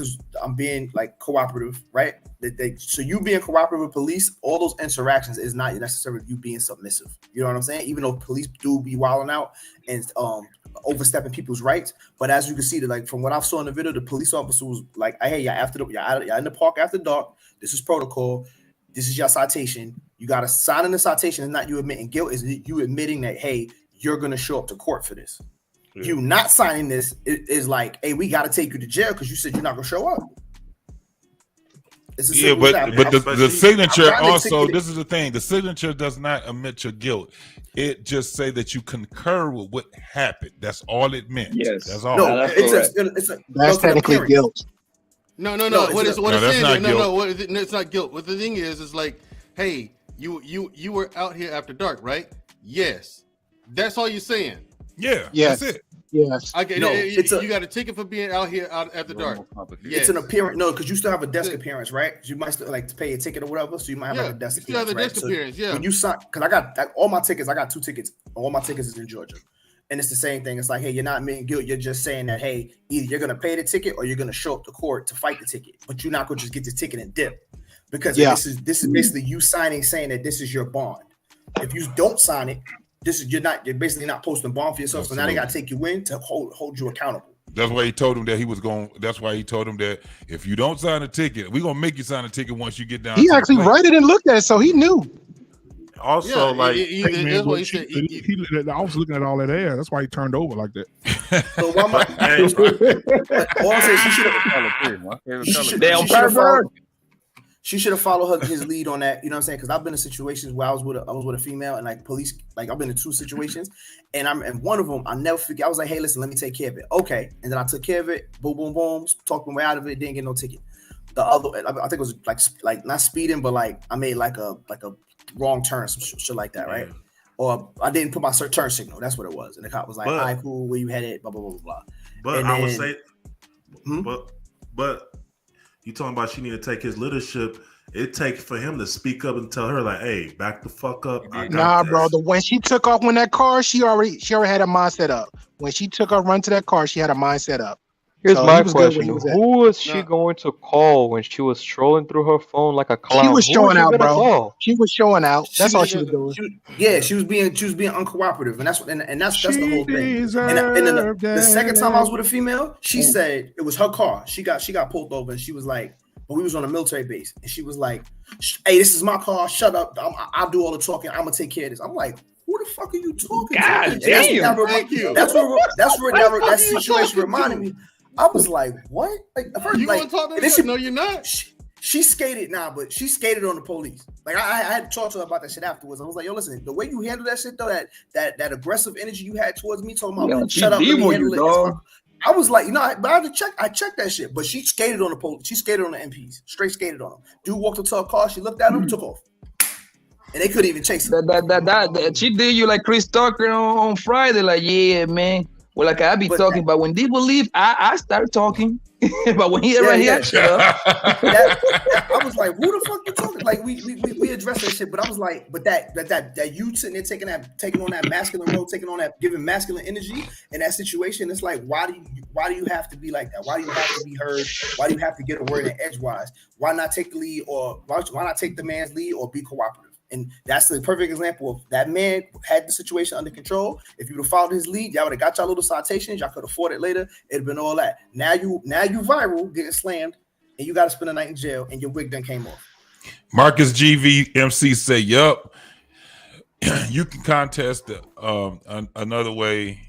S11: like cooperative, right? So you being cooperative with police, all those interactions is not necessarily you being submissive. You know what I'm saying? Even though police do be wilding out and overstepping people's rights, but as you can see, like from what I saw in the video, the police officer was like, "Hey, y'all in the park after dark. This is protocol. This is your citation. You got to sign in the citation. It's not you admitting guilt. Is you admitting that, hey, you're gonna show up to court for this. Yeah. You not signing this is like, hey, we got to take you to jail because you said you're not gonna show up."
S20: Yeah, but the signature also, this is the thing, the signature does not admit your guilt. It just say that you concur with what happened. That's all it meant.
S4: Yes,
S20: that's all.
S11: No,
S21: that's technically guilt.
S8: No. It's not guilt. What the thing is like, hey, you were out here after dark, right? Yes, that's all you're saying.
S20: Yeah,
S21: yes.
S20: That's it.
S21: Yes.
S8: Okay.
S11: No,
S8: you got a ticket for being out here after dark.
S11: Yes. It's an appearance. No, because you still have a desk appearance, right? You might still like to pay a ticket or whatever, so you might have like a desk appearance. You still have a desk appearance, yeah. When you sign, because I got all my tickets. I got 2 tickets. All my tickets is in Georgia, and it's the same thing. It's like, hey, you're not admitting guilt. You're just saying that, hey, either you're gonna pay the ticket or you're gonna show up to court to fight the ticket, but you're not gonna just get the ticket and dip, because this is basically you signing, saying that this is your bond. If you don't sign it, you're basically not posting bond for yourself.
S20: Absolutely.
S11: So now they gotta take you in to hold you accountable.
S20: That's why he told him that he was going. That's why he told him that if you don't sign a ticket, we're gonna make you sign a ticket once you get down.
S21: He actually read it and looked at it, so he knew.
S20: Also,
S6: I was looking at all that air. That's why he turned over like that.
S11: So why she should have followed his lead on that. You know what I'm saying? Because I've been in situations where I was with a female, and like police, like I've been in 2 situations, and one of them I never forget. I was like, hey, listen, let me take care of it. Okay, and then I took care of it. Boom, boom, boom. Talked my way out of it. Didn't get no ticket. The other, I think it was like not speeding, but like I made like a wrong turn, some shit like that, right? Or I didn't put my turn signal. That's what it was. And the cop was like, all right, cool, where you headed? Blah blah blah blah.
S3: But
S11: and
S3: I would say, but you talking about she need to take his leadership. It takes for him to speak up and tell her like, "Hey, back the fuck up."
S21: Nah, bro. When she took off in that car, she already had a mindset up. When she took off run to that car, she had a mindset up.
S1: Here's my question: who was she going to call when she was strolling through her phone like a clown?
S21: She was showing out, bro. She was showing out. That's all she was doing.
S11: She was being uncooperative, and that's the whole thing. And the second time I was with a female, she said it was her car. She got pulled over, and she was like, "But we was on a military base," and she was like, "Hey, this is my car. Shut up. I'll do all the talking. I'm gonna take care of this." I'm like, who the fuck are you talking to?
S1: God damn.
S11: That's where that situation reminded me. I was like, what? Like, first,
S8: you want to talk to her? No, you're not.
S11: She skated but she skated on the police. Like I had to talk to her about that shit afterwards. I was like, yo, listen, the way you handle that shit though, that aggressive energy you had towards me, talking about shut up, I was like, but I had to check. I checked that shit. But she skated on the police. She skated on the MPs. Straight skated on them. Dude walked up to her car. She looked at him, took off. And they couldn't even chase her.
S22: She did you like Chris Tucker on Friday. Like, yeah, man. Well, like I be talking, but when people leave, I start talking. But when he ever here, shut up.
S11: I was like, who the fuck you talking? Like we addressed that shit, but I was like, but that you sitting there taking on that masculine role, taking on that giving masculine energy in that situation, it's like, why do you have to be like that? Why do you have to be heard? Why do you have to get a word in edgewise? Why not take the lead, or why not take the man's lead or be cooperative? And that's the perfect example of that man had the situation under control. If you would have followed his lead, y'all would have got y'all little citations. Y'all could afford it later. It'd been all that. Now you viral, getting slammed, and you got to spend a night in jail, and your wig done came off.
S20: Marcus GVMC say, "Yup, you can contest another way,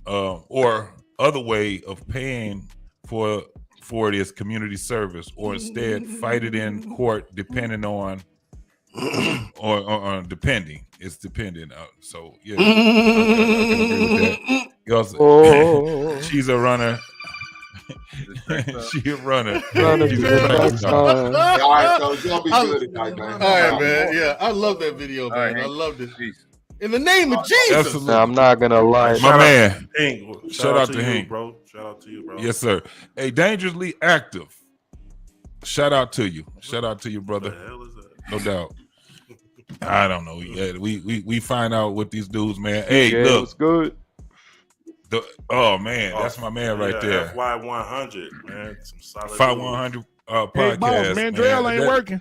S20: or other way of paying for it is community service, or instead fight it in court, depending on." or depending, it's dependent. So yeah, I can agree with that. Also, she's a runner. She's a runner.
S8: All right, so y'all be good tonight, man. All right, man. Yeah, I love that video, man. I love this piece. In the name of Jesus.
S20: Absolutely.
S1: I'm not gonna lie.
S20: My man.
S3: Shout out to him, bro. Shout out to you, bro.
S20: Yes, sir. A dangerously active. Shout out to you. Shout out to you, brother.
S3: What the hell is that?
S20: No doubt. I don't know. Yeah, we find out with these dudes, man. Hey, look,
S1: it's good.
S20: Oh man, that's my man right there.
S3: FY100, man. Some solid.
S20: FY100 podcast.
S6: Hey, boss, Mandrell ain't working.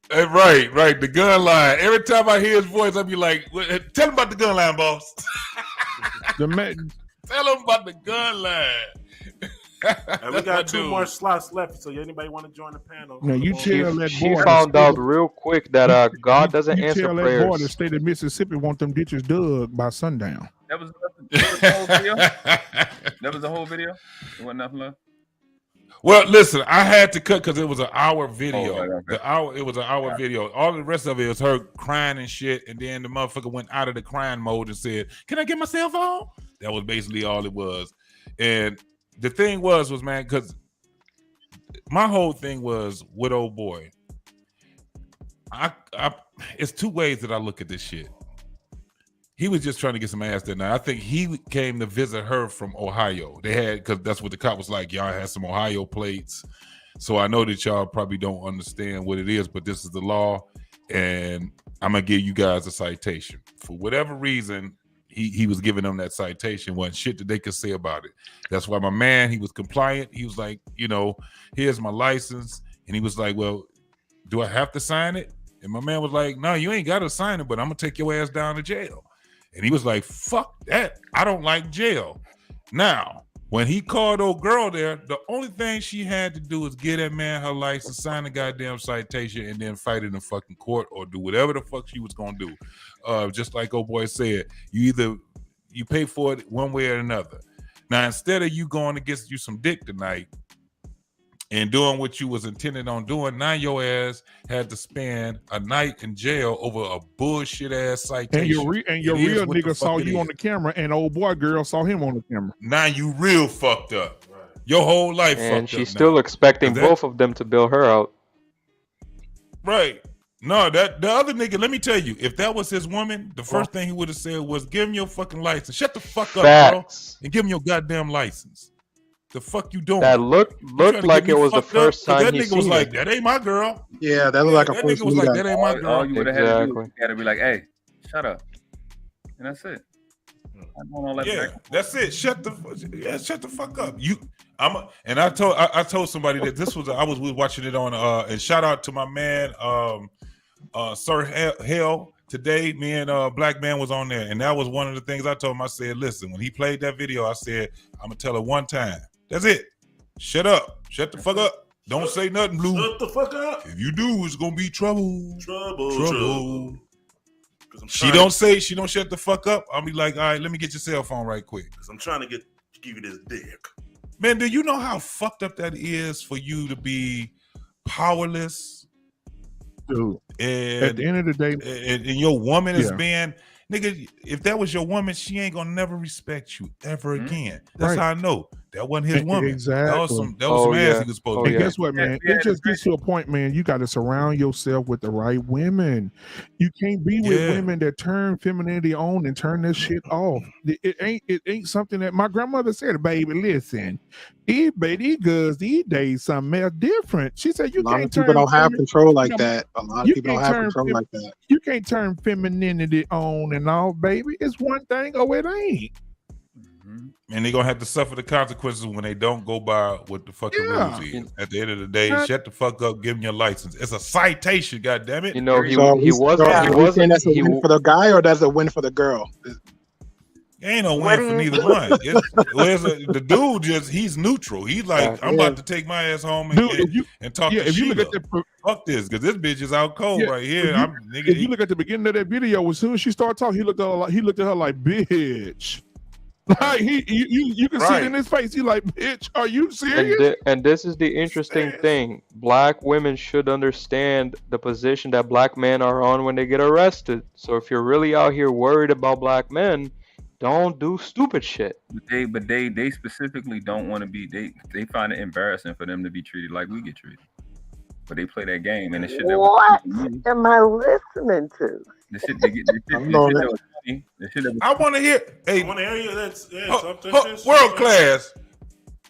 S20: Right. The gun line. Every time I hear his voice, I be like, "Tell him about the gun line, boss." Tell him about the gun line.
S3: And we got 2 more slots left, so anybody want to join the panel?
S6: Now you tell that
S1: She
S6: boy.
S1: found out real quick that God doesn't
S6: you
S1: answer
S6: tell that
S1: prayers.
S6: boy the state of Mississippi want them ditches dug by sundown.
S4: That was the whole video. That was the whole video. There wasn't nothing left.
S20: Well, listen, I had to cut because it was an hour video.
S4: Okay.
S20: It was an hour video. All the rest of it was her crying and shit, and then the motherfucker went out of the crying mode and said, "Can I get my cell phone?" That was basically all it was. And the thing was man, because my whole thing was with old boy. I it's 2 ways that I look at this shit. He was just trying to get some ass that night. I think he came to visit her from Ohio. They had, because that's what the cop was like. Y'all had some Ohio plates. So I know that y'all probably don't understand what it is, but this is the law. And I'm going to give you guys a citation. For whatever reason, he was giving them that citation. Wasn't shit that they could say about it. That's why my man, he was compliant. He was like, here's my license. And he was like, well, do I have to sign it? And my man was like, no, you ain't got to sign it, but I'm going to take your ass down to jail. And he was like, fuck that. I don't like jail. Now, when he called old girl there, the only thing she had to do was get that man her license, sign the goddamn citation, and then fight in the fucking court or do whatever the fuck she was going to do. Just like old boy said, you pay for it one way or another. Now, instead of you going to get you some dick tonight and doing what you was intended on doing, now your ass had to spend a night in jail over a bullshit ass citation.
S6: And your real nigga saw you on the camera, and old boy girl saw him on the camera.
S20: Now you real fucked up. Right. Your whole life fucked up.
S1: And she's still expecting both of them to bail her out.
S20: Right. No, the other nigga, let me tell you, if that was his woman, the first thing he would have said was, give him your fucking license. Shut the fuck up, bro, and give him your goddamn license. The fuck you doing?
S1: That looked like it was the first time
S20: that nigga was like, that ain't my girl.
S21: Yeah, that looked like a
S20: nigga was like, that ain't my girl.
S4: All you would have had to do, you got to be like, hey, shut up, and that's it.
S20: That's it. Shut the fuck up. I told somebody that this was I was watching it on and shout out to my man Sir Hell. Today, me and Black Man was on there, and that was one of the things I told him. I said, listen, when he played that video, I said, I'm gonna tell her one time. That's it. Shut up. Shut the fuck up. Don't say nothing, Blue.
S3: Shut the fuck up.
S20: If you do, it's gonna be trouble.
S3: Trouble.
S20: She don't shut the fuck up. I'll be like, all right, let me get your cell phone right quick.
S3: Because I'm trying to give you this dick.
S20: Man, do you know how fucked up that is for you to be powerless?
S6: Dude,
S20: and
S6: at the end of the day,
S20: and your woman is being, nigga, if that was your woman, she ain't gonna never respect you ever again. That's how I know. that wasn't his woman.
S6: Exactly.
S20: That was some ass he was supposed to
S6: And
S20: be.
S6: guess what, man? It just gets to a point, man. You got to surround yourself with the right women. You can't be with women that turn femininity on and turn this shit off. It ain't something that my grandmother said, baby, listen, these girls these days something else different. She said you can't turn.
S21: People don't have control like that. A lot of people don't have control like that.
S6: You can't turn femininity on and off, baby. It's one thing or it ain't.
S20: And they're gonna have to suffer the consequences when they don't go by what the fucking rules is. At the end of the day, shut the fuck up, give them your license. It's a citation, goddammit.
S1: You know, he
S21: wasn't. That's a win for the guy, or that's a win for the girl.
S20: Ain't no win for neither one. The dude he's neutral. He's like, I'm about to take my ass home and talk to Sheila. Fuck this, because this bitch is out cold right here.
S6: If you look at the beginning of that video, as soon as she started talking, he looked at her like, bitch. Like you can see it in his face. He like, bitch, are you serious?
S1: And this is the interesting thing. Black women should understand the position that black men are on when they get arrested. So if you're really out here worried about black men, don't do stupid shit.
S4: But they specifically don't want to be. They find it embarrassing for them to be treated like we get treated. But they play that game, and the shit.
S9: What am I listening to?
S4: The shit they get.
S20: I want to hear. Hey,
S3: I want to hear you. That's
S20: world class.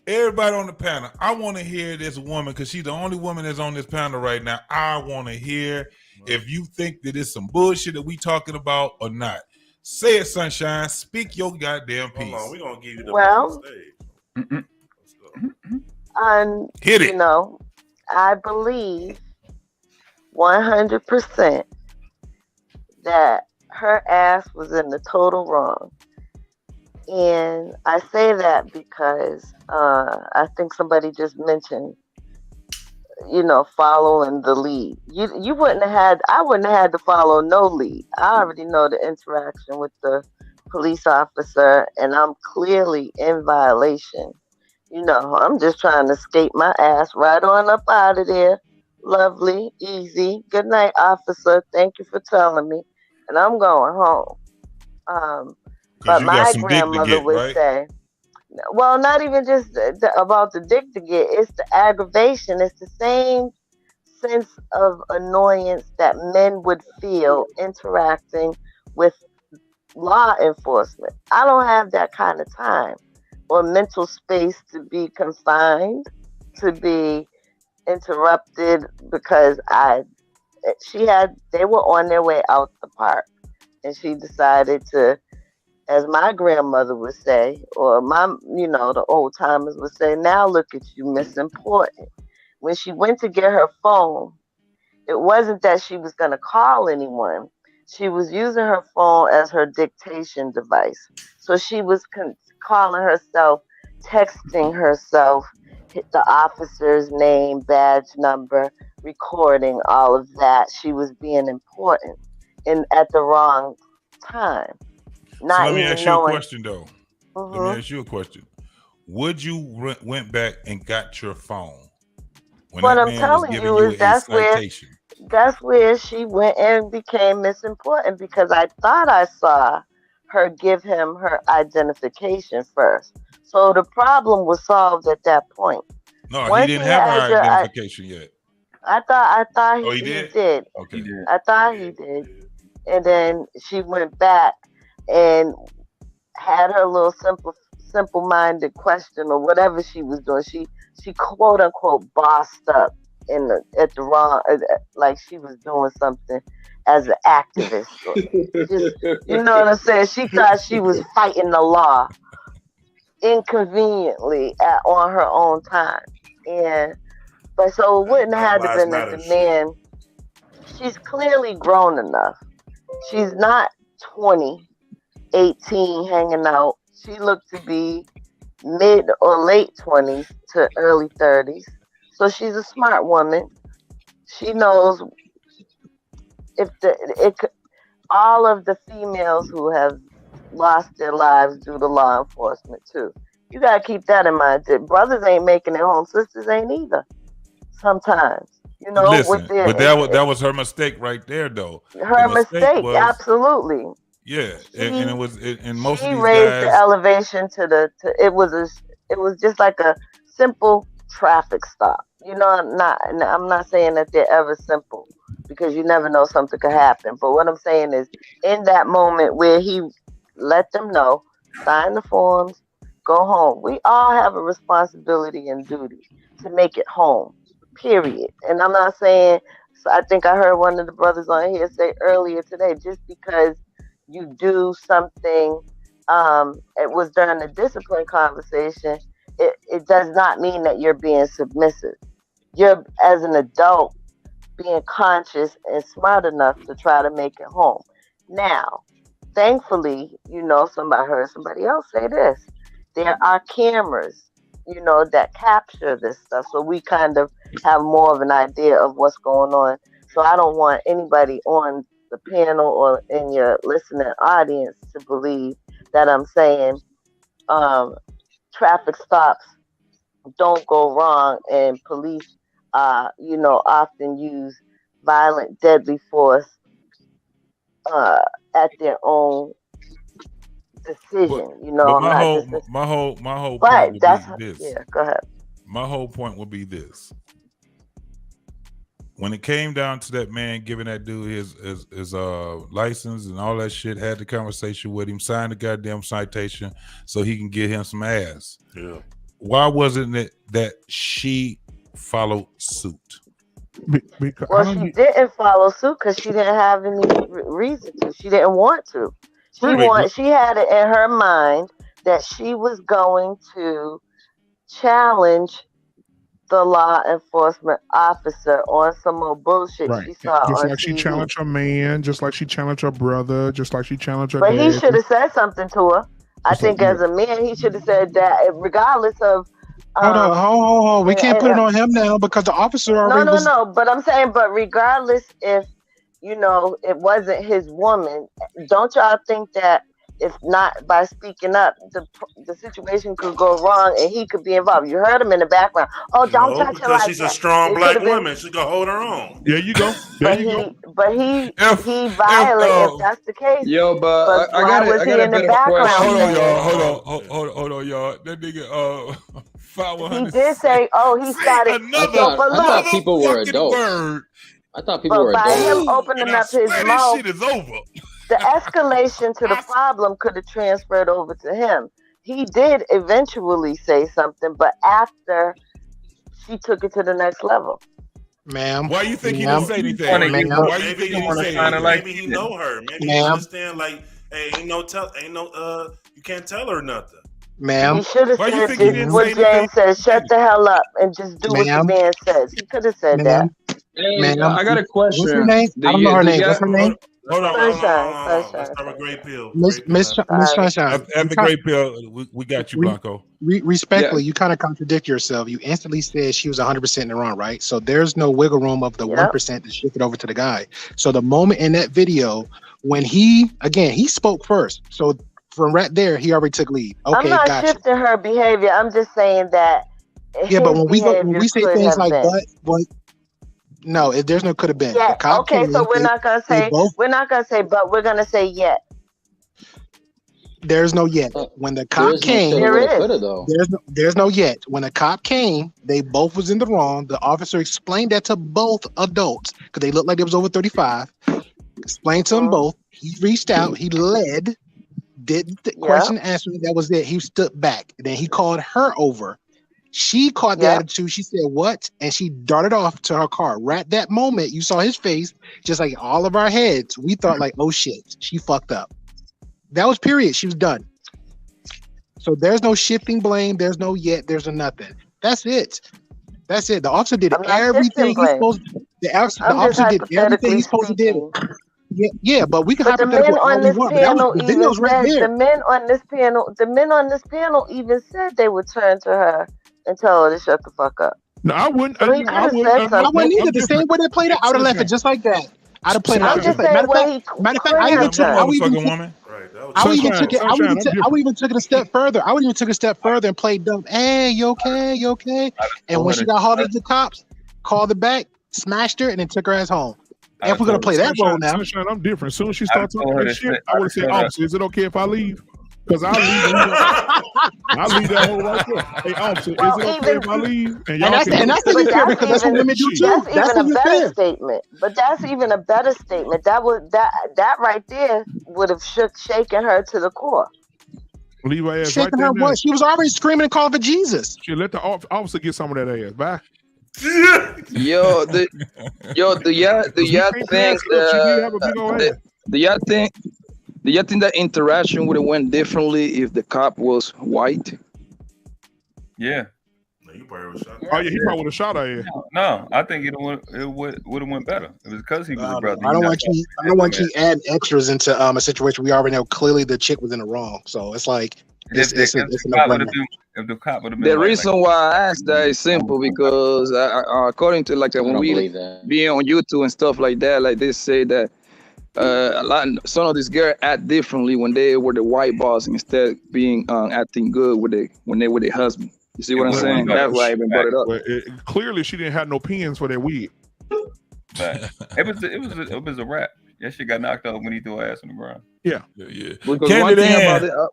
S20: Everybody on the panel, I want to hear this woman because she's the only woman that's on this panel right now. I want to hear if you think that it's some bullshit that we talking about or not. Say it, Sunshine. Speak your goddamn piece.
S3: Hold on, we're gonna give you the
S9: Well,
S20: hit it.
S9: You know, I believe 100% that her ass was in the total wrong. And I say that because I think somebody just mentioned, you know, following the lead. You wouldn't have had, I wouldn't have had to follow no lead. I already know the interaction with the police officer, and I'm clearly in violation. You know, I'm just trying to skate my ass right on up out of there. Lovely, easy. Good night, officer. Thank you for telling me. And I'm going home. But my grandmother would say, well, not even just about the dick to get, it's the aggravation. It's the same sense of annoyance that men would feel interacting with law enforcement. I don't have that kind of time or mental space to be confined, to be interrupted because they were on their way out the park, and she decided to, as my grandmother would say, or the old timers would say, now look at you, Miss Important. When she went to get her phone, it wasn't that she was going to call anyone. She was using her phone as her dictation device. So she was calling herself, texting herself, the officer's name, badge number, recording all of that. She was being important and at the wrong time.
S20: So let me ask you a question, though. Let me ask you a question. Would you went back and got your phone?
S9: What I'm telling you is that's where she went and became misimportant, because I thought I saw her give him her identification first. So the problem was solved at that point.
S20: No, he didn't have her identification yet.
S9: I thought he did.
S20: Okay.
S9: I thought he did. And then she went back and had her little simple-minded question or whatever she was doing. She quote unquote bossed up at the wrong, like she was doing something as an activist. You know what I'm saying? She thought she was fighting the law inconveniently on her own time. But so it wouldn't have had to been that the man. She's clearly grown enough. She's not 20, 18 hanging out. She looked to be mid or late 20s to early 30s. So she's a smart woman. She knows all of the females who have lost their lives due to law enforcement too. You gotta keep that in mind. Brothers ain't making it home. Sisters ain't either. Sometimes, you know.
S20: Listen, but that was her mistake right there, though.
S9: Her mistake, absolutely.
S20: Yeah, and it was, and most of these
S9: raised
S20: guys,
S9: the elevation to it It was just like a simple traffic stop. You know, I'm not saying that they're ever simple because you never know something could happen. But what I'm saying is, in that moment where he let them know, sign the forms, go home. We all have a responsibility and duty to make it home. Period. And I'm not saying. So I think I heard one of the brothers on here say earlier today, just because you do something, it was during the discipline conversation, it does not mean that you're being submissive. You're, as an adult, being conscious and smart enough to try to make it home. Now, thankfully, you know, I heard somebody else say this. There are cameras, you know, that capture this stuff. So we kind of have more of an idea of what's going on. So I don't want anybody on the panel or in your listening audience to believe that I'm saying traffic stops don't go wrong and police, you know, often use violent, deadly force at their own decision. You know,
S20: but my whole
S9: but
S20: point would
S9: that's
S20: be this.
S9: Yeah, go ahead.
S20: My whole point would be this. When it came down to that man giving that dude his license and all that shit, had the conversation with him, signed the goddamn citation so he can get him some ass.
S3: Yeah.
S20: Why wasn't it that she followed suit?
S9: Well, she didn't follow suit because she didn't have any reason to. She didn't want to. She had it in her mind that she was going to challenge the law enforcement officer on some more bullshit she saw
S6: Just
S9: on
S6: like she
S9: TV.
S6: challenged her man, just like she challenged her brother, just like she challenged her
S9: But
S6: dad.
S9: he should have said something to her. I think as a man, he should have said that regardless of.
S21: Hold on. We can't put it on him now because the officer already was.
S9: No. But I'm saying, but regardless if, you know, it wasn't his woman, don't y'all think that if not by speaking up, the situation could go wrong and he could be involved? You heard him in the background. Oh, don't touch her like
S3: she's
S9: that.
S3: a strong
S9: It
S3: black
S9: could've been-
S3: woman. She can hold her own.
S6: There you go.
S9: But he violated. If that's the case.
S22: Yo, but I
S9: why
S22: got
S9: was
S22: I
S9: he
S22: got a
S9: in the
S22: better
S9: background?
S22: question.
S20: Hold on, y'all. That nigga,
S9: He did say, he started.
S17: I thought people were adults. I thought people were
S9: But by
S17: adults.
S9: him opening up his mouth,
S20: this shit is over.
S9: The escalation to the problem could have transferred over to him. He did eventually say something, but after she took it to the next level.
S21: Ma'am.
S20: Why you think he didn't say anything? Why you think he didn't say anything?
S3: Maybe he know her. Maybe he understand. Like, hey, you can't tell her nothing.
S21: Ma'am.
S9: He should have said what James said. Shut the hell up and just do what the man says. He could have said that.
S22: Hey, I got a question.
S21: What's her name? I don't know her name. What's her name?
S3: Hold on.
S9: Sunshine.
S3: Let's have a great pill.
S21: Miss Sunshine.
S20: At the great pill, we got you, Blanco.
S21: Respectfully, you kind of contradict yourself. You instantly said she was 100% in the wrong, right? So there's no wiggle room of the 1% to shift it over to the guy. So the moment in that video when he spoke first. So from right there, he already took lead. Okay,
S9: I'm not shifting her behavior. I'm just saying that.
S21: Yeah, but when we say things like but. No, there's no could have been.
S9: Yeah. Okay, so we're not gonna say, but we're gonna say yet.
S21: There's no yet. When the cop came, there's no yet. When the cop came, they both was in the wrong. The officer explained that to both adults because they looked like they was over 35. Explained to them both. He reached out. He led. Did the question answer. That was it. He stood back. Then he called her over. She caught the attitude. She said, "What?" And she darted off to her car. Right that moment, you saw his face, just like all of our heads. We thought like, "Oh shit, she fucked up." That was period. She was done. So there's no shifting blame. There's no yet. There's no nothing. That's it. That's it. The officer did everything he's supposed to. The officer did everything he's supposed to do. Yeah, but we can hypothetical all we want. But the video's right there.
S9: The men on this panel even said they would turn to her and tell her to shut the fuck up.
S6: No, I wouldn't.
S9: So
S6: I wouldn't
S21: either. The same way they played it, I would have left it just like that. I'd have played it out. Matter of fact, I even took it a step further. I would even took a step further and played dumb. Hey, you okay? You okay? And when she got hauled into the cops, called her back, smashed her, and then took her ass home. If we're gonna play that role now,
S6: Sunshine, I'm different. As soon as she starts talking that shit, I would have said, "Officer, is it okay if I leave?" Because I'll leave that whole right there. Hey, officer, is it okay if I leave? And
S21: that's even fair because that's what women do too.
S9: That's even a better statement. But that's even a better statement. That right there would have shaken her to the core.
S6: Leave her ass
S21: Shaking
S6: right
S21: her
S6: there.
S21: what? She was already screaming and calling for Jesus.
S6: She let the officer get some of that ass. Bye.
S22: Yo, do y'all think that interaction would have went differently if the cop was white?
S4: Yeah.
S6: Oh yeah, he probably would have shot her ass.
S4: No, I think it would have went better. It was because he was a brother.
S21: I don't want you adding extras into a situation we already know clearly the chick was in the wrong. So it's like it's a no-brainer.
S4: If the cop would have been
S22: The reason why I asked that is simple because according to like when we being on YouTube and stuff like that, like they say that some of these girls act differently when they were the white boss instead of being acting good when they were their husband. You see what I'm saying? That's why I even brought it up.
S6: Well, clearly, she didn't have no pins for that wig.
S4: It was a rap. That shit got knocked out when he threw her ass on the ground.
S6: Yeah.
S22: Because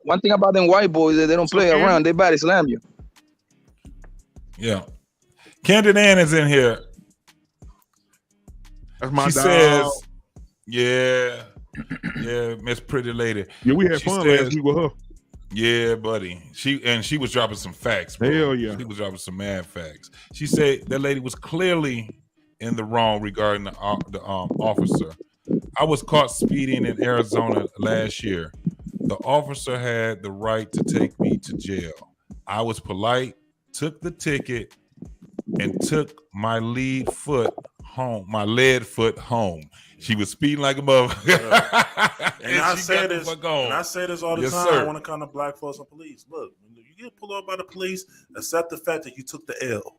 S22: one thing about them white boys is they don't play around. They body slam you.
S20: Yeah. Candid Ann is in here.
S6: That's my
S20: she
S6: dog.
S20: says, yeah, Miss Pretty Lady.
S6: Yeah, we had fun last week with her.
S20: Yeah, buddy. She was dropping some facts, bro.
S6: Hell yeah.
S20: She was dropping some mad facts. She said that lady was clearly in the wrong regarding the officer. I was caught speeding in Arizona last year. The officer had the right to take me to jail. I was polite, took the ticket, and took my lead foot home. She was speeding like a motherfucker.
S3: And I say this all the time. I want to come to black folks and police. Look, when you get pulled over by the police, accept the fact that you took the L.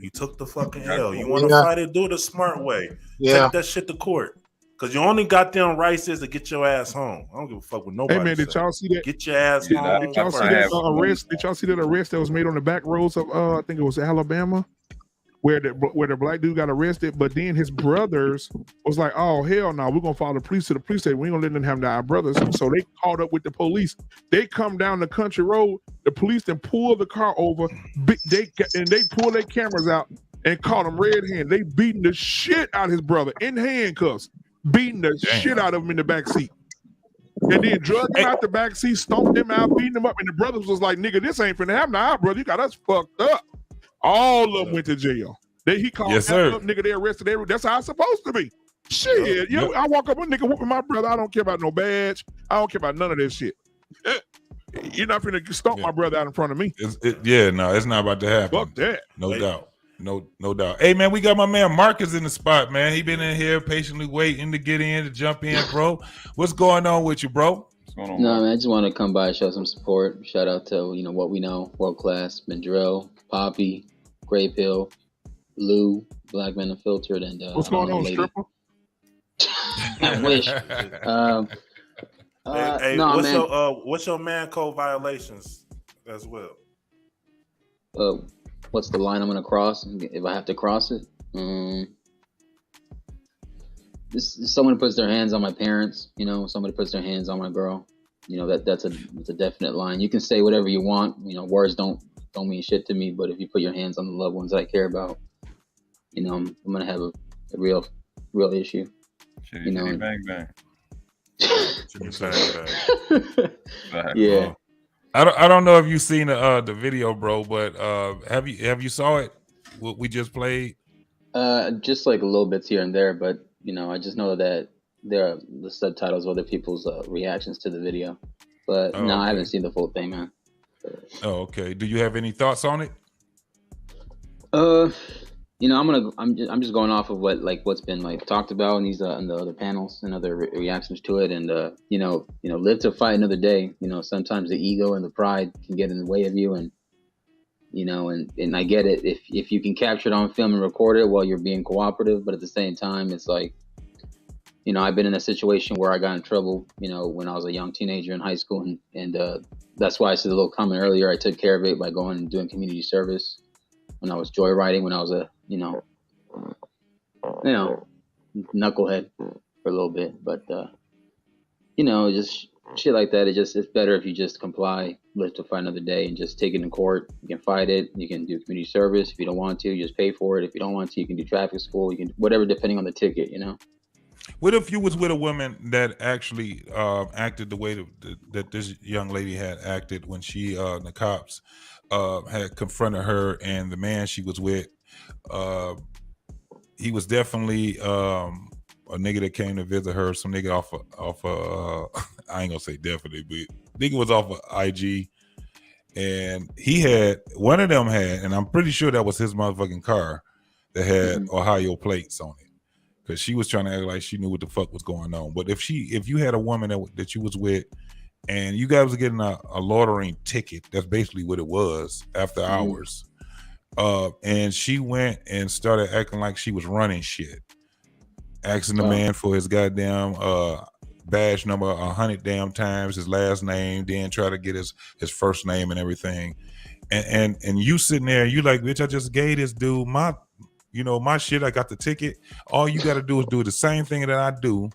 S3: You took the fucking L. You want to fight it, do it the smart way.
S21: Yeah.
S3: Take that shit to court. Because you only got them rights is to get your ass home. I don't give a fuck with nobody.
S6: Hey man, did y'all see that?
S3: Get your ass home.
S6: Did y'all see that arrest? Did y'all see that arrest that was made on the back roads of I think it was Alabama, where the black dude got arrested, but then his brothers was like, "Oh hell no, we're gonna follow the police to the police station. We ain't gonna let them have our brothers." So they caught up with the police. They come down the country road. The police then pull the car over. They pull their cameras out and caught him red-handed. They beating the shit out of his brother in handcuffs. Beating the shit out of him in the back seat. And then drug him out the back seat, stomped him out, beating him up. And the brothers was like, nigga, this ain't finna happen. Nah, brother, you got us fucked up. All of them went to jail. He called up, nigga, they arrested everyone. That's how it's supposed to be. Shit. I walk up with a nigga whooping my brother. I don't care about no badge. I don't care about none of this shit. You're not finna stomp my brother out in front of me.
S20: It's not about to happen.
S6: Fuck that.
S20: No doubt. No doubt. Hey man, we got my man Marcus in the spot, man. He been in here patiently waiting to get in, to jump in, bro. What's going on with you, bro?
S17: No, man, I just want to come by and show some support. Shout out to what we know, world class, Mandrell, Poppy, Grape Hill, Lou, Black Man Unfiltered, and
S6: what's going on, stripper?
S17: I wish.
S3: What's your Mancode violations as well?
S17: What's the line I'm gonna cross if I have to cross it? Someone puts their hands on my parents, somebody puts their hands on my girl, that's a definite line. You can say whatever you want, words don't mean shit to me, but if you put your hands on the loved ones that I care about, I'm gonna have a real issue.
S4: Bang bang.
S17: Yeah.
S20: I don't know if you've seen the video, bro, but have you saw it? What we just played?
S17: Just like a little bits here and there, but I just know that there are the subtitles of other people's reactions to the video. But no, I haven't seen the full thing, man.
S20: Oh, okay. Do you have any thoughts on it?
S17: I'm just going off of what's been talked about in these in the other panels and other reactions to it, and live to fight another day. Sometimes the ego and the pride can get in the way of you, and and I get it if you can capture it on film and record it while you're being cooperative, but at the same time, it's like, I've been in a situation where I got in trouble, when I was a young teenager in high school, and that's why I said a little comment earlier. I took care of it by going and doing community service when I was joyriding, when I was a knucklehead for a little bit, but just shit like that. It's better if you just comply, live to fight another day, and just take it in court. You can fight it. You can do community service if you don't want to. You just pay for it. If you don't want to, you can do traffic school. You can whatever, depending on the ticket. You know.
S20: What if you was with a woman that actually acted the way that this young lady had acted when she the cops had confronted her, and the man she was with, he was definitely a nigga that came to visit her, some nigga off I ain't gonna say definitely, but nigga was off of IG, and he had one of them had, and I'm pretty sure that was his motherfucking car that had Ohio plates on it, because she was trying to act like she knew what the fuck was going on. But if you had a woman that you was with, and you guys were getting a loitering ticket, that's basically what it was after hours, and she went and started acting like she was running shit, asking the man for his goddamn badge number 100 damn times, his last name, then try to get his first name and everything, and you sitting there, you like, bitch, I just gave this dude my shit, I got the ticket, all you got to do is do the same thing that I do,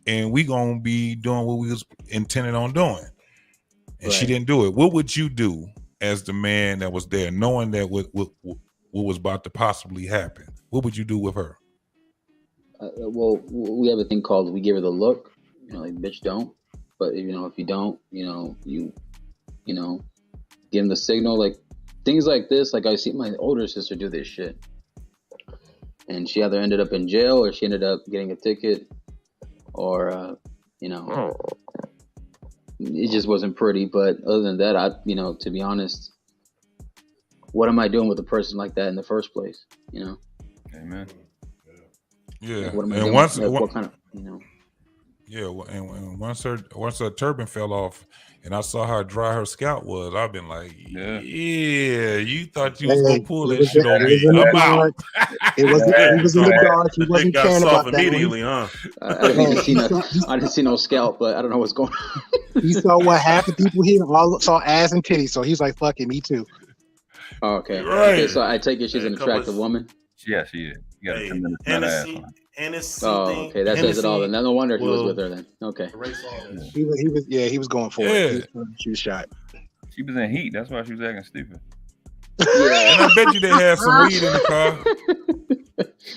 S20: and we gonna be doing what we was intended on doing, and she didn't do it. What would you do as the man that was there, knowing that what was about to possibly happen? What would you do with her?
S17: Well, we have a thing called, we give her the look, like, bitch, don't. But if you don't, you give them the signal, like things like this. Like I see my older sister do this shit, and she either ended up in jail or she ended up getting a ticket, or it just wasn't pretty. But other than that, to be honest, what am I doing with a person like that in the first place?
S4: Amen.
S20: Yeah,
S17: like, what am I
S20: and
S17: doing?
S20: once,
S17: like, what kind of,
S20: yeah, and once her turban fell off, and I saw how dry her scalp was, I've been like, yeah, you thought you was gonna pull that shit on me? I'm out.
S21: It was in the dark. He wasn't caring about that
S3: immediately,
S21: one.
S3: huh?
S17: I didn't see no scalp, but I don't know what's going on.
S21: He saw what half the people here all saw ass and titties, so he's like, "Fuck it, me too."
S17: Oh, okay.
S20: Right.
S17: Okay, so I take it she's an attractive woman.
S4: Yeah, she is. You got a tremendous amount of ass on her.
S17: Okay, that says it all. Then no wonder he was with her. Then okay.
S21: He was going for it. She was shot.
S4: She was in heat. That's why she was acting stupid.
S20: Yeah, and I bet you they had some weed in the car.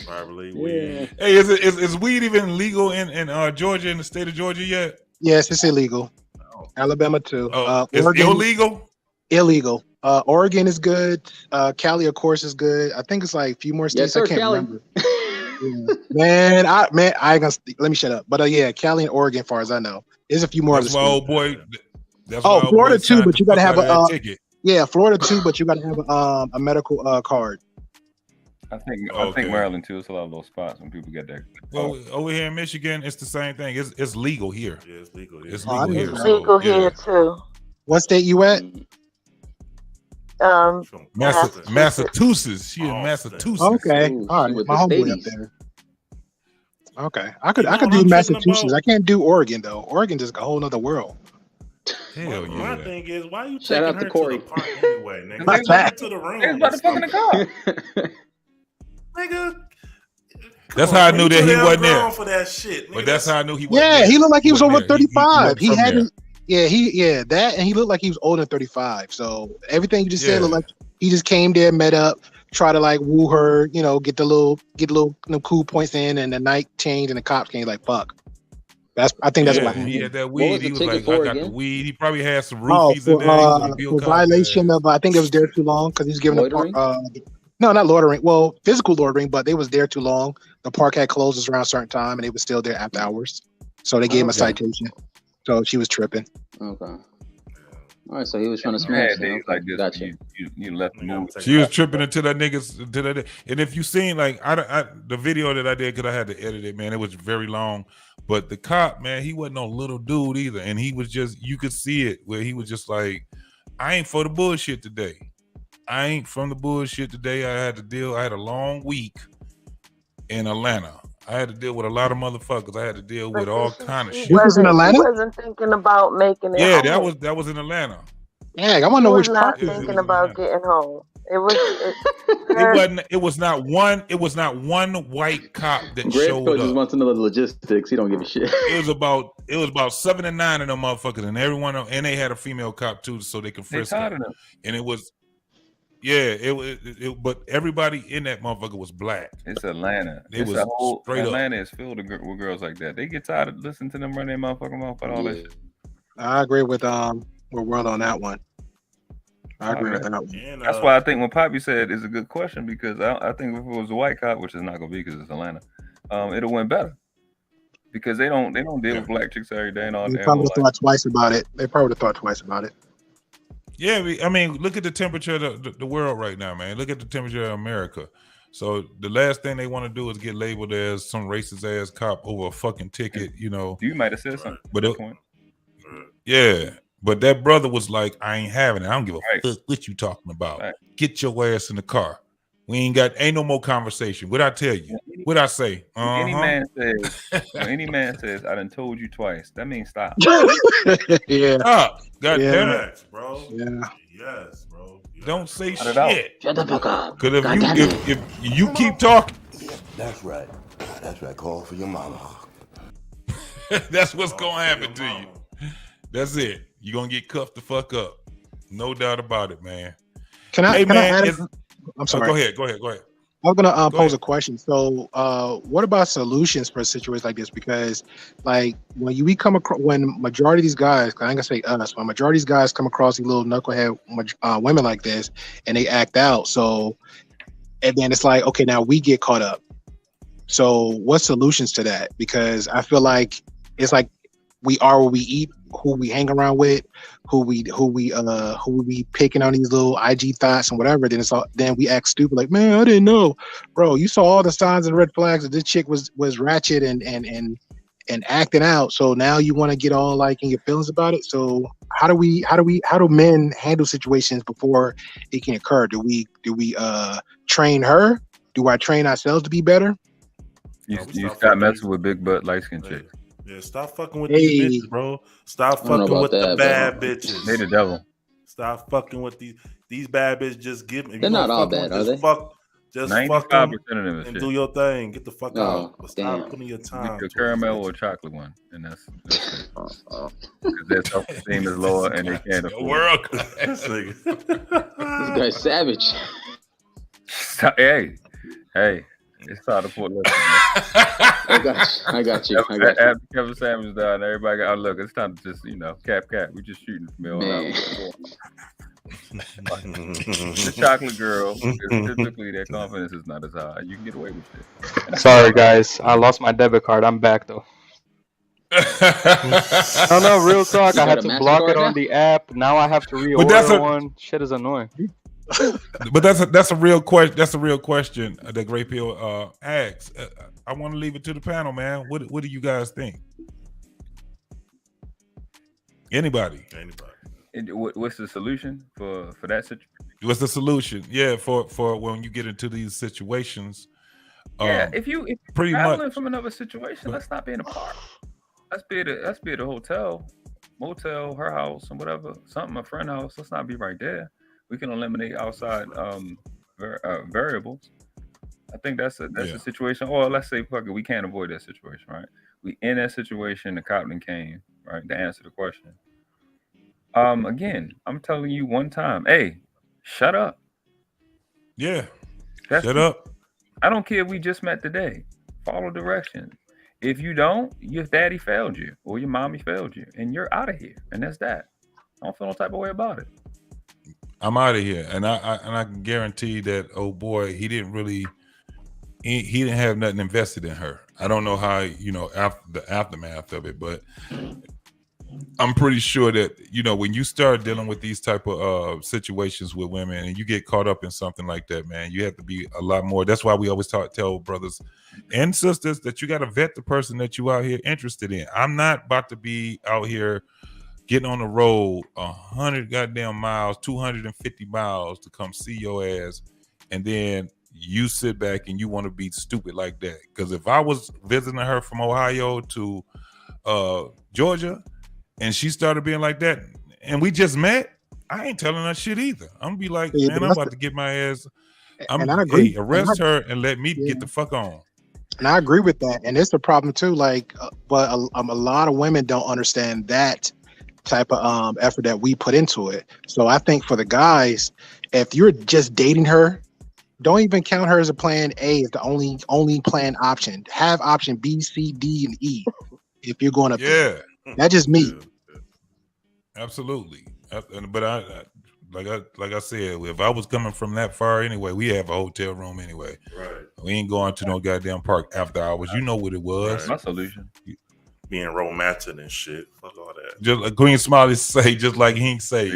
S3: Probably weed.
S20: Hey, is weed even legal in Georgia, in the state of Georgia yet?
S21: Yes, it's illegal. Alabama too.
S20: It's
S21: Oregon,
S20: illegal.
S21: Illegal. Oregon is good. Cali, of course, is good. I think it's like a few more states.
S17: Yes, sir,
S21: I can't
S17: Cali.
S21: remember. Man, I ain't gonna let me shut up. But yeah, Cali and Oregon, as far as I know, there's a few more.
S20: That's my old boy.
S21: Florida too, but you gotta have a
S20: ticket.
S21: Yeah, Florida too, but you gotta have a medical card.
S4: I think Maryland too. It's a lot of those spots when people get there.
S20: Well, over here in Michigan, it's the same thing. It's legal here.
S3: Yeah, it's legal. Yeah.
S20: It's legal here.
S9: It's legal here too.
S21: What state you at?
S20: Massachusetts. She in Massachusetts.
S21: Okay, all right. My homeboy up there. Okay, I could do Massachusetts. I can't do Oregon though. Oregon just a whole nother world.
S20: Hell yeah.
S3: My thing is, why you
S17: Shout
S3: taking
S17: out
S3: her
S17: to Corey.
S3: to the park anyway, nigga?
S21: That's fact.
S3: To the room.
S4: They was about to fuck in the car.
S3: Nigga.
S20: That's how I knew that he wasn't there.
S3: For that shit,
S20: but that's how I knew he wasn't
S21: Yeah,
S20: there.
S21: he looked like he was over 35.
S20: He
S21: He hadn't. Yeah, that, and he looked like he was older than 35. So everything you just said looked like he just came there, met up, try to like woo her, get the little cool points in, and the night changed, and the cops came like, fuck. I think that's what happened.
S20: He had that weed. He was like, I got the weed. He probably had some
S21: Oh,
S20: roofies in there.
S21: for violation of, I think it was there too long because he's giving no, not loitering. Well, physical loitering, but they was there too long. The park had closed around a certain time, and they was still there after hours. So they gave him a citation. So she was tripping.
S17: Okay. All right, so he was trying to smash.
S4: Days like this, gotcha. You left the move.
S20: She was tripping into that niggas. And if you seen like the video that I did, because I had to edit it, man, it was very long. But the cop, man, he wasn't no little dude either, and he was just, you could see it where he was just like, I ain't for the bullshit today. I ain't from the bullshit today. I had a long week in Atlanta. I had to deal with a lot of motherfuckers. I had to deal with all kind of shit.
S21: You was in Atlanta?
S9: He wasn't thinking about making it
S20: Yeah,
S9: home.
S20: that was in Atlanta.
S21: Yeah, I want to know which
S9: not
S21: park.
S9: thinking about getting home. It was.
S20: It wasn't. It was not one. It was not one white cop that showed
S17: just
S20: up.
S17: wants to know the logistics. He don't give a shit.
S20: It was about 7 to 9 of them motherfuckers, and everyone, and they had a female cop too, so they could frisk her. And it was, but everybody in that motherfucker was black.
S4: It's Atlanta.
S20: It was straight up.
S4: Atlanta is filled with girls like that. They get tired of listening to them run their motherfucking mouth about all that shit.
S21: I agree with World on that one. I agree with that one.
S4: That's why I think when Poppy said it's a good question, because I think if it was a white cop, which is not gonna be because it's Atlanta, it'll win better. Because they don't deal with black chicks every day and all that.
S21: They probably thought twice about it.
S20: Yeah, I mean, look at the temperature of the world right now, man. Look at the temperature of America. So the last thing they want to do is get labeled as some racist ass cop over a fucking ticket, you know.
S4: You might have said something.
S20: But yeah, but that brother was like, I ain't having it. I don't give a fuck what you talking about. Right. Get your ass in the car. We ain't no more conversation. What I tell you? What I say?
S4: Any man says, I done told you twice. That means stop.
S21: Yeah.
S20: Stop. God damn it.
S3: Yes, bro.
S21: Yeah.
S3: Yes, bro.
S20: Don't say
S4: Cut it out.
S20: shit.
S17: Shut the fuck up.
S20: Because if you keep talking.
S15: That's right. That's right. Call for your mama.
S20: That's what's gonna happen to you. That's it. You're gonna get cuffed the fuck up. No doubt about it, man.
S21: Can I add I'm sorry.
S20: Go ahead.
S21: I was gonna pose a question. So, what about solutions for a situation like this? Because, like, when majority of these guys, I ain't gonna say us, when majority of these guys come across these little knucklehead women like this, and they act out. So, and then it's like, okay, now we get caught up. So, what solutions to that? Because I feel like it's like we are what we eat, who we hang around with, who we picking on these little IG thoughts and whatever. Then we act stupid, like, man, I didn't know, bro. You saw all the signs and red flags that this chick was ratchet and acting out. So now you want to get all like in your feelings about it. So how do men handle situations before it can occur? Do we train her? Do I train ourselves to be better?
S4: You stop messing with big butt light skin chicks.
S3: Yeah, stop fucking with these bitches, bro. Stop fucking with the bad bitches.
S4: They the devil.
S3: Stop fucking with these bad bitches. Just give me.
S17: They're not all bad, are they?
S3: Just fuck them and
S4: shit.
S3: do your thing. Get the fuck out. But stop
S17: damn.
S3: putting your time.
S4: Get your caramel or chocolate one, and that's it. Because their self-esteem is lower and they can't afford.
S20: World
S3: This nigga.
S17: This guy's savage.
S4: Hey. It's time to pull this.
S17: I got you.
S4: After Kevin Samuels died, everybody got look. It's time to just cap. We just shooting from here on out. The chocolate girl, typically their confidence is not as high. You can get away with it.
S1: Sorry guys, I lost my debit card. I'm back though. No, real talk. I had to block it on the app. Now I have to reorder one. Shit is annoying.
S20: But that's a real question. That's a real question that Great Pill asks. I want to leave it to the panel, man. What do you guys think? Anybody?
S4: What's the solution for that situation?
S20: What's the solution? Yeah, for when you get into these situations.
S4: Yeah, if you're
S20: pretty
S4: traveling
S20: much
S4: from another situation, let's not be in a park. Let's be at a hotel, motel, her house, and whatever. Something, a friend house. Let's not be right there. We can eliminate outside variables. I think that's a situation. Or let's say, fuck it, we can't avoid that situation, right? We in that situation. The cop came, right, to answer the question. Again, I'm telling you one time, hey, shut up.
S20: Yeah, shut up.
S4: I don't care if we just met today. Follow directions. If you don't, your daddy failed you or your mommy failed you, and you're out of here. And that's that. I don't feel no type of way about it.
S20: I'm out of here, and I can guarantee that. Oh boy, he didn't really. He didn't have nothing invested in her. I don't know how after the aftermath of it, but I'm pretty sure that when you start dealing with these type of situations with women and you get caught up in something like that, man, you have to be a lot more. That's why we always tell brothers and sisters that you got to vet the person that you out here interested in. I'm not about to be out here getting on the road 100 goddamn miles, 250 miles to come see your ass, and then you sit back and you want to be stupid like that. Because if I was visiting her from Ohio to Georgia, and she started being like that, and we just met, I ain't telling her shit either. I'm gonna be like,
S21: Yeah,
S20: man,
S21: but
S20: I'm
S21: that's
S20: about to get my ass.
S21: and I agree.
S20: Arrest her and let me get the fuck on.
S21: And I agree with that. And it's a problem too. Like, but a lot of women don't understand that type of effort that we put into it. So I think for the guys, if you're just dating her, don't even count her as a plan A as the only plan option. Have option B, C, D, and E if you're going up there. That's just me.
S20: Absolutely. But I like I said, if I was coming from that far anyway, we have a hotel room anyway.
S3: Right.
S20: We ain't going to no goddamn park after hours. You know what it was.
S3: Right.
S4: My solution.
S3: Being romantic and shit. Fuck all that.
S20: Just like Queen Smiley say, just like Hink say,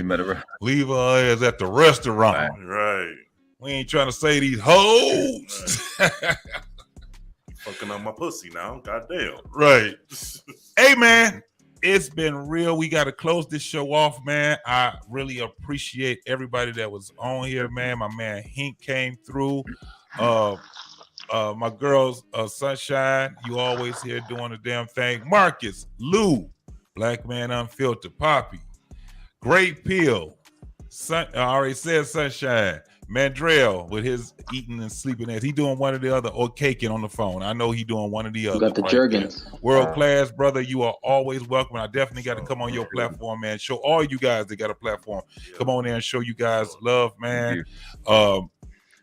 S20: leave her ass at the restaurant.
S3: Right.
S20: We ain't trying to say these hoes.
S3: Right. Fucking up my pussy now. Goddamn.
S20: Right. Hey, man. It's been real. We got to close this show off, man. I really appreciate everybody that was on here, man. My man Hink came through. My girls, Sunshine, you always here doing the damn thing. Marcus, Lou, Black Man Unfiltered, Poppy, Great Pill, I already said Sunshine, Mandrell with his eating and sleeping ass. He doing one or the other, or caking on the phone. I know he doing one or the other.
S17: Got the Jergens.
S20: World class, brother. You are always welcome. I definitely got to come on your platform, man. Show all you guys that got a platform. Come on there and show you guys love, man.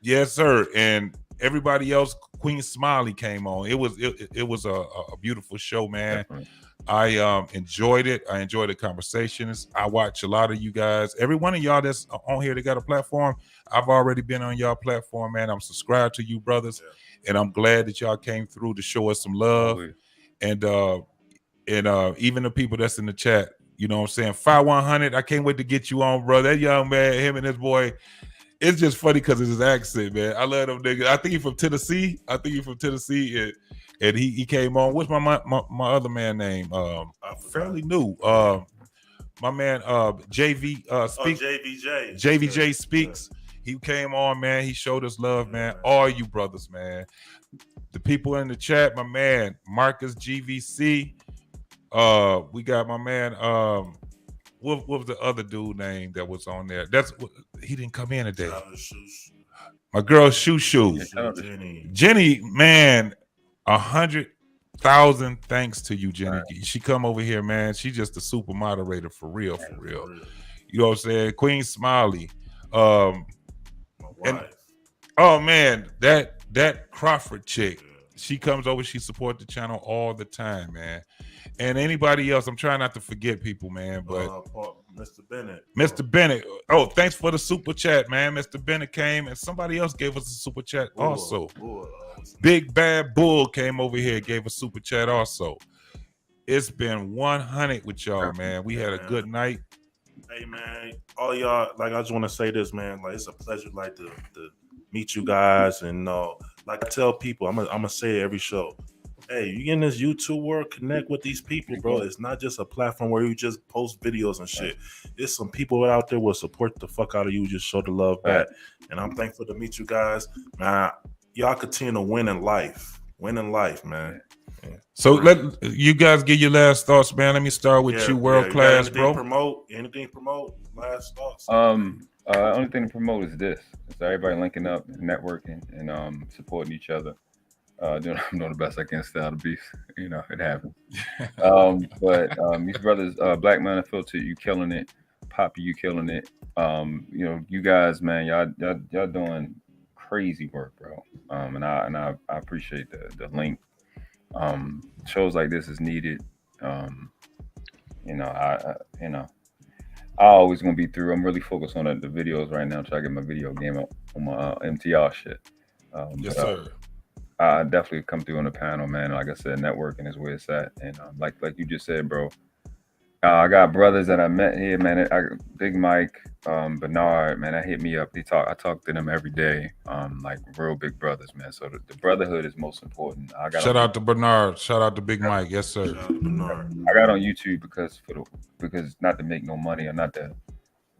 S20: Yes, sir. And everybody else, Queen Smiley came on. It was a beautiful show, man. Definitely. I enjoyed it. I enjoyed the conversations. I watch a lot of you guys. Every one of y'all that's on here that got a platform, I've already been on y'all platform, man. I'm subscribed to you, brothers, and I'm glad that y'all came through to show us some love. And even the people that's in the chat, you know what I'm saying? 5100, I can't wait to get you on, bro. That young man, him and his boy, it's just funny because of his accent, man. I love them niggas. I think he's from Tennessee. And he came on. What's my other man name? Fairly new. My man JV Speaks. JVJ Speaks. He came on, man. He showed us love, man. All you brothers, man. The people in the chat, my man Marcus GVC. We got my man. What was the other dude name that was on there? He didn't come in today. My girl Shoo. Jenny, man. 100,000 thanks to you, Jenny. She come over here, man. She just a super moderator for real. You know what I'm saying? Queen Smiley. And oh man, that Crawford chick. She comes over. She support the channel all the time, man. And anybody else, I'm trying not to forget people, man. But Mr. Bennett. Oh, thanks for the super chat, man. Mr. Bennett came, and somebody else gave us a super chat also. Big Bad Bull came over here, gave a super chat also. It's been 100 with y'all, man. We had a good night.
S3: Hey, man, all y'all, like, I just want to say this, man. Like, it's a pleasure, like, to meet you guys. And, like I tell people, I'm gonna say it every show. Hey, you in this YouTube world, connect with these people, bro. It's not just a platform where you just post videos and shit. There's some people out there will support the fuck out of you, just show the love back. And I'm thankful to meet you guys. Man, y'all continue to win in life. Man. Yeah.
S20: So let you guys get your last thoughts, man. Let me start with you, world class, bro.
S3: Anything promote? Last thoughts?
S4: Only thing to promote is this. It's everybody linking up, networking, and supporting each other. Doing the best I can stay out of beef. You know, it happens. But these brothers, Black Man Unfiltered, you killing it. Poppy, you killing it. You know, you guys, man, y'all doing crazy work, bro. And I appreciate the link. Shows like this is needed. You know, I always gonna be through. I'm really focused on the videos right now. Try to get my video game up on my MTR shit.
S20: Yes, sir.
S4: I definitely come through on the panel, man. Like I said, networking is where it's at, and like you just said, bro. I got brothers that I met here, man. Big Mike, Bernard, man, that hit me up. I talk to them every day, like real big brothers, man. So the brotherhood is most important.
S20: Shout out to Bernard. Shout out to Big Mike. Yes, sir.
S4: I got on YouTube because not to make no money or not to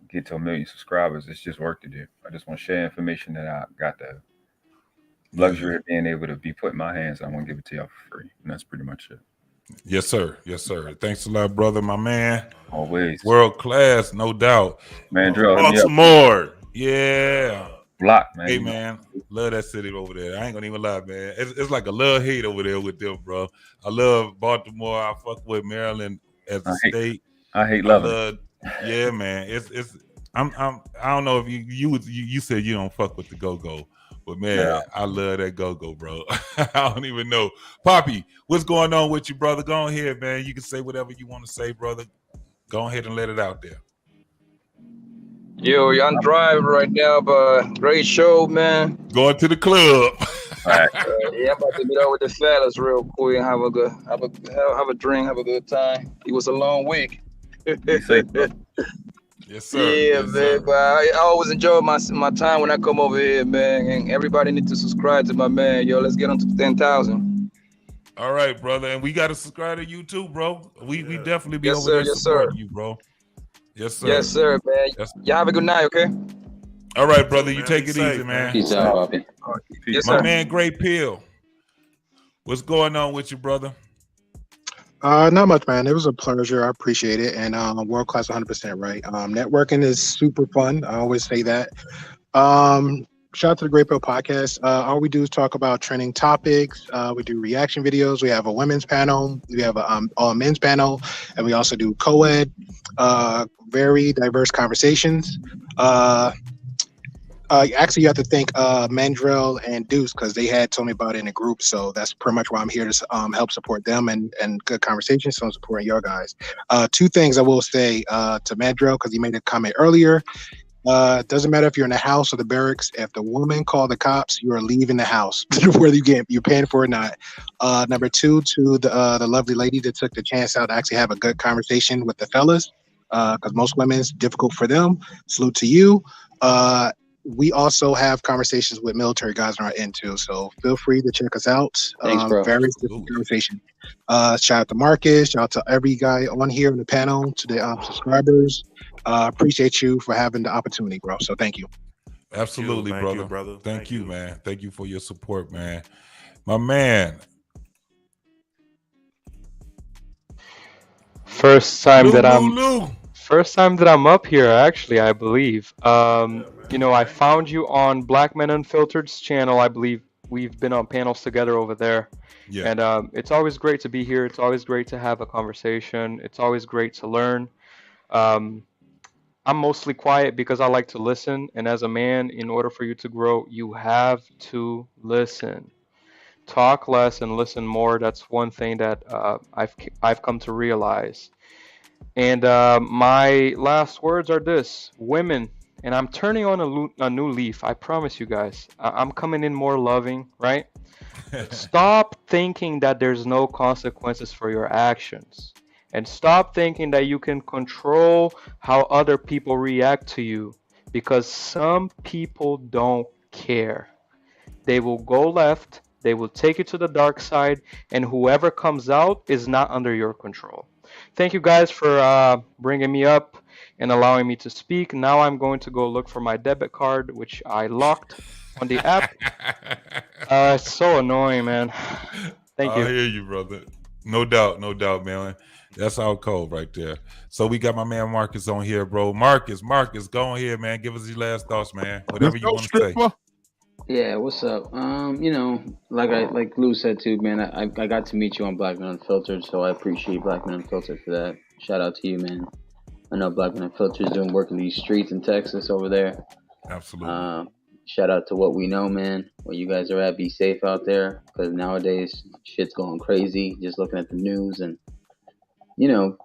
S4: get to 1 million subscribers. It's just work to do. I just want to share information that I got the luxury of being able to be put in my hands. I want to give it to y'all for free, and that's pretty much it.
S20: Yes, sir. Yes, sir. Thanks a lot, brother, my man.
S4: Always.
S20: World class, no doubt.
S4: Mandrell, hit me up.
S20: Baltimore. Yeah.
S4: Block, man.
S20: Hey, man. Love that city over there. I ain't gonna even lie, man. It's like a love hate over there with them, bro. I love Baltimore. I fuck with Maryland as a state.
S4: I hate loving
S20: it. Yeah, man. I don't know if you said you don't fuck with the go-go, but man,
S4: Yeah.
S20: I love that go-go, bro. I don't even know. Poppy, what's going on with you, brother? Go ahead, man. You can say whatever you want to say, brother. Go ahead and let it out there.
S22: Yo, I'm driving right now, but great show, man.
S20: Going to the club.
S22: Yeah, I'm about to meet up with the fellas real quick and have a drink, have a good time. It was a long week.
S20: Yes, sir.
S22: Yeah,
S20: Yes,
S22: man.
S20: sir.
S22: But I always enjoy my time when I come over here, man. And everybody need to subscribe to my man. Yo, let's get on to 10,000.
S20: All right, brother, and we got to subscribe to you too, bro. We definitely be
S22: Yes,
S20: over
S22: sir.
S20: there
S22: Yes,
S20: supporting
S22: sir.
S20: you, bro. Yes, sir.
S22: Yes, sir, man. Y'all have a good night, okay?
S20: All right, brother. You take it easy, man.
S17: Peace out, Bobby.
S22: Yes,
S20: My
S22: sir.
S20: man, Great Pill. What's going on with you, brother?
S21: Not much, man. It was a pleasure. I appreciate it. And world class 100% right. Networking is super fun. I always say that. Shout out to the Great Pill Podcast. All we do is talk about trending topics. We do reaction videos. We have a women's panel. We have a all men's panel. And we also do co-ed. Very diverse conversations. Actually, you have to thank Mandrell and Deuce because they had told me about it in a group. So that's pretty much why I'm here to help support them and good conversations. So I'm supporting your guys. Two things I will say to Mandrell because he made a comment earlier. Doesn't matter if you're in the house or the barracks. If the woman called the cops, you are leaving the house, whether you're paying for it or not. Number two, to the lovely lady that took the chance out to actually have a good conversation with the fellas, because most women it's difficult for them. Salute to you. We also have conversations with military guys on our end too, so feel free to check us out.
S17: Thanks, bro.
S21: Very different conversation. Shout out to Marcus. Shout out to every guy on here in the panel, to the subscribers. Appreciate you for having the opportunity, bro. So thank you.
S20: Absolutely,
S3: Thank
S20: brother.
S3: you, brother.
S20: Thank you, man. Thank you for your support, man. My man.
S1: First time that
S20: Lou.
S1: I'm up here, actually, I believe. You know, I found you on Black Men Unfiltered's channel. I believe we've been on panels together over there.
S20: Yeah.
S1: And it's always great to be here. It's always great to have a conversation. It's always great to learn. I'm mostly quiet because I like to listen. And as a man, in order for you to grow, you have to listen. Talk less and listen more. That's one thing that I've come to realize. And my last words are this: women, and I'm turning on a new leaf. I promise you guys. I'm coming in more loving, right? Stop thinking that there's no consequences for your actions. And stop thinking that you can control how other people react to you, because some people don't care. They will go left, they will take you to the dark side, and whoever comes out is not under your control. Thank you guys for bringing me up and allowing me to speak. Now I'm going to go look for my debit card, which I locked on the app. It's so annoying, man. Thank you.
S20: I hear you, brother. No doubt, man. That's our code right there. So we got my man Marcus on here, bro. Marcus, go on here, man. Give us your last thoughts, man. Whatever you want to say.
S17: Yeah, what's up? You know, like Lou said too, man. I got to meet you on Black Men Unfiltered, so I appreciate Black Men Unfiltered for that. Shout out to you, man. I know Black Men Unfiltered is doing work in these streets in Texas over there.
S20: Absolutely.
S17: Shout out to What We Know, man. Where you guys are at, be safe out there, because nowadays shit's going crazy. Just looking at the news, and you know,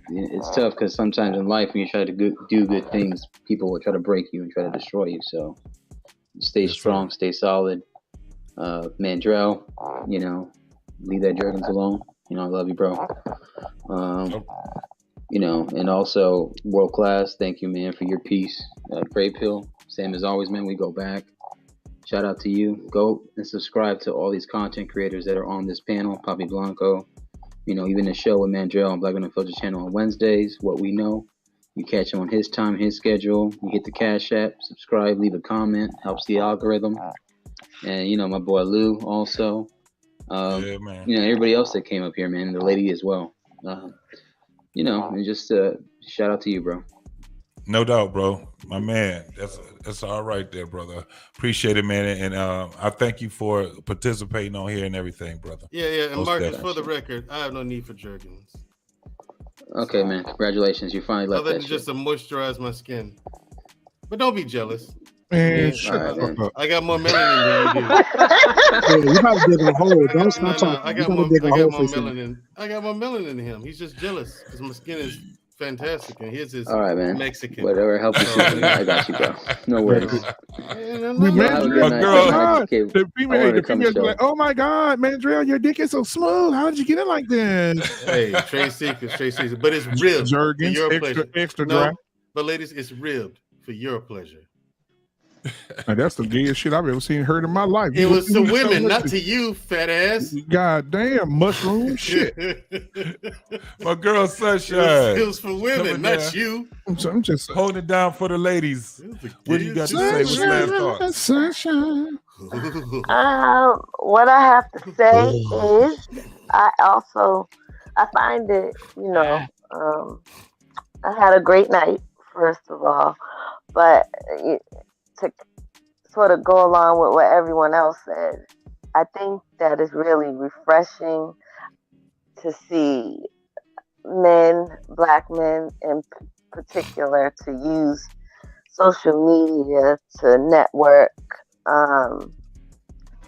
S17: it's tough because sometimes in life when you try to do good things, people will try to break you and try to destroy you. So stay strong, stay solid. Mandrell, you know, leave that Jergens alone. You know, I love you, bro. You know, and also World Class, thank you, man, for your piece. Great Pill, same as always, man. We go back. Shout out to you. Go and subscribe to all these content creators that are on this panel. Papi Blanco, you know, even the show with Mandrell on Black Men Unfiltered channel on Wednesdays. What We Know, you catch him on his time, his schedule. You hit the Cash App, subscribe, leave a comment, helps the algorithm. And you know, my boy Lou also.
S20: Yeah, man.
S17: You know, everybody else that came up here, man, the lady as well. You know, and just shout out to you, bro.
S20: No doubt, bro. My man. That's all right there, brother. Appreciate it, man. And I thank you for participating on here and everything, brother.
S8: Yeah. And
S20: Most
S8: Marcus,
S20: definitely.
S8: for the record, I have no need for Jergens.
S17: Okay, man. Congratulations. You finally left
S8: Other
S17: that
S8: than
S17: shit.
S8: just to moisturize my skin. But don't be jealous.
S6: Man,
S8: Yeah,
S6: shut the fuck up.
S8: I got more melanin than you do.
S21: Yeah, you gotta dig a hole. Don't stop talking.
S8: I
S21: You
S8: got
S21: gotta
S8: more
S21: dig a hole for
S8: melanin. I got more melanin than him. He's just jealous because my skin is fantastic and his is
S17: All right, man.
S8: Mexican.
S17: Whatever helps you. I got you, bro. No worries.
S6: We met
S17: have a
S6: you,
S17: good night,
S6: girl.
S17: man.
S6: The
S17: I wanted
S6: female,
S17: to come
S6: be
S17: show.
S6: like, "Oh my God, Mandrell, your dick is so smooth. How did you get it like this?"
S8: Hey, trade secrets, but it's ribbed
S6: Jergens,
S8: for your
S6: extra-
S8: pleasure.
S6: extra
S8: no,
S6: dry.
S8: but ladies, it's ribbed for your pleasure.
S6: Now, that's the gayest shit I've ever seen heard in my life.
S8: It was to women, not to you, fat ass.
S6: God damn, mushroom shit.
S20: My girl Sunshine.
S8: It was for women,
S20: Coming
S8: not
S20: down.
S8: you.
S6: I'm just
S20: holding it down for the ladies. What do you got to say? What's last thoughts?
S6: Sunshine.
S9: What I have to say is, I find it, I had a great night, first of all, but to sort of go along with what everyone else said, I think that is really refreshing to see Black men in particular, to use social media to network,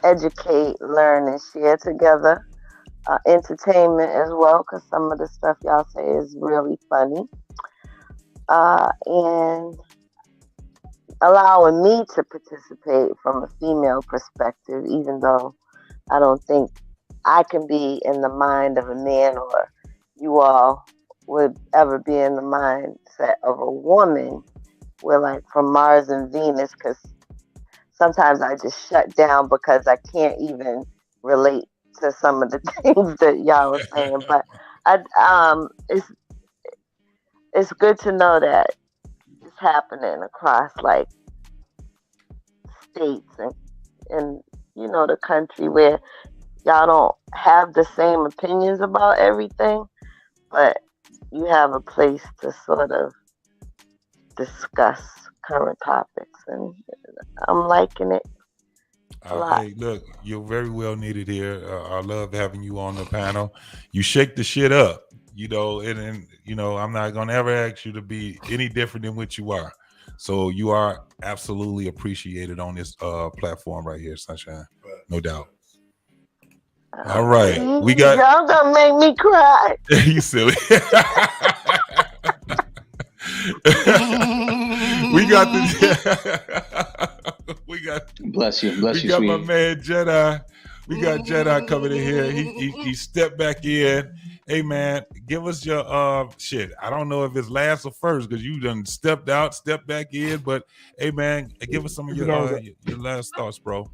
S9: educate, learn, and share together. Entertainment as well, because some of the stuff y'all say is really funny. And allowing me to participate from a female perspective, even though I don't think I can be in the mind of a man, or you all would ever be in the mindset of a woman. We're like from Mars and Venus, because sometimes I just shut down because I can't even relate to some of the things that y'all were saying. But it's good to know that it's happening across like states and the country, where y'all don't have the same opinions about everything, but you have a place to sort of discuss current topics, and I'm liking it a lot.
S20: Hey, look, you're very well needed here. I love having you on the panel. You shake the shit up, and I'm not gonna ever ask you to be any different than what you are. So you are absolutely appreciated on this platform right here, Sunshine. No doubt. All right, we got.
S9: Y'all gonna make me cry.
S20: You silly. We got
S17: bless you,
S20: we got
S17: sweetie.
S20: my man Jedi. We got Jedi coming in here. He stepped back in. Hey man, give us your shit. I don't know if it's last or first, because you done stepped out, stepped back in. But hey man, give us some of your last thoughts, bro.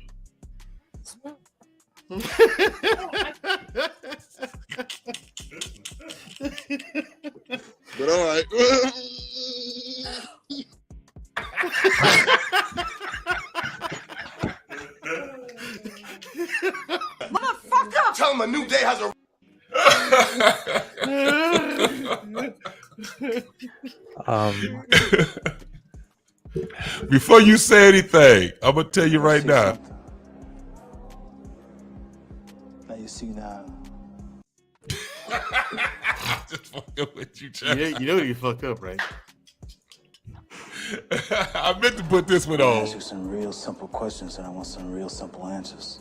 S12: But all right.
S18: Motherfucker! Tell him a new day has a.
S20: Before you say anything, I'm gonna tell you right now.
S19: Now you see now.
S20: Just fucking with you,
S8: You know you fucked up, right?
S20: I meant to put this one
S19: I
S20: on.
S19: ask you some real simple questions, and I want some real simple answers.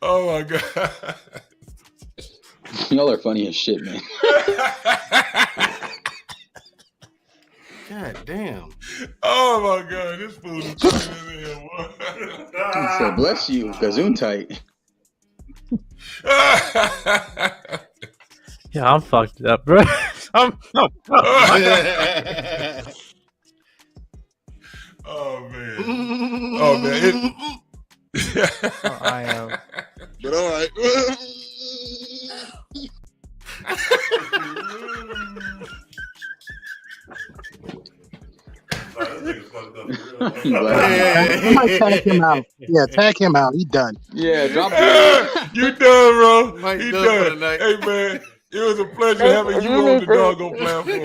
S20: Oh my god.
S17: Y'all are funny as shit, man.
S8: God damn.
S20: Oh my god, this fool is funny in here, boy.
S17: So bless you, Gazoon
S23: Yeah, I'm fucked up, bro.
S20: Oh man. Oh man.
S23: I am.
S12: But all right.
S21: Somebody tag him out. Yeah, tag him out. He done.
S17: Yeah, drop
S20: You done, bro.
S8: Mike
S20: He
S8: done for the
S20: done.
S8: night.
S20: Hey, man, it was a pleasure having you on the doggone platform.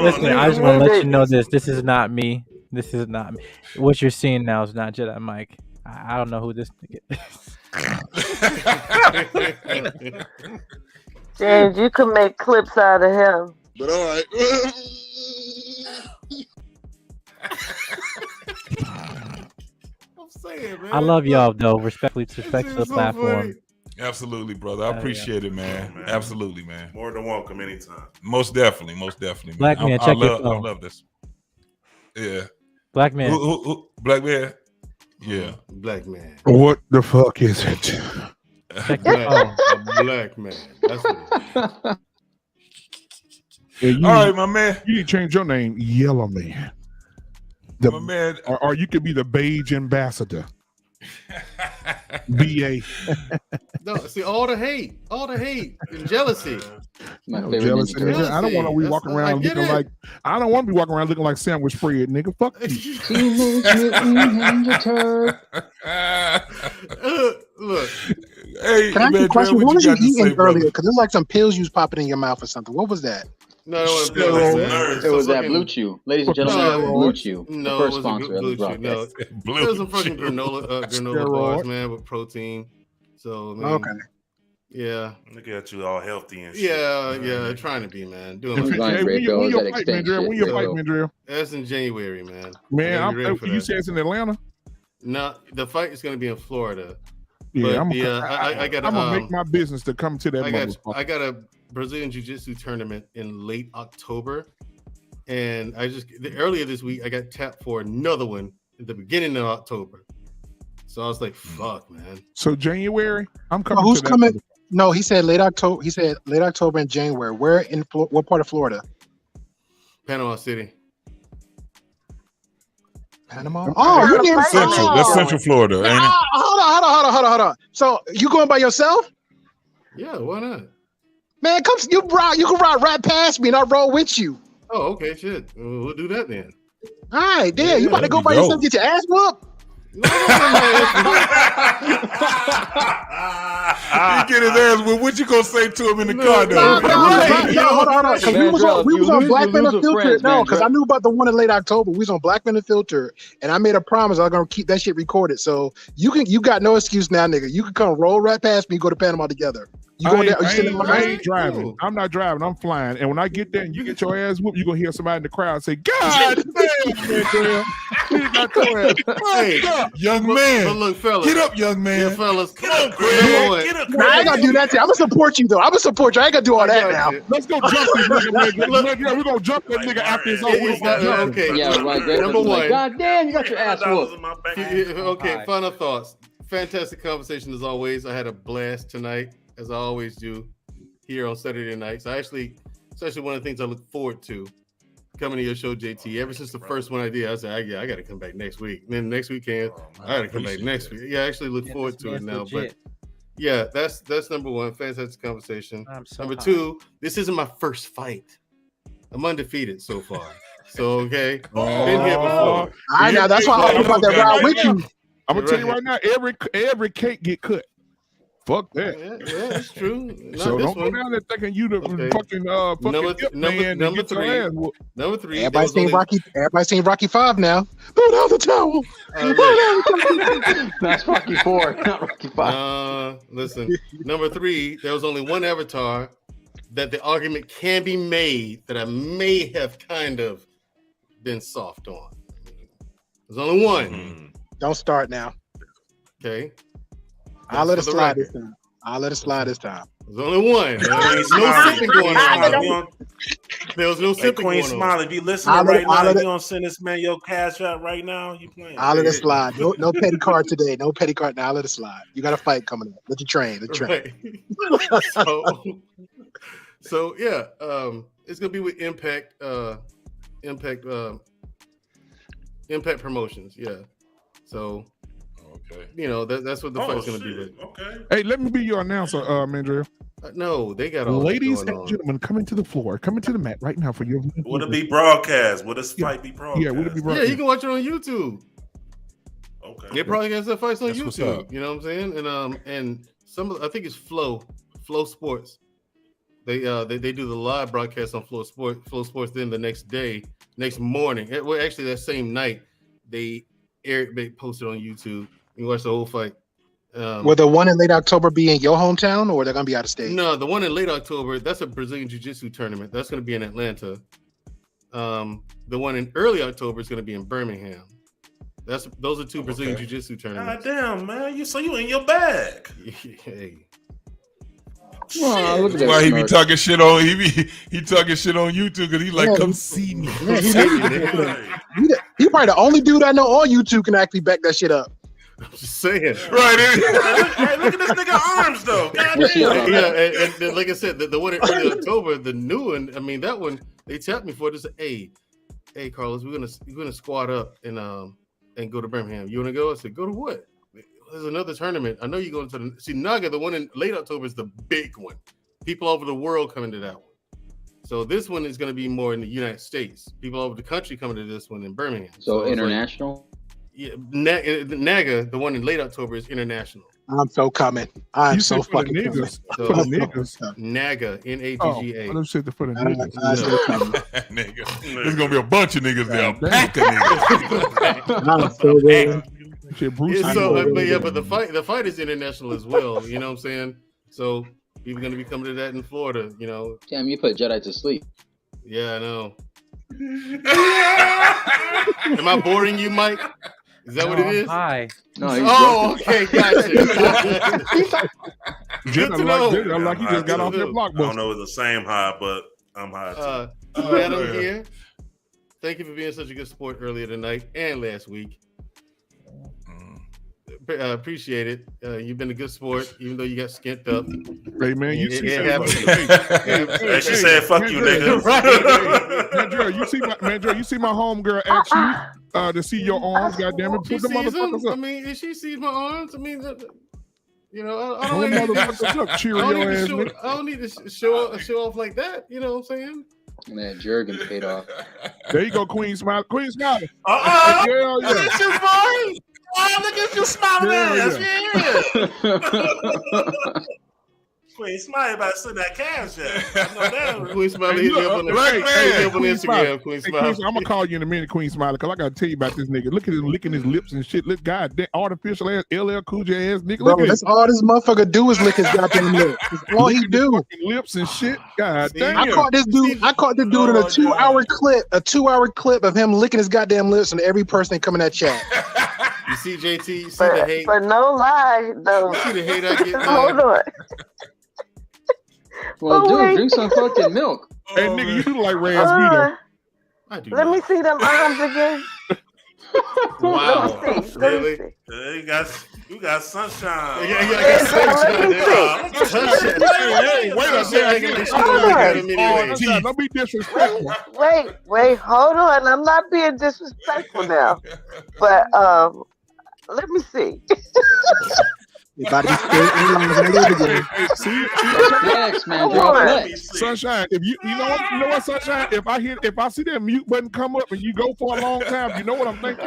S23: Listen, I just want to let you know this. This is not me. This is not me. What you're seeing now is not Jedi Mike. I don't know who this nigga is.
S9: James, you can make clips out of him.
S13: But all right.
S8: I'm saying, man.
S23: I love y'all though. Respect to the
S8: so
S23: platform.
S8: funny.
S20: Absolutely, brother. I appreciate it, man. Absolutely, man.
S3: More than welcome anytime.
S20: Most definitely, man.
S23: Black man, check your
S20: I
S23: phone.
S20: love this. Yeah.
S23: Black man.
S20: Who? Black man. Yeah.
S8: Black man.
S6: What the fuck is it?
S8: A black man. That's what
S6: Yeah,
S20: All right, my man.
S6: You need to change your name, Yellow Man.
S20: My man.
S6: Or you could be the Beige Ambassador. BA.
S8: No, see all the hate and jealousy.
S17: My
S6: No,
S17: favorite
S6: jealousy,
S17: Ninja Turtle.
S6: nigga. I don't want to be walking around looking like. I don't want to be walking around looking like sandwich bread, nigga. Fuck you.
S17: Teenage Mutant Ninja Turtle.
S8: Look.
S20: Hey,
S21: Can I ask you a
S20: man,
S21: question?
S20: Dre,
S21: What was
S20: you
S21: you
S20: got to say,
S21: eating
S20: brother?
S21: earlier? Because there's like some pills you was popping in your mouth or something. What was that?
S8: No, it wasn't pills, man.
S17: It was that Blue Chew. Ladies and gentlemen, Blue Chew.
S8: No,
S17: The
S8: it
S17: first
S8: wasn't
S17: sponsor of
S8: Blue
S17: this
S8: Chew. No,
S17: broadcast.
S8: it was some fucking granola bars, man, with protein. So, man,
S21: Okay.
S8: Yeah.
S3: Look at you all healthy and shit.
S8: Yeah, trying to be, man. Doing
S6: Hey,
S8: my
S6: when your fight, Mandrell? When your fight, Mandrell?
S8: That's in January, man.
S6: Man,
S8: Ready for
S6: you
S8: that.
S6: said it's in Atlanta?
S8: No, the fight is going to be in Florida.
S6: Yeah,
S8: But
S6: I'm gonna make my business to come to that.
S8: I got a Brazilian Jiu-Jitsu tournament in late October, and earlier this week I got tapped for another one at the beginning of October. So I was like, "Fuck, man."
S6: So January, I'm coming.
S21: Who's
S6: to that
S21: coming? No, he said late October. He said late October and January. Where in what part of Florida?
S8: Panama City.
S21: Panama. Oh, you near
S20: Central. That's Central Florida, ain't it?
S21: Hold on. So you going by yourself?
S8: Yeah, why not?
S21: Man, come. You can ride right past me, and I'll roll with you.
S8: Oh, okay, shit. We'll do that then.
S21: All right, damn. You about to go by yourself, get your ass whooped?
S20: He get his ass. Well, what you gonna say to him in the car, though?
S21: Hold on. Because we was on Black Men Unfiltered. No, because I knew about the one in late October. We was on Black Men Unfiltered, and I made a promise I was gonna keep that shit recorded. So you got no excuse now, nigga. You can come roll right past me, and go to Panama together. You going there?
S6: I ain't driving. I'm not driving. I'm flying. And when I get there and you get your ass whooped, you're gonna hear somebody in the crowd say, "God damn, Mandrell, you got your ass fucked up."
S20: Young man.
S8: But look, fellas.
S20: Get up, young man.
S8: Yeah, fellas.
S20: Come on, Craig.
S21: Get up, Craig. I ain't gonna do that to you. I'm gonna support you, though. I'm gonna support you. I ain't gonna do all that now.
S6: Let's go jump this nigga. We're gonna jump that nigga after it's over.
S8: Okay.
S17: Yeah, right. Great.
S8: Number one.
S17: God damn, you got your ass whooped.
S8: Okay, final thoughts. Fantastic conversation as always. I had a blast tonight, as I always do, here on Saturday nights. It's actually one of the things I look forward to, coming to your show, JT. Ever since the first one I did, I said, I got to come back next week. And then next weekend, I got to come back next week. Yeah, I actually look forward to it now.
S23: Legit.
S8: But yeah, that's number one. Fantastic conversation. Number
S23: hot.
S8: two, this isn't my first fight. I'm undefeated so far. So okay, been here before.
S21: I know. That's why I'm about to ride with you.
S6: I'm gonna tell you right now, every cake get cut. Fuck that.
S8: Yeah, that's true. Not
S6: So
S8: this
S6: don't go
S8: one.
S6: down there thinking you the fucking
S8: Number three. Number three.
S21: Everybody seen Rocky 5 now. Throw down the towel.
S17: That's Rocky 4, not Rocky 5.
S8: Listen. Number three. There was only one avatar that the argument can be made that I may have kind of been soft on. There's only one.
S21: Don't start now.
S8: Okay.
S21: I'll let it slide this time.
S8: There's only one. There's no sipping going on. There was no sipping
S3: Queen
S8: going on.
S3: Smile, if you listening right now, you gonna send this man your cash out right now? You playing?
S21: I'll let it slide. No petty card today. No petty card. Now I'll let it slide. You got a fight coming up. Let you train.
S8: Right. So yeah, it's gonna be with Impact Promotions. Yeah. So
S20: okay,
S8: that's what the fight's gonna be with.
S3: Okay.
S6: Hey, let me be your announcer, Mandrell.
S8: No, they got all
S6: Ladies
S8: that
S6: and
S8: going on.
S6: gentlemen, coming to the floor, coming to the mat right now for your.
S3: Would it be broadcast? Would this fight be broadcast?
S6: Yeah, would it be
S8: Yeah,
S6: broadcast?
S8: you can watch it on YouTube.
S3: Okay.
S8: They probably got some fights on
S20: That's what's
S8: YouTube.
S20: up.
S8: You know what I'm saying? And some of I think it's Flow Sports. They do the live broadcast on Flow Sports. Then the next morning, well, actually that same night, they posted on YouTube. You watch the whole fight.
S21: Will the one in late October be in your hometown, or they're gonna be out of state?
S8: No, the one in late October, that's a Brazilian Jiu-Jitsu tournament. That's going to be in Atlanta. The one in early October is going to be in Birmingham. Those are two Brazilian Jiu-Jitsu tournaments.
S3: God damn, man! You in your bag?
S8: Hey.
S17: Oh, look at that
S20: Why he be
S17: smirk.
S20: talking shit on he talking shit on YouTube because he like come see me.
S21: Yeah, he probably the only dude I know on YouTube can actually back that shit up.
S8: I'm just saying.
S20: Right.
S3: Hey, look at this nigga arms though. God damn.
S8: Yeah, and like I said, the one in early October, the new one. I mean, that one they tapped me for. Just hey, Carlos, we're gonna squad up and go to Birmingham. You want to go? I said, go to what? There's another tournament. I know you're going to Naga. The one in late October is the big one. People all over the world coming to that one. So this one is going to be more in the United States. People all over the country coming to this one in Birmingham.
S17: So international.
S8: Yeah, Naga, the one in late October is international.
S21: I'm so coming. I'm
S6: You
S21: so
S6: said for the
S21: fucking coming.
S6: niggas. For the niggas.
S8: Naga,
S6: Oh,
S8: N-A-G-G-A.
S6: I done said for the niggas.
S20: Nigga. There's gonna be a bunch of niggas there. A pack of niggas.
S21: I'm so good.
S6: Shit, Bruce.
S8: Yeah, but the fight is international as well. You know what I'm saying? So people gonna be coming to that in Florida. You know.
S17: Damn, you put Jedi to sleep.
S8: Yeah, I know. Am I boring you, Mike? Is that what it is?
S23: Hi.
S17: No, he's
S8: okay, gotcha. Good to know.
S6: I like you just got off that
S3: I
S6: blockbuster.
S3: don't know if it's the same high, but I'm high too.
S8: Adam here. Thank you for being such a good sport earlier tonight and last week. Appreciate it. You've been a good sport, even though you got skint up.
S6: Hey man, you see
S3: Hey, she said, "Fuck you, nigga."
S6: Mandrell, you see my homegirl ask you to see your arms. Goddamn it,
S8: She
S6: put the
S8: sees them.
S6: motherfuckers
S8: I
S6: up.
S8: mean, if she sees my arms, I mean, you know, I
S6: Pull
S8: don't
S6: the
S8: need
S6: motherfuckers up, Cheerio ass nigga.
S8: I don't need to show off like that. You know what I'm saying?
S17: And that Jergens paid off.
S6: There you go, Queen Smiley. Queen Smiley.
S3: Uh-oh.
S6: Yeah, yeah.
S3: Look at you, boy. Oh, look at you smiling ass. Yeah. Queen Smiley about to send that cash out.
S8: Queen Smiley hit me up on Instagram. Queen Smiley.
S6: I'm gonna call you in a minute, Queen Smiley, because I gotta tell you about this nigga. Look at him licking his lips and shit. Look, goddamn artificial ass LL Cool J ass nigga.
S21: Bro,
S6: Look at
S21: that's all this motherfucker do is lick his goddamn lips. That's all he do.
S6: Lips and shit. God damn.
S21: I caught this dude in a 2-hour clip of him licking his goddamn lips and every person coming in that chat.
S8: You see, JT, you see the hate.
S9: But no lie, though.
S8: You see the hate I get.
S9: Hold on.
S17: Well, dude, drink some fucking milk.
S6: Hey, nigga, you do like Raz
S9: Let me see them arms again.
S8: Wow.
S3: Really? You got sunshine.
S8: Yeah, I got sunshine.
S6: Sunshine. Don't be disrespectful.
S9: Wait, hold on. I'm not being disrespectful now. But let me see.
S21: About to be Spirit Airlines all over again.
S17: Flex, man, draw flex.
S6: Sunshine, if you know what, Sunshine, if I see that mute button come up and you go for a long time, you know what I'm thinking?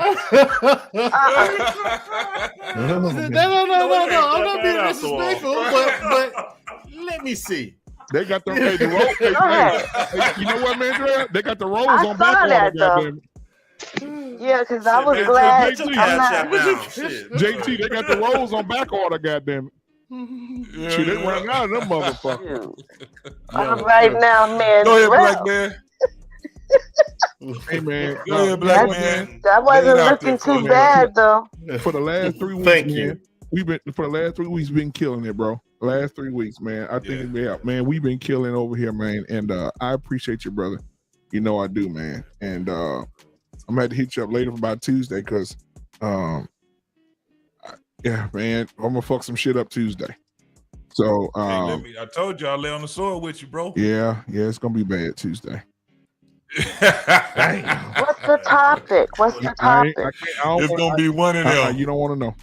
S8: No. I'm not being disrespectful, but let me see.
S6: They got the roll. You know what, Mandrell? They got the rolls on back order, goddamn.
S9: Yeah, because I was glad.
S6: JT, they got the rolls on back order, goddamn it. Shit, they running out of them motherfuckers.
S9: All right now, man.
S20: Go ahead, black man.
S6: Hey man,
S20: go ahead, black man.
S9: That wasn't looking too bad though.
S6: For the last 3 weeks,
S8: Thank
S6: man,
S8: you.
S6: We've been killing it, bro. Last 3 weeks, man. I think we've been killing over here, man. And I appreciate you, brother. You know I do, man. And I'm gonna have to hit you up later about Tuesday, because yeah, man, I'm gonna fuck some shit up Tuesday. So
S20: I told you I'll lay on the sword with you, bro.
S6: yeah, it's gonna be bad Tuesday.
S9: What's the topic?
S20: It's gonna be one of them.
S6: You don't want to know.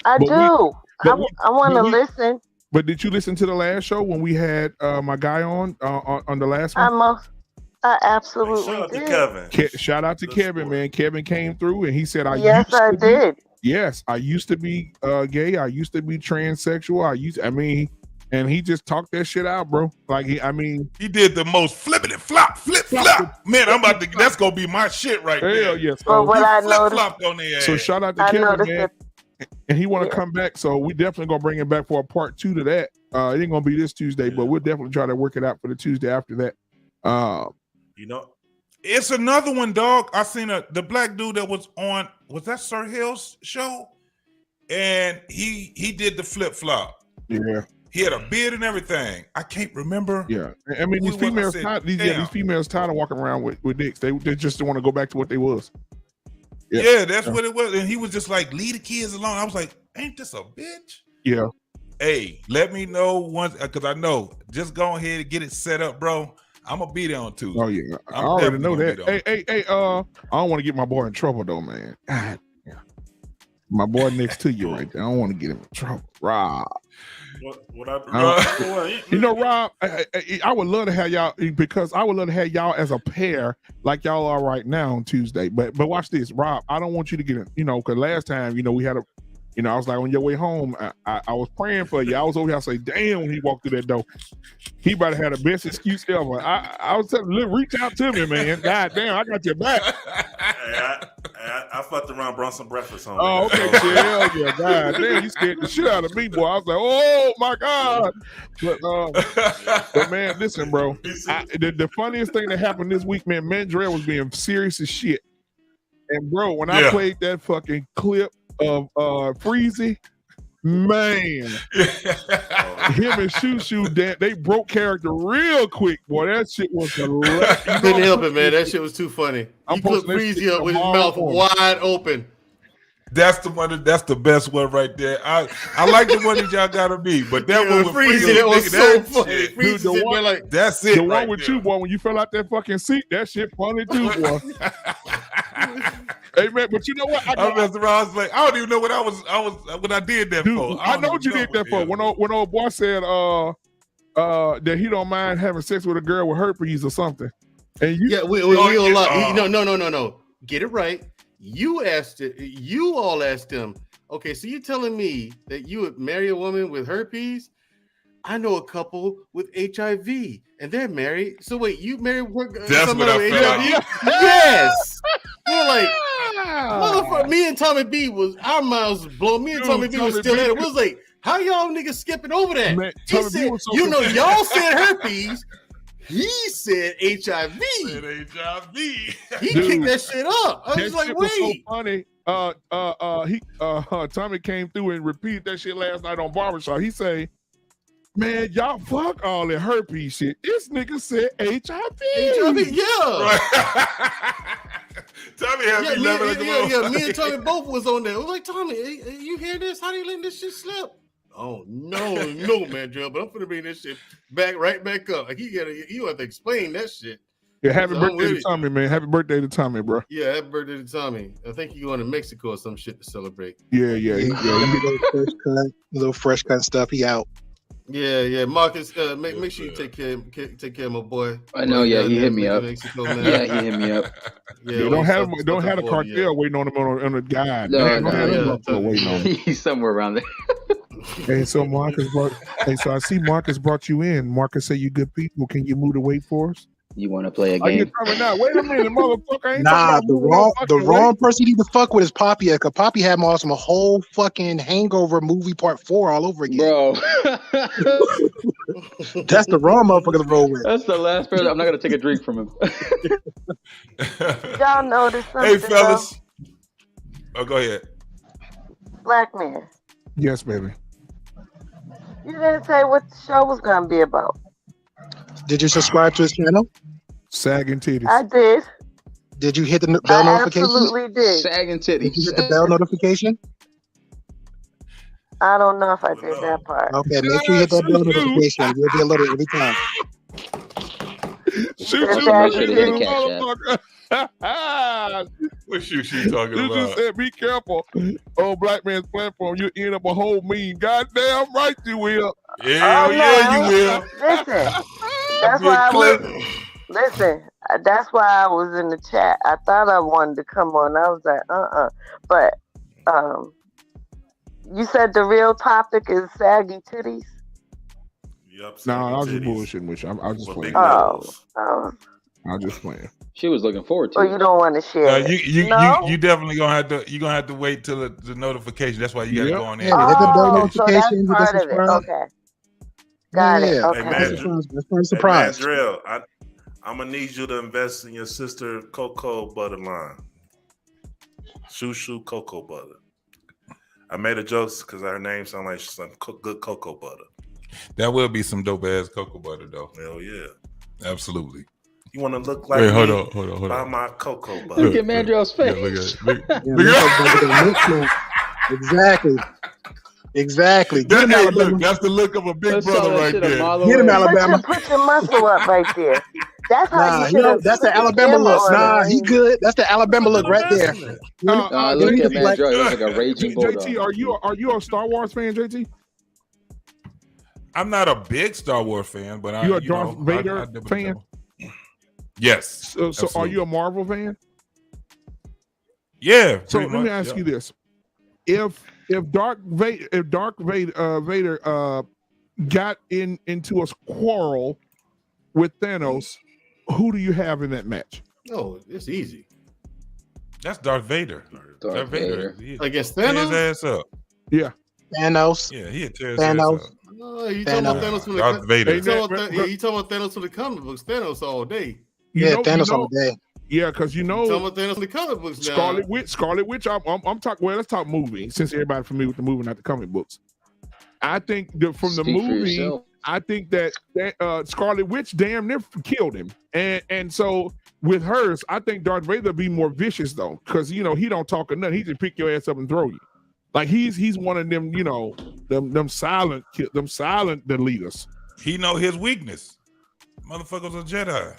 S9: I do. I want to
S6: we-
S9: listen.
S6: But did you listen to the last show when we had my guy on the last one?
S9: I absolutely
S3: Shout out to
S9: did.
S3: Kevin.
S6: Shout out to Kevin, man. Kevin came through and he said, I
S9: did.
S6: Yes, I used to be gay. I used to be transsexual. And he just talked that shit out, bro. Like he
S20: did the most flippity flop, flip flop. Man, that's gonna be my shit right there.
S6: Hell yes.
S9: But what I noticed,
S20: flopped on their ass.
S6: So shout out to Kevin, man. And he want to come back, so we definitely gonna bring him back for a part 2 to that. It ain't gonna be this Tuesday, but we'll definitely try to work it out for the Tuesday after that.
S20: It's another one, dog. I seen the black dude that was on. Was that Sir Hill's show? And he did the flip flop.
S6: Yeah.
S20: He had a beard and everything. I can't remember.
S6: Yeah, I mean these females tired of walking around with dicks. They just want to go back to what they was.
S20: Yeah, that's what it was. And he was just like, leave the kids alone. I was like, ain't this a bitch?
S6: Yeah.
S20: Hey, let me know once, because I know. Just go ahead and get it set up, bro. I'm gonna be there on Tuesday.
S6: Oh yeah, I already know that. Hey, I don't want to get my boy in trouble though, man. God, yeah. My boy next to you right there. I don't want to get him in trouble. Rob. Rob, I would love to have y'all, because I would love to have y'all as a pair like y'all are right now on Tuesday. But watch this, Rob. I don't want you to get it, because last time, we had I was like, on your way home, I was praying for you. I was over here, I say, damn, when he walked through that door, he better have the best excuse ever. I was telling him, reach out to me, man. God damn, I got your back.
S3: I fucked around, brought some breakfast home.
S6: Oh, okay, hell yeah, God damn, you scared the shit out of me, boy. I was like, oh my God. But man, listen, bro. The funniest thing that happened this week, man, Mandrell was being serious as shit. And bro, when I played that fucking clip of Freezy, man, him and Shoo they broke character real quick, boy. That shit was hilarious.
S8: Couldn't help it, man. That shit was too funny. He put Freezy up with his mouth wide open.
S20: That's the one. That's the best one right there. I like the one that y'all gotta be, but that one with Freezy,
S8: that was so funny.
S6: Dude, the one,
S8: like,
S20: that's it.
S6: The one
S20: right
S6: with
S20: there.
S6: you, boy, when you fell out that fucking seat, that shit funny too, boy. Hey man, but you know what?
S20: I messed around. I was like, I don't even know what I was when I did that for.
S6: I know what you did that for. When old boy said that he don't mind having sex with a girl with herpes or something. And you
S8: we all like, no. Get it right. You asked it. You all asked him. Okay, so you're telling me that you would marry a woman with herpes? I know a couple with HIV and they're married. So wait, you married somebody with HIV? Yes. We're like, motherfucker. Me and Tommy B our minds was blown. Me and Tommy B was still at it. We was like, how y'all niggas skipping over that? Man, he said, y'all said herpes. He said HIV. He kicked that shit up. I was like, wait.
S6: So funny. Tommy came through and repeated that shit last night on Barbershop. He say, man, y'all fuck all that herpes shit. This nigga said HIV.
S8: Yeah.
S20: Right. Tommy had me laughing.
S8: Yeah. Me and Tommy both was on there. I was like, Tommy, you hear this? How do you let this shit slip? Oh no, man, Joe. But I'm gonna bring this shit right back up. Like you have to explain that shit.
S6: Yeah, happy birthday to Tommy, man. Happy birthday to Tommy, bro.
S8: Yeah, happy birthday to Tommy. I think you're going to Mexico or some shit to celebrate.
S6: Yeah.
S21: Little fresh cut stuff. He out.
S8: Yeah. Marcus, make sure you take care of my boy.
S17: I know. Yeah, he hit me up.
S8: Mexico, man.
S17: Yeah, he hit me up.
S6: Yeah, don't have a cartel waiting on him on a guide.
S17: He's somewhere around there.
S6: Hey, so so I see Marcus brought you in. Marcus say you good people. Can you move the weight for us?
S17: You want to play a game?
S6: Are you coming out? Wait a minute, motherfucker.
S21: The wrong person you need to fuck with is Poppy. Because Poppy had him awesome a whole fucking Hangover movie part 4 all over again.
S17: Bro.
S21: That's the wrong motherfucker to roll with.
S17: That's the last person. I'm not going to take a drink from him.
S9: Y'all notice something?
S20: Hey, fellas. Oh, go ahead.
S9: Black man.
S6: Yes, baby.
S9: You didn't say what the show was going to be about.
S21: Did you subscribe to his channel?
S6: Sagging titties.
S9: I did.
S21: Did you hit the bell notification?
S9: Absolutely did.
S17: Sagging titties.
S21: Did you hit the bell notification?
S9: I don't know if I did that part.
S21: Okay, make sure you hit that bell notification. You'll be alerted every time.
S20: What shoot she talking about?
S6: You just said, be careful. On Black Man's platform, you end up a whole meme. Goddamn right you will.
S20: Hell yeah, you will.
S9: Listen, that's why I was. Listen, that's why I was in the chat. I thought I wanted to come on. I was like, But you said the real topic is saggy titties.
S3: Yep.
S6: No, I was just bullshitting with you. I was just playing.
S9: Oh.
S6: I was just playing.
S17: She was looking forward to
S9: Oh,
S17: it.
S9: you don't want to share?
S20: You definitely gonna have to wait till the notification. That's why you gotta go on there.
S9: So that's part of it. Okay. Got it. Okay.
S21: That's for a surprise.
S3: Hey, Mandrell, I'm gonna need you to invest in your sister cocoa butter line. Shoo cocoa butter. I made a joke because her name sounds like some good cocoa butter.
S20: That will be some dope ass cocoa butter though.
S3: Hell yeah.
S20: Absolutely.
S3: You want to look like
S20: hold
S3: me?
S20: on.
S3: Buy my cocoa butter.
S17: Look at Mandrell's face.
S21: Exactly.
S20: That's the look of a big brother right there.
S21: Get him, Alabama.
S9: Put your muscle up right there. That's how you should.
S21: That's the Alabama look. Nah, he good. That's the Alabama look right there.
S17: Look at Mandrell. He looks like a raging bulldog.
S6: JT, are you a Star Wars fan, JT?
S20: I'm not a big Star Wars fan, but
S6: you a Darth Vader fan?
S20: Yes.
S6: So are you a Marvel fan?
S20: Yeah.
S6: So let me ask you this: if Darth Vader got into a quarrel with Thanos, who do you have in that match?
S8: Oh, it's easy.
S20: That's Darth Vader.
S17: Darth Vader.
S8: Against
S20: Tear
S8: Thanos?
S20: his ass up.
S6: Yeah.
S21: Thanos.
S20: Yeah, he'd tear his ass up.
S8: You talking about Thanos from
S20: Darth Vader.
S8: You talking about Thanos from the comic books? Thanos all day.
S21: Thanos all day.
S6: Yeah, because
S8: talking about Thanos from the comic books now.
S6: Scarlet Witch. I'm talking. Well, let's talk movie since everybody's familiar with the movie, not the comic books. I think from the movie, I think that Scarlet Witch damn near killed him, and so with hers, I think Darth Vader be more vicious though, because he don't talk or nothing. He just pick your ass up and throw you. Like he's one of them, them silent leaders.
S20: He know his weakness. Motherfucker's a Jedi.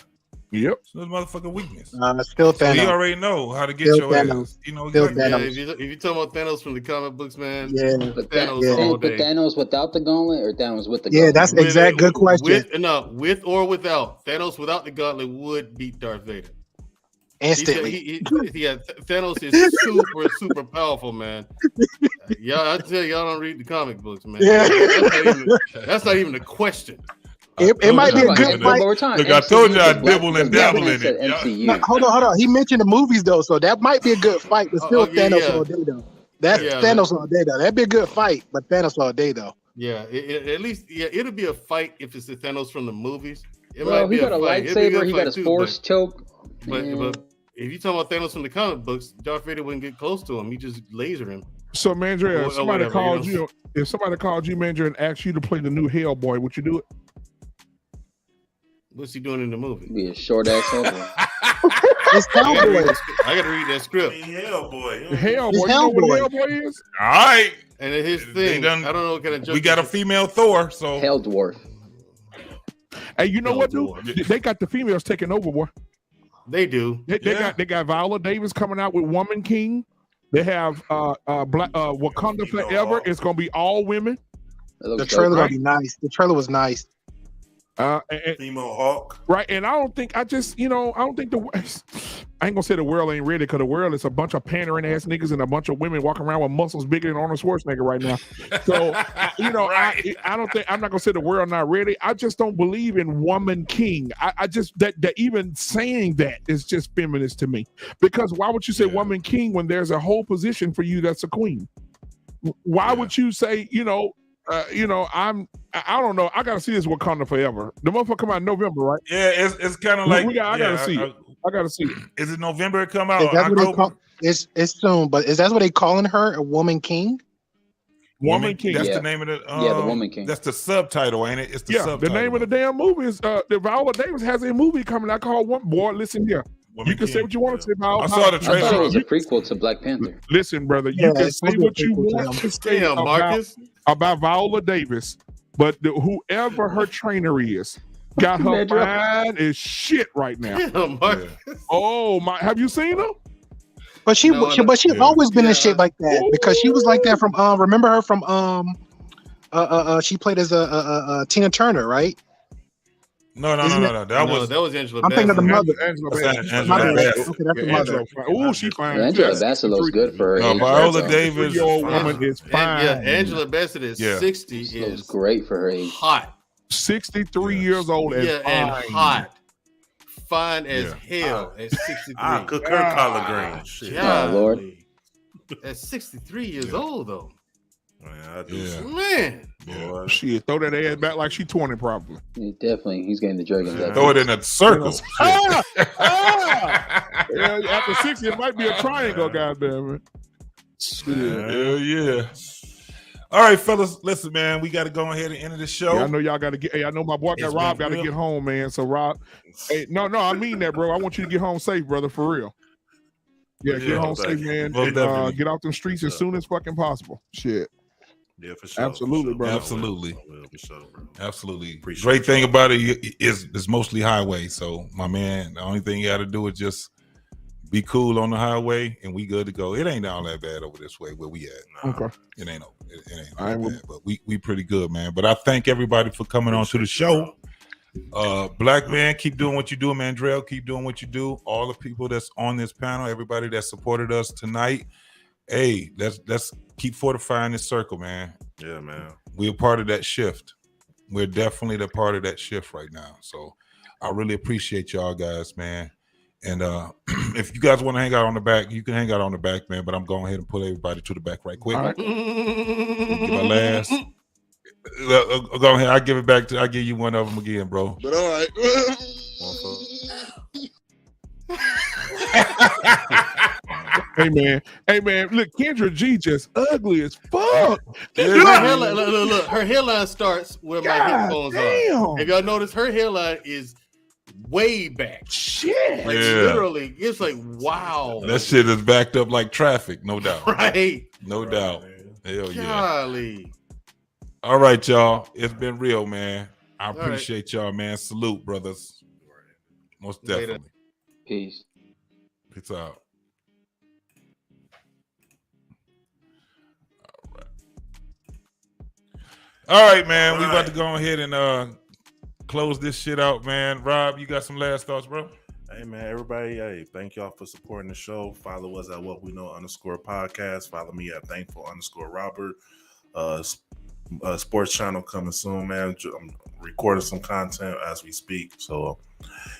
S6: Yep.
S20: So his motherfucking weakness.
S21: Still Thanos.
S20: He already know how to get
S21: Still
S20: your
S21: Thanos.
S20: ass. You know
S21: Still
S20: exactly.
S8: If you talking about Thanos from the comic books, man.
S21: Yeah.
S8: Thanos all day.
S17: But Thanos without the gauntlet or Thanos with the
S21: Yeah,
S17: gauntlet?
S21: that's exact good question.
S8: With or without. Thanos without the gauntlet would beat Darth Vader.
S21: Instantly.
S8: Thanos is super powerful, man. I tell y'all don't read the comic books, man.
S21: Yeah.
S8: That's not even a question.
S21: It might be a good fight.
S20: Look, I told you I dibble and dabble in it.
S21: No, hold on. He mentioned the movies though, so that might be a good fight, but still Thanos all day though. That's Thanos all day though. That'd be a good fight, but Thanos all day though.
S8: Yeah, at least it'll be a fight if it's the Thanos from the movies. It
S17: Well,
S8: might be
S17: he got a
S8: fight.
S17: lightsaber. He got his force choke.
S8: But if you talking about Thanos from the comic books, Darth Vader wouldn't get close to him. He just laser him.
S6: So, Mandrell, if somebody
S8: whatever,
S6: called you, Mandrell, and asked you to play the new Hellboy, would you do it?
S8: What's he doing in the movie?
S17: Be a short ass Hellboy.
S21: It's Hellboy.
S8: I gotta read that script.
S3: Hellboy.
S6: Hellboy. You know what Hellboy is?
S20: All right.
S8: And his thing, I don't know what kind of joke.
S20: We got a female Thor, so
S17: Hell Dwarf.
S6: Hey, you know what, dude? They got the females taking over, boy.
S8: They do.
S6: They got Viola Davis coming out with Woman King. They have Wakanda Forever. It's gonna be all women.
S21: The trailer gonna be nice. The trailer was nice.
S3: Female Hawk.
S6: Right, and I don't think I don't think I ain't gonna say the world ain't ready, because the world is a bunch of pandering ass niggas and a bunch of women walking around with muscles bigger than Arnold Schwarzenegger right now. So I don't think, I'm not gonna say the world not ready. I just don't believe in Woman King. I just that even saying that is just feminist to me, because why would you say Woman King when there's a whole position for you that's a queen? Why would you say I don't know. I gotta see this Wakanda Forever. The motherfucker come out in November, right?
S20: Yeah, it's kind of like
S6: I gotta see it. I gotta see it.
S20: Is it November? It come out?
S21: Is that what it's soon, but is that what they calling her, a Woman King?
S6: Woman King.
S20: That's the name of it.
S17: The Woman King.
S20: That's the subtitle, ain't it? It's the subtitle.
S6: The name of the damn movie is the Viola Davis has a movie coming out called One. Boy, listen here. You can say what you want to say about.
S20: I saw the trailer.
S17: I thought it was a prequel to Black Panther.
S6: Listen, brother, you can say what you want to say about Viola Davis, but whoever her trainer is got her mind is shit right now. Oh my! Have you seen her?
S21: But she's always been in shit like that, because she was like that from remember her from She played as a Tina Turner, right?
S20: No. That was
S8: Angela.
S21: I'm thinking of the mother.
S20: Angela
S21: My bad.
S20: Bassett.
S21: Okay, that's the mother.
S6: Oh, she fine.
S17: Yeah, Angela Bassett looks good for her
S20: No,
S17: age.
S20: Viola Davis.
S6: 63-year-old woman is fine.
S8: Yeah, Angela Bassett is 60. Is
S17: great for her age.
S8: Hot.
S6: 63 years old and
S8: and
S6: fine.
S8: hot. Fine as hell at 63.
S3: I cook her collard greens. Shit.
S8: God.
S17: Oh, Lord.
S8: At 63 years old, though.
S3: Man, I do.
S8: Man.
S3: Boy.
S6: Shit, throw that ass back like she 20 probably.
S17: He's getting the jerky.
S20: Throw it in a circle.
S6: Yeah, after 60, it might be a triangle, goddamn it.
S20: Hell yeah. All right, fellas. Listen, man, we got to go ahead and end the show.
S6: Yeah, I know y'all got to get. Hey, I know my boy got Rob got to get home, man. So Rob, hey, no, I mean that, bro. I want you to get home safe, brother, for real. Yeah, get home safe, man. And, get off them streets as soon as fucking possible. Shit.
S3: Yeah, for sure.
S6: Absolutely, bro.
S20: Absolutely.
S3: For sure, bro.
S20: Absolutely.
S3: Appreciate
S20: Great thing about it is mostly highway. So, my man, the only thing you got to do is just be cool on the highway, and we good to go. It ain't all that bad over this way where we at.
S6: Okay.
S20: It ain't all that bad, but we pretty good, man. But I thank everybody for coming on to the show. Black man, keep doing what you do. Mandrell, keep doing what you do. All the people that's on this panel, everybody that supported us tonight. Hey, let's keep fortifying this circle, man.
S3: Yeah, man.
S20: We're part of that shift. We're definitely the part of that shift right now. So I really appreciate y'all guys, man. And if you guys want to hang out on the back, you can hang out on the back, man. But I'm going ahead and pull everybody to the back right quick.
S6: All right.
S20: Give my last. Go ahead. I'll give you one of them again, bro.
S13: But all right.
S6: Hey man, look, Kendra G just ugly as fuck.
S8: Look, her hairline starts where my headphones
S6: damn.
S8: are. If y'all notice, her hairline is way back.
S6: Shit.
S8: Like literally, it's like wow.
S20: That shit is backed up like traffic, no doubt.
S8: Right.
S20: No doubt. Hell yeah.
S8: Golly.
S20: All right, y'all. It's been real, man. I
S8: All
S20: appreciate y'all, man. Salute, brothers. Most definitely.
S17: Peace.
S20: Peace out. All right, man. We about to go ahead and close this shit out, man. Rob, you got some last thoughts, bro?
S3: Hey, man, everybody. Hey, thank y'all for supporting the show. Follow us at What We Know _podcast. Follow me at Thankful_Robert. Sports channel coming soon, man. I'm recording some content as we speak. So,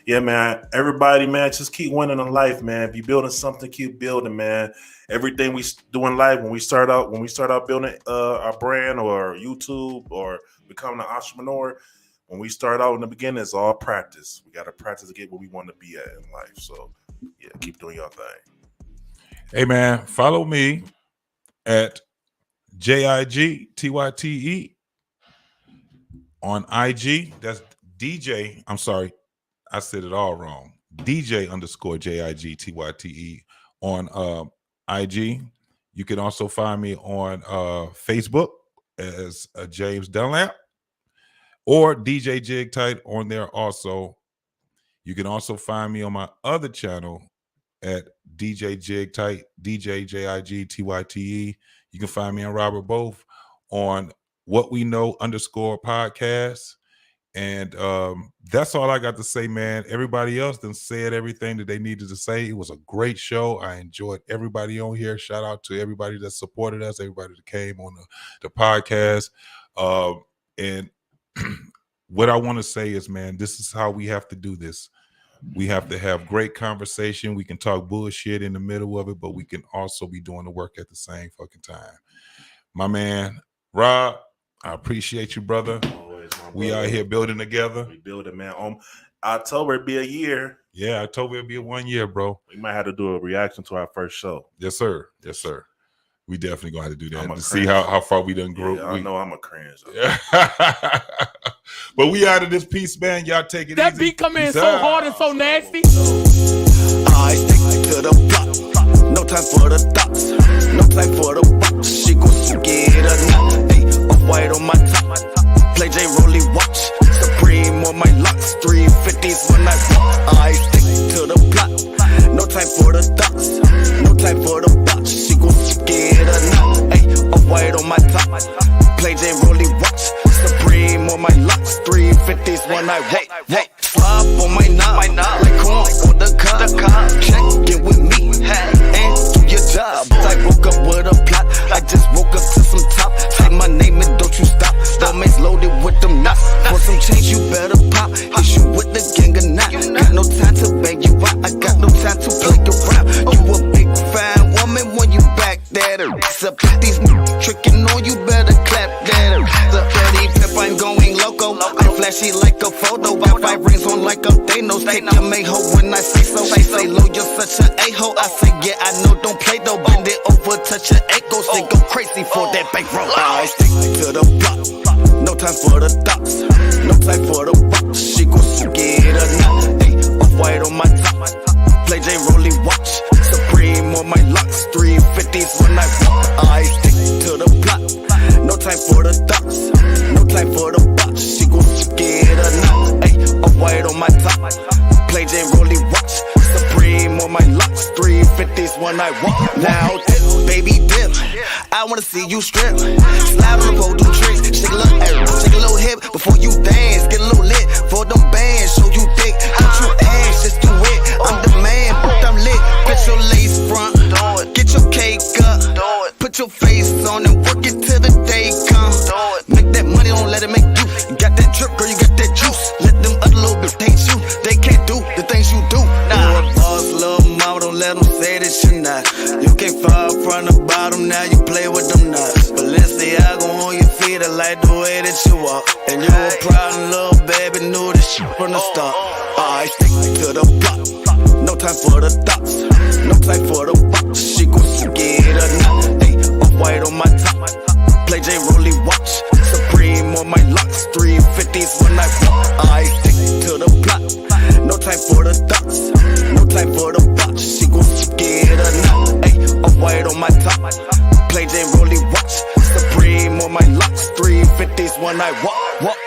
S3: yeah, man. Everybody, man, just keep winning in life, man. If you're building something, keep building, man. Everything we do in life, when we start out building our brand or YouTube or becoming an entrepreneur, when we start out in the beginning, it's all practice. We got to practice to get where we want to be at in life. So, yeah, keep doing your thing.
S20: Hey, man, follow me at JIGTYTE on IG. That's DJ. I'm sorry, I said it all wrong. DJ_JIGTYTE on IG. You can also find me on Facebook as James Dunlap or DJ Jig Tight on there also. You can also find me on my other channel at DJ Jig Tight, DJ JIGTYTE. You can find me and Robert both on What We Know _podcast. And that's all I got to say, man. Everybody else done said everything that they needed to say. It was a great show. I enjoyed everybody on here. Shout out to everybody that supported us, everybody that came on the podcast. And what I want to say is, man, this is how we have to do this. We have to have great conversation. We can talk bullshit in the middle of it, but we can also be doing the work at the same fucking time. My man, Rob, I appreciate you, brother.
S3: Always,
S20: we out here building together.
S3: We building, man. October it'll be a year.
S20: Yeah, October it'll be 1 year, bro.
S3: We might have to do a reaction to our first show.
S20: Yes, sir. Yes, sir. We definitely gonna have to do that to see how far we done grow.
S3: Yeah, I know I'm a cringe.
S20: But we out of this piece, man. Y'all take it
S5: that
S20: easy.
S5: Beat come in so hard and so nasty.
S18: I stick to the block. No time for the thoughts. No time for the box. She gon' get a knot. Hey, off-white on my top. Play J Rolly watch. Supreme on my locks. 350s when I walk. I stick to the block. No time for the thoughts. No time for the box. She gon' get a knot. Hey, off-white on my top. Play J Rolly watch. 350s when I walk. Slop on my knob, like corn on the cob. Check it with me, and do your job. I woke up with a plot, I just woke up to some top. Say my name and don't you stop. The man's loaded with them knots. For some change you better pop. Issue with the gang or not. Got no time to bang you out, I got no time to play around. You a big fine woman when you back that. Except these tricking on you, better clap that. The Freddy Pip, I'm going loco. I'm flashy like a photo. Got 5 rings on like I'm Thanos. Take your main hoe when I say so. She say low, you're such an a-hole. I say yeah, I know, don't play though. Bend it over, touch your ankles. They go crazy for that bankroll. I stick to the block. No time for the thoughts. No time for the box. She gon' get a knot. Ay, off-white on my top. Play J Rolly watch. Supreme on my locks. 350s when I walk. I stick to the block. No time for the thoughts. No time for the box. She gon' get a knot. Ay, off-white on my top. Play J Rolly watch. Supreme on my locks. 350s when I walk. Now dip, baby dip. I wanna see you strip. Slide on the pole, do tricks. Shake a little air, shake a little hip. Before you dance, get a little lit. For them bands, show you thick. Don't you ass, just do it. I'm the man, but I'm lit. Put your lace front, get your cake up. Put your face on and work it till the day comes. Make that money, don't let it make you. You got that drip, girl, you got that juice. Let them other little bitch hate you. They can't do the things you do. Nah, boss, little mama, don't let them say that you're not. You can't fall from the bottom, now you play with them nuts. Balenciaga on your feet, I like the way that you walk. And you a problem, little baby, knew this shit from the start. I stick to the block. No time for the thoughts. No time for the box. She gon' get a knot. Ay, off-white on my top. Play J Rolly watch. Supreme on my locks. 350s when I walk. I stick to the block. No time for the thoughts. No time for the box. She gon' get a knot. Ay, off-white on my top. Play J Rolly watch. Supreme on my locks. 350s when I walk.